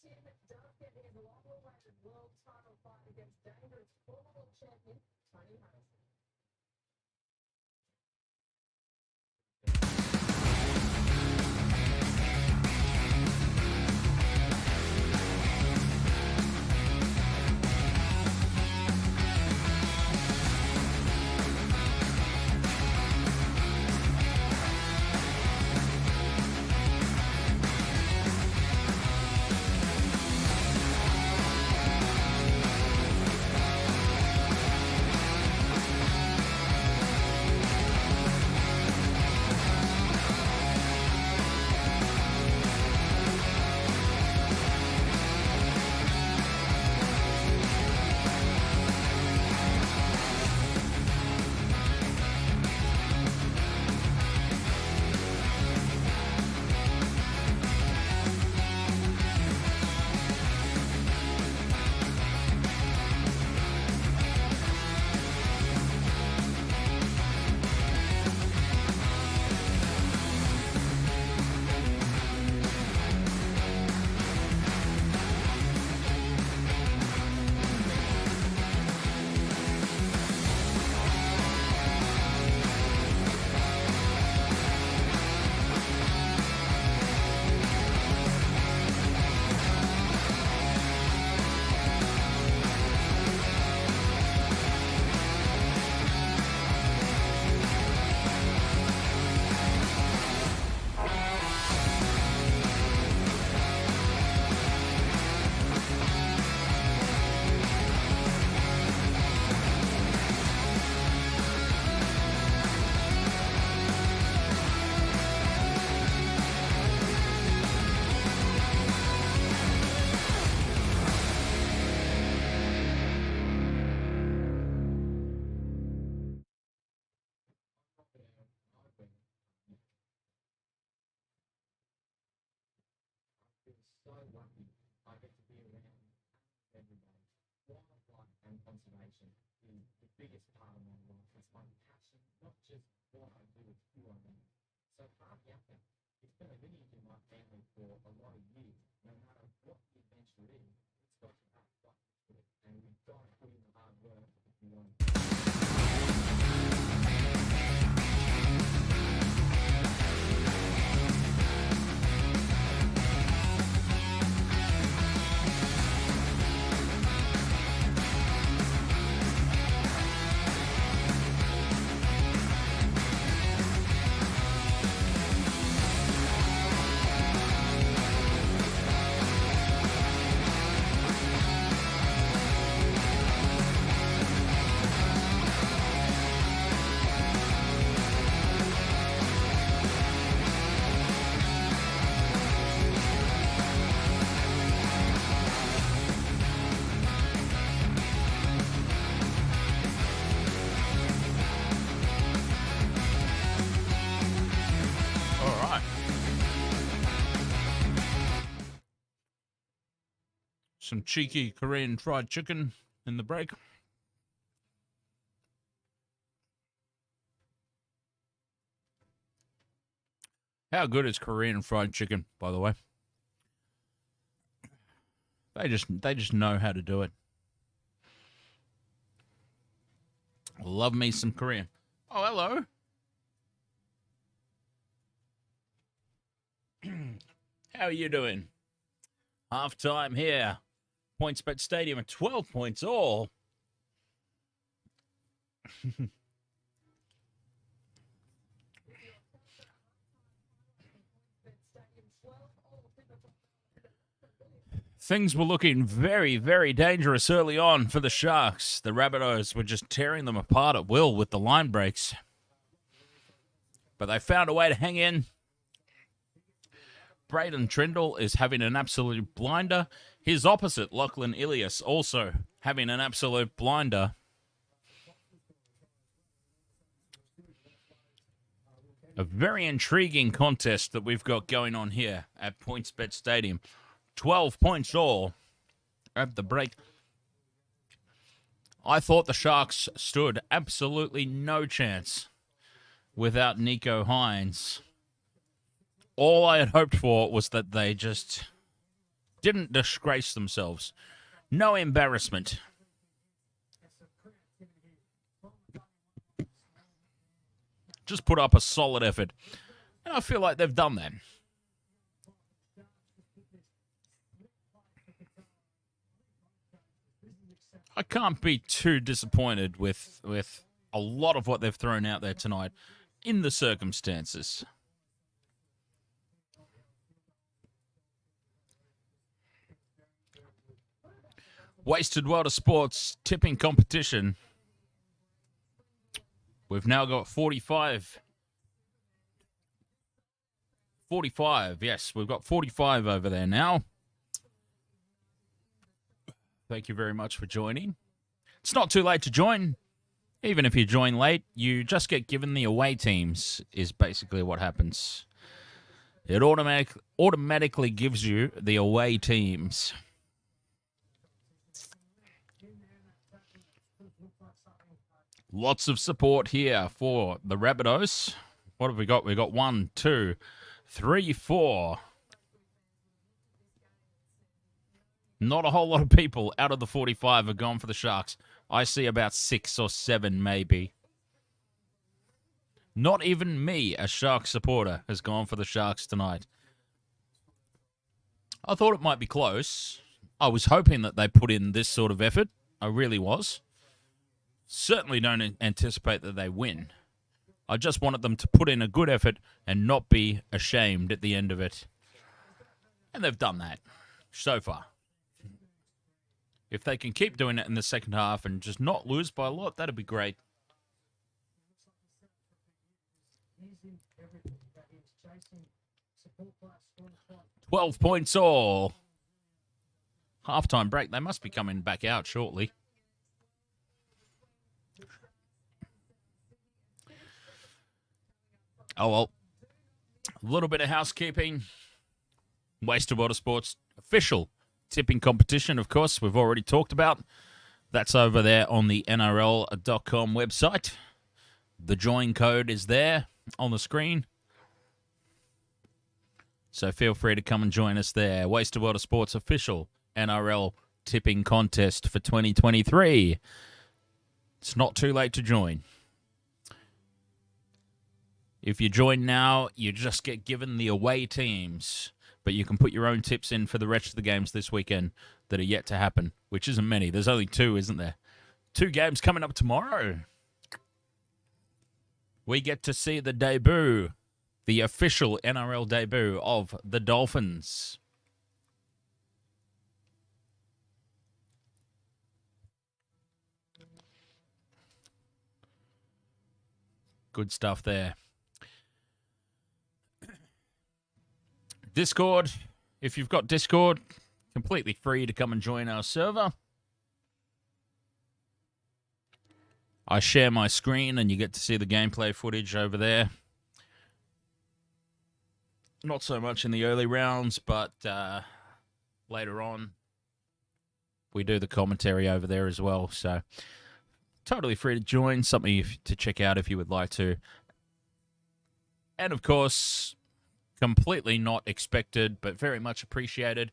Tim does get his long-awaited world title fight against dangerous former world champion Tony Harrison. So lucky I get to be around every day. Wildlife and conservation is the biggest part of my life. It's my passion, not just what I do, it's who I am. So hard yapper, it's been a lineage in my family for a lot of years. No matter what the adventure is, it's got to have fun to it. And we've got to put in the hard work if we want to.
All right. Some cheeky Korean fried chicken in the break. How good is Korean fried chicken, by the way? They just know how to do it. Love me some Korean. Oh, hello. How are you doing? Half time here. PointsBet Stadium at 12 points all. Things were looking very, very dangerous early on for the Sharks. The Rabbitohs were just tearing them apart at will with the line breaks. But they found a way to hang in. Braden Trindle is having an absolute blinder. His opposite, Lachlan Ilias, also having an absolute blinder. A very intriguing contest that we've got going on here at PointsBet Stadium. 12 points all at the break. I thought the Sharks stood absolutely no chance without Nico Hines. All I had hoped for was that they just Didn't disgrace themselves. No embarrassment. Just put up a solid effort. And I feel like they've done that. I can't be too disappointed with a lot of what they've thrown out there tonight in the circumstances. Wasted World of Sports tipping competition. We've now got 45. 45, yes. We've got 45 over there now. Thank you very much for joining. It's not too late to join. Even if you join late, you just get given the away teams, is basically what happens. It automatically gives you the away teams. Lots of support here for the Rabbitohs. What have we got? We've got 1, 2, 3, 4. Not a whole lot of people out of the 45 have gone for the Sharks. I see about 6 or 7 maybe. Not even me, a Sharks supporter, has gone for the Sharks tonight. I thought it might be close. I was hoping that they put in this sort of effort. I really was. Certainly don't anticipate that they win. I just wanted them to put in a good effort and not be ashamed at the end of it. And they've done that so far. If they can keep doing it in the second half and just not lose by a lot, that'd be great. 12 points all. Halftime break. They must be coming back out shortly. Oh, well. A little bit of housekeeping. Wasted World of Sports official tipping competition, of course, we've already talked about. That's over there on the NRL.com website. The join code is there on the screen. So feel free to come and join us there. Wasted World of Sports official NRL tipping contest for 2023. It's not too late to join. If you join now, you just get given the away teams. But you can put your own tips in for the rest of the games this weekend that are yet to happen, which isn't many. There's only 2, isn't there? 2 games coming up tomorrow. We get to see the debut, the official NRL debut of the Dolphins. Good stuff there. Discord, if you've got Discord, completely free to come and join our server. I share my screen and you get to see the gameplay footage over there. Not so much in the early rounds, but later on we do the commentary over there as well. So totally free to join, something to check out if you would like to. And of course, completely not expected, but very much appreciated.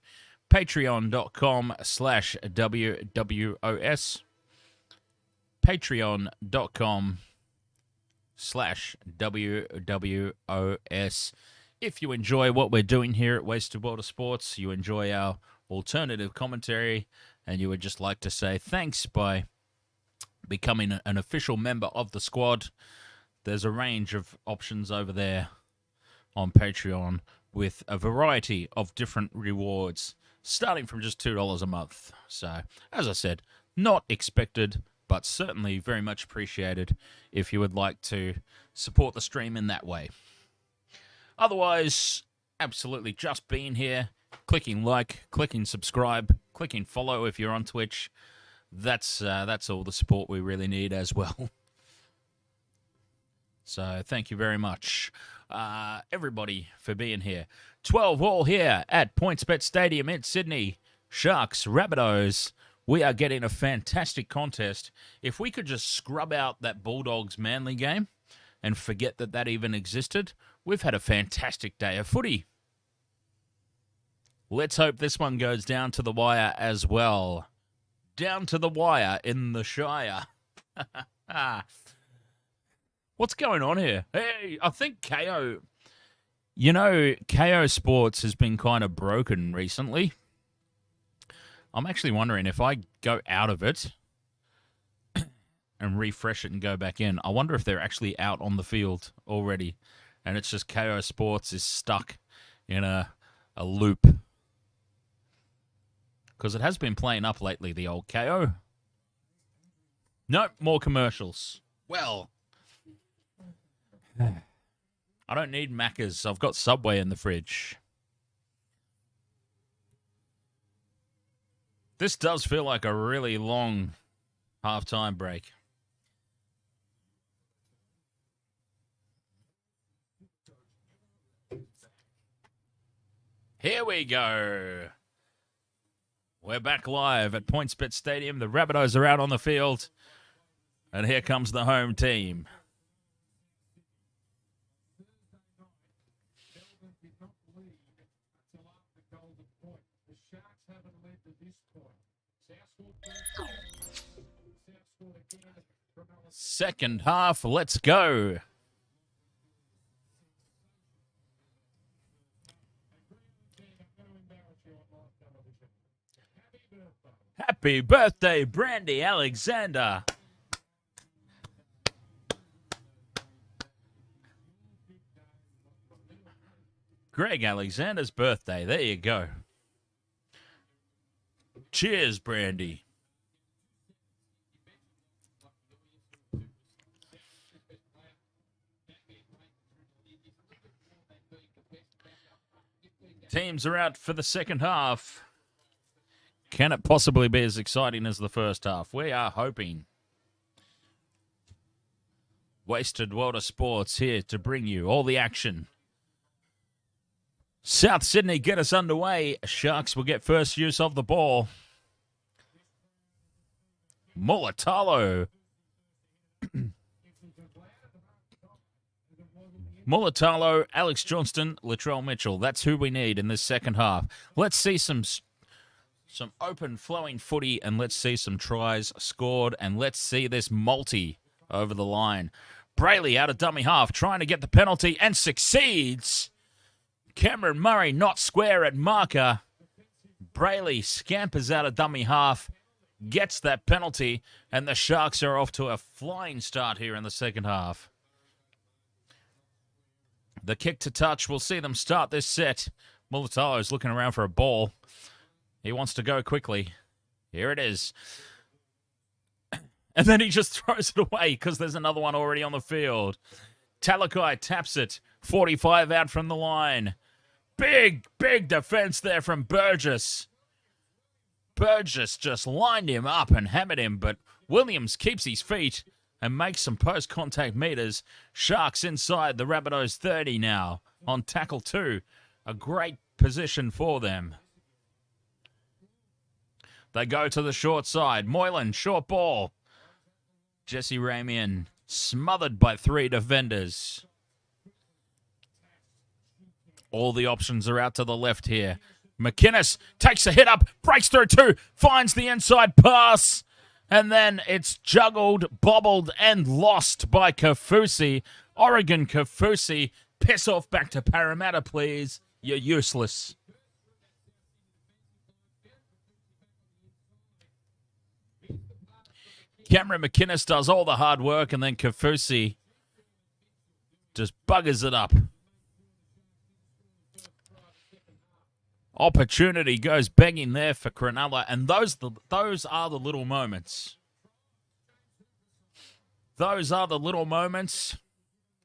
Patreon.com/WWOS. Patreon.com/WWOS. If you enjoy what we're doing here at Wasted World of Sports, you enjoy our alternative commentary, and you would just like to say thanks by becoming an official member of the squad, there's a range of options over there on Patreon with a variety of different rewards, starting from just $2 a month. So, as I said, not expected, but certainly very much appreciated if you would like to support the stream in that way. Otherwise, absolutely just being here, clicking like, clicking subscribe, clicking follow if you're on Twitch. That's all the support we really need as well. So thank you very much, everybody, for being here. 12 all here at PointsBet Stadium in Sydney. Sharks, Rabbitohs. We are getting a fantastic contest. If we could just scrub out that Bulldogs Manly game and forget that even existed, we've had a fantastic day of footy. Let's hope this one goes down to the wire as well. Down to the wire in the Shire. What's going on here? Hey, I think KO... You know, KO Sports has been kind of broken recently. I'm actually wondering if I go out of it and refresh it and go back in, I wonder if they're actually out on the field already. And it's just KO Sports is stuck in a loop. Because it has been playing up lately, the old KO. Nope, more commercials. Well... I don't need Macca's. I've got Subway in the fridge. This does feel like a really long halftime break. Here we go. We're back live at PointsBet Stadium. The Rabbitohs are out on the field. And here comes the home team. Second half, let's go. Happy birthday, Brandy Alexander. Greg Alexander's birthday. There you go. Cheers, Brandy. Teams are out for the second half. Can it possibly be as exciting as the first half? We are hoping. Wasted World of Sports here to bring you all the action. South Sydney get us underway. Sharks will get first use of the ball. Mulatalo. Mulatalo, Alex Johnston, Latrell Mitchell. That's who we need in this second half. Let's see some open flowing footy, and let's see some tries scored, and let's see this multi over the line. Brayley out of dummy half, trying to get the penalty, and succeeds. Cameron Murray not square at marker. Brayley scampers out of dummy half, gets that penalty, and the Sharks are off to a flying start here in the second half. The kick to touch will see them start this set. Mulatalo's looking around for a ball. He wants to go quickly. Here it is. And then he just throws it away because there's another one already on the field. Talakai taps it. 45 out from the line. Big defense there from Burgess. Burgess just lined him up and hammered him, but Williams keeps his feet and makes some post-contact meters. Sharks inside the Rabbitohs 30 now on tackle 2. A great position for them. They go to the short side. Moylan, short ball. Jesse Ramian smothered by 3 defenders. All the options are out to the left here. McInnes takes a hit up, breaks through 2, finds the inside pass. And then it's juggled, bobbled, and lost by Kafusi. Oregon Kafusi, piss off back to Parramatta, please. You're useless. Cameron McInnes does all the hard work, and then Kafusi just buggers it up. Opportunity goes begging there for Cronulla, and those are the little moments. Those are the little moments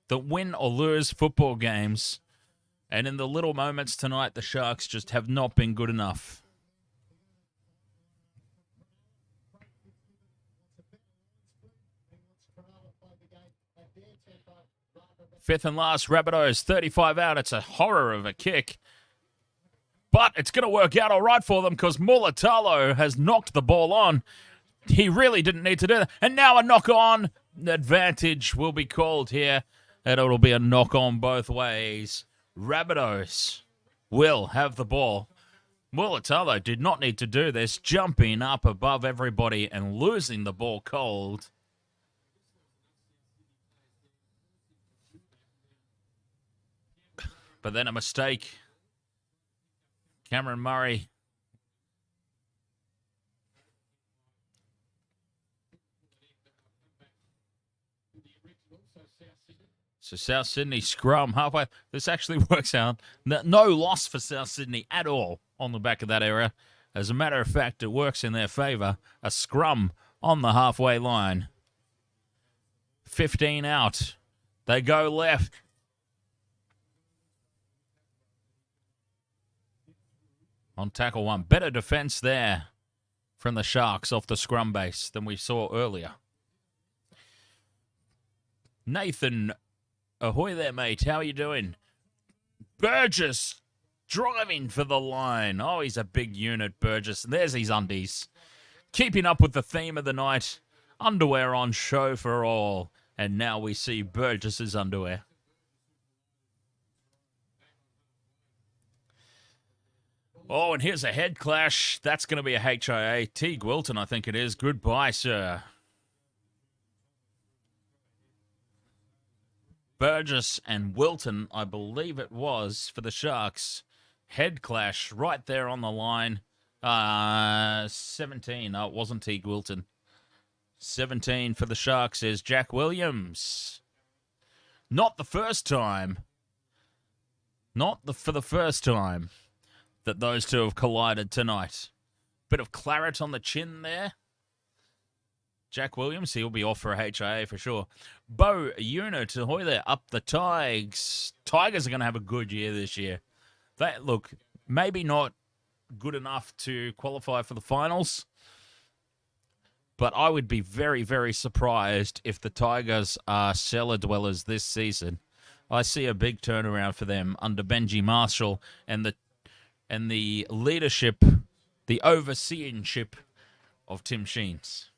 that win or lose football games. And in the little moments tonight, the Sharks just have not been good enough. Fifth and last, Rabbitohs, 35 out. It's a horror of a kick. But it's going to work out all right for them because Mulatalo has knocked the ball on. He really didn't need to do that. And now a knock-on advantage will be called here. And it'll be a knock-on both ways. Rabbitohs will have the ball Mulatalo did not need to do this, jumping up above everybody and losing the ball cold. But then a mistake. Cameron Murray. So South Sydney scrum halfway. This actually works out. No loss for South Sydney at all on the back of that area. As a matter of fact, it works in their favour. A scrum on the halfway line. 15 out. They go left. On tackle one. Better defence there from the Sharks off the scrum base than we saw earlier. Nathan Ahoy there, mate. How are you doing? Burgess driving for the line. Oh, he's a big unit, Burgess. And there's his undies. Keeping up with the theme of the night. Underwear on show for all. And now we see Burgess's underwear. Oh, and here's a head clash. That's going to be a HIA. Teague Wilton, I think it is. Goodbye, sir. Burgess and Wilton, I believe it was, for the Sharks. Head clash right there on the line. 17. No, it wasn't Teague Wilton. 17 for the Sharks is Jack Williams. Not the first time. For the first time that those two have collided tonight. Bit of claret on the chin there. Jack Williams, he'll be off for a HIA for sure. Bo Unit, Ahoy there, up the Tigers. Tigers are going to have a good year this year. Look, maybe not good enough to qualify for the finals, but I would be very, very surprised if the Tigers are cellar dwellers this season. I see a big turnaround for them under Benji Marshall and the leadership, the overseeingship of Tim Sheens.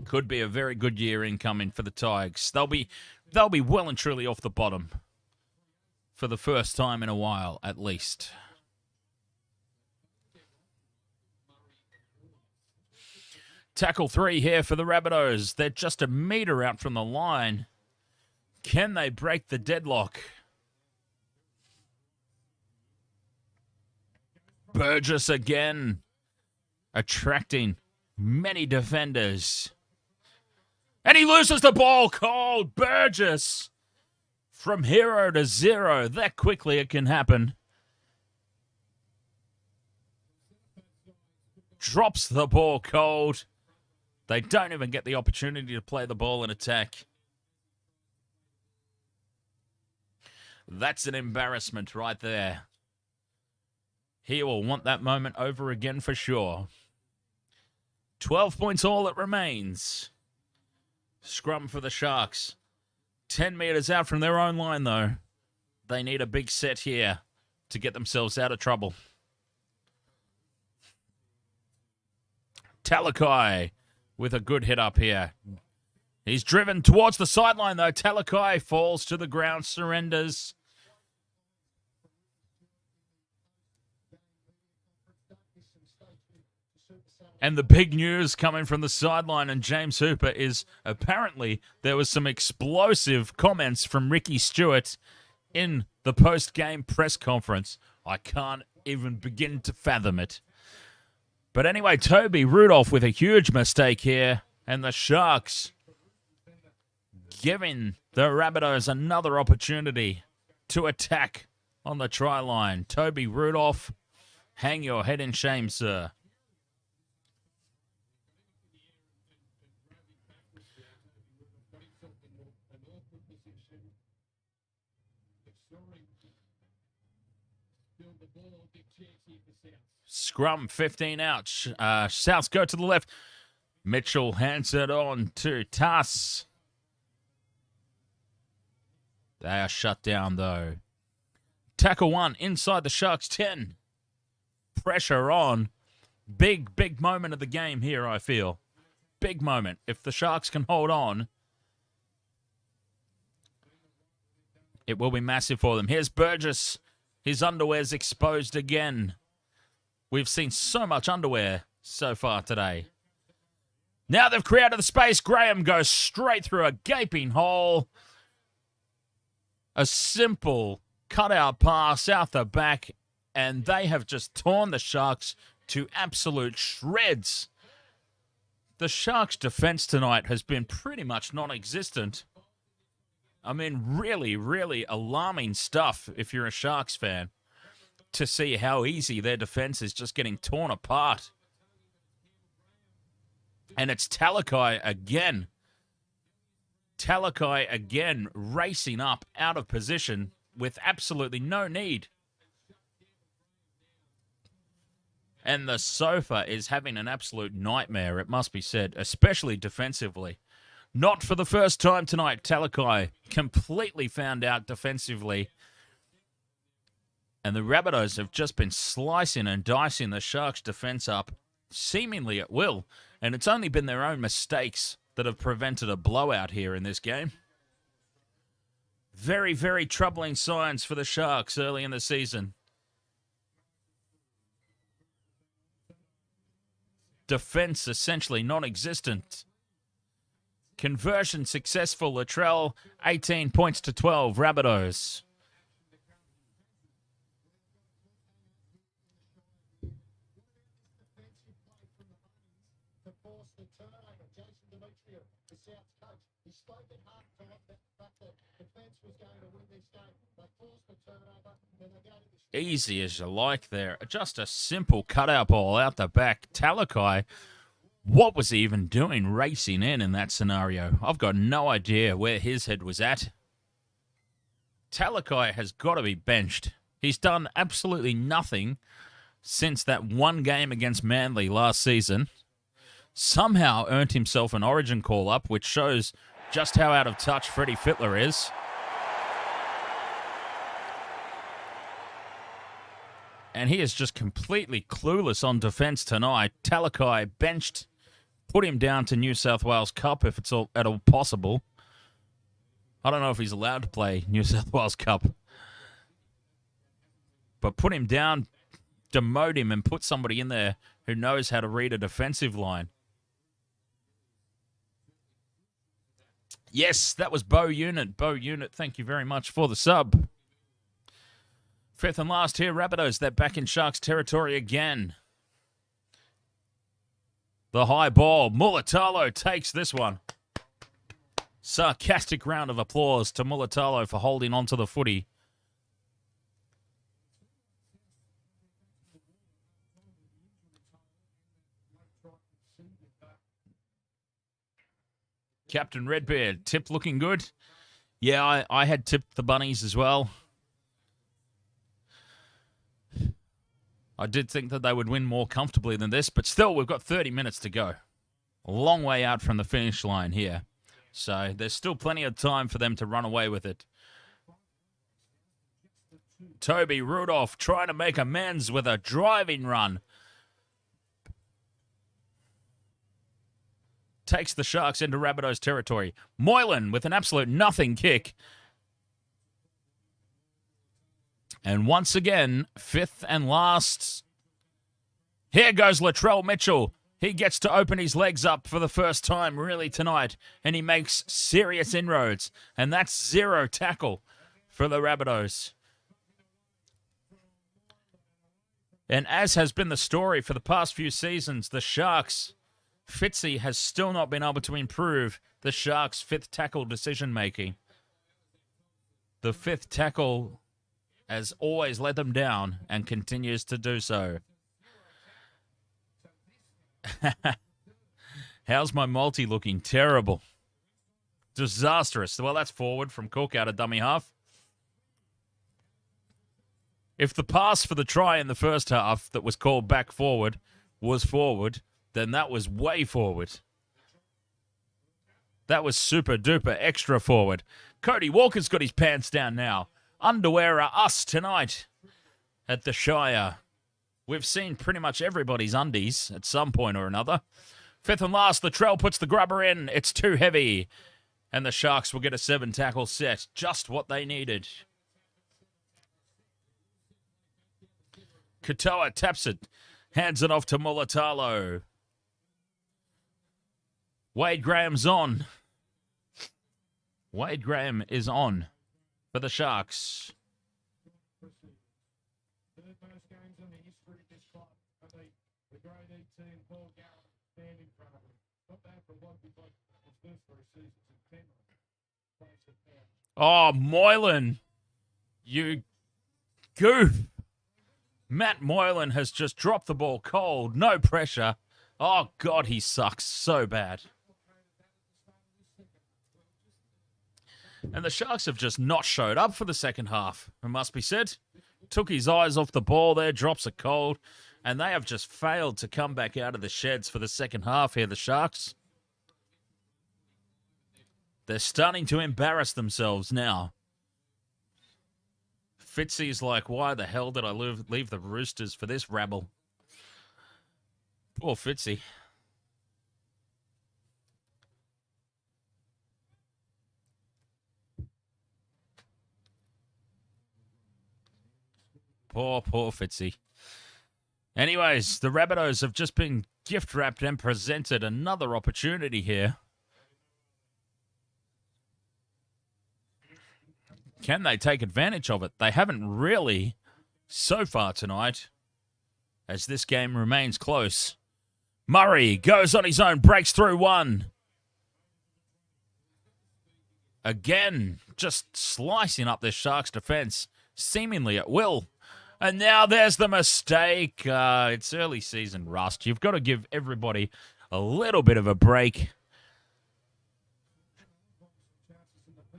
Could be a very good year incoming for the Tigers. They'll be well and truly off the bottom for the first time in a while, at least. Tackle 3 here for the Rabbitohs. They're just a metre out from the line. Can they break the deadlock? Burgess again, attracting many defenders. And he loses the ball cold. Burgess from hero to zero. That quickly it can happen. Drops the ball cold. They don't even get the opportunity to play the ball in attack. That's an embarrassment right there. He will want that moment over again for sure. 12 points all that remains. Scrum for the Sharks. 10 metres out from their own line, though. They need a big set here to get themselves out of trouble. Talakai with a good hit up here. He's driven towards the sideline, though. Talakai falls to the ground, surrenders. And the big news coming from the sideline and James Hooper is apparently there was some explosive comments from Ricky Stewart in the post-game press conference. I can't even begin to fathom it. But anyway, Toby Rudolph with a huge mistake here. And the Sharks giving the Rabbitohs another opportunity to attack on the try line. Toby Rudolph, hang your head in shame, sir. Scrum, 15 out. Souths go to the left. Mitchell hands it on to Tass. They are shut down, though. Tackle 1 inside the Sharks' 10. Pressure on. Big moment of the game here, I feel. Big moment. If the Sharks can hold on. It will be massive for them. Here's Burgess. His underwear's exposed again. We've seen so much underwear so far today. Now they've created the space. Graham goes straight through a gaping hole. A simple cutout pass out the back, and they have just torn the Sharks to absolute shreds. The Sharks' defense tonight has been pretty much non-existent. I mean, really, really alarming stuff if you're a Sharks fan to see how easy their defense is just getting torn apart. And it's Talakai again. Talakai again racing up out of position with absolutely no need. And the sofa is having an absolute nightmare, it must be said, especially defensively. Not for the first time tonight, Talakai completely found out defensively. And the Rabbitohs have just been slicing and dicing the Sharks' defense up, seemingly at will. And it's only been their own mistakes that have prevented a blowout here in this game. Very, very troubling signs for the Sharks early in the season. Defense essentially non-existent. Conversion successful. Latrell, 18 points to 12. Rabbitohs. Easy as you like there. Just a simple cutout ball out the back. Talakai, what was he even doing racing in that scenario? I've got no idea where his head was at. Talakai has got to be benched. He's done absolutely nothing since that one game against Manly last season. Somehow earned himself an Origin call-up, which shows just how out of touch Freddie Fittler is. And he is just completely clueless on defense tonight. Talakai benched, put him down to New South Wales Cup if it's at all possible. I don't know if he's allowed to play New South Wales Cup. But put him down, demote him, and put somebody in there who knows how to read a defensive line. Yes, that was Bo Unit. Bo Unit, thank you very much for the sub. Fifth and last here, Rabbitohs. They're back in Sharks territory again. The high ball. Mulatalo takes this one. Sarcastic round of applause to Mulatalo for holding on to the footy. Captain Redbeard, tip looking good. Yeah, I had tipped the Bunnies as well. I did think that they would win more comfortably than this, but still, we've got 30 minutes to go. A long way out from the finish line here. So there's still plenty of time for them to run away with it. Toby Rudolph trying to make amends with a driving run. Takes the Sharks into Rabbitohs territory. Moylan with an absolute nothing kick. And once again, fifth and last. Here goes Latrell Mitchell. He gets to open his legs up for the first time really tonight. And he makes serious inroads. And that's zero tackle for the Rabbitohs. And as has been the story for the past few seasons, the Sharks, Fitzy has still not been able to improve the Sharks' fifth tackle decision-making. The fifth tackle has always let them down and continues to do so. How's my multi looking? Terrible. Disastrous. Well, that's forward from Cook out of dummy half. If the pass for the try in the first half that was called back forward was forward, then that was way forward. That was super duper extra forward. Cody Walker's got his pants down now. Underwear are us tonight at the Shire. We've seen pretty much everybody's undies at some point or another. Fifth and last, Latrell puts the grubber in. It's too heavy. And the Sharks will get a 7-tackle set. Just what they needed. Katoa taps it. Hands it off to Mulatalo. Wade Graham's on. Wade Graham is on for the Sharks.
Third most games in the history of this club. The grade 18 Paul Garrett stand in front of him. Not bad for one because his first 3 seasons in Canberra.
Oh, Moylan. You goof. Matt Moylan has just dropped the ball cold. No pressure. Oh, God, he sucks so bad. And the Sharks have just not showed up for the second half, it must be said. Took his eyes off the ball there, drops it cold, and they have just failed to come back out of the sheds for the second half here, the Sharks. They're starting to embarrass themselves now. Fitzy's like, why the hell did I leave the Roosters for this rabble? Poor Fitzy. Poor Fitzy. Anyways, the Rabbitohs have just been gift-wrapped and presented another opportunity here. Can they take advantage of it? They haven't really so far tonight, as this game remains close. Murray goes on his own, breaks through one. Again, just slicing up this Sharks defense, seemingly at will. And now there's the mistake. It's early season rust. You've got to give everybody a little bit of a break.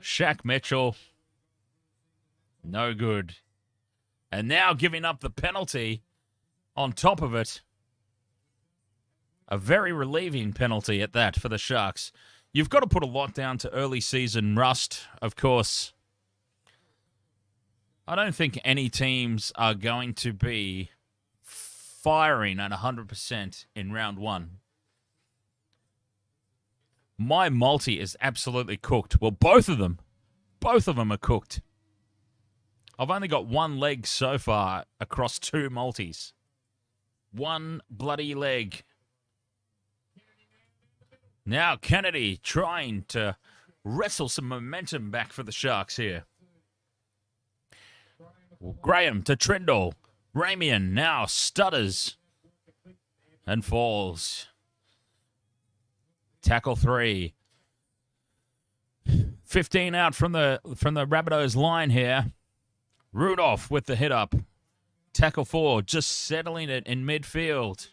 Shaq Mitchell. No good. And now giving up the penalty on top of it. A very relieving penalty at that for the Sharks. You've got to put a lot down to early season rust, of course. I don't think any teams are going to be firing at 100% in round one. My multi is absolutely cooked. Well, both of them are cooked. I've only got one leg so far across 2 multis. One bloody leg. Now Kennedy trying to wrestle some momentum back for the Sharks here. Graham to Trindle. Ramian now stutters and falls. Tackle 3. 15 out from the Rabbitohs line here. Rudolph with the hit up. Tackle 4, just settling it in midfield.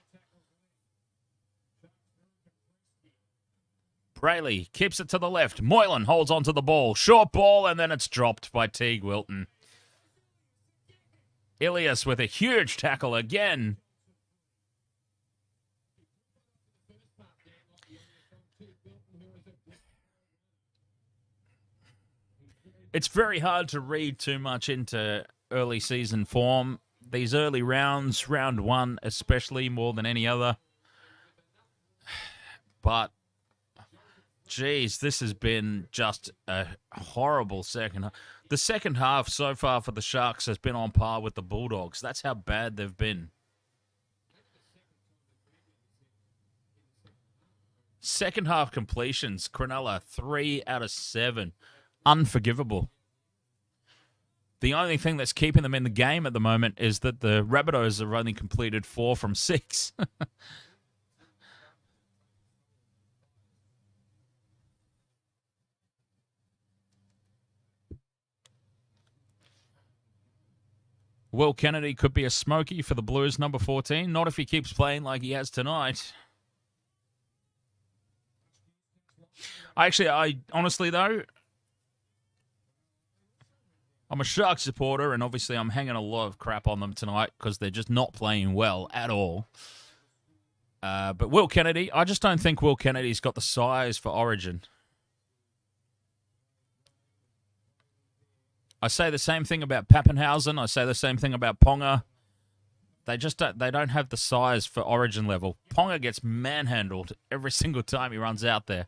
Brayley keeps it to the left. Moylan holds onto the ball. Short ball, and then it's dropped by Teague Wilton. Ilias with a huge tackle again. It's very hard to read too much into early season form. These early rounds, round 1 especially, more than any other. But, geez, this has been just a horrible second half. The second half so far for the Sharks has been on par with the Bulldogs. That's how bad they've been. Second half completions, Cronulla 3 out of 7. Unforgivable. The only thing that's keeping them in the game at the moment is that the Rabbitohs have only completed 4 from 6. Will Kennedy could be a smoky for the Blues, number 14. Not if he keeps playing like he has tonight. I honestly, though, I'm a Sharks supporter, and obviously I'm hanging a lot of crap on them tonight because they're just not playing well at all. But Will Kennedy, I just don't think Will Kennedy's got the size for Origin. I say the same thing about Pappenhausen. I say the same thing about Ponga. They don't have the size for Origin level. Ponga gets manhandled every single time he runs out there.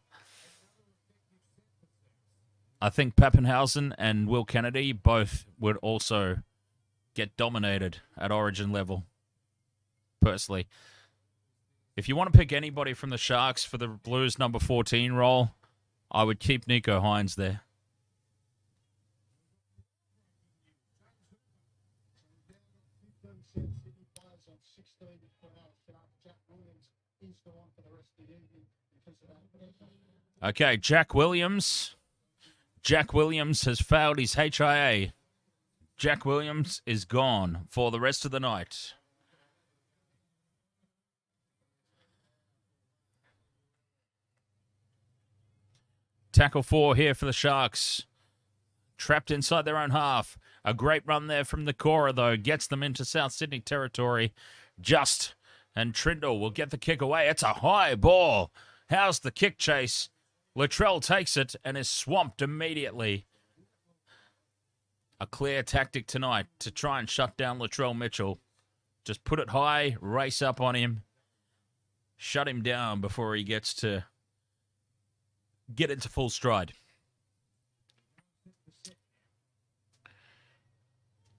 I think Pappenhausen and Will Kennedy both would also get dominated at Origin level, personally. If you want to pick anybody from the Sharks for the Blues number 14 role, I would keep Nico Hines there. Okay, Jack Williams. Jack Williams has failed his HIA. Jack Williams is gone for the rest of the night. Tackle 4 here for the Sharks. Trapped inside their own half. A great run there from the Cora, though. Gets them into South Sydney territory. Just. And Trindle will get the kick away. It's a high ball. How's the kick chase? Latrell takes it and is swamped immediately. A clear tactic tonight to try and shut down Latrell Mitchell. Just put it high, race up on him, shut him down before he gets to get into full stride.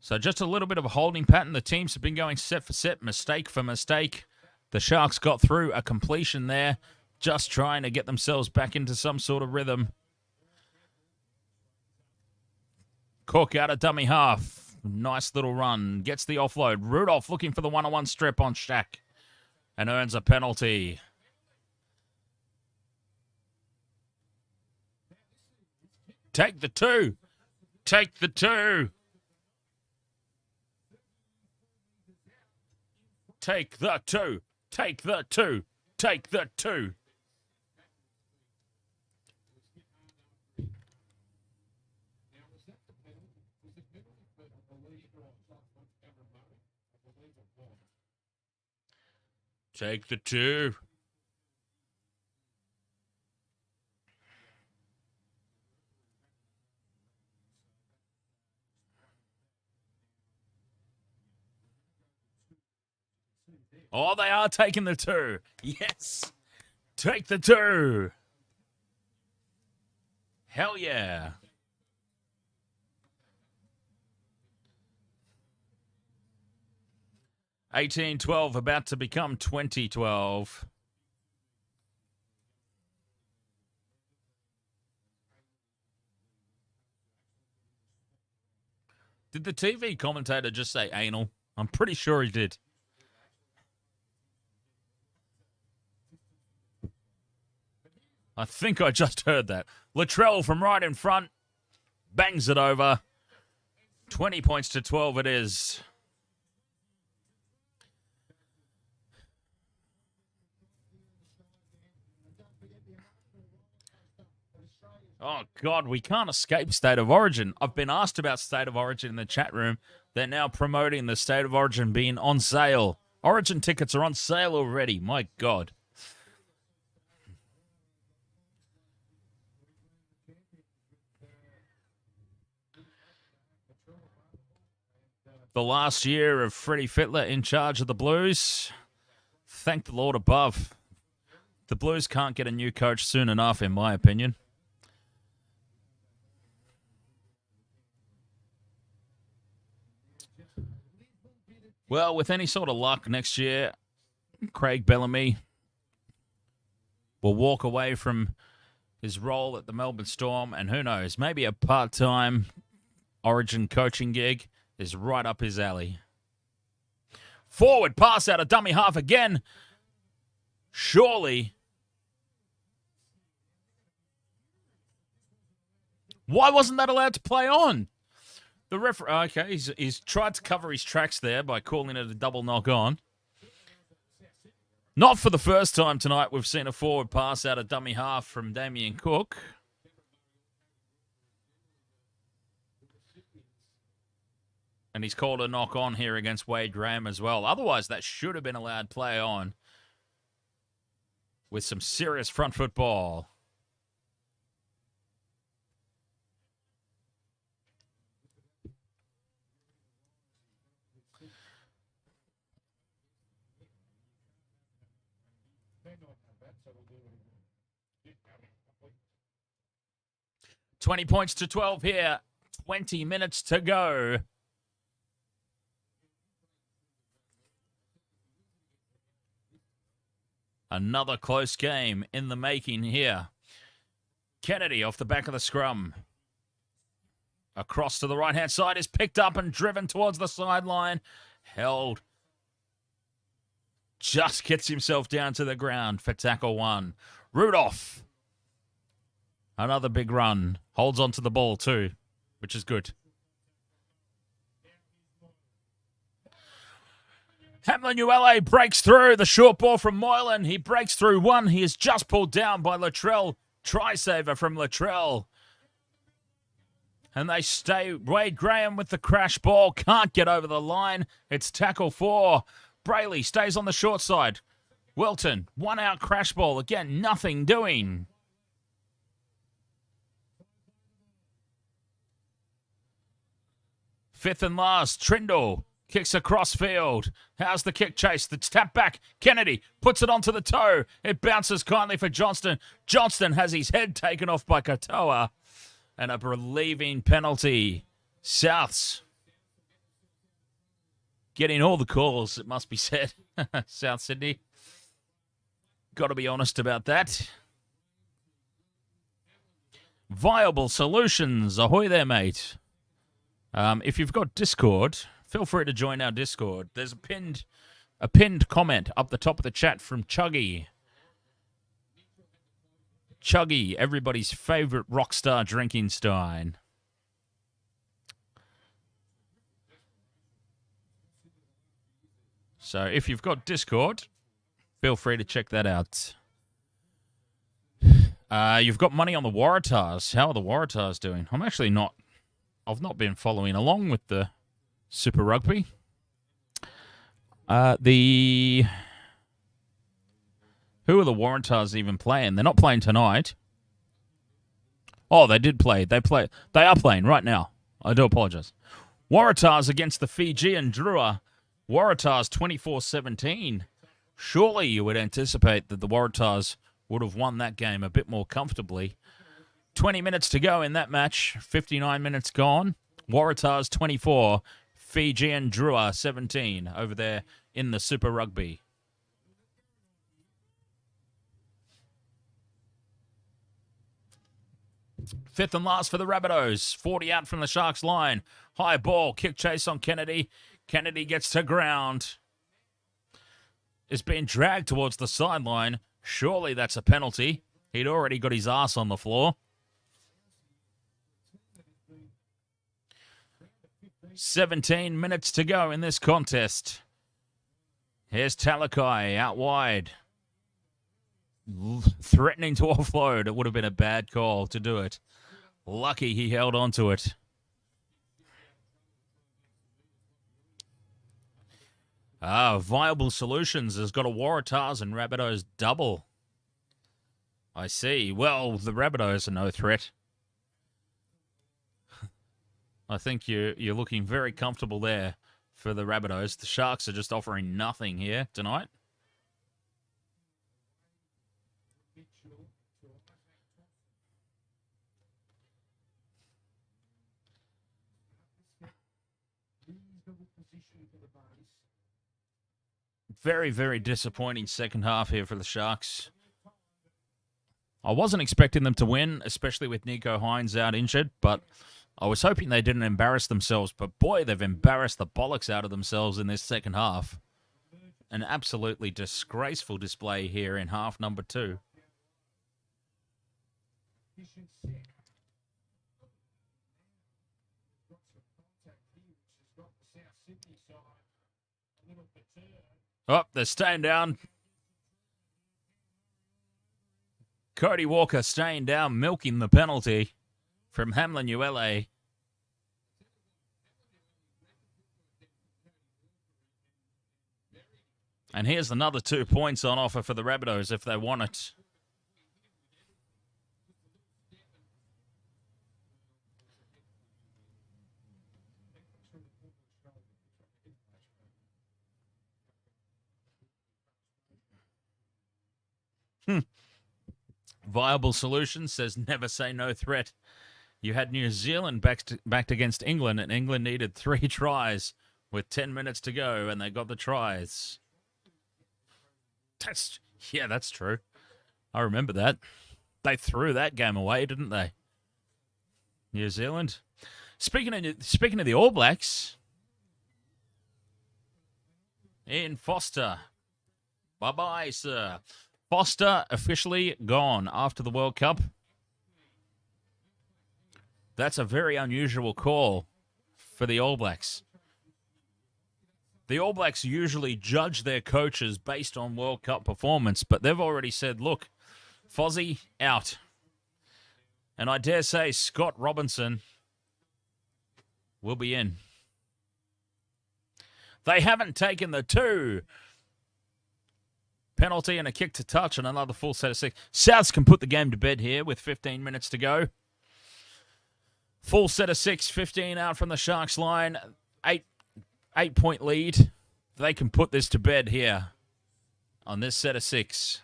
So just a little bit of a holding pattern. The teams have been going set for set, mistake for mistake. The Sharks got through a completion there, just trying to get themselves back into some sort of rhythm. Cook out of dummy half. Nice little run. Gets the offload. Rudolph looking for the one-on-one strip on Shaq and earns a penalty. Take the 2. Take the 2. Take the 2. Take the 2. Take the 2. Take the 2. Oh, they are taking the 2. Yes. Take the 2. Hell yeah. $18-12 about to become 20-12. Did the TV commentator just say anal? I'm pretty sure he did. I think I just heard that. Latrell from right in front bangs it over. 20 points to 12 it is. Oh, God, we can't escape State of Origin. I've been asked about State of Origin in the chat room. They're now promoting the State of Origin being on sale. Origin tickets are on sale already. My God. The last year of Freddie Fittler in charge of the Blues. Thank the Lord above. The Blues can't get a new coach soon enough, in my opinion. Well, with any sort of luck next year, Craig Bellamy will walk away from his role at the Melbourne Storm, and who knows, maybe a part-time Origin coaching gig is right up his alley. Forward pass out of dummy half again. Surely. Why wasn't that allowed to play on? The referee, okay, he's tried to cover his tracks there by calling it a double knock on. Not for the first time tonight we've seen a forward pass out of dummy half from Damien Cook. And he's called a knock on here against Wade Graham as well. Otherwise, that should have been allowed play on with some serious front foot ball. 20 points to 12 here. 20 minutes to go. Another close game in the making here. Kennedy off the back of the scrum. Across to the right-hand side is picked up and driven towards the sideline. Held. Just gets himself down to the ground for tackle 1. Rudolph. Another big run. Holds onto the ball too, which is good. Hamlin-Uele breaks through. The short ball from Moylan. He breaks through one. He is just pulled down by Latrell. Try saver from Latrell. And they stay. Wade Graham with the crash ball. Can't get over the line. It's tackle 4. Brayley stays on the short side. Wilton, 1 out crash ball. Again, nothing doing. Fifth and last, Trindle kicks across field. How's the kick chase? The tap back. Kennedy puts it onto the toe. It bounces kindly for Johnston. Johnston has his head taken off by Katoa. And a relieving penalty. Souths getting all the calls, it must be said. South Sydney. Got to be honest about that. Viable solutions. Ahoy there, mate. If you've got Discord, feel free to join our Discord. There's a pinned comment up the top of the chat from Chuggy. Chuggy, everybody's favorite rockstar drinking stein. So if you've got Discord, feel free to check that out. You've got money on the Waratahs. How are the Waratahs doing? I've not been following along with the Super Rugby. Who are the Waratahs even playing? They're not playing tonight. Oh, they did play. They are playing right now. I do apologize. Waratahs against the Fijian Drua. Waratahs 24-17. Surely you would anticipate that the Waratahs would have won that game a bit more comfortably. 20 minutes to go in that match. 59 minutes gone. Waratahs 24. Fijian Drua 17 over there in the Super Rugby. Fifth and last for the Rabbitohs. 40 out from the Sharks line. High ball. Kick chase on Kennedy. Kennedy gets to ground. Is being dragged towards the sideline. Surely that's a penalty. He'd already got his ass on the floor. 17 minutes to go in this contest. Here's Talakai out wide. Threatening to offload. It would have been a bad call to do it. Lucky he held on to it. Viable Solutions has got a Waratahs and Rabbitohs double. I see. Well, the Rabbitohs are no threat. I think you're looking very comfortable there for the Rabbitohs. The Sharks are just offering nothing here tonight. Very, very disappointing second half here for the Sharks. I wasn't expecting them to win, especially with Nico Hines out injured, but I was hoping they didn't embarrass themselves. But boy, they've embarrassed the bollocks out of themselves in this second half. An absolutely disgraceful display here in half number 2. Oh, they're staying down. Cody Walker staying down, milking the penalty from Hamlin-Uele. And here's another 2 points on offer for the Rabbitohs if they want it. Viable Solution says never say no threat. You had New Zealand backed against England, and England needed 3 tries with 10 minutes to go, and they got the tries. That's true. I remember that. They threw that game away, didn't they? New Zealand. Speaking of the All Blacks, Ian Foster. Bye-bye, sir. Foster officially gone after the World Cup. That's a very unusual call for the All Blacks. The All Blacks usually judge their coaches based on World Cup performance, but they've already said, look, Fozzie, out. And I dare say Scott Robinson will be in. They haven't taken the 2. Penalty and a kick to touch and another full set of 6. Souths can put the game to bed here with 15 minutes to go. Full set of 6, 15 out from the Sharks line. 8-point lead. They can put this to bed here on this set of 6.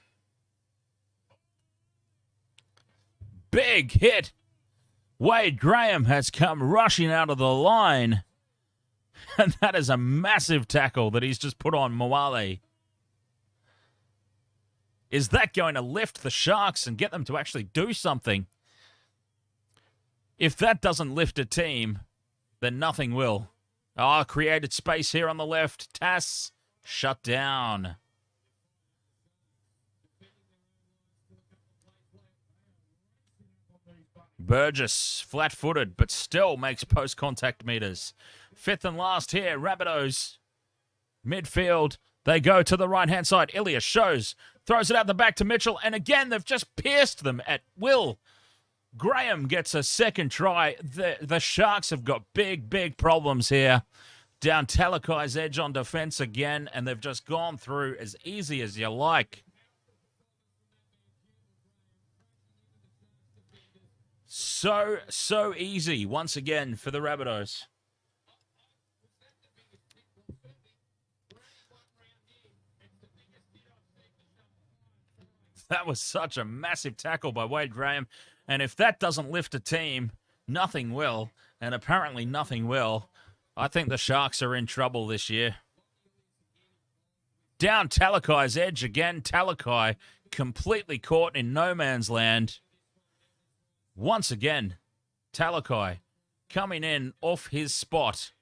Big hit. Wade Graham has come rushing out of the line. And that is a massive tackle that he's just put on Moale. Is that going to lift the Sharks and get them to actually do something? If that doesn't lift a team, then nothing will. Created space here on the left. Tass shut down. Burgess, flat-footed, but still makes post-contact meters. 5th and last here, Rabbitohs. Midfield, they go to the right-hand side. Ilias shows, throws it out the back to Mitchell, and again, they've just pierced them at will. Graham gets a second try. The Sharks have got big problems here. Down Talakai's edge on defense again, and they've just gone through as easy as you like. So easy once again for the Rabbitohs. That was such a massive tackle by Wade Graham. And if that doesn't lift a team, nothing will. And apparently nothing will. I think the Sharks are in trouble this year. Down Talakai's edge again. Talakai completely caught in no man's land. Once again, Talakai coming in off his spot.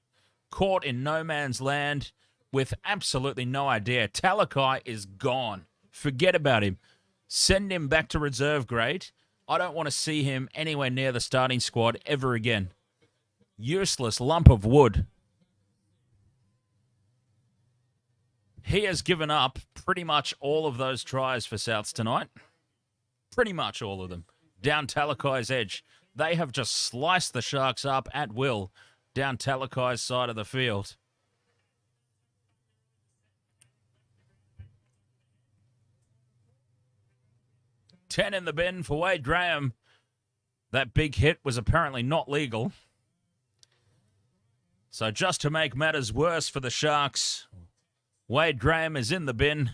Caught in no man's land with absolutely no idea. Talakai is gone. Forget about him. Send him back to reserve grade. I don't want to see him anywhere near the starting squad ever again. Useless lump of wood. He has given up pretty much all of those tries for Souths tonight. Pretty much all of them. Down Talakai's edge. They have just sliced the Sharks up at will down Talakai's side of the field. $10 in the bin for Wade Graham. That big hit was apparently not legal. So just to make matters worse for the Sharks, Wade Graham is in the bin.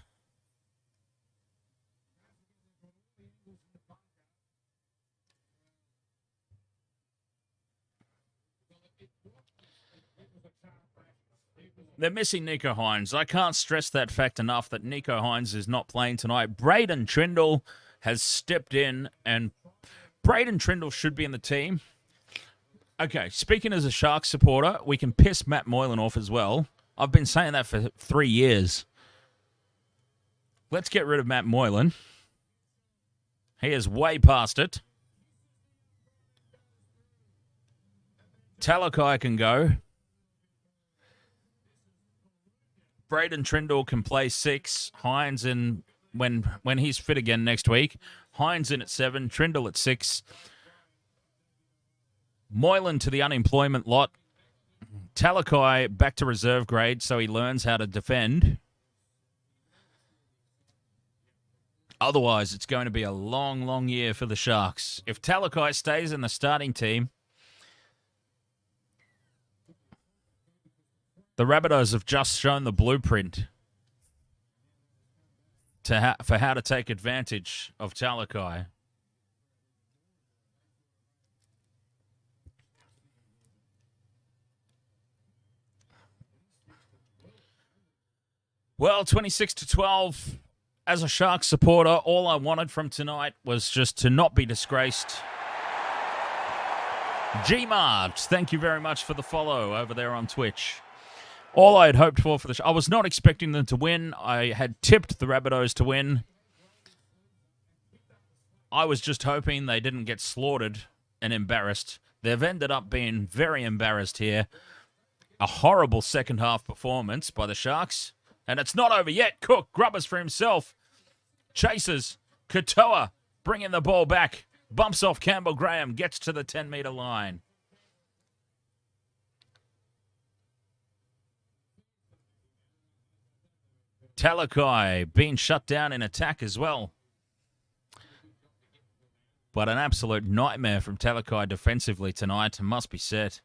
They're missing Nico Hines. I can't stress that fact enough that Nico Hines is not playing tonight. Braden Trindle has stepped in, and Braden Trindle should be in the team. Okay, speaking as a Sharks supporter, we can piss Matt Moylan off as well. I've been saying that for 3 years. Let's get rid of Matt Moylan. He is way past it. Talakai can go. Braden Trindle can play 6. Hines in when he's fit again next week. Hines in at 7. Trindle at 6. Moylan to the unemployment lot. Talakai back to reserve grade so he learns how to defend. Otherwise, it's going to be a long year for the Sharks. If Talakai stays in the starting team, the Rabbitohs have just shown the blueprint for how to take advantage of Talakai. Well, 26-12. As a Sharks supporter, all I wanted from tonight was just to not be disgraced. G-Mart, thank you very much for the follow over there on Twitch. All I had hoped for the I was not expecting them to win. I had tipped the Rabbitohs to win. I was just hoping they didn't get slaughtered and embarrassed. They've ended up being very embarrassed here. A horrible second half performance by the Sharks. And it's not over yet. Cook grubbers for himself. Chases. Katoa bringing the ball back. Bumps off Campbell Graham. Gets to the 10-metre line. Talakai being shut down in attack as well. But an absolute nightmare from Talakai defensively tonight, must be said.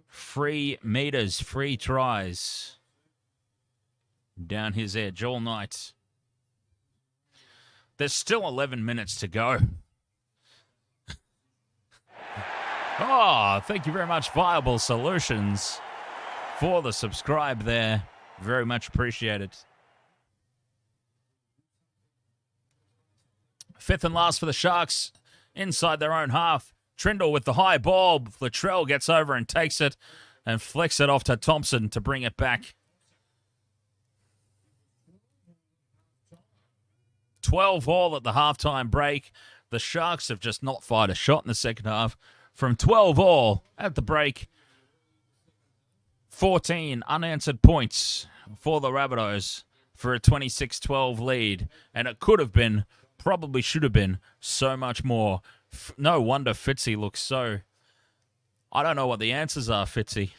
Free meters, free tries. Down his edge all night. There's still 11 minutes to go. Oh, thank you very much, Viable Solutions, for the subscribe there. Very much appreciated. Fifth and last for the Sharks. Inside their own half. Trindle with the high ball. Latrell gets over and takes it and flicks it off to Thompson to bring it back. 12 all at the halftime break. The Sharks have just not fired a shot in the second half. From 12 all at the break, 14 unanswered points for the Rabbitohs for a 26-12 lead. And it could have been, probably should have been, so much more. No wonder Fitzy looks so... I don't know what the answers are, Fitzy.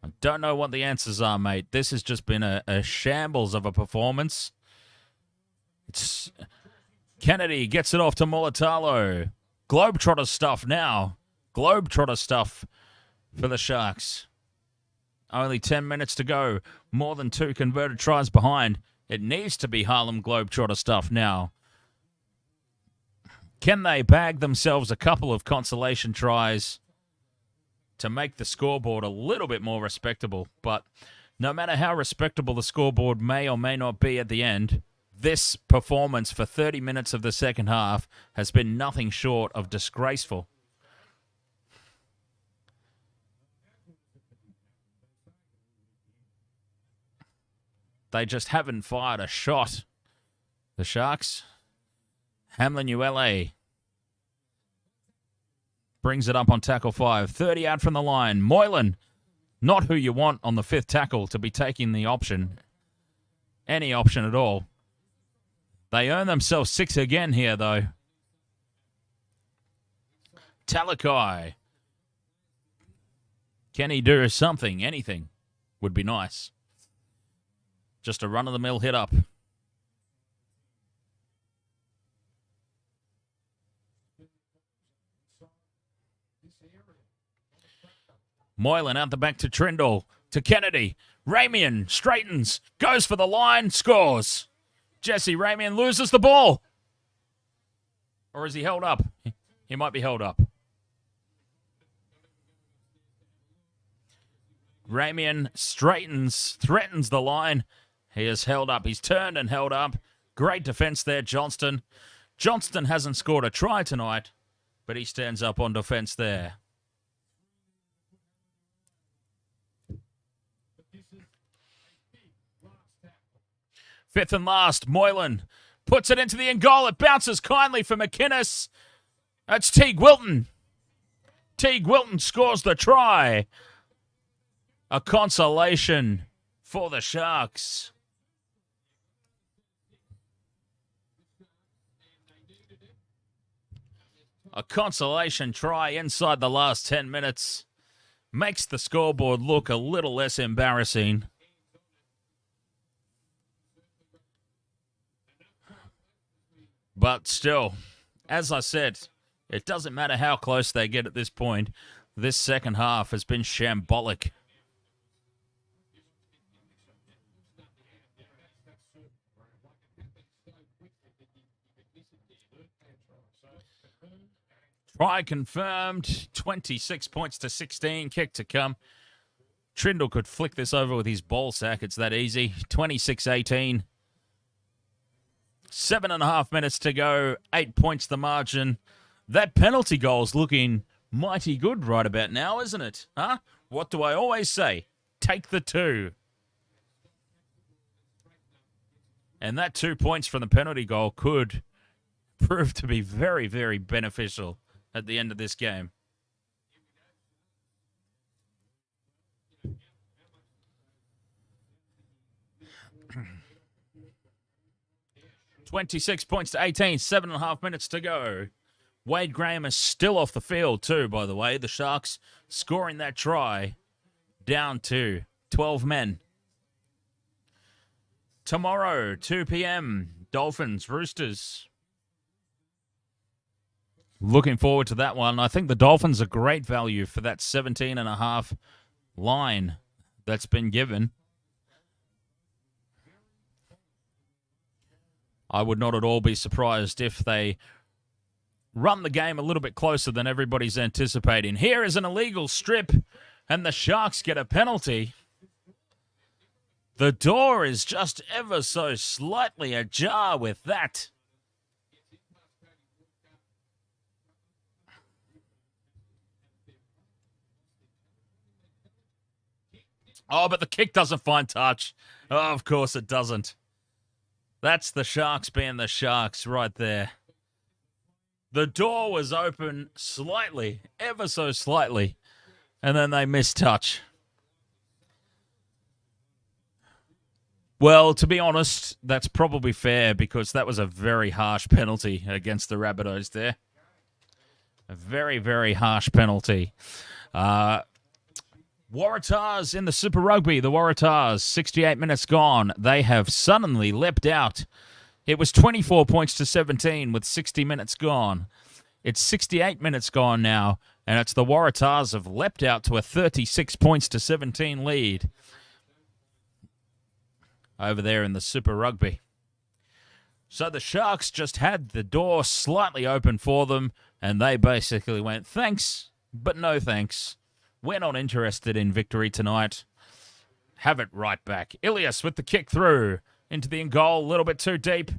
I don't know what the answers are, mate. This has just been a shambles of a performance. It's... Kennedy gets it off to Mulatalo. Globetrotter stuff now. Globetrotter stuff for the Sharks. Only 10 minutes to go. More than 2 converted tries behind. It needs to be Harlem Globetrotter stuff now. Can they bag themselves a couple of consolation tries to make the scoreboard a little bit more respectable? But no matter how respectable the scoreboard may or may not be at the end, this performance for 30 minutes of the second half has been nothing short of disgraceful. They just haven't fired a shot. The Sharks. Hamlin ULA brings it up on tackle 5. 30 out from the line. Moylan, not who you want on the 5th tackle to be taking the option. Any option at all. They earn themselves 6 again here, though. Talakai. Can he do something? Anything would be nice. Just a run-of-the-mill hit up. Moylan out the back to Trindle. To Kennedy. Ramian straightens. Goes for the line. Scores. Jesse Ramian loses the ball. Or is he held up? He might be held up. Ramian straightens. Threatens the line. He is held up. He's turned and held up. Great defense there, Johnston. Johnston hasn't scored a try tonight, but he stands up on defense there. Fifth and last, Moylan puts it into the end goal. It bounces kindly for McInnes. That's Teague Wilton. Teague Wilton scores the try. A consolation for the Sharks. A consolation try inside the last 10 minutes. Makes the scoreboard look a little less embarrassing. But still, as I said, it doesn't matter how close they get at this point. This second half has been shambolic. Try confirmed. 26 points to 16. Kick to come. Trindle could flick this over with his ball sack. It's that easy. 26-18. 7.5 minutes to go. 8 points the margin. That penalty goal's looking mighty good right about now, isn't it? Huh? What do I always say? Take the 2. And that 2 points from the penalty goal could prove to be very, very beneficial at the end of this game. 26 points to 18, 7.5 minutes to go. Wade Graham is still off the field too, by the way. The Sharks scoring that try down to 12 men. Tomorrow, 2 p.m, Dolphins, Roosters. Looking forward to that one. I think the Dolphins are great value for that 17.5 line that's been given. I would not at all be surprised if they run the game a little bit closer than everybody's anticipating. Here is an illegal strip, and the Sharks get a penalty. The door is just ever so slightly ajar with that. Oh, but the kick doesn't find touch. Oh, of course it doesn't. That's the Sharks being the Sharks right there. The door was open slightly, ever so slightly, and then they missed touch. Well, to be honest, that's probably fair because that was a very harsh penalty against the Rabbitohs there. A very, very harsh penalty. Waratahs in the Super Rugby. The Waratahs, 68 minutes gone. They have suddenly leapt out. It was 24 points to 17 with 60 minutes gone. It's 68 minutes gone now, and it's the Waratahs have leapt out to a 36 points to 17 lead over there in the Super Rugby. So the Sharks just had the door slightly open for them, and they basically went, thanks, but no thanks. We're not interested in victory tonight. Have it right back. Ilias with the kick through into the in goal, a little bit too deep.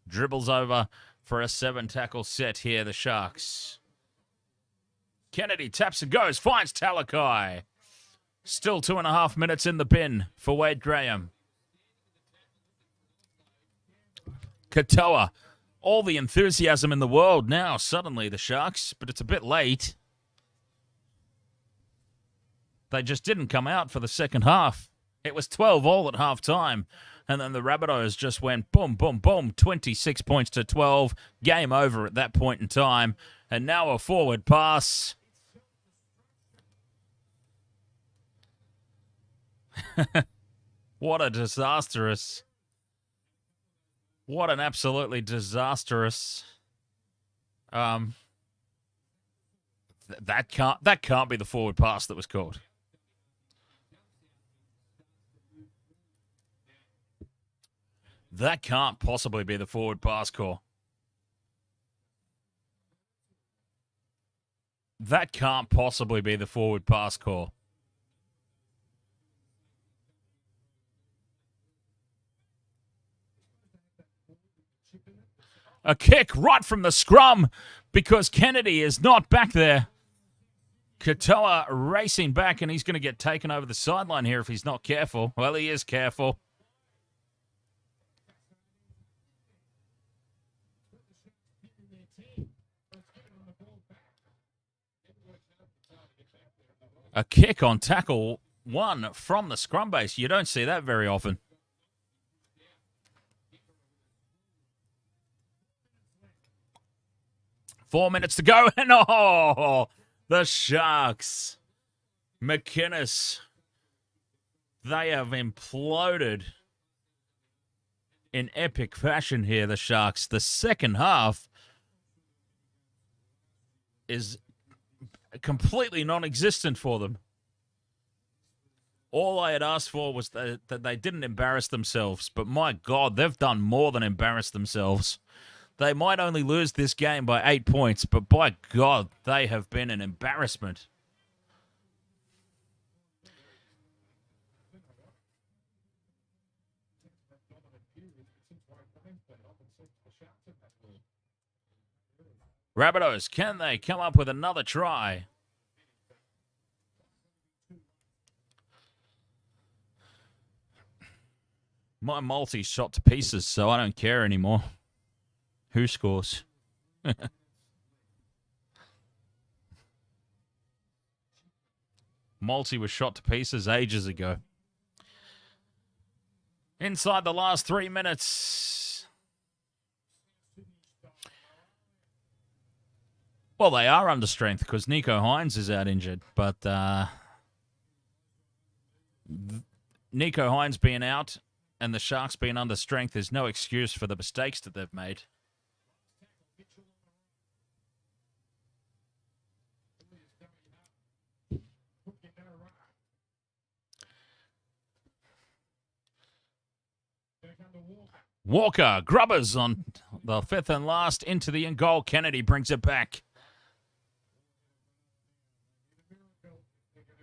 Dribbles over for a 7-tackle set here, the Sharks. Kennedy taps and goes, finds Talakai. Still 2.5 minutes in the bin for Wade Graham. Katoa, all the enthusiasm in the world now, suddenly the Sharks, but it's a bit late. They just didn't come out for the second half. It was 12-all at half-time. And then the Rabbitohs just went boom, boom, boom, 26 points to 12. Game over at that point in time. And now a forward pass. What a disastrous. What an absolutely disastrous. That can't be the forward pass that was called. That can't possibly be the forward pass call. That can't possibly be the forward pass call. A kick right from the scrum because Kennedy is not back there. Katoa racing back, and he's going to get taken over the sideline here if he's not careful. Well, he is careful. A kick on tackle 1 from the scrum base. You don't see that very often. Four minutes to go, and the Sharks. McInnes. They have imploded in epic fashion here, the Sharks. The second half is completely non-existent for them. All I had asked for was that they didn't embarrass themselves, but my God, they've done more than embarrass themselves. They might only lose this game by 8 points, but by God, they have been an embarrassment. Rabbitohs, can they come up with another try? My multi shot to pieces, so I don't care anymore. Who scores? Multi was shot to pieces ages ago. Inside the last 3 minutes. Well, they are under strength because Nico Hines is out injured, but Nico Hines being out and the Sharks being under strength is no excuse for the mistakes that they've made. Walker, Grubbers on the fifth and last into the in goal. Kennedy brings it back.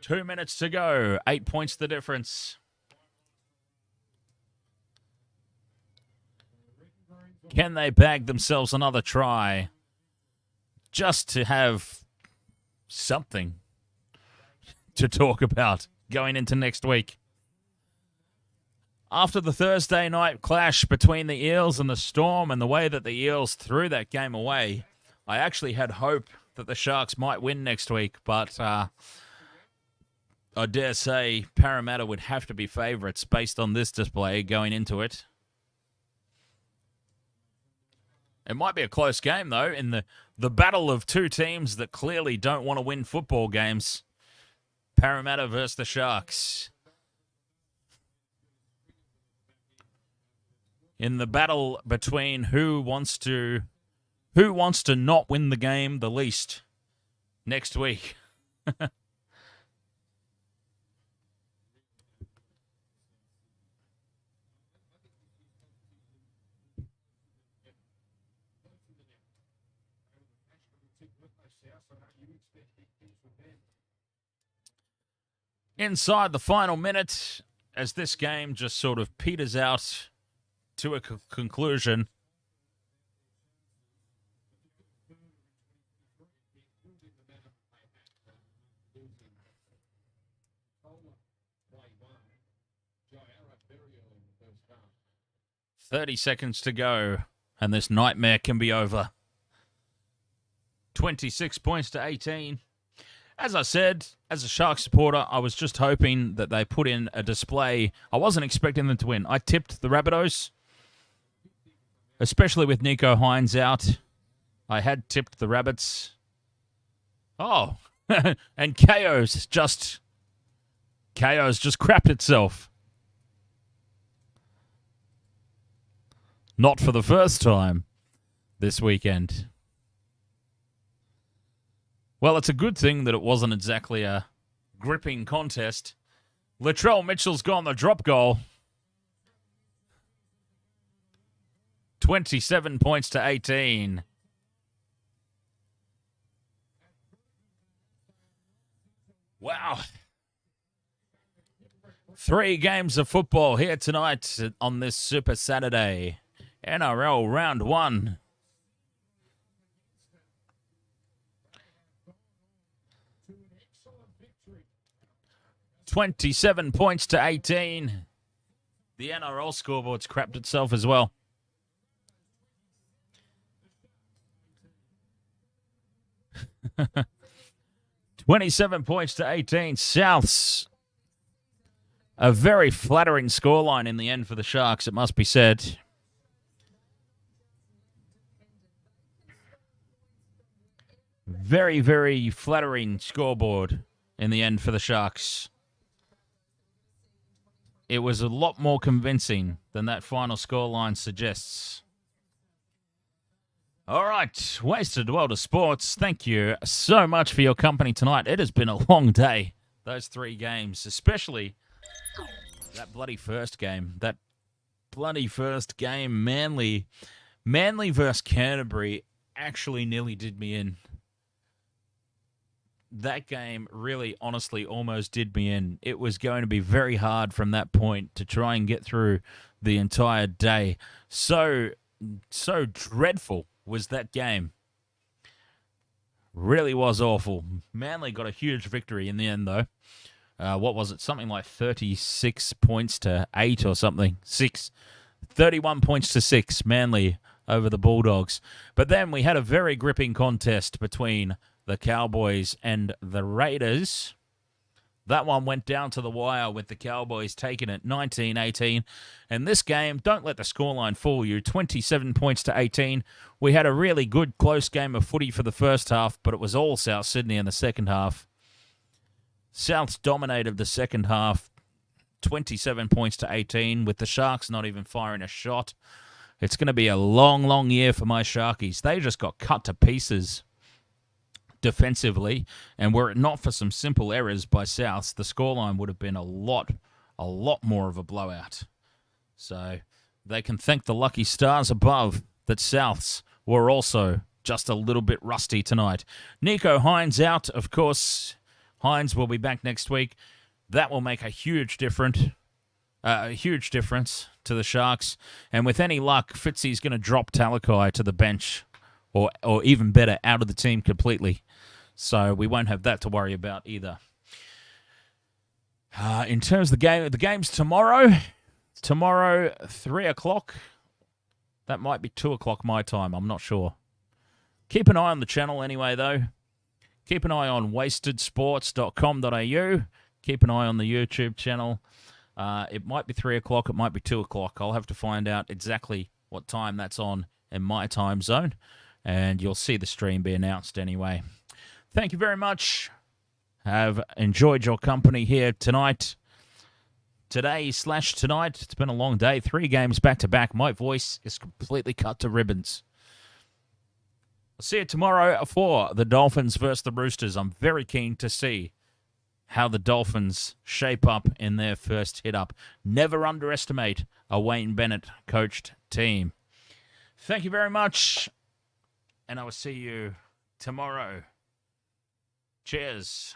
2 minutes to go. 8 points the difference. Can they bag themselves another try just to have something to talk about going into next week? After the Thursday night clash between the Eels and the Storm and the way that the Eels threw that game away, I actually had hope that the Sharks might win next week, but I dare say Parramatta would have to be favourites based on this display going into it. It might be a close game, though, in the battle of two teams that clearly don't want to win football games. Parramatta versus the Sharks. In the battle between who wants to not win the game the least next week. Inside the final minute, as this game just sort of peters out to a conclusion. "30 seconds to go, and this nightmare can be over." 26 points to 18. As I said, as a Sharks supporter, I was just hoping that they put in a display. I wasn't expecting them to win. I tipped the Rabbitohs, especially with Nico Hines out. I had tipped the Rabbits. Oh, and KO's just crapped itself. Not for the first time this weekend. Well, it's a good thing that it wasn't exactly a gripping contest. Latrell Mitchell's gone the drop goal. 27 points to 18. Wow. 3 games of football here tonight on this Super Saturday. NRL Round 1. $27 points to 18. The NRL scoreboard's crapped itself as well. $27 points to 18. Souths. A very flattering scoreline in the end for the Sharks, it must be said. Very, very flattering scoreboard in the end for the Sharks. It was a lot more convincing than that final scoreline suggests. All right, Wasted World of Sports, thank you so much for your company tonight. It has been a long day, those 3 games, especially that bloody first game. That bloody first game, Manly versus Canterbury, actually nearly did me in. that game really, honestly, almost did me in. It was going to be very hard from that point to try and get through the entire day. So dreadful was that game. Really was awful. Manly got a huge victory in the end, though. What was it? Something like 36 points to 8 or something. 31 points to 6. Manly over the Bulldogs. But then we had a very gripping contest between the Cowboys and the Raiders. That one went down to the wire with the Cowboys taking it 19-18. And this game, don't let the scoreline fool you, 27 points to 18. We had a really good close game of footy for the first half, but it was all South Sydney in the second half. Souths dominated the second half, 27 points to 18, with the Sharks not even firing a shot. It's going to be a long, long year for my Sharkies. They just got cut to pieces defensively, and were it not for some simple errors by Souths, the scoreline would have been a lot more of a blowout. So they can thank the lucky stars above that Souths were also just a little bit rusty tonight. Nico Hines out, of course. Hines will be back next week. That will make a huge difference to the Sharks. And with any luck, Fitzy's going to drop Talakai to the bench, or even better, out of the team completely. So we won't have that to worry about either. In terms of the game's tomorrow. Tomorrow, 3 o'clock. That might be 2 o'clock my time. I'm not sure. Keep an eye on the channel anyway, though. Keep an eye on wastedsports.com.au. Keep an eye on the YouTube channel. It might be 3 o'clock. It might be 2 o'clock. I'll have to find out exactly what time that's on in my time zone. And you'll see the stream be announced anyway. Thank you very much. Have enjoyed your company here tonight. Today/tonight. It's been a long day. 3 games back-to-back. My voice is completely cut to ribbons. I'll see you tomorrow for the Dolphins versus the Roosters. I'm very keen to see how the Dolphins shape up in their first hit-up. Never underestimate a Wayne Bennett-coached team. Thank you very much, and I will see you tomorrow. Cheers.